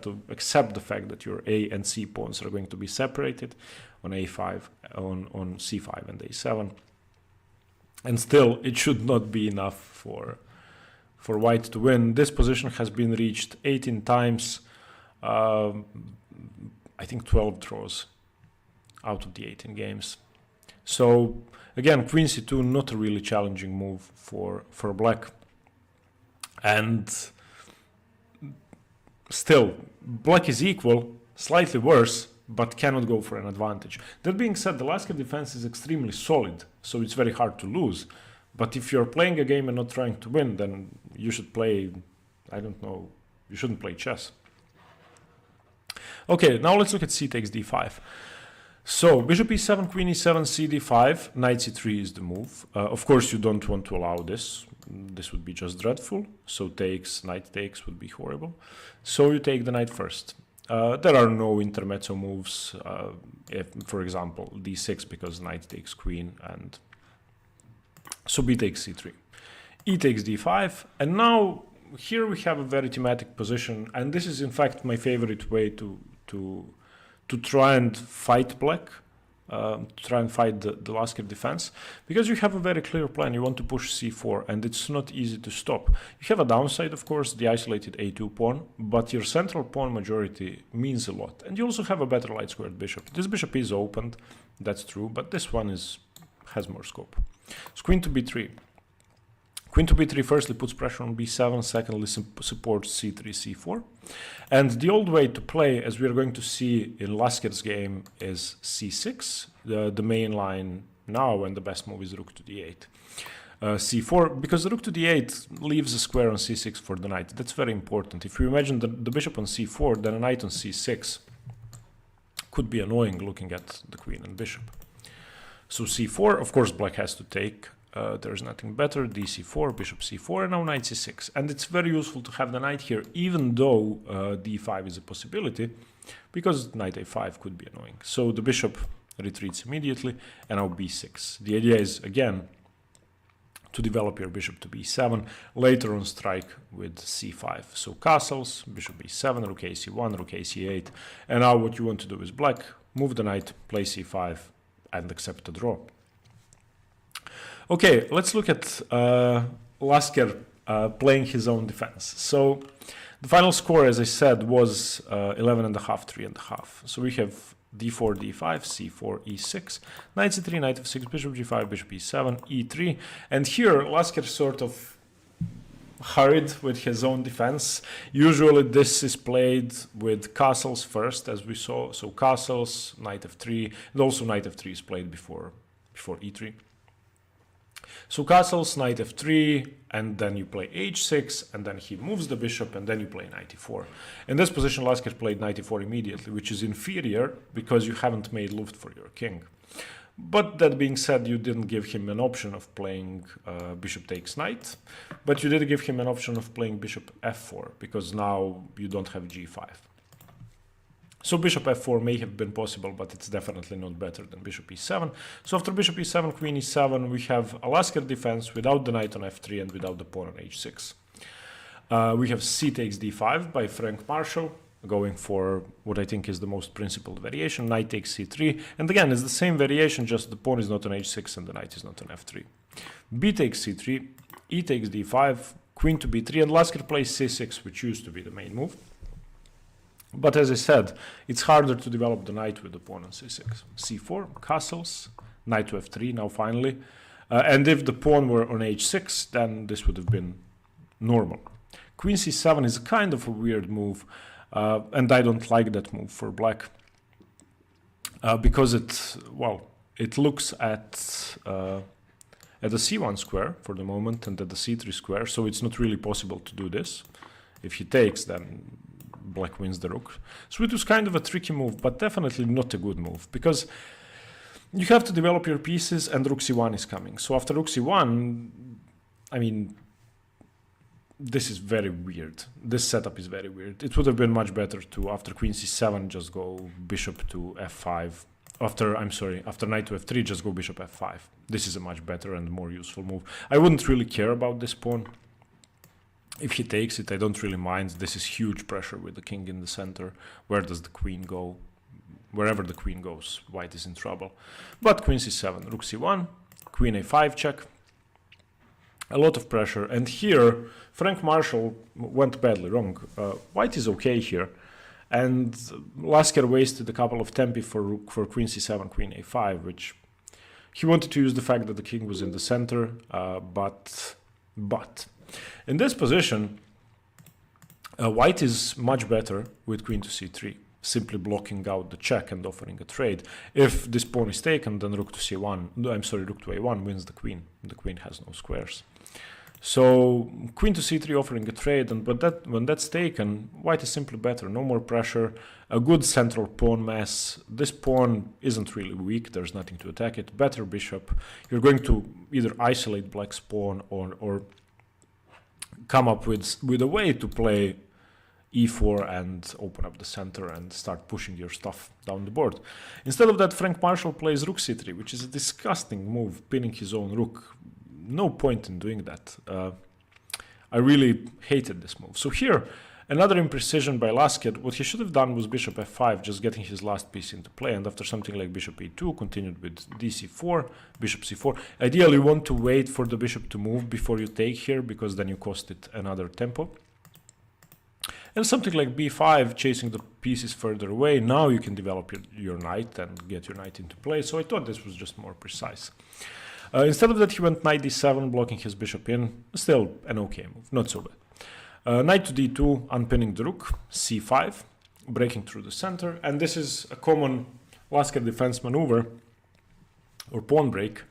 to accept the fact that your A and C pawns are going to be separated on A5, on C5 and A7. And still, it should not be enough for white to win. This position has been reached 18 times, I think 12 draws out of the 18 games. So again, queen c2, not a really challenging move for black. And still, black is equal, slightly worse, but cannot go for an advantage. That being said, the Lasker defense is extremely solid, so it's very hard to lose. But if you're playing a game and not trying to win, then you should play, I don't know, you shouldn't play chess. Okay, now let's look at c takes d5. So, bishop e7, queen e7, cd5, knight c3 is the move. Of course, you don't want to allow this. This would be just dreadful. So takes, knight takes would be horrible. So you take the knight first. There are no intermezzo moves, if, for example, d6 because knight takes queen, and so b takes c3. E takes d5, and now here we have a very thematic position, and this is in fact my favorite way to try and fight black, to try and fight the Lasker defense, because you have a very clear plan. You want to push c4, and it's not easy to stop. You have a downside, of course, the isolated a2 pawn, but your central pawn majority means a lot. And you also have a better light squared bishop. This bishop is opened, that's true, but this one has more scope. So queen to b3. Queen to b3 firstly puts pressure on b7, secondly supports c3, c4. And the old way to play, as we are going to see in Lasker's game, is c6, the main line now, and the best move is rook to d8. C4, because the rook to d8 leaves a square on c6 for the knight. That's very important. If you imagine the bishop on c4, then a knight on c6 could be annoying looking at the queen and bishop. So c4, of course, black has to take. There's nothing better. dc4, bishop c4, and now knight c6. And it's very useful to have the knight here, even though d5 is a possibility, because knight a5 could be annoying. So the bishop retreats immediately, and now b6. The idea is, again, to develop your bishop to b7, later on strike with c5. So castles, bishop b7, rook ac1, rook ac8. And now what you want to do is black, move the knight, play c5, and accept a draw. Okay, let's look at Lasker playing his own defense. So the final score, as I said, was 11.5, 3.5. So we have d4, d5, c4, e6, knight c3, knight f6, bishop g5, bishop e7, e3. And here, Lasker sort of hurried with his own defense. Usually this is played with castles first, as we saw. So castles, knight f3, and also knight f3 is played before e3. So castles, knight f3, and then you play h6, and then he moves the bishop, and then you play knight e4. In this position, Lasker played knight e4 immediately, which is inferior because you haven't made luft for your king. But that being said, you didn't give him an option of playing bishop takes knight, but you did give him an option of playing bishop f4, because now you don't have g5. So bishop f4 may have been possible, but it's definitely not better than bishop e7. So after bishop e7, queen e7, we have a Lasker defense without the knight on f3 and without the pawn on h6. We have c takes d5 by Frank Marshall, going for what I think is the most principled variation, knight takes c3. And again, it's the same variation, just the pawn is not on h6 and the knight is not on f3. b takes c3, e takes d5, queen to b3, and Lasker plays c6, which used to be the main move. But as I said, it's harder to develop the knight with the pawn on c6. c4, castles, knight to f3 now finally. And if the pawn were on h6, then this would have been normal. Queen c7 is kind of a weird move, and I don't like that move for black. Because it looks at the c1 square for the moment and at the c3 square, so it's not really possible to do this. If he takes, then black wins the rook. So it was kind of a tricky move, but definitely not a good move, because you have to develop your pieces and rook c1 is coming. So after rook c1, I mean, this is very weird. This setup is very weird. It would have been much better to, after queen c7, just go bishop to f5. After knight to f3, just go bishop f5. This is a much better and more useful move. I wouldn't really care about this pawn. If he takes it, I don't really mind. This is huge pressure with the king in the center. Where does the queen go? Wherever the queen goes, white is in trouble. But queen c7, rook c1, queen a5 check. A lot of pressure. And here, Frank Marshall went badly wrong. White is okay here. And Lasker wasted a couple of tempi for queen c7, queen a5, which he wanted to use the fact that the king was in the center. But in this position, white is much better with queen to c3, simply blocking out the check and offering a trade. If this pawn is taken, then rook to c1, rook to a1 wins the queen. The queen has no squares. So queen to c3 offering a trade, and when that's taken, white is simply better, no more pressure, a good central pawn mess. This pawn isn't really weak, there's nothing to attack it, better bishop. You're going to either isolate black's pawn or come up with a way to play e4 and open up the center and start pushing your stuff down the board. Instead of that, Frank Marshall plays rook c3, which is a disgusting move, pinning his own rook. No point in doing that. I really hated this move. So here, another imprecision by Lasker. What he should have done was bishop f5, just getting his last piece into play, and after something like bishop e2, continued with dc4, bishop c4. Ideally, you want to wait for the bishop to move before you take here, because then you cost it another tempo. And something like b5, chasing the pieces further away. Now you can develop your knight and get your knight into play. So I thought this was just more precise. Instead of that, he went knight d7, blocking his bishop in. Still an okay move, not so bad. Knight to d2, unpinning the rook, c5, breaking through the center. And this is a common Lasker defense maneuver, or pawn break.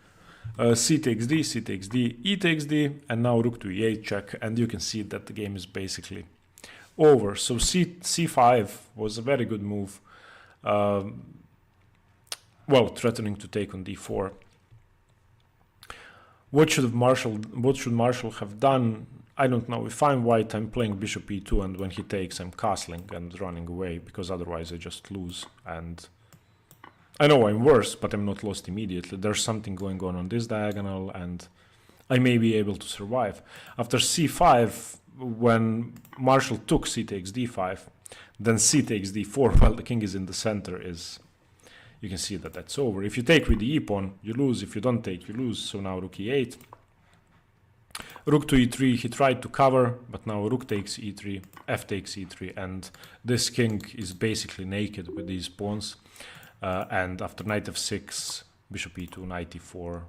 C takes d, c takes d, e takes d, and now rook to e8 check. And you can see that the game is basically over. So c5 was a very good move. Threatening to take on d4. What should Marshall have done? I don't know. If I'm white, I'm playing bishop e2, and when he takes, I'm castling and running away, because otherwise I just lose. And I know I'm worse, but I'm not lost immediately. There's something going on this diagonal, and I may be able to survive. After c5, when Marshall took c takes d5, then c takes d4 while the king is in the center you can see that that's over. If you take with the e-pawn, you lose. If you don't take, you lose. So now rook e8. Rook to e3, he tried to cover, but now rook takes e3, f takes e3, and this king is basically naked with these pawns. And after knight f6, bishop e2, knight e4,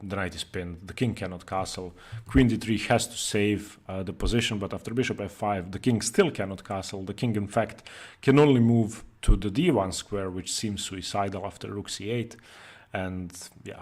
the knight is pinned, the king cannot castle. Queen d3 has to save the position, but after bishop f5, the king still cannot castle. The king, in fact, can only move to the d1 square, which seems suicidal after rook c8. And yeah,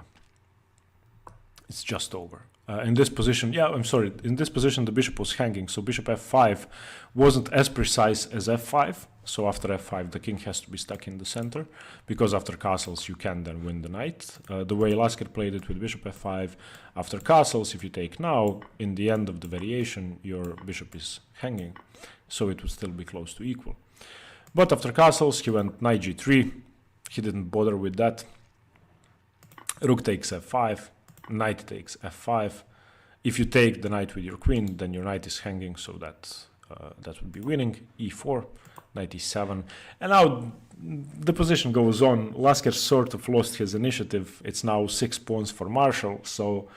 it's just over. in this position, in this position the bishop was hanging, so bishop f5 wasn't as precise as f5. So after f5 the king has to be stuck in the center, because after castles you can then win the knight. The way Lasker played it with bishop f5, after castles, if you take now, in the end of the variation your bishop is hanging, so it would still be close to equal. But after castles he went knight g3, he didn't bother with that. Rook takes f5, knight takes f5. If you take the knight with your queen, then your knight is hanging, so that would be winning. e4, knight e7, and now the position goes on. Lasker sort of lost his initiative. It's now 6 pawns for Marshall, so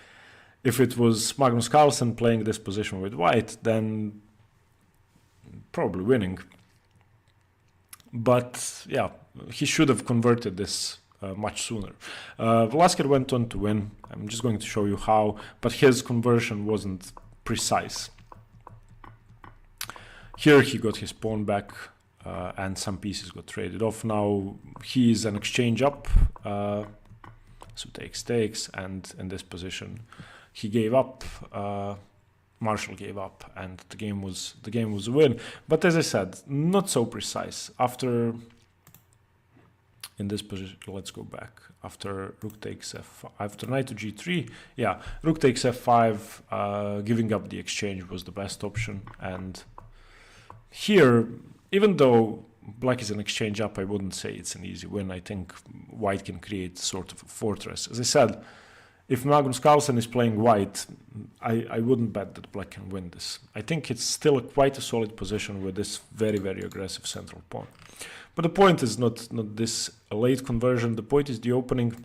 if it was Magnus Carlsen playing this position with white, then probably winning. But yeah, he should have converted this much sooner. Lasker went on to win. I'm just going to show you how, but his conversion wasn't precise. Here he got his pawn back, and some pieces got traded off. Now he is an exchange up, so takes, and in this position he gave up. Marshall gave up, and the game was a win. But as I said, not so precise. After, in this position, let's go back. After rook takes f5, after knight to g3, yeah, rook takes f5, giving up the exchange was the best option. And here, even though black is an exchange up, I wouldn't say it's an easy win. I think white can create sort of a fortress. As I said, if Magnus Carlsen is playing white, I wouldn't bet that black can win this. I think it's still quite a solid position with this very, very aggressive central pawn. But the point is not this late conversion. The point is the opening.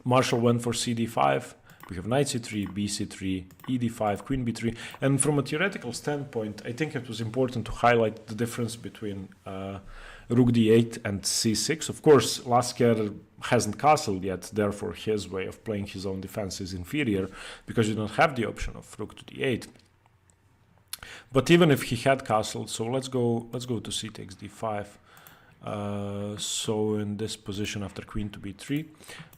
Marshall went for cd5. We have knight c3, bc3, ed5, queen b3. And from a theoretical standpoint, I think it was important to highlight the difference between rook d8 and c6. Of course, Lasker hasn't castled yet, therefore his way of playing his own defense is inferior, because you don't have the option of rook to d8. But even if he had castled, so let's go to c takes d5. So in this position after queen to b3,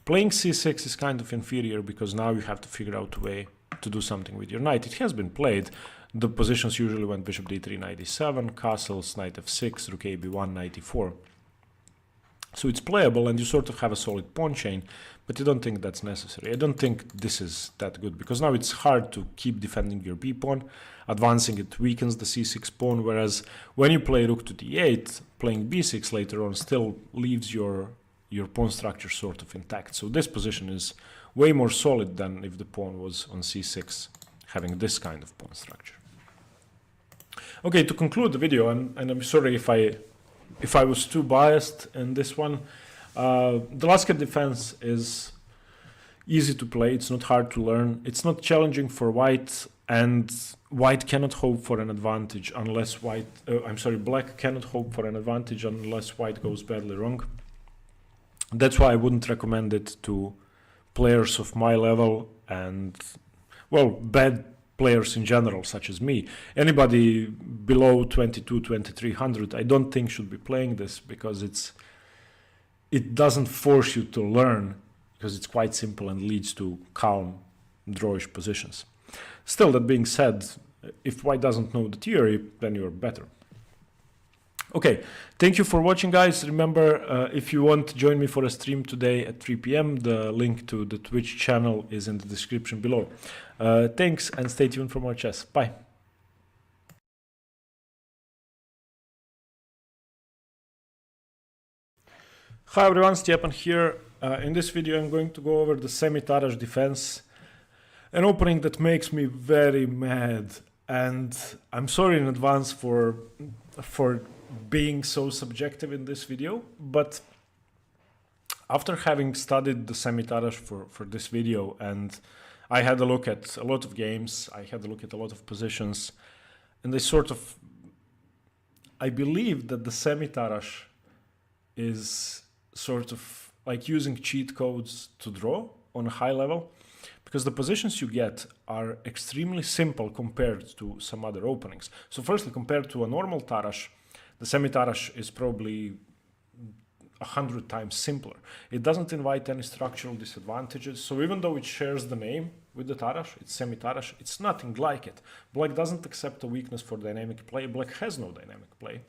playing c6 is kind of inferior, because now you have to figure out a way to do something with your knight. It has been played. The positions usually went bishop d3, knight d7, castles, knight f6, rook a b1, knight e4. So it's playable, and you sort of have a solid pawn chain, but I don't think that's necessary. I don't think this is that good, because now it's hard to keep defending your b pawn. Advancing it weakens the c6 pawn, whereas when you play rook to d8, playing b6 later on still leaves your pawn structure sort of intact. So this position is way more solid than if the pawn was on c6, having this kind of pawn structure. Okay, to conclude the video, and I'm sorry if I was too biased in this one, the Lasker defense is easy to play. It's not hard to learn. It's not challenging for white, and white cannot hope for an advantage unless black cannot hope for an advantage unless white goes badly wrong. That's why I wouldn't recommend it to players of my level and, well, bad players in general, such as me. Anybody below 2300, I don't think should be playing this, because it doesn't force you to learn, because it's quite simple and leads to calm drawish positions. Still, that being said, if white doesn't know the theory, then you're better. Okay, thank you for watching, guys. Remember, if you want to join me for a stream today at 3 p.m, the link to the Twitch channel is in the description below. Thanks, and stay tuned for more chess. Bye. Hi everyone, Stepan here. In this video I'm going to go over the semi-Tarrasch defense, an opening that makes me very mad, and I'm sorry in advance for being so subjective in this video, but after having studied the semi-Tarrasch for this video, and I had a look at a lot of games, I had a look at a lot of positions, and I believe that the semi-Tarrasch is sort of like using cheat codes to draw on a high level, because the positions you get are extremely simple compared to some other openings. So firstly, compared to a normal Tarrasch, the semi-Tarrasch is probably 100 times simpler. It doesn't invite any structural disadvantages. So even though it shares the name with the Tarash. It's semi-Tarash. It's nothing like it. Black doesn't accept a weakness for dynamic play. Black has no dynamic play.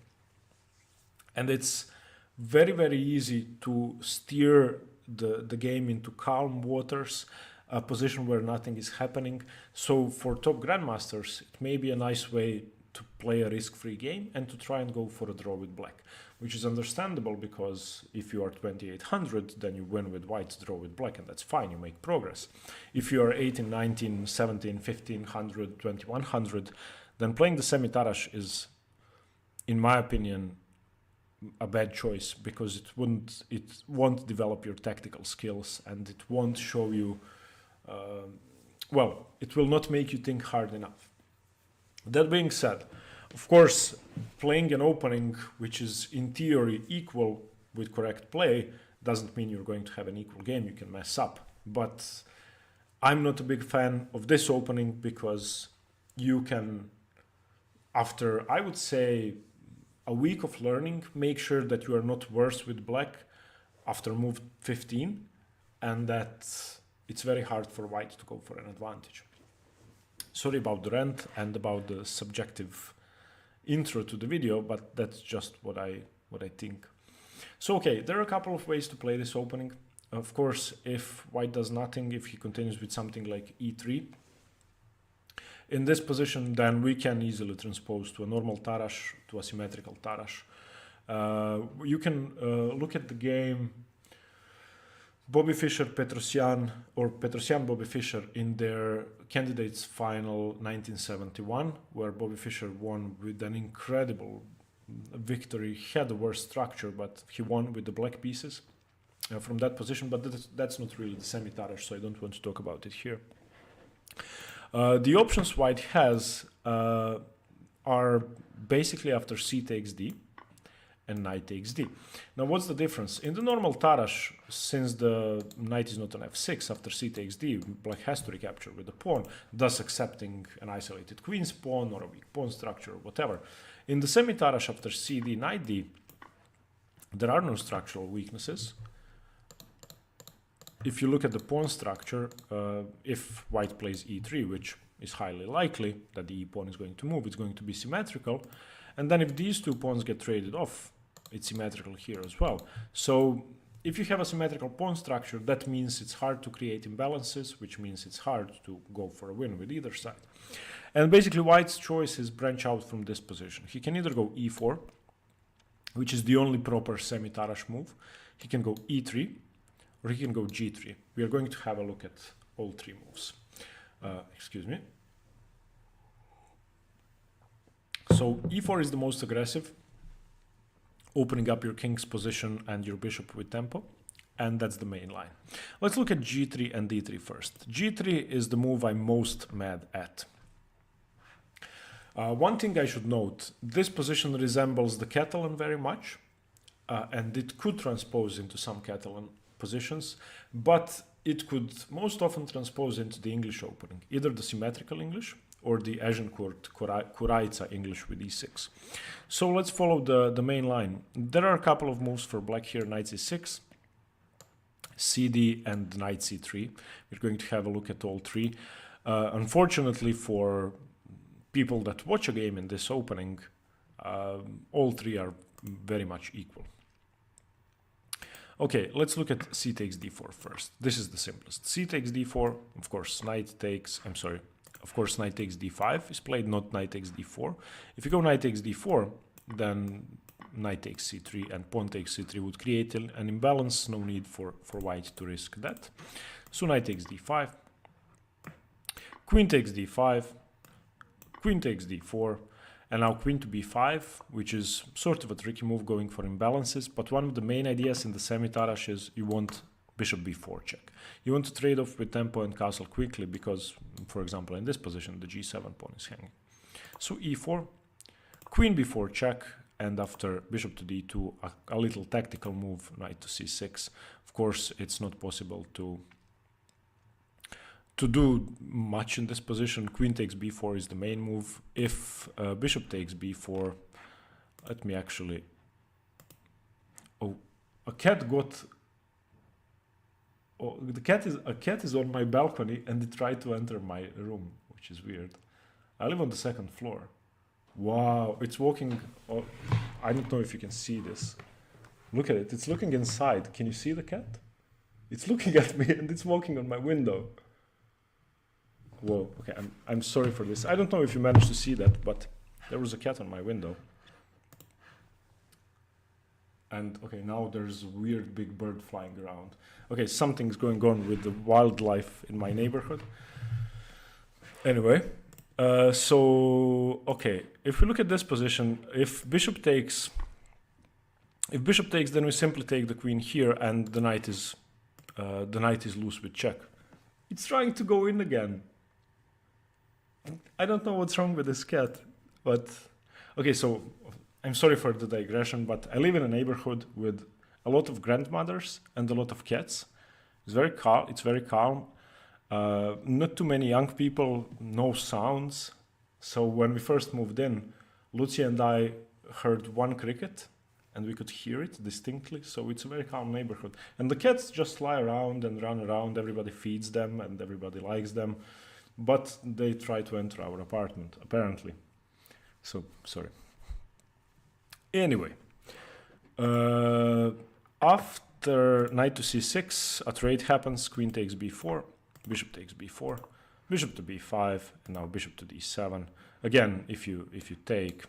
And it's very, very easy to steer the game into calm waters, a position where nothing is happening. So for top grandmasters, it may be a nice way to play a risk-free game and to try and go for a draw with black, which is understandable because if you are 2800, then you win with white, draw with black, and that's fine, you make progress. If you are 18, 19, 17, 1500, 2100, then playing the semi-Tarash is, in my opinion, a bad choice because it won't develop your tactical skills and it won't show you, well, it will not make you think hard enough. That being said, of course, playing an opening which is in theory equal with correct play doesn't mean you're going to have an equal game. You can mess up. But I'm not a big fan of this opening because you can, after I would say a week of learning, make sure that you are not worse with black after move 15 and that it's very hard for white to go for an advantage. Sorry about the rant and about the subjective intro to the video, but that's just what I think. So okay, there are a couple of ways to play this opening. Of course, if white does nothing, if he continues with something like e3, in this position, then we can easily transpose to a normal Tarash, to a symmetrical Tarash. You can look at the game Bobby Fischer, Petrosyan, or Petrosyan, Bobby Fischer in their candidates final 1971, where Bobby Fischer won with an incredible victory. He had a worse structure, but he won with the black pieces from that position, but that's not really the semi-Tarash, so I don't want to talk about it here. The options white has are basically after c takes d and knight takes d. Now what's the difference? In the normal Tarash, since the knight is not on f6, after c takes d, black has to recapture with the pawn, thus accepting an isolated queen's pawn or a weak pawn structure or whatever. In the semi-Tarash after cd, knight d, there are no structural weaknesses. If you look at the pawn structure, if white plays e3, which is highly likely that the e pawn is going to move, it's going to be symmetrical. And then if these two pawns get traded off, it's symmetrical here as well. So if you have a symmetrical pawn structure, that means it's hard to create imbalances, which means it's hard to go for a win with either side. And basically white's choice is branch out from this position. He can either go e4, which is the only proper semi-Tarash move. He can go e3, or he can go g3. We are going to have a look at all three moves. Excuse me. So e4 is the most aggressive, opening up your king's position and your bishop with tempo, and that's the main line. Let's look at g3 and d3 first. g3 is the move I'm most mad at. One thing I should note, this position resembles the Catalan very much, and it could transpose into some Catalan positions, but it could most often transpose into the English opening, either the symmetrical English or the Agincourt Kuraica English with e6. So let's follow the main line. There are a couple of moves for black here, knight c6, cd, and knight c3. We're going to have a look at all three. Unfortunately for people that watch a game in this opening, all three are very much equal. Okay, let's look at c takes d4 first. This is the simplest. C takes d4, of course, knight takes, of course, knight takes d5 is played, not knight takes d4. If you go knight takes d4, then knight takes c3 and pawn takes c3 would create an imbalance, no need for white to risk that. So knight takes d5, queen takes d5, queen takes d4, and now queen to b5, which is sort of a tricky move going for imbalances, but one of the main ideas in the semi-Tarash is you want bishop b4 check. You want to trade off with tempo and castle quickly because, for example, in this position, the g7 pawn is hanging. So e4, queen b4 check, and after bishop to d2, a little tactical move, knight to c6. Of course, it's not possible to do much in this position. Queen takes b4 is the main move. If bishop takes b4, let me actually... Oh, a cat got... Oh, a cat is on my balcony and it tried to enter my room, which is weird. I live on the second floor. Wow, it's walking. Oh, I don't know if you can see this. Look at it. It's looking inside. Can you see the cat? It's looking at me and it's walking on my window. Whoa. Okay, I'm sorry for this. I don't know if you managed to see that, but there was a cat on my window. And okay, now there's a weird big bird flying around. Okay, something's going on with the wildlife in my neighborhood. Anyway, so okay, if we look at this position, if bishop takes, then we simply take the queen here, and the knight is loose with check. It's trying to go in again. I don't know what's wrong with this cat, but okay, so I'm sorry for the digression, but I live in a neighborhood with a lot of grandmothers and a lot of cats. It's very calm. It's very calm. Not too many young people, no sounds. So when we first moved in, Lucia and I heard one cricket and we could hear it distinctly. So it's a very calm neighborhood. And the cats just lie around and run around. Everybody feeds them and everybody likes them. But they try to enter our apartment, apparently. So, sorry. Anyway, after knight to c6, a trade happens, queen takes b4, bishop takes b4, bishop to b5, and now bishop to d7. Again, if you take,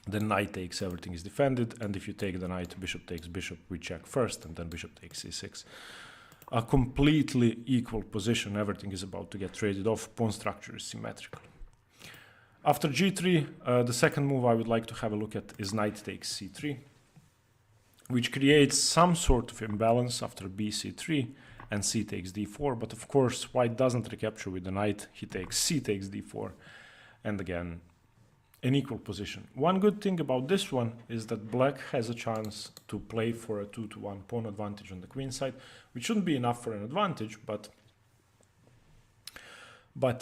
the knight takes, everything is defended, and if you take the knight, bishop takes bishop, we check first, and then bishop takes c6. A completely equal position, everything is about to get traded off, pawn structure is symmetrical. After g3, the second move I would like to have a look at is knight takes c3, which creates some sort of imbalance after bc3 and c takes d4. But of course, white doesn't recapture with the knight. He takes c takes d4, and again, an equal position. One good thing about this one is that black has a chance to play for a 2-to-1 pawn advantage on the queen side, which shouldn't be enough for an advantage, but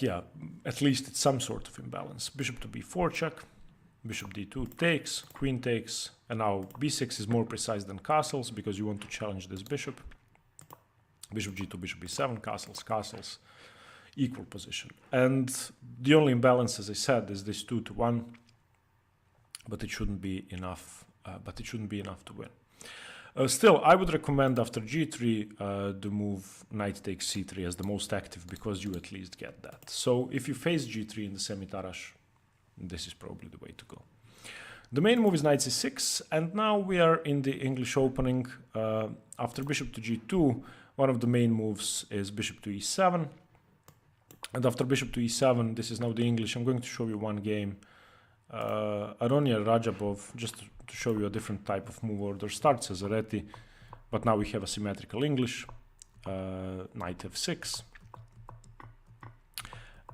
yeah, at least it's some sort of imbalance. Bishop to b4 check, bishop d2 takes, queen takes, and now b6 is more precise than castles because you want to challenge this bishop. Bishop g2, bishop b7, castles, castles, equal position. And the only imbalance, as I said, is this 2-to-1, but it shouldn't be enough. To win. Still, I would recommend after g3 the move knight takes c3 as the most active because you at least get that. So if you face g3 in the semi-Tarrasch, this is probably the way to go. The main move is knight c6, and now we are in the English opening. After bishop to g2, one of the main moves is bishop to e7. And after bishop to e7, this is now the English. I'm going to show you one game. Aronia Rajabov, just to show you a different type of move order, starts as a reti, but now we have a symmetrical English. Knight f6.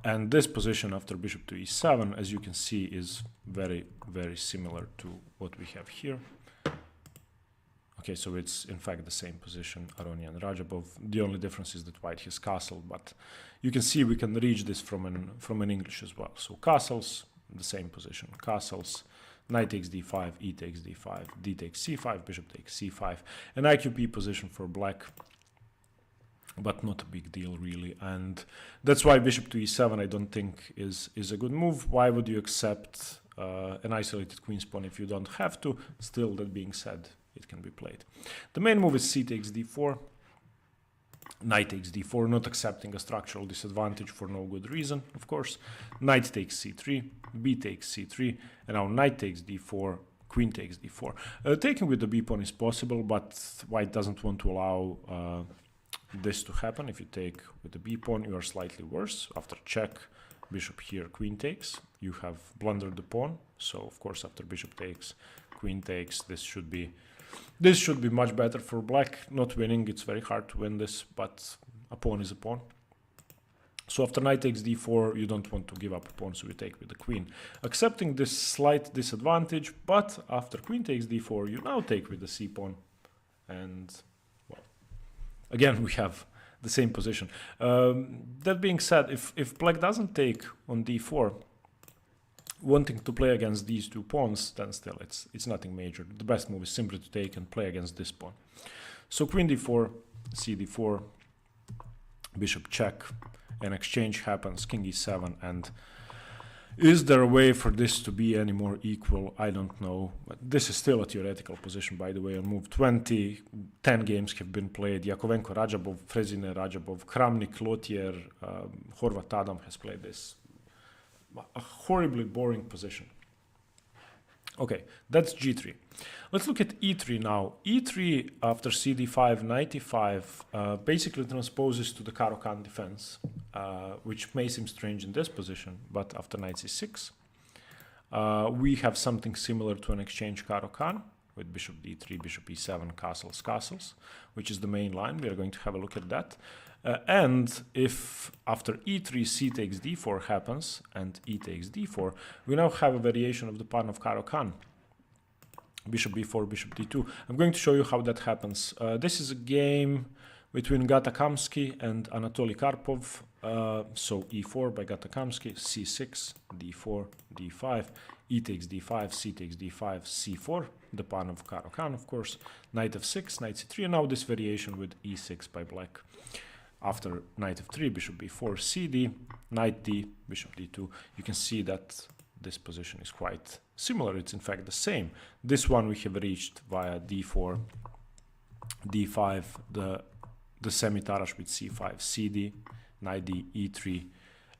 And this position after bishop to e7, as you can see, is very, very similar to what we have here. Okay, so it's in fact the same position, Aronia and Rajabov. The only difference is that white has castle, but you can see we can reach this from an English as well. So castles, the same position, castles, knight takes d5, e takes d5, d takes c5, bishop takes c5, an IQP position for black, but not a big deal really. And that's why bishop to e7 I don't think is a good move. Why would you accept an isolated queen's pawn if you don't have to? Still, that being said, it can be played. The main move is c takes d4, knight takes d4, not accepting a structural disadvantage for no good reason, of course. Knight takes c3, b takes c3, and now knight takes d4, queen takes d4. Taking with the b pawn is possible, but white doesn't want to allow this to happen. If you take with the b pawn, you are slightly worse. After check, bishop here, queen takes, you have blundered the pawn. So of course after bishop takes, queen takes, this should be much better for black. Not winning, it's very hard to win this, but a pawn is a pawn. So after knight takes d4, you don't want to give up a pawn, so you take with the queen, accepting this slight disadvantage. But after queen takes d4, you now take with the c pawn, and well, again we have the same position. That being said, if black doesn't take on d4, wanting to play against these two pawns, then still it's nothing major. The best move is simply to take and play against this pawn. So queen d4, cd4, bishop check, an exchange happens, king e7, and is there a way for this to be any more equal? I don't know. But this is still a theoretical position, by the way. On move 20, 10 games have been played. Yakovenko Rajabov, Frezine Rajabov, Kramnik, Lotier, Horvat Adam has played this. A horribly boring position. Okay, that's g3. Let's look at e3 now. e3 after cd5, knight e5 basically transposes to the Caro-Kann defense, which may seem strange in this position, but after knight c6, we have something similar to an exchange Caro-Kann with bishop d3, bishop e7, castles, castles, which is the main line. We are going to have a look at that. And if after e3 c takes d4 happens and e takes d4, we now have a variation of the pattern of Caro-Kann. Bishop b4, bishop d2. I'm going to show you how that happens. This is a game between Gata Kamsky and Anatoly Karpov. So e4 by Gata Kamsky, c6, d4, d5, e takes d5, c takes d5, c4, the pawn of Caro-Kann, of course, knight f6, knight c3, and now this variation with e6 by black. After knight f3, bishop b4, cd, knight d, bishop d2, you can see that this position is quite similar. It's in fact the same. This one we have reached via d4, d5, the semi-Tarrasch with c5, cd, knight d, e3,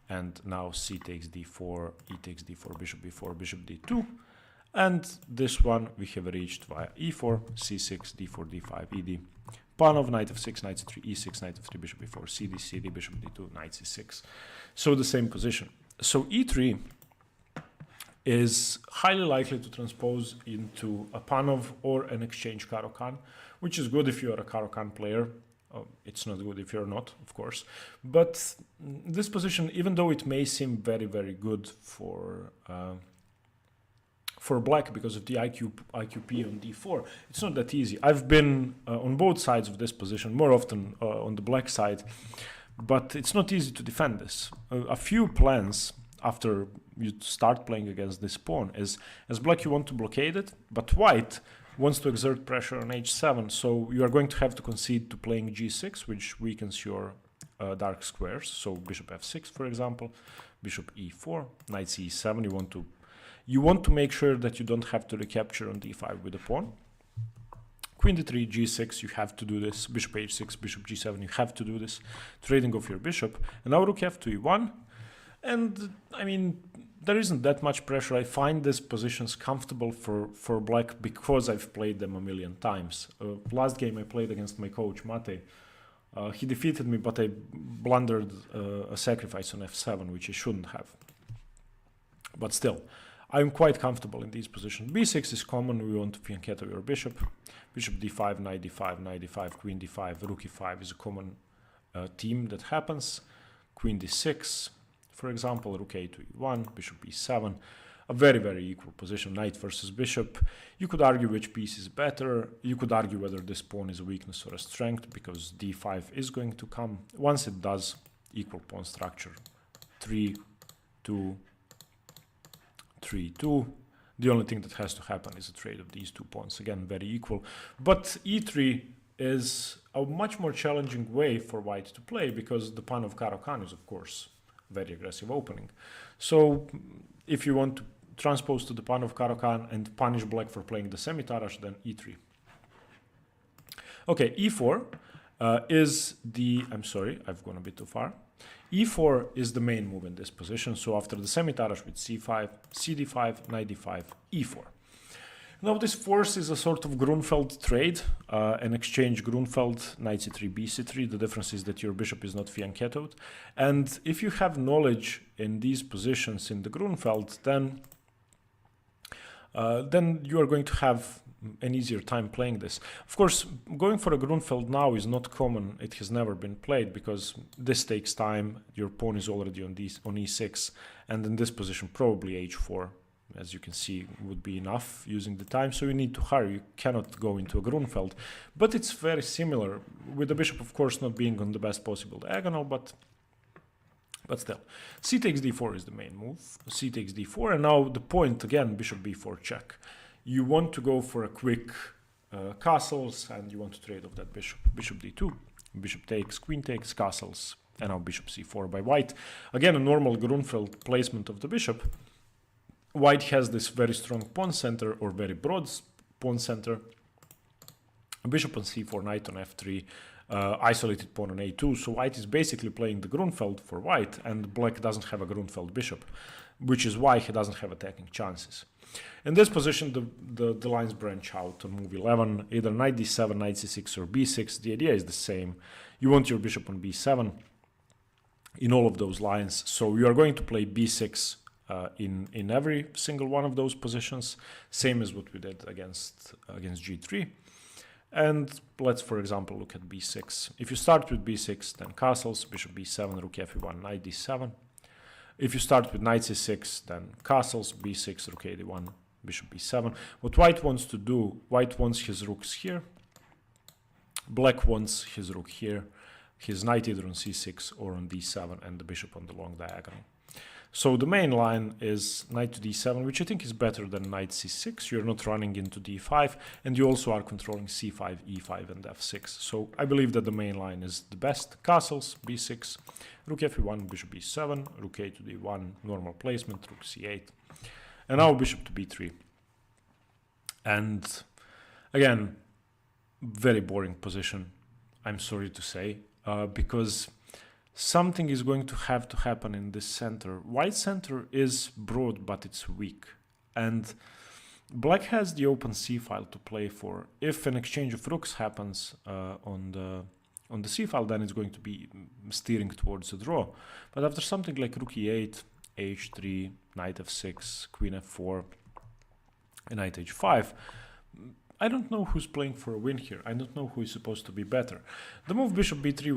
and now c takes d4, e takes d4, bishop d2. And this one we have reached via e4, c6, d4, d5, ed. Pawn of knight f6, knight c3, e6, knight f3, bishop b4, cd, cd, bishop d2, knight c6. So the same position. So e3 is highly likely to transpose into a Panov or an exchange Caro-Kann, which is good if you are a Caro-Kann player. It's not good if you're not, of course. But this position, even though it may seem very, very good for black because of the IQP on d4, it's not that easy. I've been on both sides of this position, more often on the black side, but it's not easy to defend this. A few plans after you start playing against this pawn is, as black you want to blockade it, but white wants to exert pressure on h7, so you are going to have to concede to playing g6, which weakens your dark squares. So bishop f6, for example, bishop e4, knight c7. You want to make sure that you don't have to recapture on d5 with a pawn. Queen d3, g6, you have to do this. Bishop h6, bishop g7, you have to do this. Trading off your bishop. And now rook f to e1. And I mean, there isn't that much pressure. I find these positions comfortable for black because I've played them a million times. Last game I played against my coach, Mate. He defeated me, but I blundered a sacrifice on f7, which I shouldn't have. But still, I'm quite comfortable in these positions. b6 is common. We want to fianchetto your bishop. Bishop d5, knight d5, knight d5, queen d5, rook e5 is a common theme that happens. Queen d6, for example, rook a to e1, bishop e7. A very, very equal position, knight versus bishop. You could argue which piece is better. You could argue whether this pawn is a weakness or a strength, because d5 is going to come. Once it does, equal pawn structure. 3, 2, 3, 2. The only thing that has to happen is a trade of these two pawns. Again, very equal. But e3 is a much more challenging way for white to play, because the pawn of Caro-Kann is, of course, very aggressive opening. So if you want to transpose to the pawn of Caro-Kann and punish black for playing the semi-Tarrasch, then e3. Okay, e4 is the... I'm sorry, I've gone a bit too far. e4 is the main move in this position. So after the semi-Tarrasch with c5, cd5, knight d5, e4. Now this forces a sort of Grunfeld trade, an exchange Grunfeld, knight c3, bc3. The difference is that your bishop is not fianchettoed. And if you have knowledge in these positions in the Grunfeld, then you are going to have an easier time playing this. Of course, going for a Grunfeld now is not common. It has never been played because this takes time. Your pawn is already on e6, and in this position probably h4, as you can see, would be enough using the time. So you need to hurry. You cannot go into a Grunfeld. But it's very similar, with the bishop, of course, not being on the best possible diagonal, but still. C takes d4 is the main move. C takes d4, and now the point, again, bishop b4 check. You want to go for a quick castles, and you want to trade off that bishop. Bishop d2, bishop takes, queen takes, castles, and now bishop c4 by white. Again, a normal Grunfeld placement of the bishop. White has this very strong pawn center, or very broad pawn center. Bishop on c4, knight on f3, isolated pawn on a2. So white is basically playing the Grunfeld for white, and black doesn't have a Grunfeld bishop, which is why he doesn't have attacking chances. In this position, the lines branch out on move 11, either knight d7, knight c6, or b6. The idea is the same. You want your bishop on b7 in all of those lines. So you are going to play b6 in every single one of those positions, same as what we did against g3. And let's, for example, look at b6. If you start with b6, then castles, bishop b7, rook f1, knight d7. If you start with knight c6, then castles, b6, rook a1, bishop b7. What white wants to do, white wants his rooks here. Black wants his rook here, his knight either on c6 or on d7, and the bishop on the long diagonal. So the main line is knight to d7, which I think is better than knight c6. You're not running into d5, and you also are controlling c5, e5, and f6. So I believe that the main line is the best. Castles, b6, rook f1, bishop b7, rook a to d1, normal placement, rook c8. And now bishop to b3. And again, very boring position, I'm sorry to say, because something is going to have to happen in this center. White center is broad, but it's weak. And black has the open c file to play for. If an exchange of rooks happens on the c file, then it's going to be steering towards a draw. But after something like rook e8, h3, knight f6, queen f4, and knight h5, I don't know who's playing for a win here. I don't know who is supposed to be better. The move bishop b3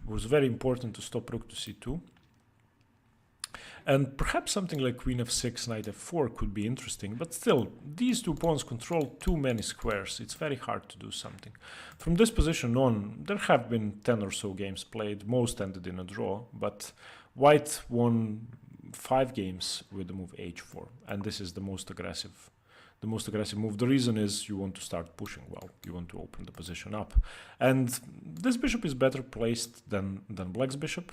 was very important to stop rook to c2. And perhaps something like queen f6, knight f4 could be interesting, but still, these two pawns control too many squares. It's very hard to do something. From this position on, there have been 10 or so games played. Most ended in a draw, but white won 5 games with the move h4, and this is the most aggressive move. The reason is you want to start pushing well. You want to open the position up. And this bishop is better placed than black's bishop.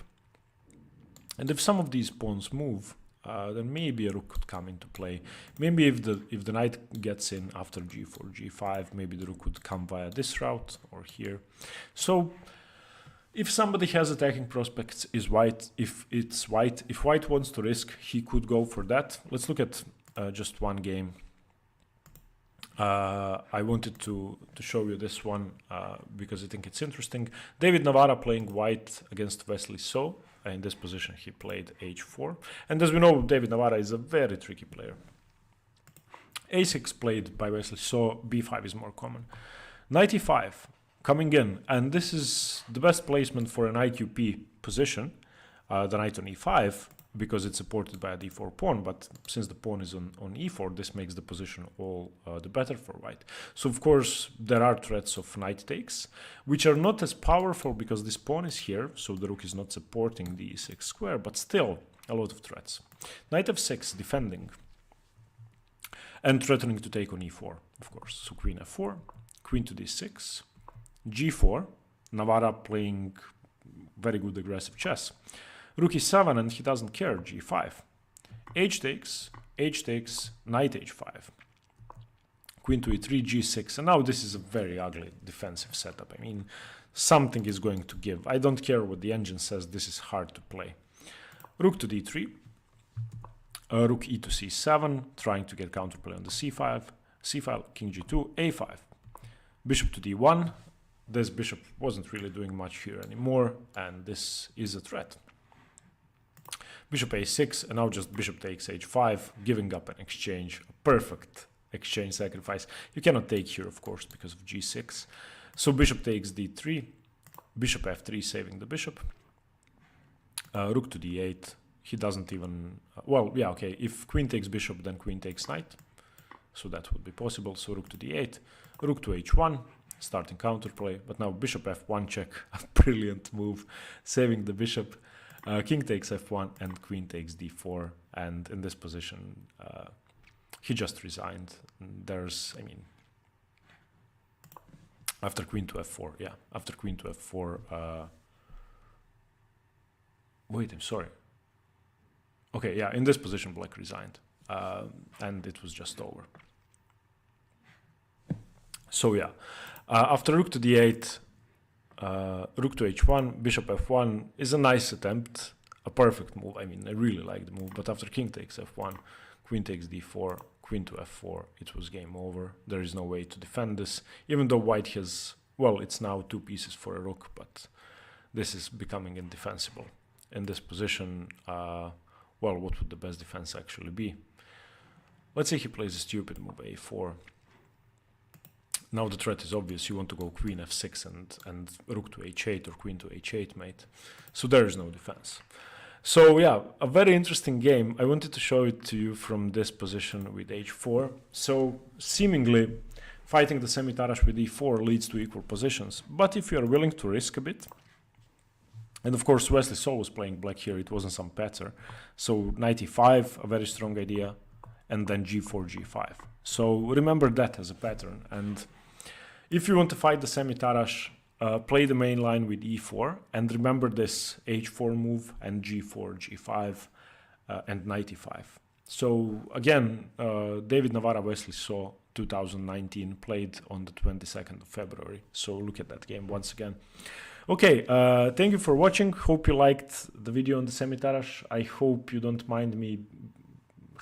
And if some of these pawns move, then maybe a rook could come into play. Maybe if the knight gets in after g4, g5, maybe the rook could come via this route or here. So if somebody has attacking prospects, if white wants to risk, he could go for that. Let's look at just one game. I wanted to show you this one because I think it's interesting. David Navarra playing white against Wesley So. In this position, he played h4. And as we know, David Navarra is a very tricky player. a6 played by Wesley So. b5 is more common. Knight e5 coming in. And this is the best placement for an IQP position, the knight on e5, because it's supported by a d4 pawn, but since the pawn is on e4, this makes the position all the better for white. So of course there are threats of knight takes, which are not as powerful because this pawn is here, so the rook is not supporting the e6 square, but still a lot of threats. Knight f6 defending, and threatening to take on e4, of course. So queen f4, queen to d6, g4, Navarra playing very good aggressive chess. Rook e7, and he doesn't care, g5. H takes, knight h5. Queen to e3, g6. And now this is a very ugly defensive setup. I mean, something is going to give. I don't care what the engine says, this is hard to play. Rook to d3. Rook e to c7, trying to get counterplay on the c file, king g2, a5. Bishop to d1. This bishop wasn't really doing much here anymore, and this is a threat. Bishop a6, and now just bishop takes h5, giving up an exchange, a perfect exchange sacrifice. You cannot take here, of course, because of g6. So bishop takes d3, bishop f3, saving the bishop. Rook to d8, he doesn't even... well, yeah, okay, if queen takes bishop, then queen takes knight. So that would be possible. So rook to d8, rook to h1, starting counterplay. But now bishop f1 check, a brilliant move, saving the bishop. King takes f1 and queen takes d4, and in this position he just resigned. There's, I mean, After queen to f4, yeah. After queen to f4. Wait, I'm sorry. Okay, yeah, in this position, black resigned. And it was just over. So yeah, after rook to d8, rook to h1, bishop f1 is a nice attempt, a perfect move. I mean, I really like the move, but after king takes f1, queen takes d4, queen to f4, it was game over. There is no way to defend this, even though white has, well, it's now 2 pieces for a rook, but this is becoming indefensible. In this position, well, what would the best defense actually be? Let's say he plays a stupid move, a4. Now the threat is obvious. You want to go queen f6 and rook to h8 or queen to h8 mate. So there is no defense. So yeah, a very interesting game. I wanted to show it to you from this position with h4. So seemingly fighting the semi-Tarrasch with e4 leads to equal positions. But if you are willing to risk a bit, and of course Wesley So was playing black here, it wasn't some patter. So knight e5, a very strong idea, and then g4, g5. So remember that as a pattern. And if you want to fight the semi-Tarrasch, play the main line with e4, and remember this h4 move and g4, g5, and knight e5. So again, David Navarra Wesley So 2019 played on the 22nd of February. So look at that game once again. Okay, thank you for watching. Hope you liked the video on the semi-Tarrasch. I hope you don't mind me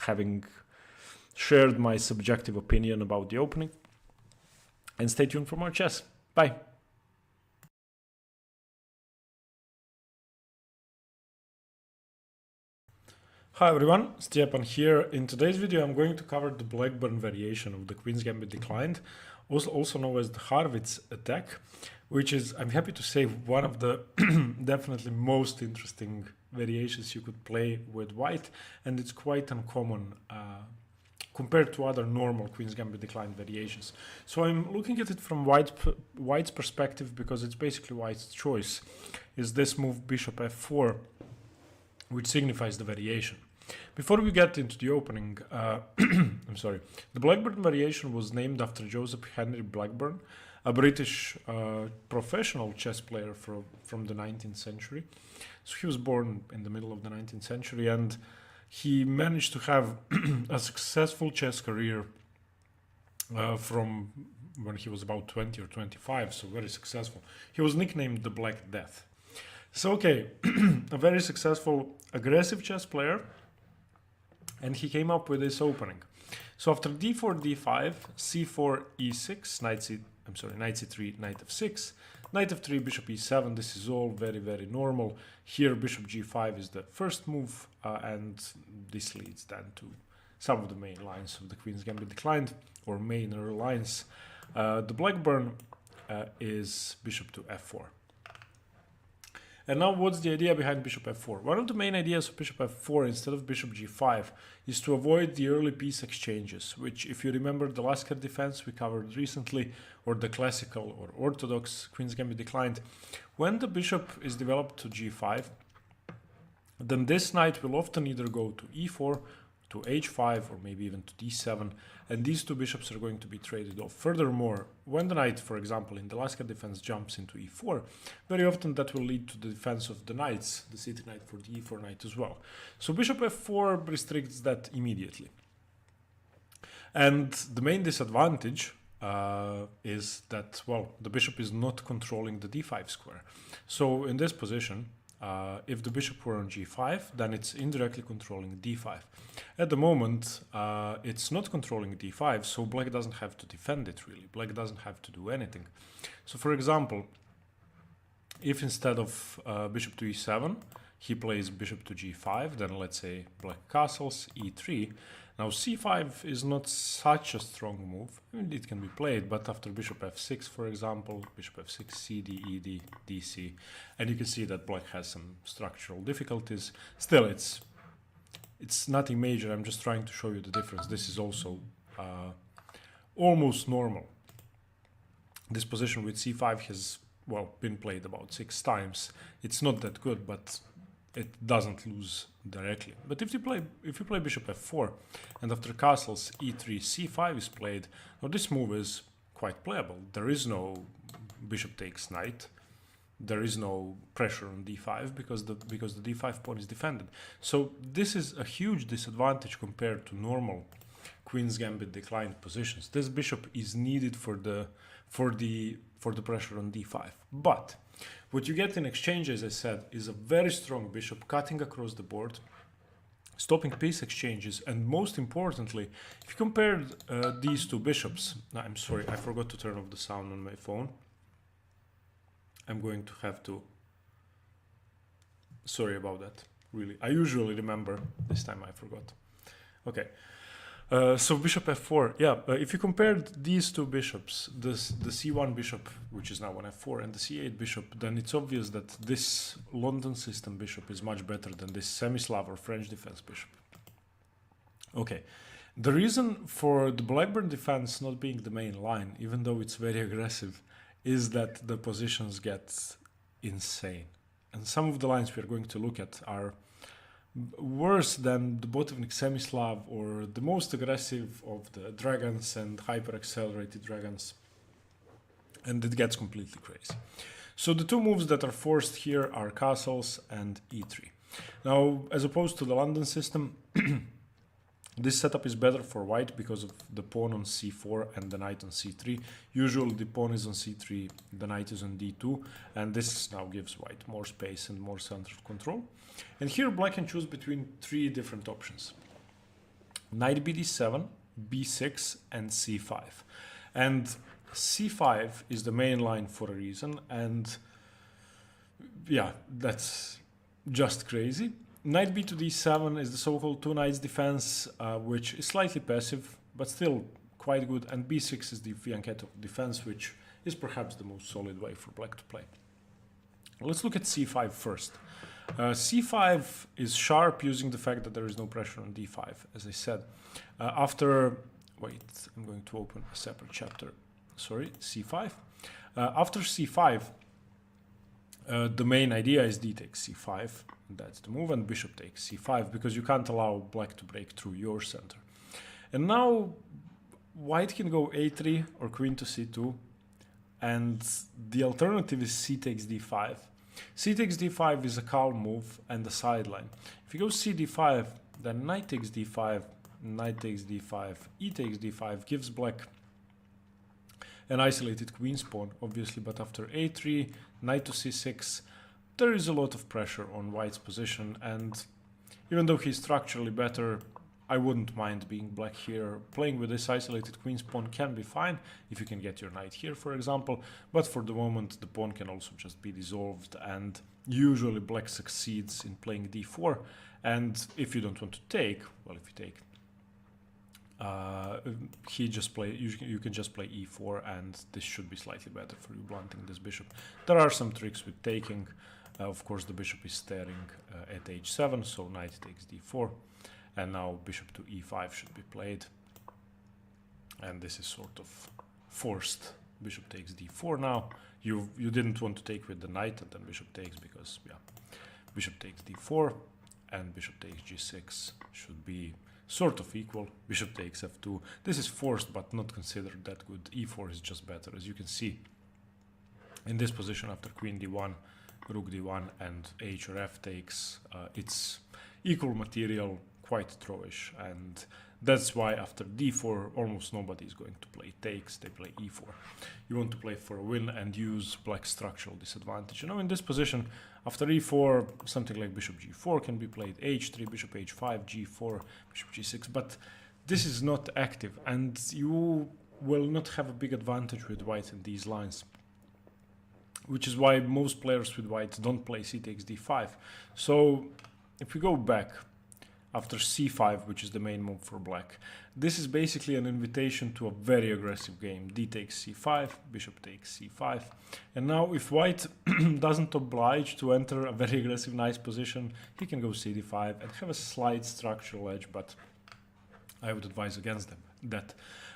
having shared my subjective opinion about the opening. And stay tuned for more chess. Bye. Hi everyone, Stepan here. In today's video I'm going to cover the Blackburn variation of the Queen's Gambit Declined, also known as the Harwitz attack, which is, I'm happy to say, one of the definitely most interesting variations you could play with white, and it's quite uncommon compared to other normal Queen's Gambit Declined variations. So I'm looking at it from white's perspective because it's basically white's choice, is this move bishop f4, which signifies the variation. Before we get into the opening, I'm sorry, the Blackburn variation was named after Joseph Henry Blackburn, a British professional chess player from the 19th century. So he was born in the middle of the 19th century, and he managed to have a successful chess career from when he was about 20 or 25, so very successful. He was nicknamed the Black Death. So okay, a very successful aggressive chess player, and he came up with this opening. So after d4, d5, c4, e6, knight c3, knight f6, knight f3, bishop e7. This is all very, very normal. Here, bishop g5 is the first move, and this leads then to some of the main lines of the Queen's Gambit Declined, or mainer lines. The Blackburn is bishop to f4. And now what's the idea behind bishop f4? One of the main ideas of bishop f4 instead of bishop g5 is to avoid the early piece exchanges, which, if you remember the Lasker defense we covered recently, or the classical or orthodox Queen's Gambit Declined, when the bishop is developed to g5, then this knight will often either go to e4, to h5, or maybe even to d7, and these two bishops are going to be traded off. Furthermore, when the knight, for example, in the Lasker defense jumps into e4, very often that will lead to the defense of the knights, the city knight for the e4 knight as well. So bishop f4 restricts that immediately. And the main disadvantage is that, well, the bishop is not controlling the d5 square. So in this position, if the bishop were on g5, then it's indirectly controlling d5. At the moment, it's not controlling d5, so black doesn't have to defend it really. Black doesn't have to do anything. So for example, if instead of bishop to e7, he plays bishop to g5, then let's say black castles, e3. Now c5 is not such a strong move. I mean, it can be played, but after bishop f6, for example, bishop f6, cd, ed, dc, and you can see that black has some structural difficulties. Still, it's nothing major. I'm just trying to show you the difference. This is also almost normal. This position with c5 has, well, been played about 6 times. It's not that good, but it doesn't lose directly. But if you play bishop f4, and after castles e3, c5 is played, now this move is quite playable. There is no bishop takes knight, there is no pressure on d5 because the d5 pawn is defended. So this is a huge disadvantage compared to normal Queen's Gambit declined positions. This bishop is needed for the pressure on d5. But what you get in exchange, as I said, is a very strong bishop cutting across the board, stopping piece exchanges, and most importantly, if you compared these two bishops, I'm sorry, I forgot to turn off the sound on my phone. I'm going to have to, sorry about that, really. I usually remember, this time I forgot. Okay, so bishop f4, yeah, if you compared these two bishops, the c1 bishop, which is now on f4, and the c8 bishop, then it's obvious that this London system bishop is much better than this semi-Slav or French defense bishop. Okay, the reason for the Blackburn defense not being the main line, even though it's very aggressive, is that the positions get insane. And some of the lines we are going to look at are worse than the Botevnik semi-Slav or the most aggressive of the dragons and hyper-accelerated dragons. And it gets completely crazy. So the two moves that are forced here are castles and e3. Now, as opposed to the London system, this setup is better for white because of the pawn on c4 and the knight on c3. Usually the pawn is on c3, the knight is on d2, and this now gives white more space and more central control. And here black can choose between three different options: knight bd7, b6, and c5. And c5 is the main line for a reason, and yeah, that's just crazy. Knight b to d7 is the so-called two knights defense, which is slightly passive, but still quite good. And b6 is the fianchetto defense, which is perhaps the most solid way for black to play. Let's look at c5 first. c5 is sharp using the fact that there is no pressure on d5, as I said. Wait, I'm going to open a separate chapter. Sorry, c5. After c5, the main idea is d takes c5. That's the move, and bishop takes c5, because you can't allow black to break through your center. And now white can go a3 or queen to c2, and the alternative is c takes d5. C takes d5 is a calm move and a sideline. If you go c d5, then knight takes d5, knight takes d5, e takes d5 gives black an isolated queen's pawn, obviously, but after a3, knight to c6, there is a lot of pressure on white's position, and even though he's structurally better, I wouldn't mind being black here. Playing with this isolated queen's pawn can be fine if you can get your knight here, for example, but for the moment the pawn can also just be dissolved, and usually black succeeds in playing d4, and if you don't want to take, well, if you take, you can just play e4, and this should be slightly better for you, blunting this bishop. There are some tricks with taking. Of course, the bishop is staring at h7, so knight takes d4, and now bishop to e5 should be played, and this is sort of forced. Bishop takes d4 now. You didn't want to take with the knight, and then bishop takes, because yeah, bishop takes d4 and bishop takes g6 should be sort of equal. Bishop takes f2. This is forced but not considered that good. e4 is just better, as you can see in this position after queen d1, rook d1, and h or f takes. It's equal material, quite throwish, and that's why after d4 almost nobody is going to play takes. They play e4. You want to play for a win and use black's structural disadvantage. You know, in this position after e4, something like bishop g4 can be played, h3, bishop h5, g4, bishop g6, but this is not active, and you will not have a big advantage with white in these lines, which is why most players with white don't play c takes d5. So if we go back after c5, which is the main move for black, this is basically an invitation to a very aggressive game. D takes c5, bishop takes c5, and now if white doesn't oblige to enter a very aggressive nice position, he can go c d5 and have a slight structural edge, but I would advise against that.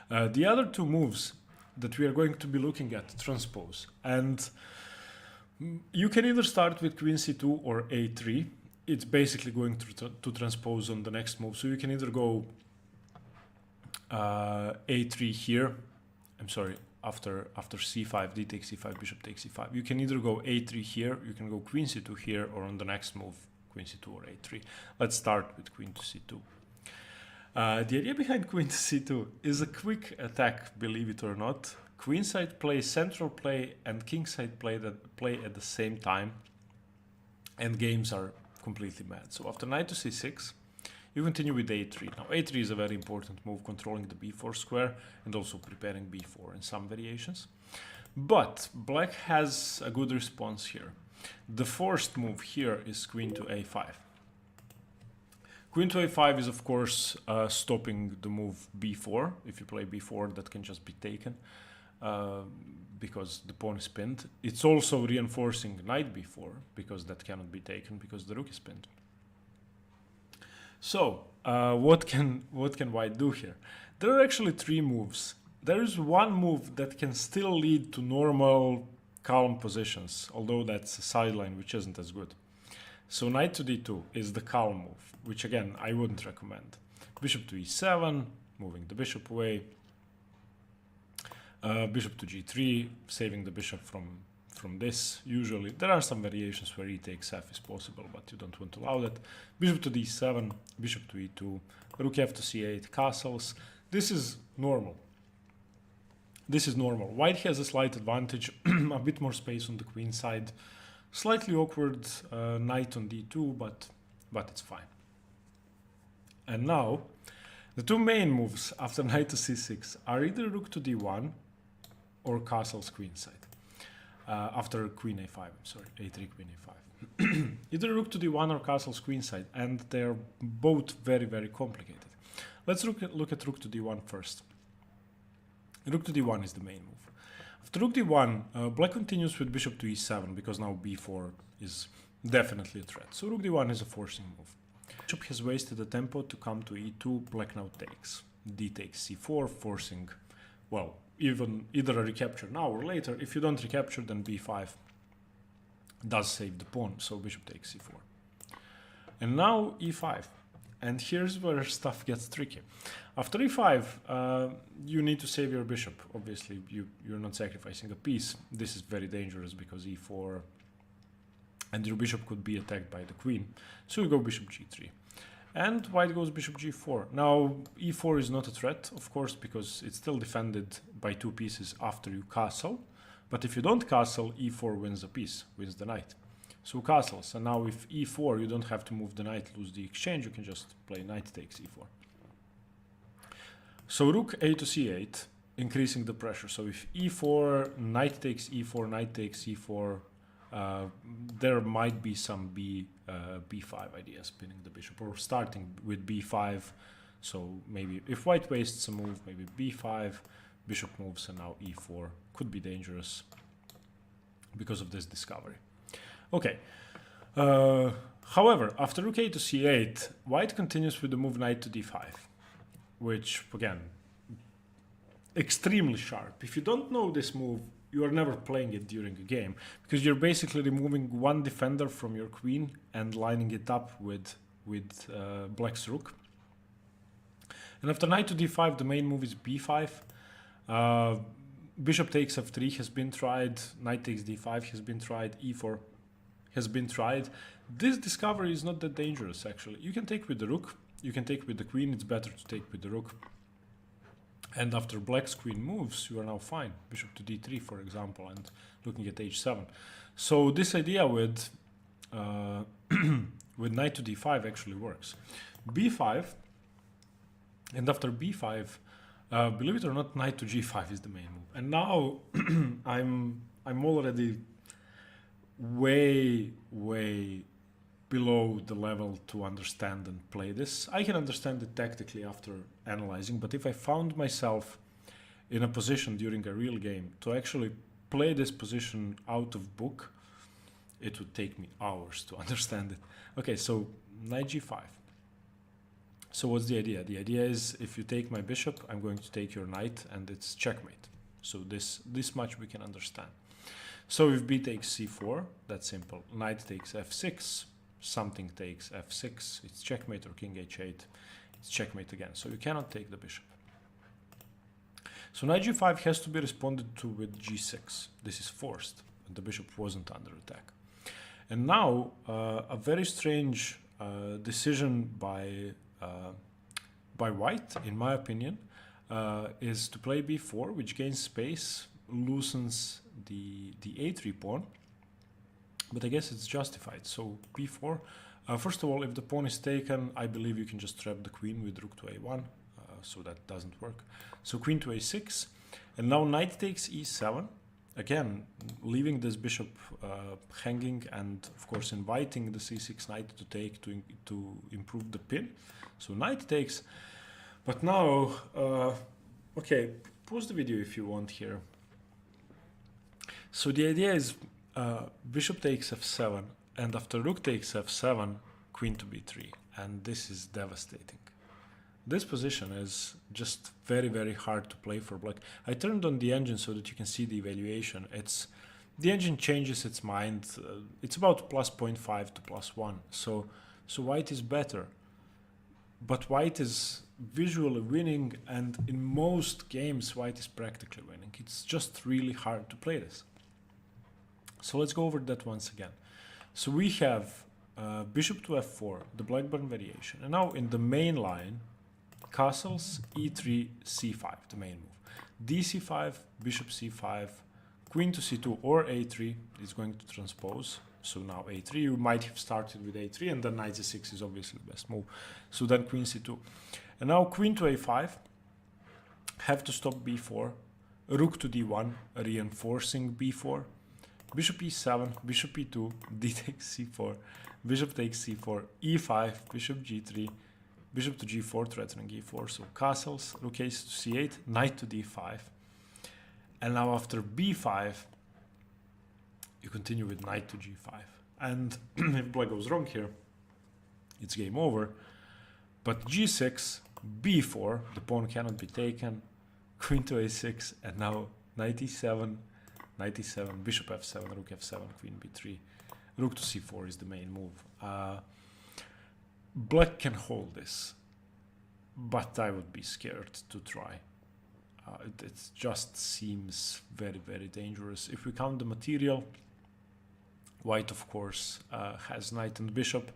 The other two moves that we are going to be looking at transpose, and you can either start with queen c2 or a3. It's basically going to transpose on the next move, so you can either go a3 here, I'm sorry, after c5, d takes c5, bishop takes c5. You can either go a3 here, you can go queen c2 here, or on the next move, queen c2 or a3. Let's start with queen to c2. The idea behind queen to c2 is a quick attack, believe it or not. Queenside play, central play, and kingside play at the same time, and games are completely mad. So after knight to c6, you continue with a3. Now a3 is a very important move, controlling the b4 square and also preparing b4 in some variations. But black has a good response here. The forced move here is queen to a5. Queen to a5 is, of course, stopping the move b4. If you play b4, that can just be taken because the pawn is pinned. It's also reinforcing knight b4 because that cannot be taken because the rook is pinned. So, what can white do here? There are actually three moves. There is one move that can still lead to normal, calm positions, although that's a sideline which isn't as good. So knight to d2 is the calm move, which again, I wouldn't recommend. Bishop to e7, moving the bishop away. Bishop to g3, saving the bishop from this. Usually, there are some variations where e takes f is possible, but you don't want to allow that. Bishop to d7, bishop to e2, rook f to c8, castles. This is normal. This is normal. White has a slight advantage, a bit more space on the queen side. Slightly awkward knight on d2, but it's fine. And now, the two main moves after knight to c6 are either rook to d1 or castles queenside. After queen a5, I'm sorry, a3, queen a5. Either rook to d1 or castles queenside, and they're both very, very complicated. Let's look at rook to d1 first. Rook to d1 is the main move. After rook d1, black continues with bishop to e7 because now b4 is definitely a threat. So rook d1 is a forcing move. Bishop has wasted the tempo to come to e2, black now takes. D takes c4, forcing, well, either a recapture now or later. If you don't recapture, then b5 does save the pawn, so bishop takes c4. And now e5. And here's where stuff gets tricky. After e5, you need to save your bishop. Obviously, you're not sacrificing a piece. This is very dangerous because e4 and your bishop could be attacked by the queen. So you go bishop g3. And white goes bishop g4. Now, e4 is not a threat, of course, because it's still defended by two pieces after you castle. But if you don't castle, e4 wins a piece, wins the knight. So castles, and now with e4, you don't have to move the knight, lose the exchange, you can just play knight takes e4. So rook a to c8, increasing the pressure. So if e4, knight takes e4, knight takes e4, there might be some b5 ideas, pinning the bishop, or starting with b5. So maybe if white wastes a move, maybe b5, bishop moves, and now e4 could be dangerous because of this discovery. Okay. However, after rook a to c8, white continues with the move knight to d5, which, again, extremely sharp. If you don't know this move, you are never playing it during a game, because you're basically removing one defender from your queen and lining it up with black's rook. And after knight to d5, the main move is b5. Bishop takes f3 has been tried, knight takes d5 has been tried, e4 has been tried. This discovery is not that dangerous, actually. You can take with the rook, you can take with the queen, it's better to take with the rook. And after black's queen moves, you are now fine. Bishop to d3, for example, and looking at h7. So this idea with with knight to d5 actually works. b5, and after b5, believe it or not, knight to g5 is the main move. And now I'm already way below the level to understand and play this. I can understand it tactically after analyzing, but if I found myself in a position during a real game to actually play this position out of book, it would take me hours to understand it. Okay, so knight g5. So what's the idea? The idea is if you take my bishop, I'm going to take your knight, and it's checkmate. So this much we can understand. So if b takes c4, that's simple. Knight takes f6, something takes f6, it's checkmate, or king h8, it's checkmate again. So you cannot take the bishop. So knight g5 has to be responded to with g6. This is forced. The bishop wasn't under attack. And now a very strange decision by white, in my opinion, is to play b4, which gains space, loosens the a3 pawn. But I guess it's justified. So b4. First of all, if the pawn is taken, I believe you can just trap the queen with rook to a1. So that doesn't work. So queen to a6. And now knight takes e7. Again, leaving this bishop hanging and, of course, inviting the c6 knight to take to improve the pin. So knight takes. But now, okay, pause the video if you want here. So the idea is bishop takes f7, and after rook takes f7, queen to b3, and this is devastating. This position is just very, very hard to play for black. I turned on the engine so that you can see the evaluation. The engine changes its mind. It's about plus 0.5 to plus 1. So white is better. But white is visually winning, and in most games, white is practically winning. It's just really hard to play this. So let's go over that once again. So we have bishop to f4, the Blackburn variation. And now in the main line, castles, e3, c5, the main move. dc5, bishop c5, queen to c2 or a3 is going to transpose. So now a3, you might have started with a3, and then knight c6 is obviously the best move. So then queen c2. And now queen to a5, have to stop b4, rook to d1, reinforcing b4, bishop e7, bishop e2, d takes c4, bishop takes c4, e5, bishop g3, bishop to g4, threatening e4, so castles, rook ace to c8, knight to d5. And now after b5, you continue with knight to g5. And if black goes wrong here, it's game over. But g6, b4, the pawn cannot be taken, queen to a6, and now knight e7, knight e7, bishop f7, rook f7, queen b3, rook to c4 is the main move. Black can hold this, but I would be scared to try. It just seems very, very dangerous. If we count the material, white, of course, has knight and bishop.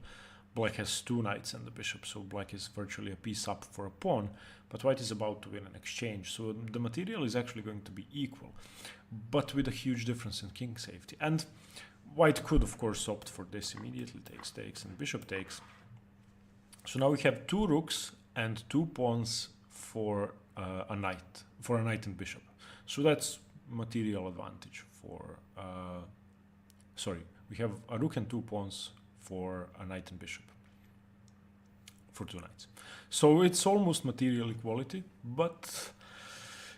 Black has two knights and the bishop, so black is virtually a piece up for a pawn, but white is about to win an exchange. So the material is actually going to be equal, but with a huge difference in king safety. And white could, of course, opt for this immediately, takes, and bishop takes. So now we have two rooks and two pawns for a knight and bishop. So that's material advantage for, sorry, we have a rook and two pawns for a knight and bishop, for two knights. So it's almost material equality, but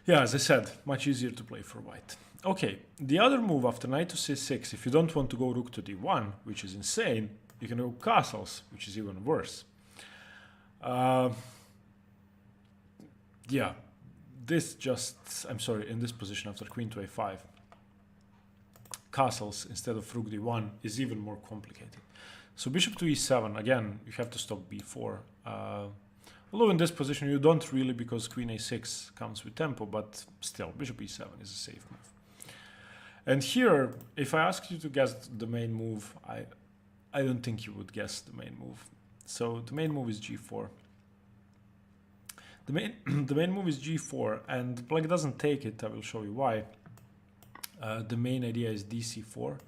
yeah, as I said, much easier to play for white. Okay, the other move after knight to c6, if you don't want to go rook to d1, which is insane, you can go castles, which is even worse. Yeah, this just, I'm sorry, in this position after queen to a5, castles instead of rook d1 is even more complicated. So bishop to e7, again, you have to stop b4. Although in this position you don't really, because queen a6 comes with tempo, but still, bishop e7 is a safe move. And here, if I asked you to guess the main move, I don't think you would guess the main move. So the main move is g4. The main move is g4, and black doesn't take it. I will show you why. The main idea is dc4,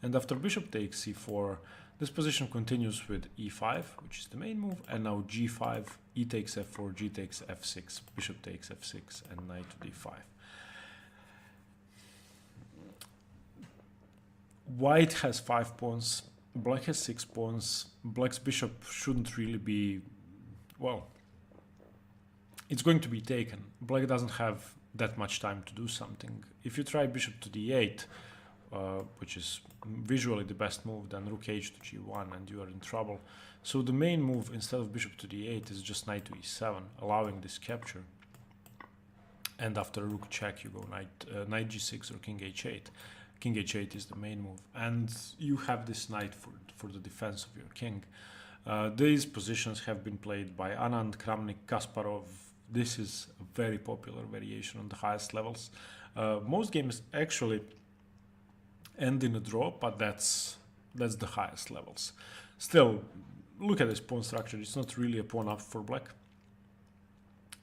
and after bishop takes c4, this position continues with e5, which is the main move, and now g5, e takes f4, g takes f6, bishop takes f6, and knight to d5. White has 5 pawns, black has 6 pawns. Black's bishop shouldn't really be, well, it's going to be taken. Black doesn't have that much time to do something. If you try bishop to d8, which is visually the best move, then rook h to g1, and you are in trouble. So the main move, instead of bishop to d8, is just knight to e7, allowing this capture. And after rook check, you go knight g6 or king h8. King h8 is the main move, and you have this knight for the defense of your king. These positions have been played by Anand, Kramnik, Kasparov, This is a very popular variation on the highest levels. Most games actually end in a draw, but that's the highest levels. Still, look at this pawn structure. It's not really a pawn up for black.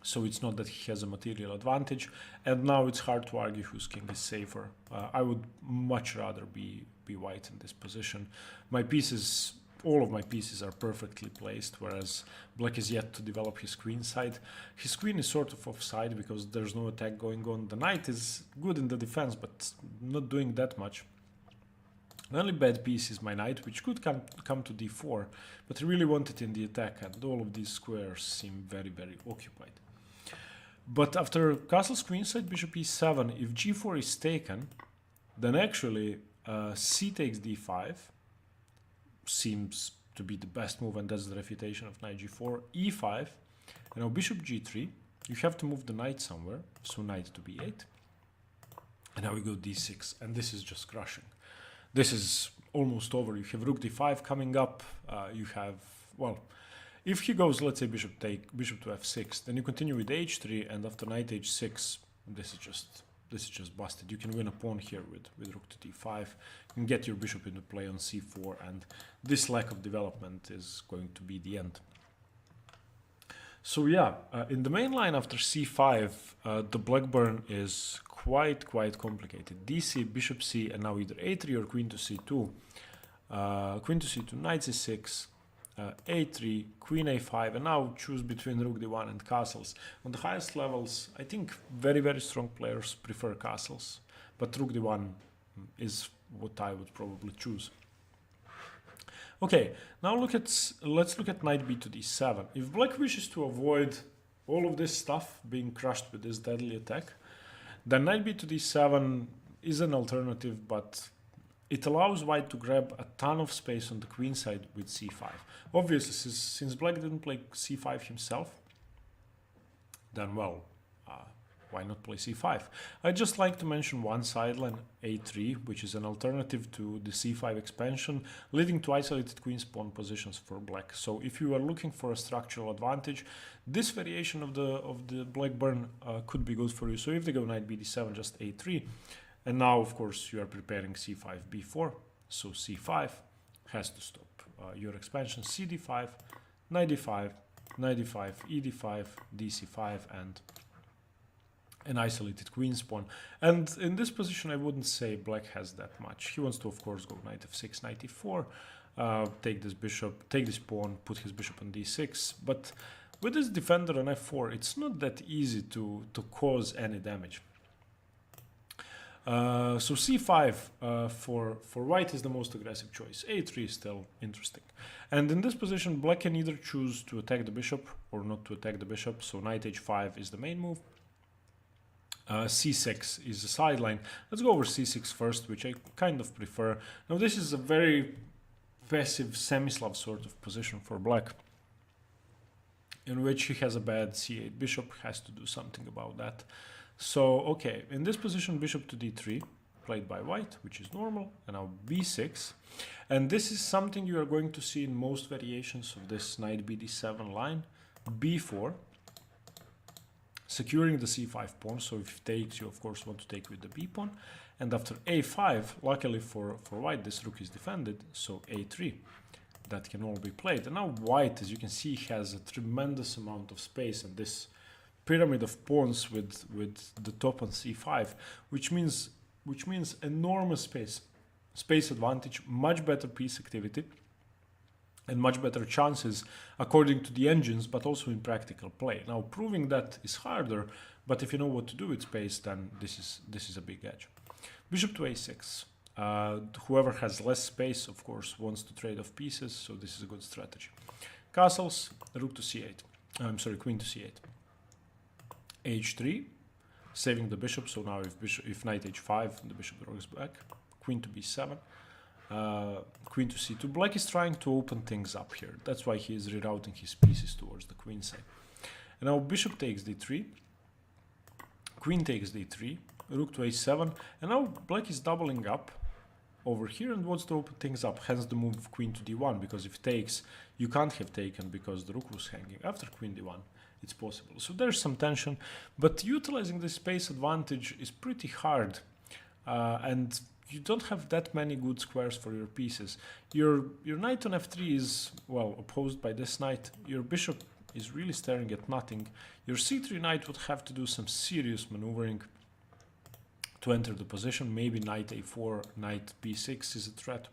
So it's not that he has a material advantage. And now it's hard to argue whose king is safer. I would much rather be white in this position. My pieces, all of my pieces are perfectly placed, whereas black is yet to develop his queen side. His queen is sort of offside because there's no attack going on. The knight is good in the defense, but not doing that much. The only bad piece is my knight, which could come to d4, but I really want it in the attack, and all of these squares seem very, very occupied. But after castle's queenside, bishop e7, if g4 is taken, then actually c takes d5 seems to be the best move, and that's the refutation of knight g4, e5, and now bishop g3. You have to move the knight somewhere, so knight to b8, and now we go d6, and this is just crushing. This is almost over. You have rook d5 coming up. You have, well, if he goes, let's say bishop to f6, then you continue with h3, and after knight h6, this is just busted. You can win a pawn here with rook to d5. You can get your bishop into play on c4, and this lack of development is going to be the end. So yeah, in the main line after c5, the blackburn is quite complicated. dc, bishop c, and now either a3 or queen to c2. Queen to c2, knight c6, a3, queen a5, and now choose between rook d1 and castles. On the highest levels, I think very strong players prefer castles, but rook d1 is what I would probably choose. Okay, now let's look at knight b to d7. If black wishes to avoid all of this stuff being crushed with this deadly attack, then knight b to d7 is an alternative, but it allows white to grab a ton of space on the queen side with c5. Obviously, since black didn't play c5 himself, then well, why not play c5? I'd just like to mention one sideline, a3, which is an alternative to the c5 expansion, leading to isolated queen's pawn positions for black. So if you are looking for a structural advantage, this variation of the blackburn could be good for you. So if they go knight b d7, just a3, and now of course you are preparing c5 b4, so c5 has to stop your expansion. c d5, knight d5, knight d5, e d5, dc5, and an isolated queen's pawn. And in this position, I wouldn't say black has that much. He wants to, of course, go knight f6, knight e4, take this bishop, take this pawn, put his bishop on d6. But with this defender on f4, it's not that easy to cause any damage. So c5 for white is the most aggressive choice. a3 is still interesting. And in this position, black can either choose to attack the bishop or not to attack the bishop. So knight h5 is the main move. c6 is the sideline. Let's go over c6 first, which I kind of prefer. Now this is a very passive semi-Slav sort of position for black, in which he has a bad c8 bishop, has to do something about that. So okay, in this position, bishop to d3, played by white, which is normal, and now b6. And this is something you are going to see in most variations of this knight b d7 line. b4, securing the c5 pawn, so if it takes, you of course want to take with the b pawn. And after a5, luckily for white, this rook is defended, so a3. That can all be played. And now white, as you can see, has a tremendous amount of space, and this pyramid of pawns with the top on c5, which means enormous space advantage, much better piece activity, and much better chances according to the engines, but also in practical play. Now, proving that is harder, but if you know what to do with space, then this is a big edge. Bishop to a6. Whoever has less space, of course, wants to trade off pieces, so this is a good strategy. Castles, rook to c8. I'm sorry, queen to c8. h3, saving the bishop. So now if knight h5, the bishop goes back. Queen to b7. Queen to c2. Black is trying to open things up here. That's why he is rerouting his pieces towards the queen side. And now bishop takes d3. Queen takes d3. Rook to a7. And now black is doubling up over here and wants to open things up. Hence the move of queen to d1. Because if takes, you can't have taken because the rook was hanging. After queen d1, it's possible. So there's some tension, but utilizing the space advantage is pretty hard, and you don't have that many good squares for your pieces. Your knight on f3 is, well, opposed by this knight. Your bishop is really staring at nothing. Your c3 knight would have to do some serious maneuvering to enter the position. Maybe knight a4, knight b6 is a threat,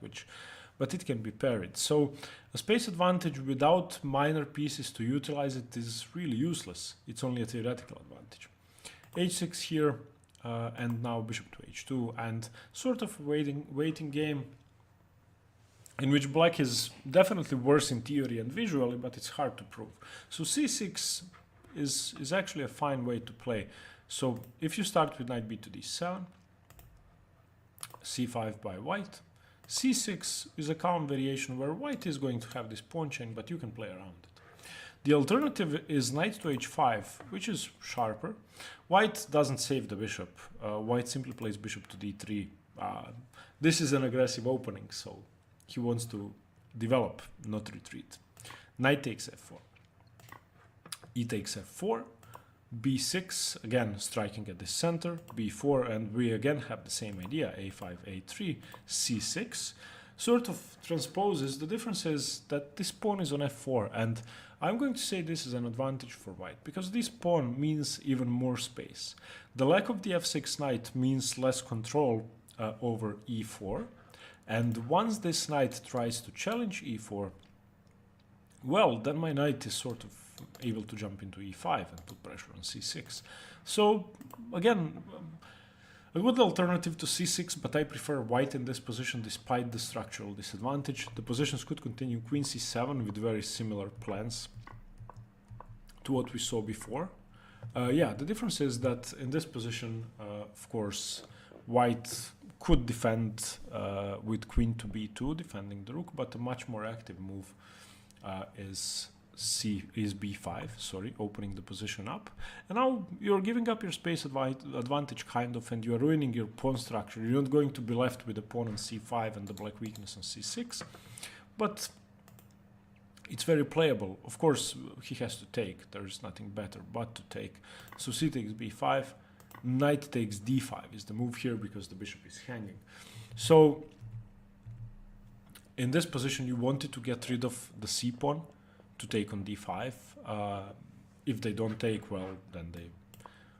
but it can be parried. So a space advantage without minor pieces to utilize it is really useless. It's only a theoretical advantage. h6 here, and now bishop to h2, and sort of waiting game in which black is definitely worse in theory and visually, but it's hard to prove. So c6 is actually a fine way to play. So if you start with knight b to d7, c5 by white, c6 is a calm variation where white is going to have this pawn chain, but you can play around it. The alternative is knight to h5, which is sharper. White doesn't save the bishop. White simply plays bishop to d3. This is an aggressive opening, so he wants to develop, not retreat. Knight takes f4. E takes f4. b6, again striking at the center. b4, and we again have the same idea. a5, a3, c6. Sort of transposes. The difference is that this pawn is on f4, and I'm going to say this is an advantage for white, because this pawn means even more space. The lack of the f6 knight means less control over e4, and once this knight tries to challenge e4, well, then my knight is sort of able to jump into e5 and put pressure on c6. So again, a good alternative to c6, but I prefer white in this position despite the structural disadvantage. The positions could continue queen c7 with very similar plans to what we saw before. Yeah, the difference is that in this position, of course, white could defend with queen to b2, defending the rook, but a much more active move is b5, sorry, opening the position up. And now you're giving up your space advantage, kind of, and you're ruining your pawn structure. You're not going to be left with a pawn on c5 and the black weakness on c6, but it's very playable. Of course, he has to take. There's nothing better but to take. So c takes b5, knight takes d5 is the move here because the bishop is hanging. So in this position, you wanted to get rid of the c pawn to take on d5. If they don't take, well, then they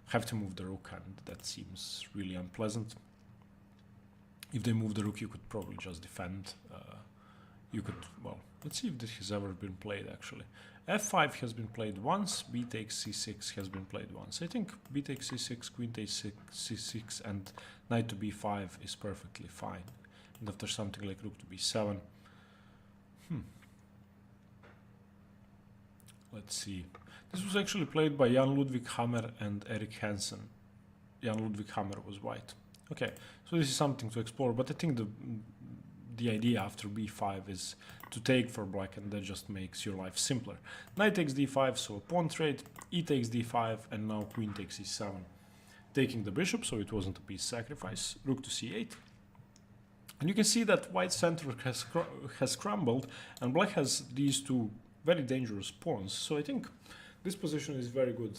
have to move the rook, and that seems really unpleasant. If they move the rook, you could probably just defend. You could, well, let's see if this has ever been played, actually. f5 has been played once, b takes c6 has been played once. I think b takes c6, queen takes c6, and knight to b5 is perfectly fine. And after something like rook to b7, let's see. This was actually played by Jan Ludwig Hammer and Erik Hansen. Jan Ludwig Hammer was white. Okay, so this is something to explore, but I think the idea after b5 is to take for black, and that just makes your life simpler. Knight takes d5, so a pawn trade, e takes d5, and now queen takes e7. Taking the bishop, so it wasn't a piece sacrifice. Rook to c8. And you can see that white center has crumbled, and black has these two very dangerous pawns. So I think this position is very good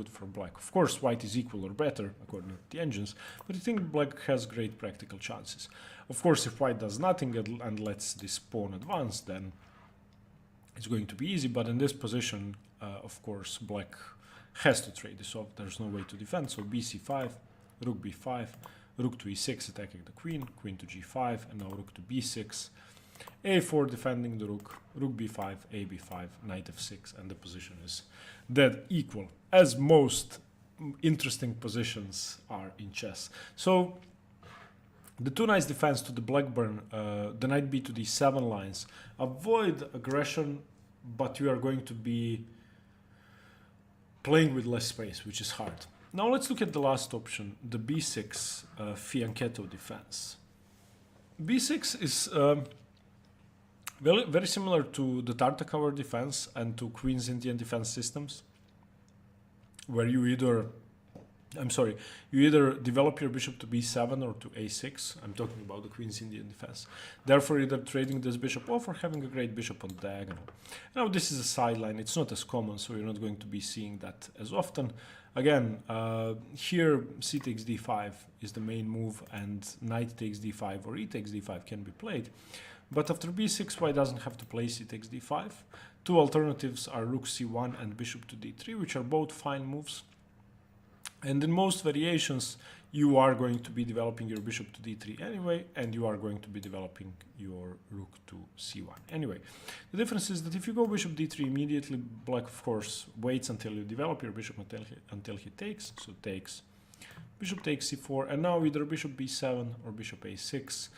for black. Of course, white is equal or better according to the engines, but I think black has great practical chances. Of course, if white does nothing and lets this pawn advance, then it's going to be easy. But in this position, of course, black has to trade this off. There's no way to defend. So bc5, rook b5, rook to e6 attacking the queen, queen to g5, and now rook to b6. a4 defending the rook, rook b5, a b5, knight f6, and the position is dead equal, as most interesting positions are in chess. So the two knights defense to the Blackburn, the knight b to d7 lines, avoid aggression, but you are going to be playing with less space, which is hard. Now let's look at the last option, the b6 fianchetto defense. b6 is very similar to the Tartakower defense and to Queen's Indian defense systems, where you either I'm sorry, you either develop your bishop to b7 or to a6. I'm talking about the Queen's Indian defense. Therefore, either trading this bishop off or having a great bishop on the diagonal. Now, this is a sideline. It's not as common, so you're not going to be seeing that as often. Again, here c takes d5 is the main move, and knight takes d5 or e takes d5 can be played. But after b6, white doesn't have to play c takes d5. Two alternatives are rook c1 and bishop to d3, which are both fine moves. And in most variations, you are going to be developing your bishop to d3 anyway, and you are going to be developing your rook to c1 anyway. The difference is that if you go bishop d3 immediately, black, of course, waits until you develop your bishop until he takes. So takes, bishop takes c4, and now either bishop b7 or bishop a6.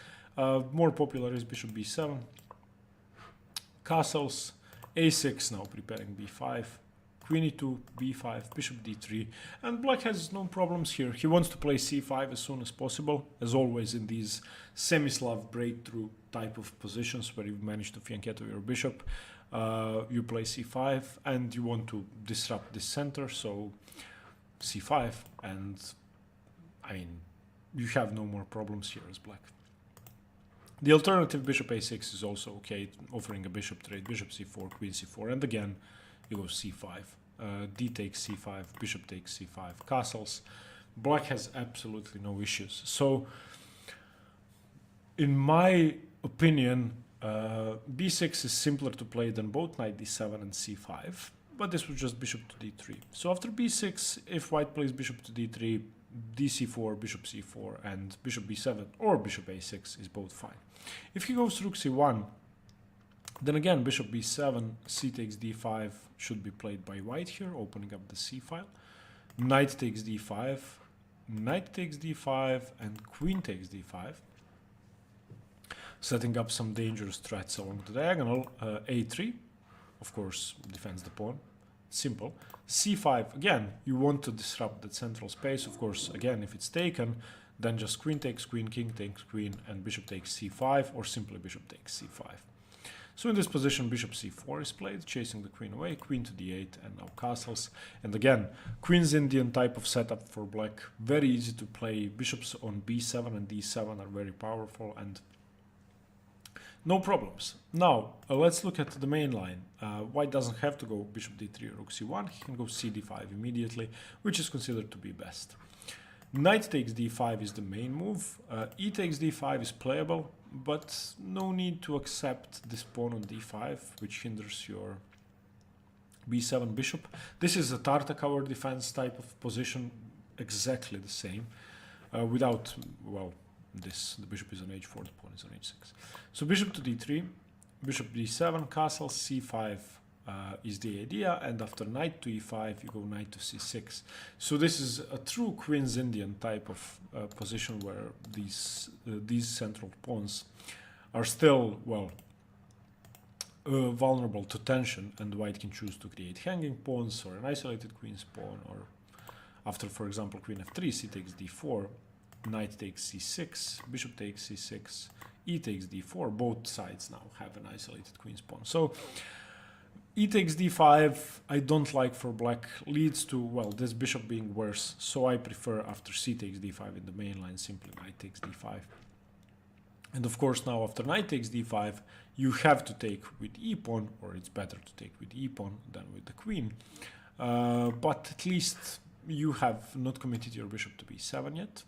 More popular is bishop b7. Castles, a6 now preparing b5. Queen e2, b5, bishop d3, and black has no problems here. He wants to play c5 as soon as possible, as always in these semi-Slav breakthrough type of positions where you've managed to fianchetto your bishop. You play c5 and you want to disrupt this center, so c5, and I mean, you have no more problems here as black. The alternative bishop a6 is also okay, offering a bishop trade, bishop c4, queen c4, and again, you go c5, d takes c5, bishop takes c5, castles. Black has absolutely no issues. So, in my opinion, b6 is simpler to play than both knight d7 and c5, but this was just bishop to d3. So after b6, if white plays bishop to d3, dc4, bishop c4, and bishop b7 or bishop a6 is both fine. If he goes rook c1, then again, bishop b7, c takes d5 should be played by white here, opening up the c file. Knight takes d5, knight takes d5, and queen takes d5. Setting up some dangerous threats along the diagonal. A3, of course, defends the pawn. Simple. c5, again, you want to disrupt that central space. Of course, again, if it's taken, then just queen takes queen, king takes queen, and bishop takes c5, or simply bishop takes c5. So in this position, bishop c4 is played, chasing the queen away, queen to d8, and now castles. And again, Queen's Indian type of setup for black, very easy to play. Bishops on b7 and d7 are very powerful, and no problems. Now, let's look at the main line. White doesn't have to go bishop d3 or rook c1, he can go cd5 immediately, which is considered to be best. Knight takes d5 is the main move, e takes d5 is playable, but no need to accept this pawn on d5, which hinders your b7 bishop. This is a Tartakower defense type of position, exactly the same, without, well, this, the bishop is on h4, the pawn is on h6. So bishop to d3, bishop d7, castle, c5 is the idea, and after knight to e5, you go knight to c6. So this is a true Queen's Indian type of position where these central pawns are still, well, vulnerable to tension, and white can choose to create hanging pawns or an isolated queen's pawn, or after, for example, queen f3, c takes d4, knight takes c6, bishop takes c6, e takes d4. Both sides now have an isolated queen's pawn. So e takes d5, I don't like for black, leads to, well, this bishop being worse, so I prefer after c takes d5 in the main line, simply knight takes d5. And of course now after knight takes d5, you have to take with e-pawn, or it's better to take with e-pawn than with the queen. But at least you have not committed your bishop to b7 yet.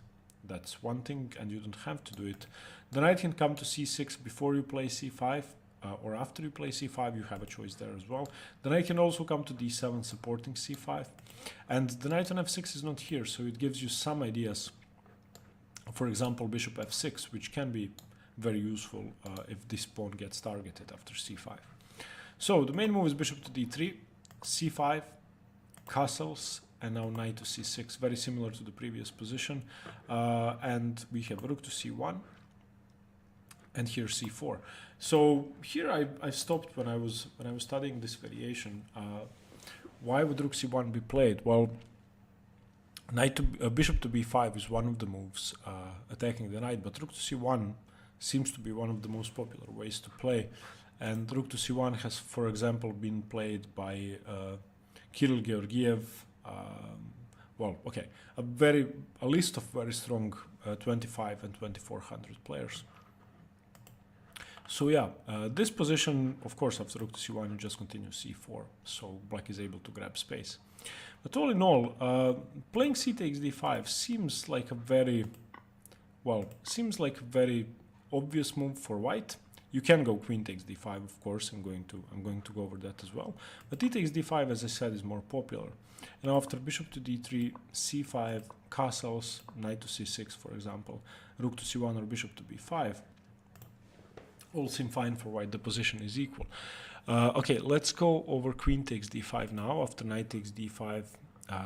That's one thing, and you don't have to do it. The knight can come to c6 before you play c5, or after you play c5, you have a choice there as well. The knight can also come to d7 supporting c5, and the knight on f6 is not here, so it gives you some ideas. For example, bishop f6, which can be very useful if this pawn gets targeted after c5. So the main move is bishop to d3, c5, castles, and now knight to c6, very similar to the previous position. And we have rook to c1, and here c4. So here I stopped when I was studying this variation. Why would rook c1 be played? Well, bishop to b5 is one of the moves attacking the knight, but rook to c1 seems to be one of the most popular ways to play. And rook to c1 has, for example, been played by Kirill Georgiev, well, okay, a list of very strong 25 and 2400 players. So yeah, this position, of course, after rook to c1, you just continue c4, so black is able to grab space. But all in all, playing c takes d5 seems like a very, well, seems like a very obvious move for white. You can go queen takes d5, of course. I'm going to go over that as well. But d takes d5, as I said, is more popular. And after bishop to d3, c5, castles, knight to c6, for example, rook to c1 or bishop to b5, all seem fine for white. The position is equal. Okay, let's go over queen takes d5 now. After knight takes d5,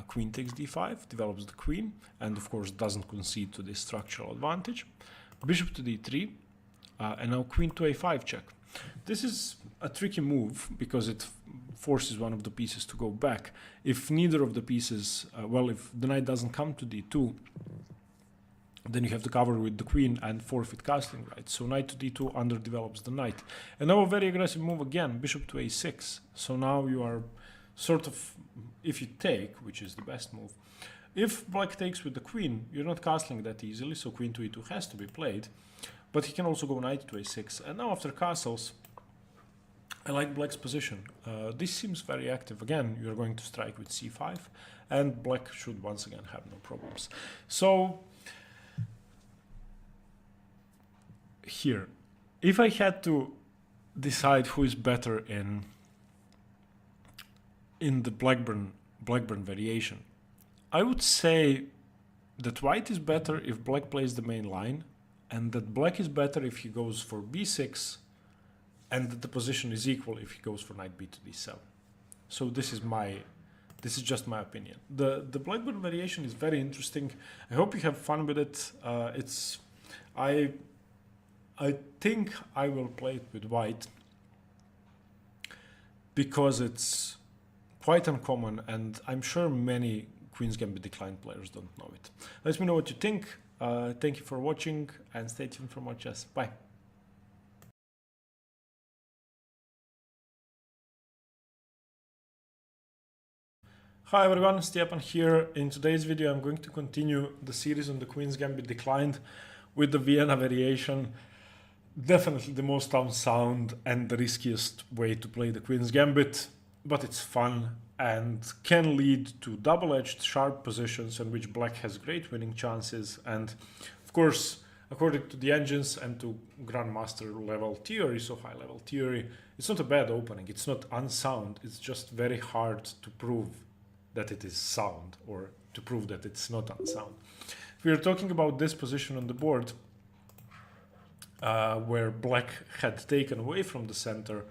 queen takes d5, develops the queen, and of course doesn't concede to this structural advantage. Bishop to d3, and now queen to a5 check. This is a tricky move because it forces one of the pieces to go back. If neither of the pieces, well, if the knight doesn't come to d2, then you have to cover with the queen and forfeit castling rights. So knight to d2 underdevelops the knight. And now a very aggressive move again, bishop to a6. So now you are sort of, if you take, which is the best move, if black takes with the queen, you're not castling that easily, so queen to e2 has to be played. But he can also go knight to a6. And now after castles, I like black's position. This seems very active. Again, you're going to strike with c5, and black should once again have no problems. So here, if I had to decide who is better in the Blackburn variation, I would say that white is better if black plays the main line, and that black is better if he goes for b6, and that the position is equal if he goes for knight b to d7. So this is just my opinion. The Blackburn variation is very interesting. I hope you have fun with it. I think I will play it with white because it's quite uncommon, and I'm sure many Queen's Gambit Declined players don't know it. Let me know what you think. Thank you for watching, and stay tuned for more chess. Bye. Hi everyone, Stepan here. In today's video I'm going to continue the series on the Queen's Gambit Declined with the Vienna variation. Definitely the most unsound and the riskiest way to play the Queen's Gambit, but it's fun and can lead to double-edged sharp positions in which black has great winning chances. And of course, according to the engines and to grandmaster level theory, so high level theory, it's not a bad opening. It's not unsound. It's just very hard to prove that it is sound, or to prove that it's not unsound. If we are talking about this position on the board, where black had taken away from the center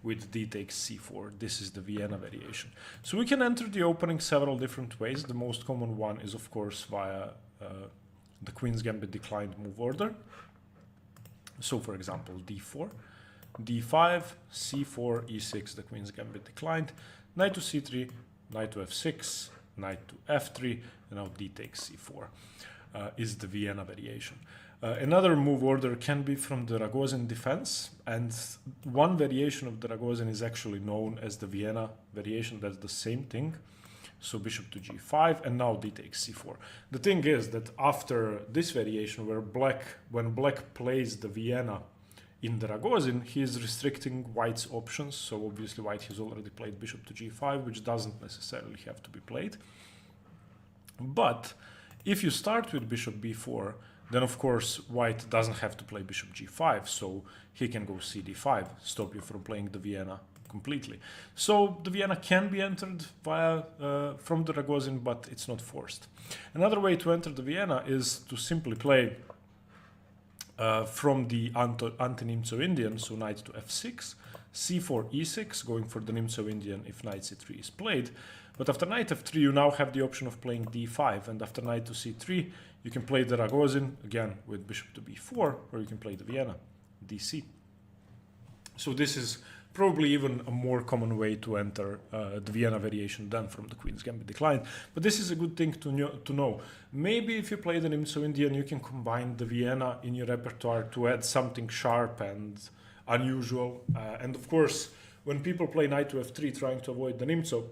with d takes c4. This is the Vienna variation. So we can enter the opening several different ways. The most common one is, of course, via the Queen's Gambit Declined move order. So, for example, d4, d5, c4, e6, the Queen's Gambit Declined, knight to c3, knight to f6, knight to f3, and now d takes c4 is the Vienna variation. Another move order can be from the Ragozin defense, and one variation of the Ragozin is actually known as the Vienna variation. That's the same thing. So bishop to g5, and now d takes c4. The thing is that after this variation, when black plays the Vienna in the Ragozin, he is restricting white's options. So obviously white has already played bishop to g5, which doesn't necessarily have to be played. But if you start with bishop b4, then of course white doesn't have to play bishop g5, so he can go cd5, stop you from playing the Vienna completely. So the Vienna can be entered via from the Ragozin, but it's not forced. Another way to enter the Vienna is to simply play from the anti-Nimzo Indian, so knight to f6, c4, e6, going for the Nimzo Indian if knight c3 is played. But after knight f3, you now have the option of playing d5, and after knight to c3, you can play the Ragozin, again, with bishop to b4, or you can play the Vienna, dc. So this is probably even a more common way to enter the Vienna variation than from the Queen's Gambit Declined. But this is a good thing to know. Maybe if you play the Nimzo Indian, you can combine the Vienna in your repertoire to add something sharp and unusual. And of course, when people play knight to f3 trying to avoid the Nimzo,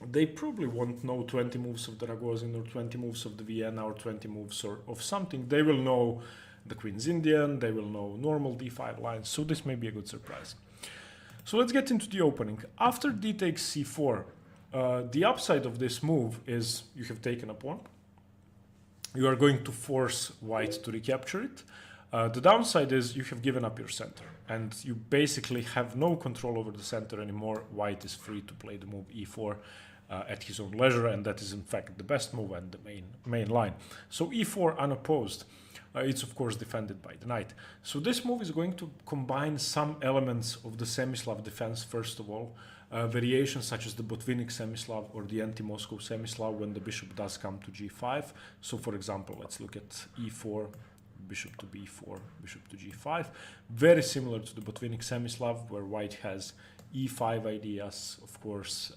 they probably won't know 20 moves of the Ragozin or 20 moves of the Vienna or 20 moves or of something. They will know the Queen's Indian, they will know normal d5 lines, so this may be a good surprise. So let's get into the opening. After d takes c4, the upside of this move is you have taken a pawn. You are going to force white to recapture it. The downside is you have given up your center, and you basically have no control over the center anymore. White is free to play the move e4 at his own leisure, and that is in fact the best move and the main line. So e4 unopposed. It's of course defended by the knight. So this move is going to combine some elements of the Semislav defense, first of all, variations such as the Botvinnik Semislav or the anti-Moscow Semislav when the bishop does come to g5. So for example, let's look at e4, bishop to b4, bishop to g5. Very similar to the Botvinnik Semislav, where white has e5 ideas. Of course,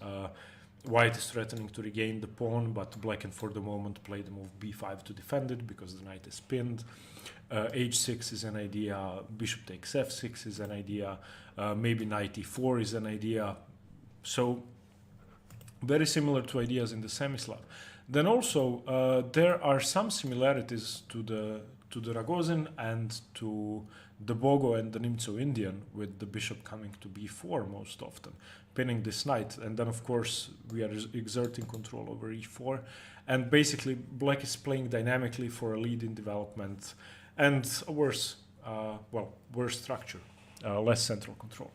white is threatening to regain the pawn, but black can for the moment play the move b5 to defend it because the knight is pinned. h6 is an idea, bishop takes f6 is an idea, maybe knight e4 is an idea. So very similar to ideas in the Semislav. Then also there are some similarities to the Ragozin and to the Bogo and the Nimzo Indian, with the bishop coming to b4 most often, pinning this knight. And then of course we are exerting control over e4, and basically black is playing dynamically for a lead in development and a worse structure, less central control.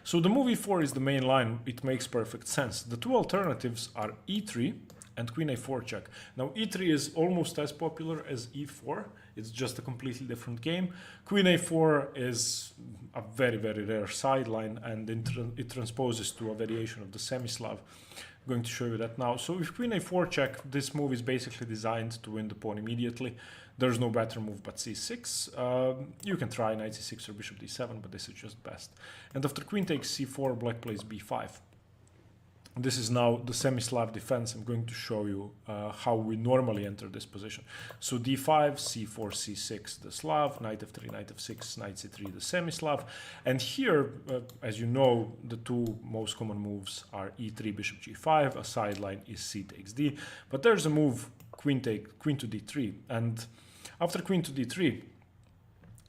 So the move e4 is the main line. It makes perfect sense. The two alternatives are e3 and queen a4 check. Now e3 is almost as popular as e4. It's just a completely different game. Queen a4 is a very, very rare sideline, and it transposes to a variation of the Semislav. I'm going to show you that now. So if queen a4 check, this move is basically designed to win the pawn immediately. There's no better move but c6. You can try knight c6 or bishop d7, but this is just best. And after queen takes c4, black plays b5. This is now the Semislav defense. I'm going to show you how we normally enter this position. So d5, c4, c6, the Slav, knight f3, knight f6, knight c3, the Semislav. And here, as you know, the two most common moves are e3, bishop g5, a sideline is c takes d. But there's a move, queen to d3. And after queen to d3,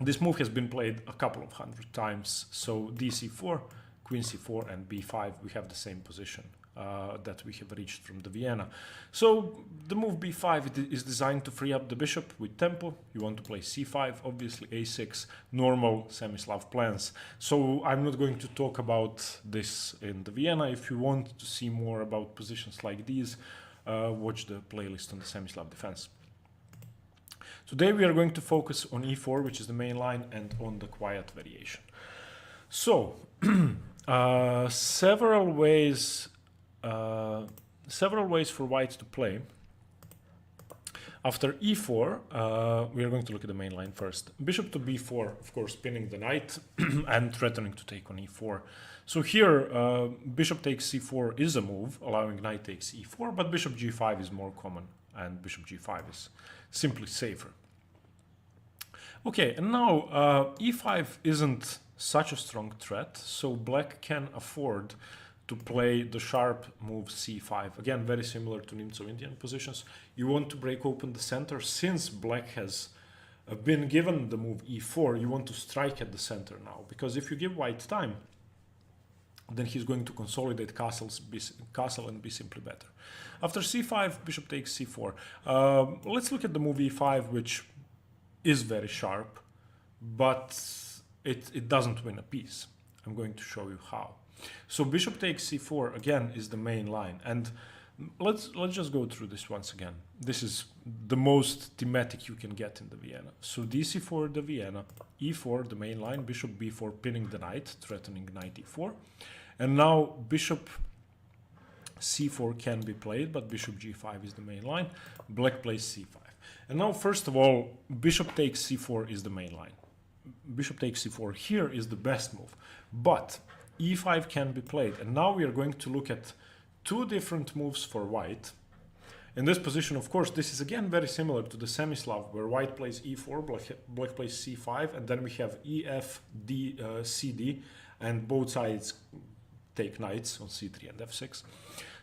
this move has been played a couple of hundred times. So dc4, queen c4, and b5, we have the same position that we have reached from the Vienna. So the move b5 is designed to free up the bishop with tempo. You want to play c5, obviously a6, normal Semislav plans. So I'm not going to talk about this in the Vienna. If you want to see more about positions like these, watch the playlist on the Semislav defense. Today we are going to focus on e4, which is the main line, and on the quiet variation. So several ways for white to play. After e4, we are going to look at the main line first. Bishop to b4, of course, pinning the knight and threatening to take on e4. So here, bishop takes c4 is a move, allowing knight takes e4, but bishop g5 is more common, and bishop g5 is simply safer. Okay, and now e5 isn't such a strong threat, so black can afford to play the sharp move c5. Again, very similar to Nimzo Indian positions. You want to break open the center. Since black has been given the move e4, you want to strike at the center now, because if you give white time, then he's going to consolidate castle and be simply better. After c5, bishop takes c4. Let's look at the move e5, which is very sharp, but it doesn't win a piece. I'm going to show you how. So bishop takes c4 again is the main line, and let's just go through this once again. This is the most thematic you can get in the Vienna. So dc4 the Vienna, e4 the main line, bishop b4 pinning the knight, threatening knight e4, and now bishop c4 can be played, but bishop g5 is the main line. Black plays c5, and now first of all, bishop takes c4 is the main line. Bishop takes c4 here is the best move, but e5 can be played, and now we are going to look at two different moves for white. In this position, of course, this is again very similar to the Semislav, where white plays e4, black plays c5, and then we have ef, d, cd, and both sides take knights on c3 and f6.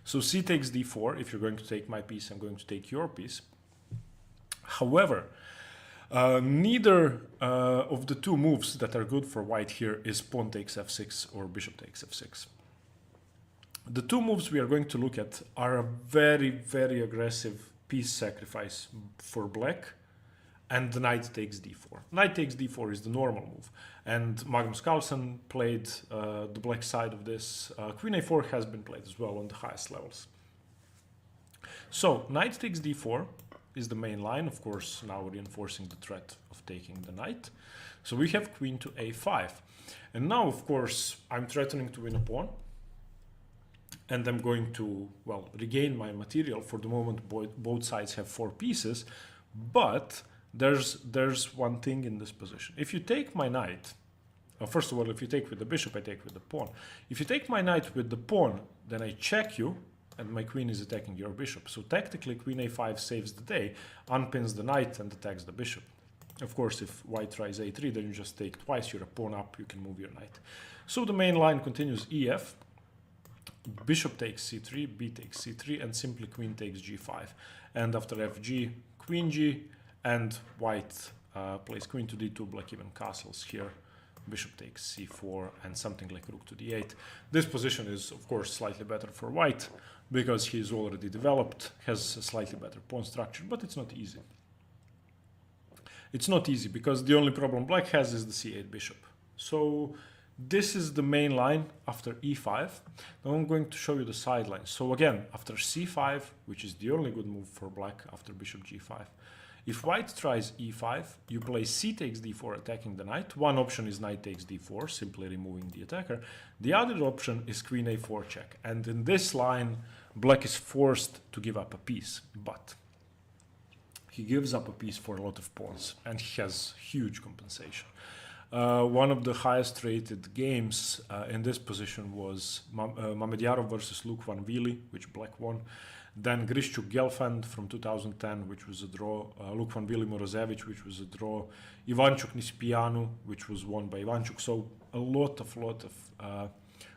So c takes d4. If you're going to take my piece, I'm going to take your piece. However, neither of the two moves that are good for white here is pawn takes f6 or bishop takes f6. The two moves we are going to look at are a very, very aggressive piece sacrifice for black, and the knight takes d4. Knight takes d4 is the normal move, and Magnus Carlsen played the black side of this. Queen a4 has been played as well on the highest levels. So knight takes d4 is the main line, of course, now reinforcing the threat of taking the knight. So we have queen to a5. And now, of course, I'm threatening to win a pawn. And I'm going to, well, regain my material. For the moment, both sides have 4 pieces. But there's one thing in this position. If you take my knight, first of all, if you take with the bishop, I take with the pawn. If you take my knight with the pawn, then I check you, and my queen is attacking your bishop. So tactically, queen a5 saves the day, unpins the knight, and attacks the bishop. Of course, if white tries a3, then you just take twice. You're a pawn up, you can move your knight. So the main line continues ef. Bishop takes c3, b takes c3, and simply queen takes g5. And after fg, queen g, and white plays queen to d2, black even castles here. Bishop takes c4, and something like rook to d8. This position is, of course, slightly better for white, because he's already developed, has a slightly better pawn structure, but it's not easy. It's not easy, because the only problem black has is the c8 bishop. So this is the main line after e5. Now I'm going to show you the sidelines. So again, after c5, which is the only good move for black after bishop g5, if white tries e5, you play c takes d4, attacking the knight. One option is knight takes d4, simply removing the attacker. The other option is queen a4 check. And in this line, black is forced to give up a piece, but he gives up a piece for a lot of pawns, and he has huge compensation. One of the highest rated games in this position was Mamedyarov versus Luke Van Vili, which black won. Then Grishchuk Gelfand from 2010, which was a draw. Luke Van Vili Morozevich, which was a draw. Ivanchuk Nispianu, which was won by Ivanchuk. So a lot of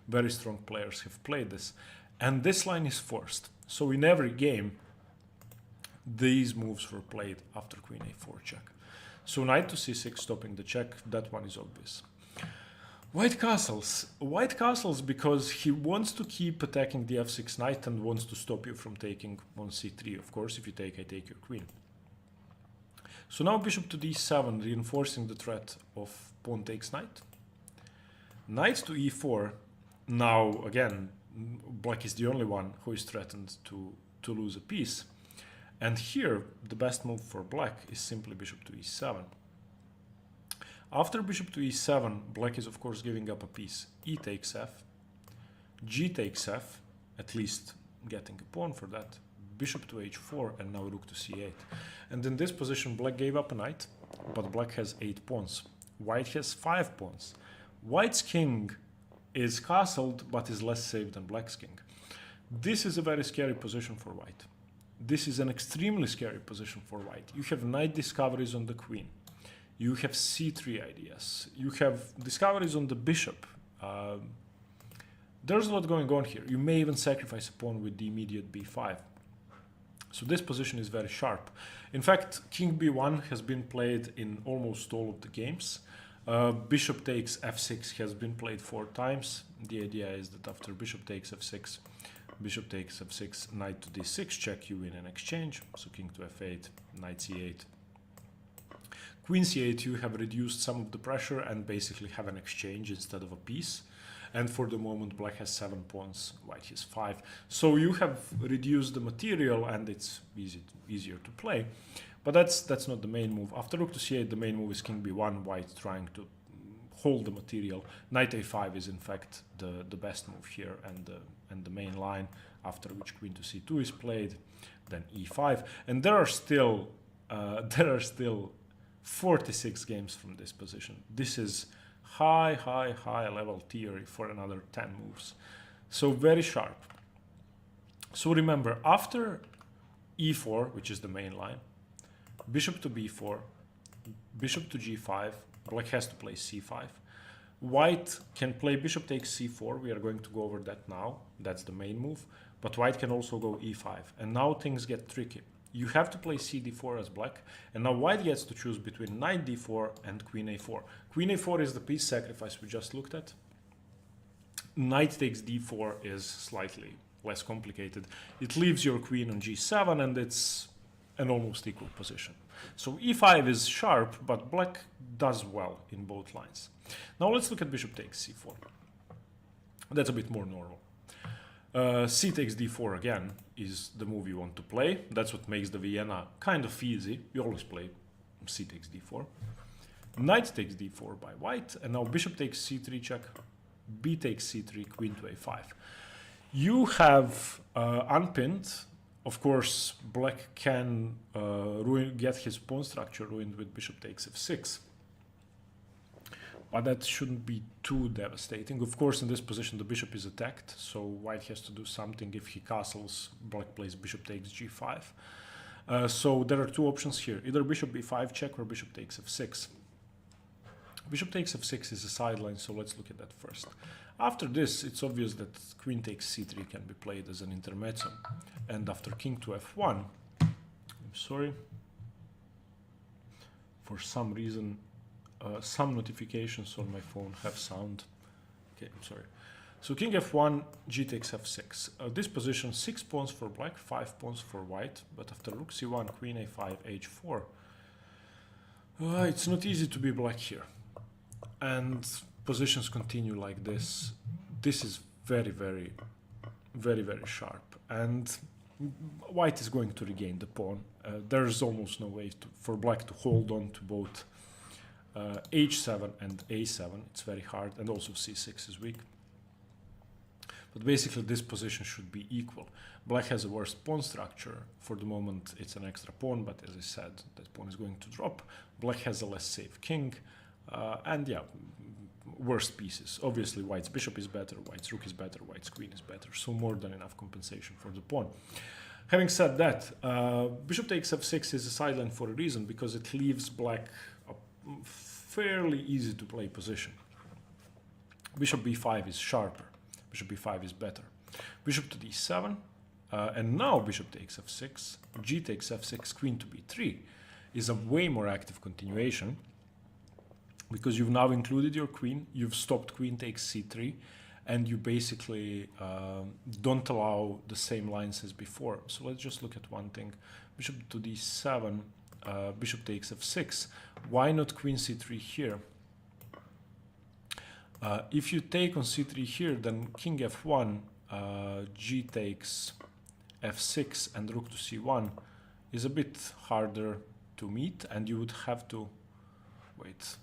very strong players have played this. And this line is forced. So in every game, these moves were played after queen a4 check. So knight to c6, stopping the check, that one is obvious. White castles because he wants to keep attacking the f6 knight and wants to stop you from taking on c3. Of course, if you take, I take your queen. So now bishop to d7, reinforcing the threat of pawn takes knight. Knight to e4. Now, again, black is the only one who is threatened to lose a piece. And here, the best move for black is simply bishop to e7. After bishop to e7, black is of course giving up a piece. E takes f, g takes f, at least getting a pawn for that. Bishop to h4, and now rook to c8. And in this position, black gave up a knight, but black has 8 pawns. White has 5 pawns. White's king is castled, but is less safe than black's king. This is a very scary position for white. This is an extremely scary position for white. You have knight discoveries on the queen. You have c3 ideas. You have discoveries on the bishop. There's a lot going on here. You may even sacrifice a pawn with the immediate b5. So this position is very sharp. In fact, king b1 has been played in almost all of the games. Bishop takes f6 has been played 4 times. The idea is that after bishop takes f6, bishop takes f6, knight to d6, check, you win an exchange. So king to f8, knight c8. Queen c8, you have reduced some of the pressure and basically have an exchange instead of a piece. And for the moment, black has 7 pawns, white has 5. So you have reduced the material and it's easier to play. But that's not the main move. After rook to c8, the main move is king b1, white trying to hold the material. Knight a5 is in fact the best move here and the main line, after which queen to c2 is played, then e5. And there are still 46 games from this position. This is high level theory for another 10 moves. So very sharp. So remember, after e4, which is the main line, bishop to b4, bishop to g5, black has to play c5. white can play bishop takes c4. We are going to go over that now. That's the main move. But white can also go e5. And now things get tricky. You have to play cd4 as black. And now white gets to choose between knight d4 and queen a4. Queen a4 is the piece sacrifice we just looked at. Knight takes d4 is slightly less complicated. It leaves your queen on g7 and it's an almost equal position. So e5 is sharp, but black does well in both lines. Now let's look at bishop takes c4. That's a bit more normal. C takes d4 again is the move you want to play. That's what makes the Vienna kind of easy. You always play c takes d4. Knight takes d4 by white, and now bishop takes c3 check, b takes c3, queen to a5. You have unpinned. Of course, black can get his pawn structure ruined with bishop takes f6. But that shouldn't be too devastating. Of course, in this position, the bishop is attacked, so white has to do something. If he castles, black plays bishop takes g5. So there are two options here, either bishop b5 check or bishop takes f6. Bishop takes f6 is a sideline, so let's look at that first. After this, it's obvious that queen takes c3 can be played as an intermezzo. And after king to f1, I'm sorry, for some reason, some notifications on my phone have sound. Okay, I'm sorry. So king f1, g takes f6. This position, 6 pawns for black, 5 pawns for white. But after rook c1, queen a5, h4, it's not easy to be black here. And positions continue like this. This is very, very, very, very sharp. And white is going to regain the pawn. There's almost no way for black to hold on to both h7 and a7. It's very hard, and also c6 is weak. But basically this position should be equal. Black has a worse pawn structure. For the moment it's an extra pawn, but as I said, that pawn is going to drop. Black has a less safe king, and yeah, worse pieces. Obviously white's bishop is better, white's rook is better, white's queen is better, so more than enough compensation for the pawn. Having said that, bishop takes f6 is a sideline for a reason, because it leaves black a fairly easy to play position. Bishop b5 is sharper, bishop b5 is better. Bishop to d7, and now bishop takes f6, g takes f6, queen to b3 is a way more active continuation, because you've now included your queen, you've stopped queen takes c3, and you basically don't allow the same lines as before. So let's just look at one thing. Bishop to d7, bishop takes f6. Why not queen c3 here? If you take on c3 here, then king f1, g takes f6, and rook to c1 is a bit harder to meet, and you would have to wait.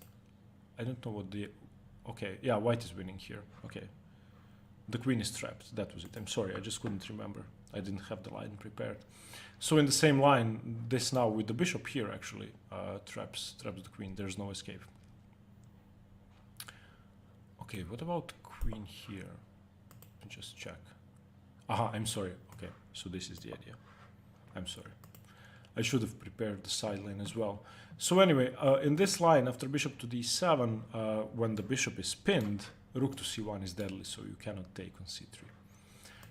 I don't know what the... Okay, yeah, white is winning here. Okay. The queen is trapped. That was it. I'm sorry, I just couldn't remember. I didn't have the line prepared. So in the same line, this now with the bishop here actually traps the queen. There's no escape. Okay, what about queen here? Just check. Aha, I'm sorry. Okay, so this is the idea. I'm sorry. I should have prepared the sideline as well. So anyway, in this line, after bishop to d7, when the bishop is pinned, rook to c1 is deadly, so you cannot take on c3.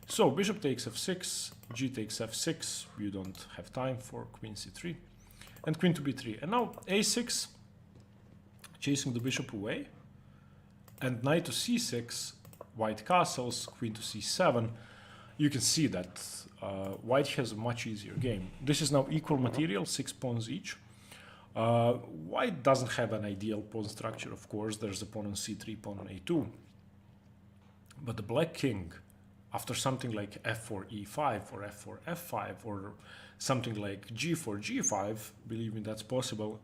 So bishop takes f6, g takes f6, you don't have time for queen c3, and queen to b3. And now a6, chasing the bishop away, and knight to c6, white castles, queen to c7. You can see that white has a much easier game. This is now equal material, 6 pawns each. White doesn't have an ideal pawn structure, of course. There's a pawn on c3, pawn on a2. But the black king, after something like f4, e5, or f4, f5, or something like g4, g5, believe me, that's possible,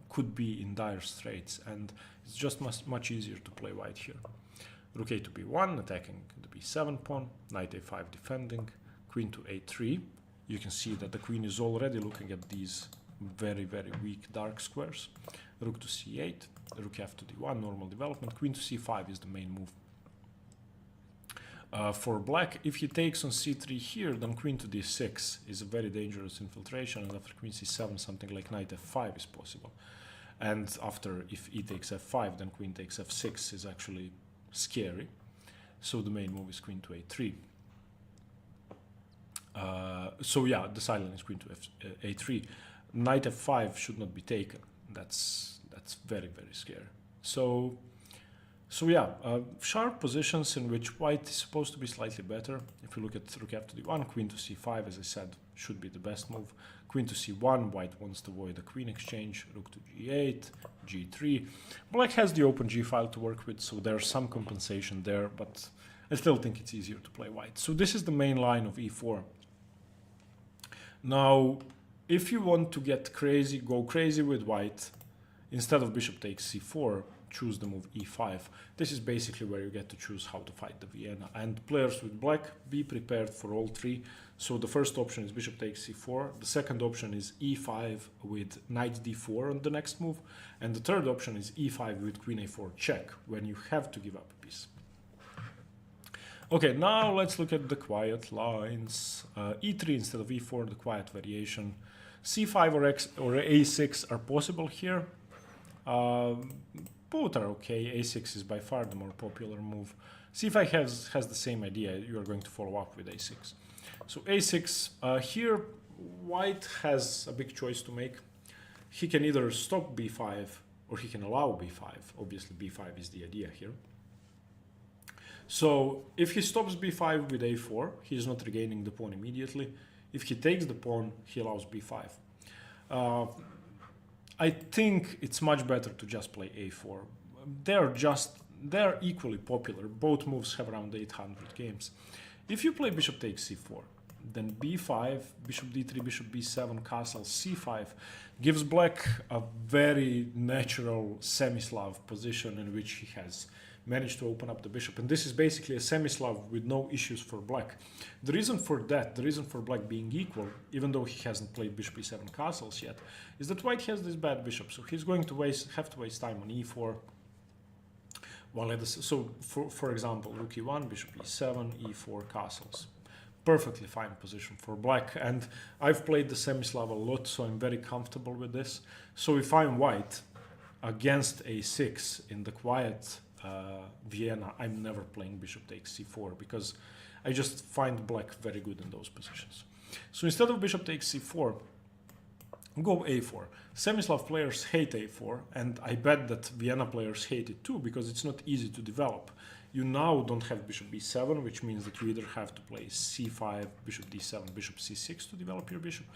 could be in dire straits. And it's just much easier to play white here. Rook a to b1, attacking the b7 pawn, knight a5 defending, queen to a3. You can see that the queen is already looking at these very, very weak dark squares. Rook to c8, rook f to d1, normal development. Queen to c5 is the main move. For black, if he takes on c3 here, then queen to d6 is a very dangerous infiltration, and after queen c7, something like knight f5 is possible. And after, if e takes f5, then queen takes f6 is actually scary. So the main move is queen to a3. So yeah, the silent is queen to a3. Knight f5 should not be taken. That's very, very scary. So yeah, sharp positions in which white is supposed to be slightly better. If you look at rook f to d1, queen to c5, as I said, should be the best move. Queen to c1, white wants to avoid a queen exchange. Rook to g8, g3. Black has the open g file to work with, so there's some compensation there, but I still think it's easier to play white. So this is the main line of e4. Now, if you want to get crazy, go crazy with white, instead of bishop takes c4, choose the move e5. This is basically where you get to choose how to fight the Vienna. And players with black, be prepared for all three. So the first option is bishop takes c4. The second option is e5 with knight d4 on the next move. And the third option is e5 with queen a4 check, when you have to give up a piece. Okay, now let's look at the quiet lines. E3 instead of e4, the quiet variation. C5 or a6 are possible here. Both are okay. A6 is by far the more popular move. C5 has the same idea. You are going to follow up with a6. So a6, here white has a big choice to make. He can either stop b5 or he can allow b5. Obviously b5 is the idea here. So if he stops b5 with a4, he is not regaining the pawn immediately. If he takes the pawn, he allows b5. I think it's much better to just play a4. They're equally popular. Both moves have around 800 games. If you play bishop takes c4, then b5, bishop d3, bishop b7, castle c5 gives black a very natural semi-Slav position in which he has managed to open up the bishop. And this is basically a semi-Slav with no issues for black. The reason for that, the reason for black being equal, even though he hasn't played bishop e7 castles yet, is that white has this bad bishop. So he's going to have to waste time on e4. While for example, rook e1, bishop e7, e4 castles. Perfectly fine position for black. And I've played the semi-Slav a lot, so I'm very comfortable with this. So if I'm white against a6 in the quiet Vienna, I'm never playing bishop takes c4 because I just find black very good in those positions. So instead of bishop takes c4, go a4. Semi-Slav players hate a4, and I bet that Vienna players hate it too because it's not easy to develop. You now don't have bishop b7, which means that you either have to play c5, bishop d7, bishop c6 to develop your bishop,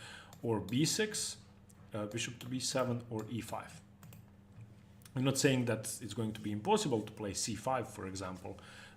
or b6, bishop to b7, or e5. I'm not saying that it's going to be impossible to play c5, for example,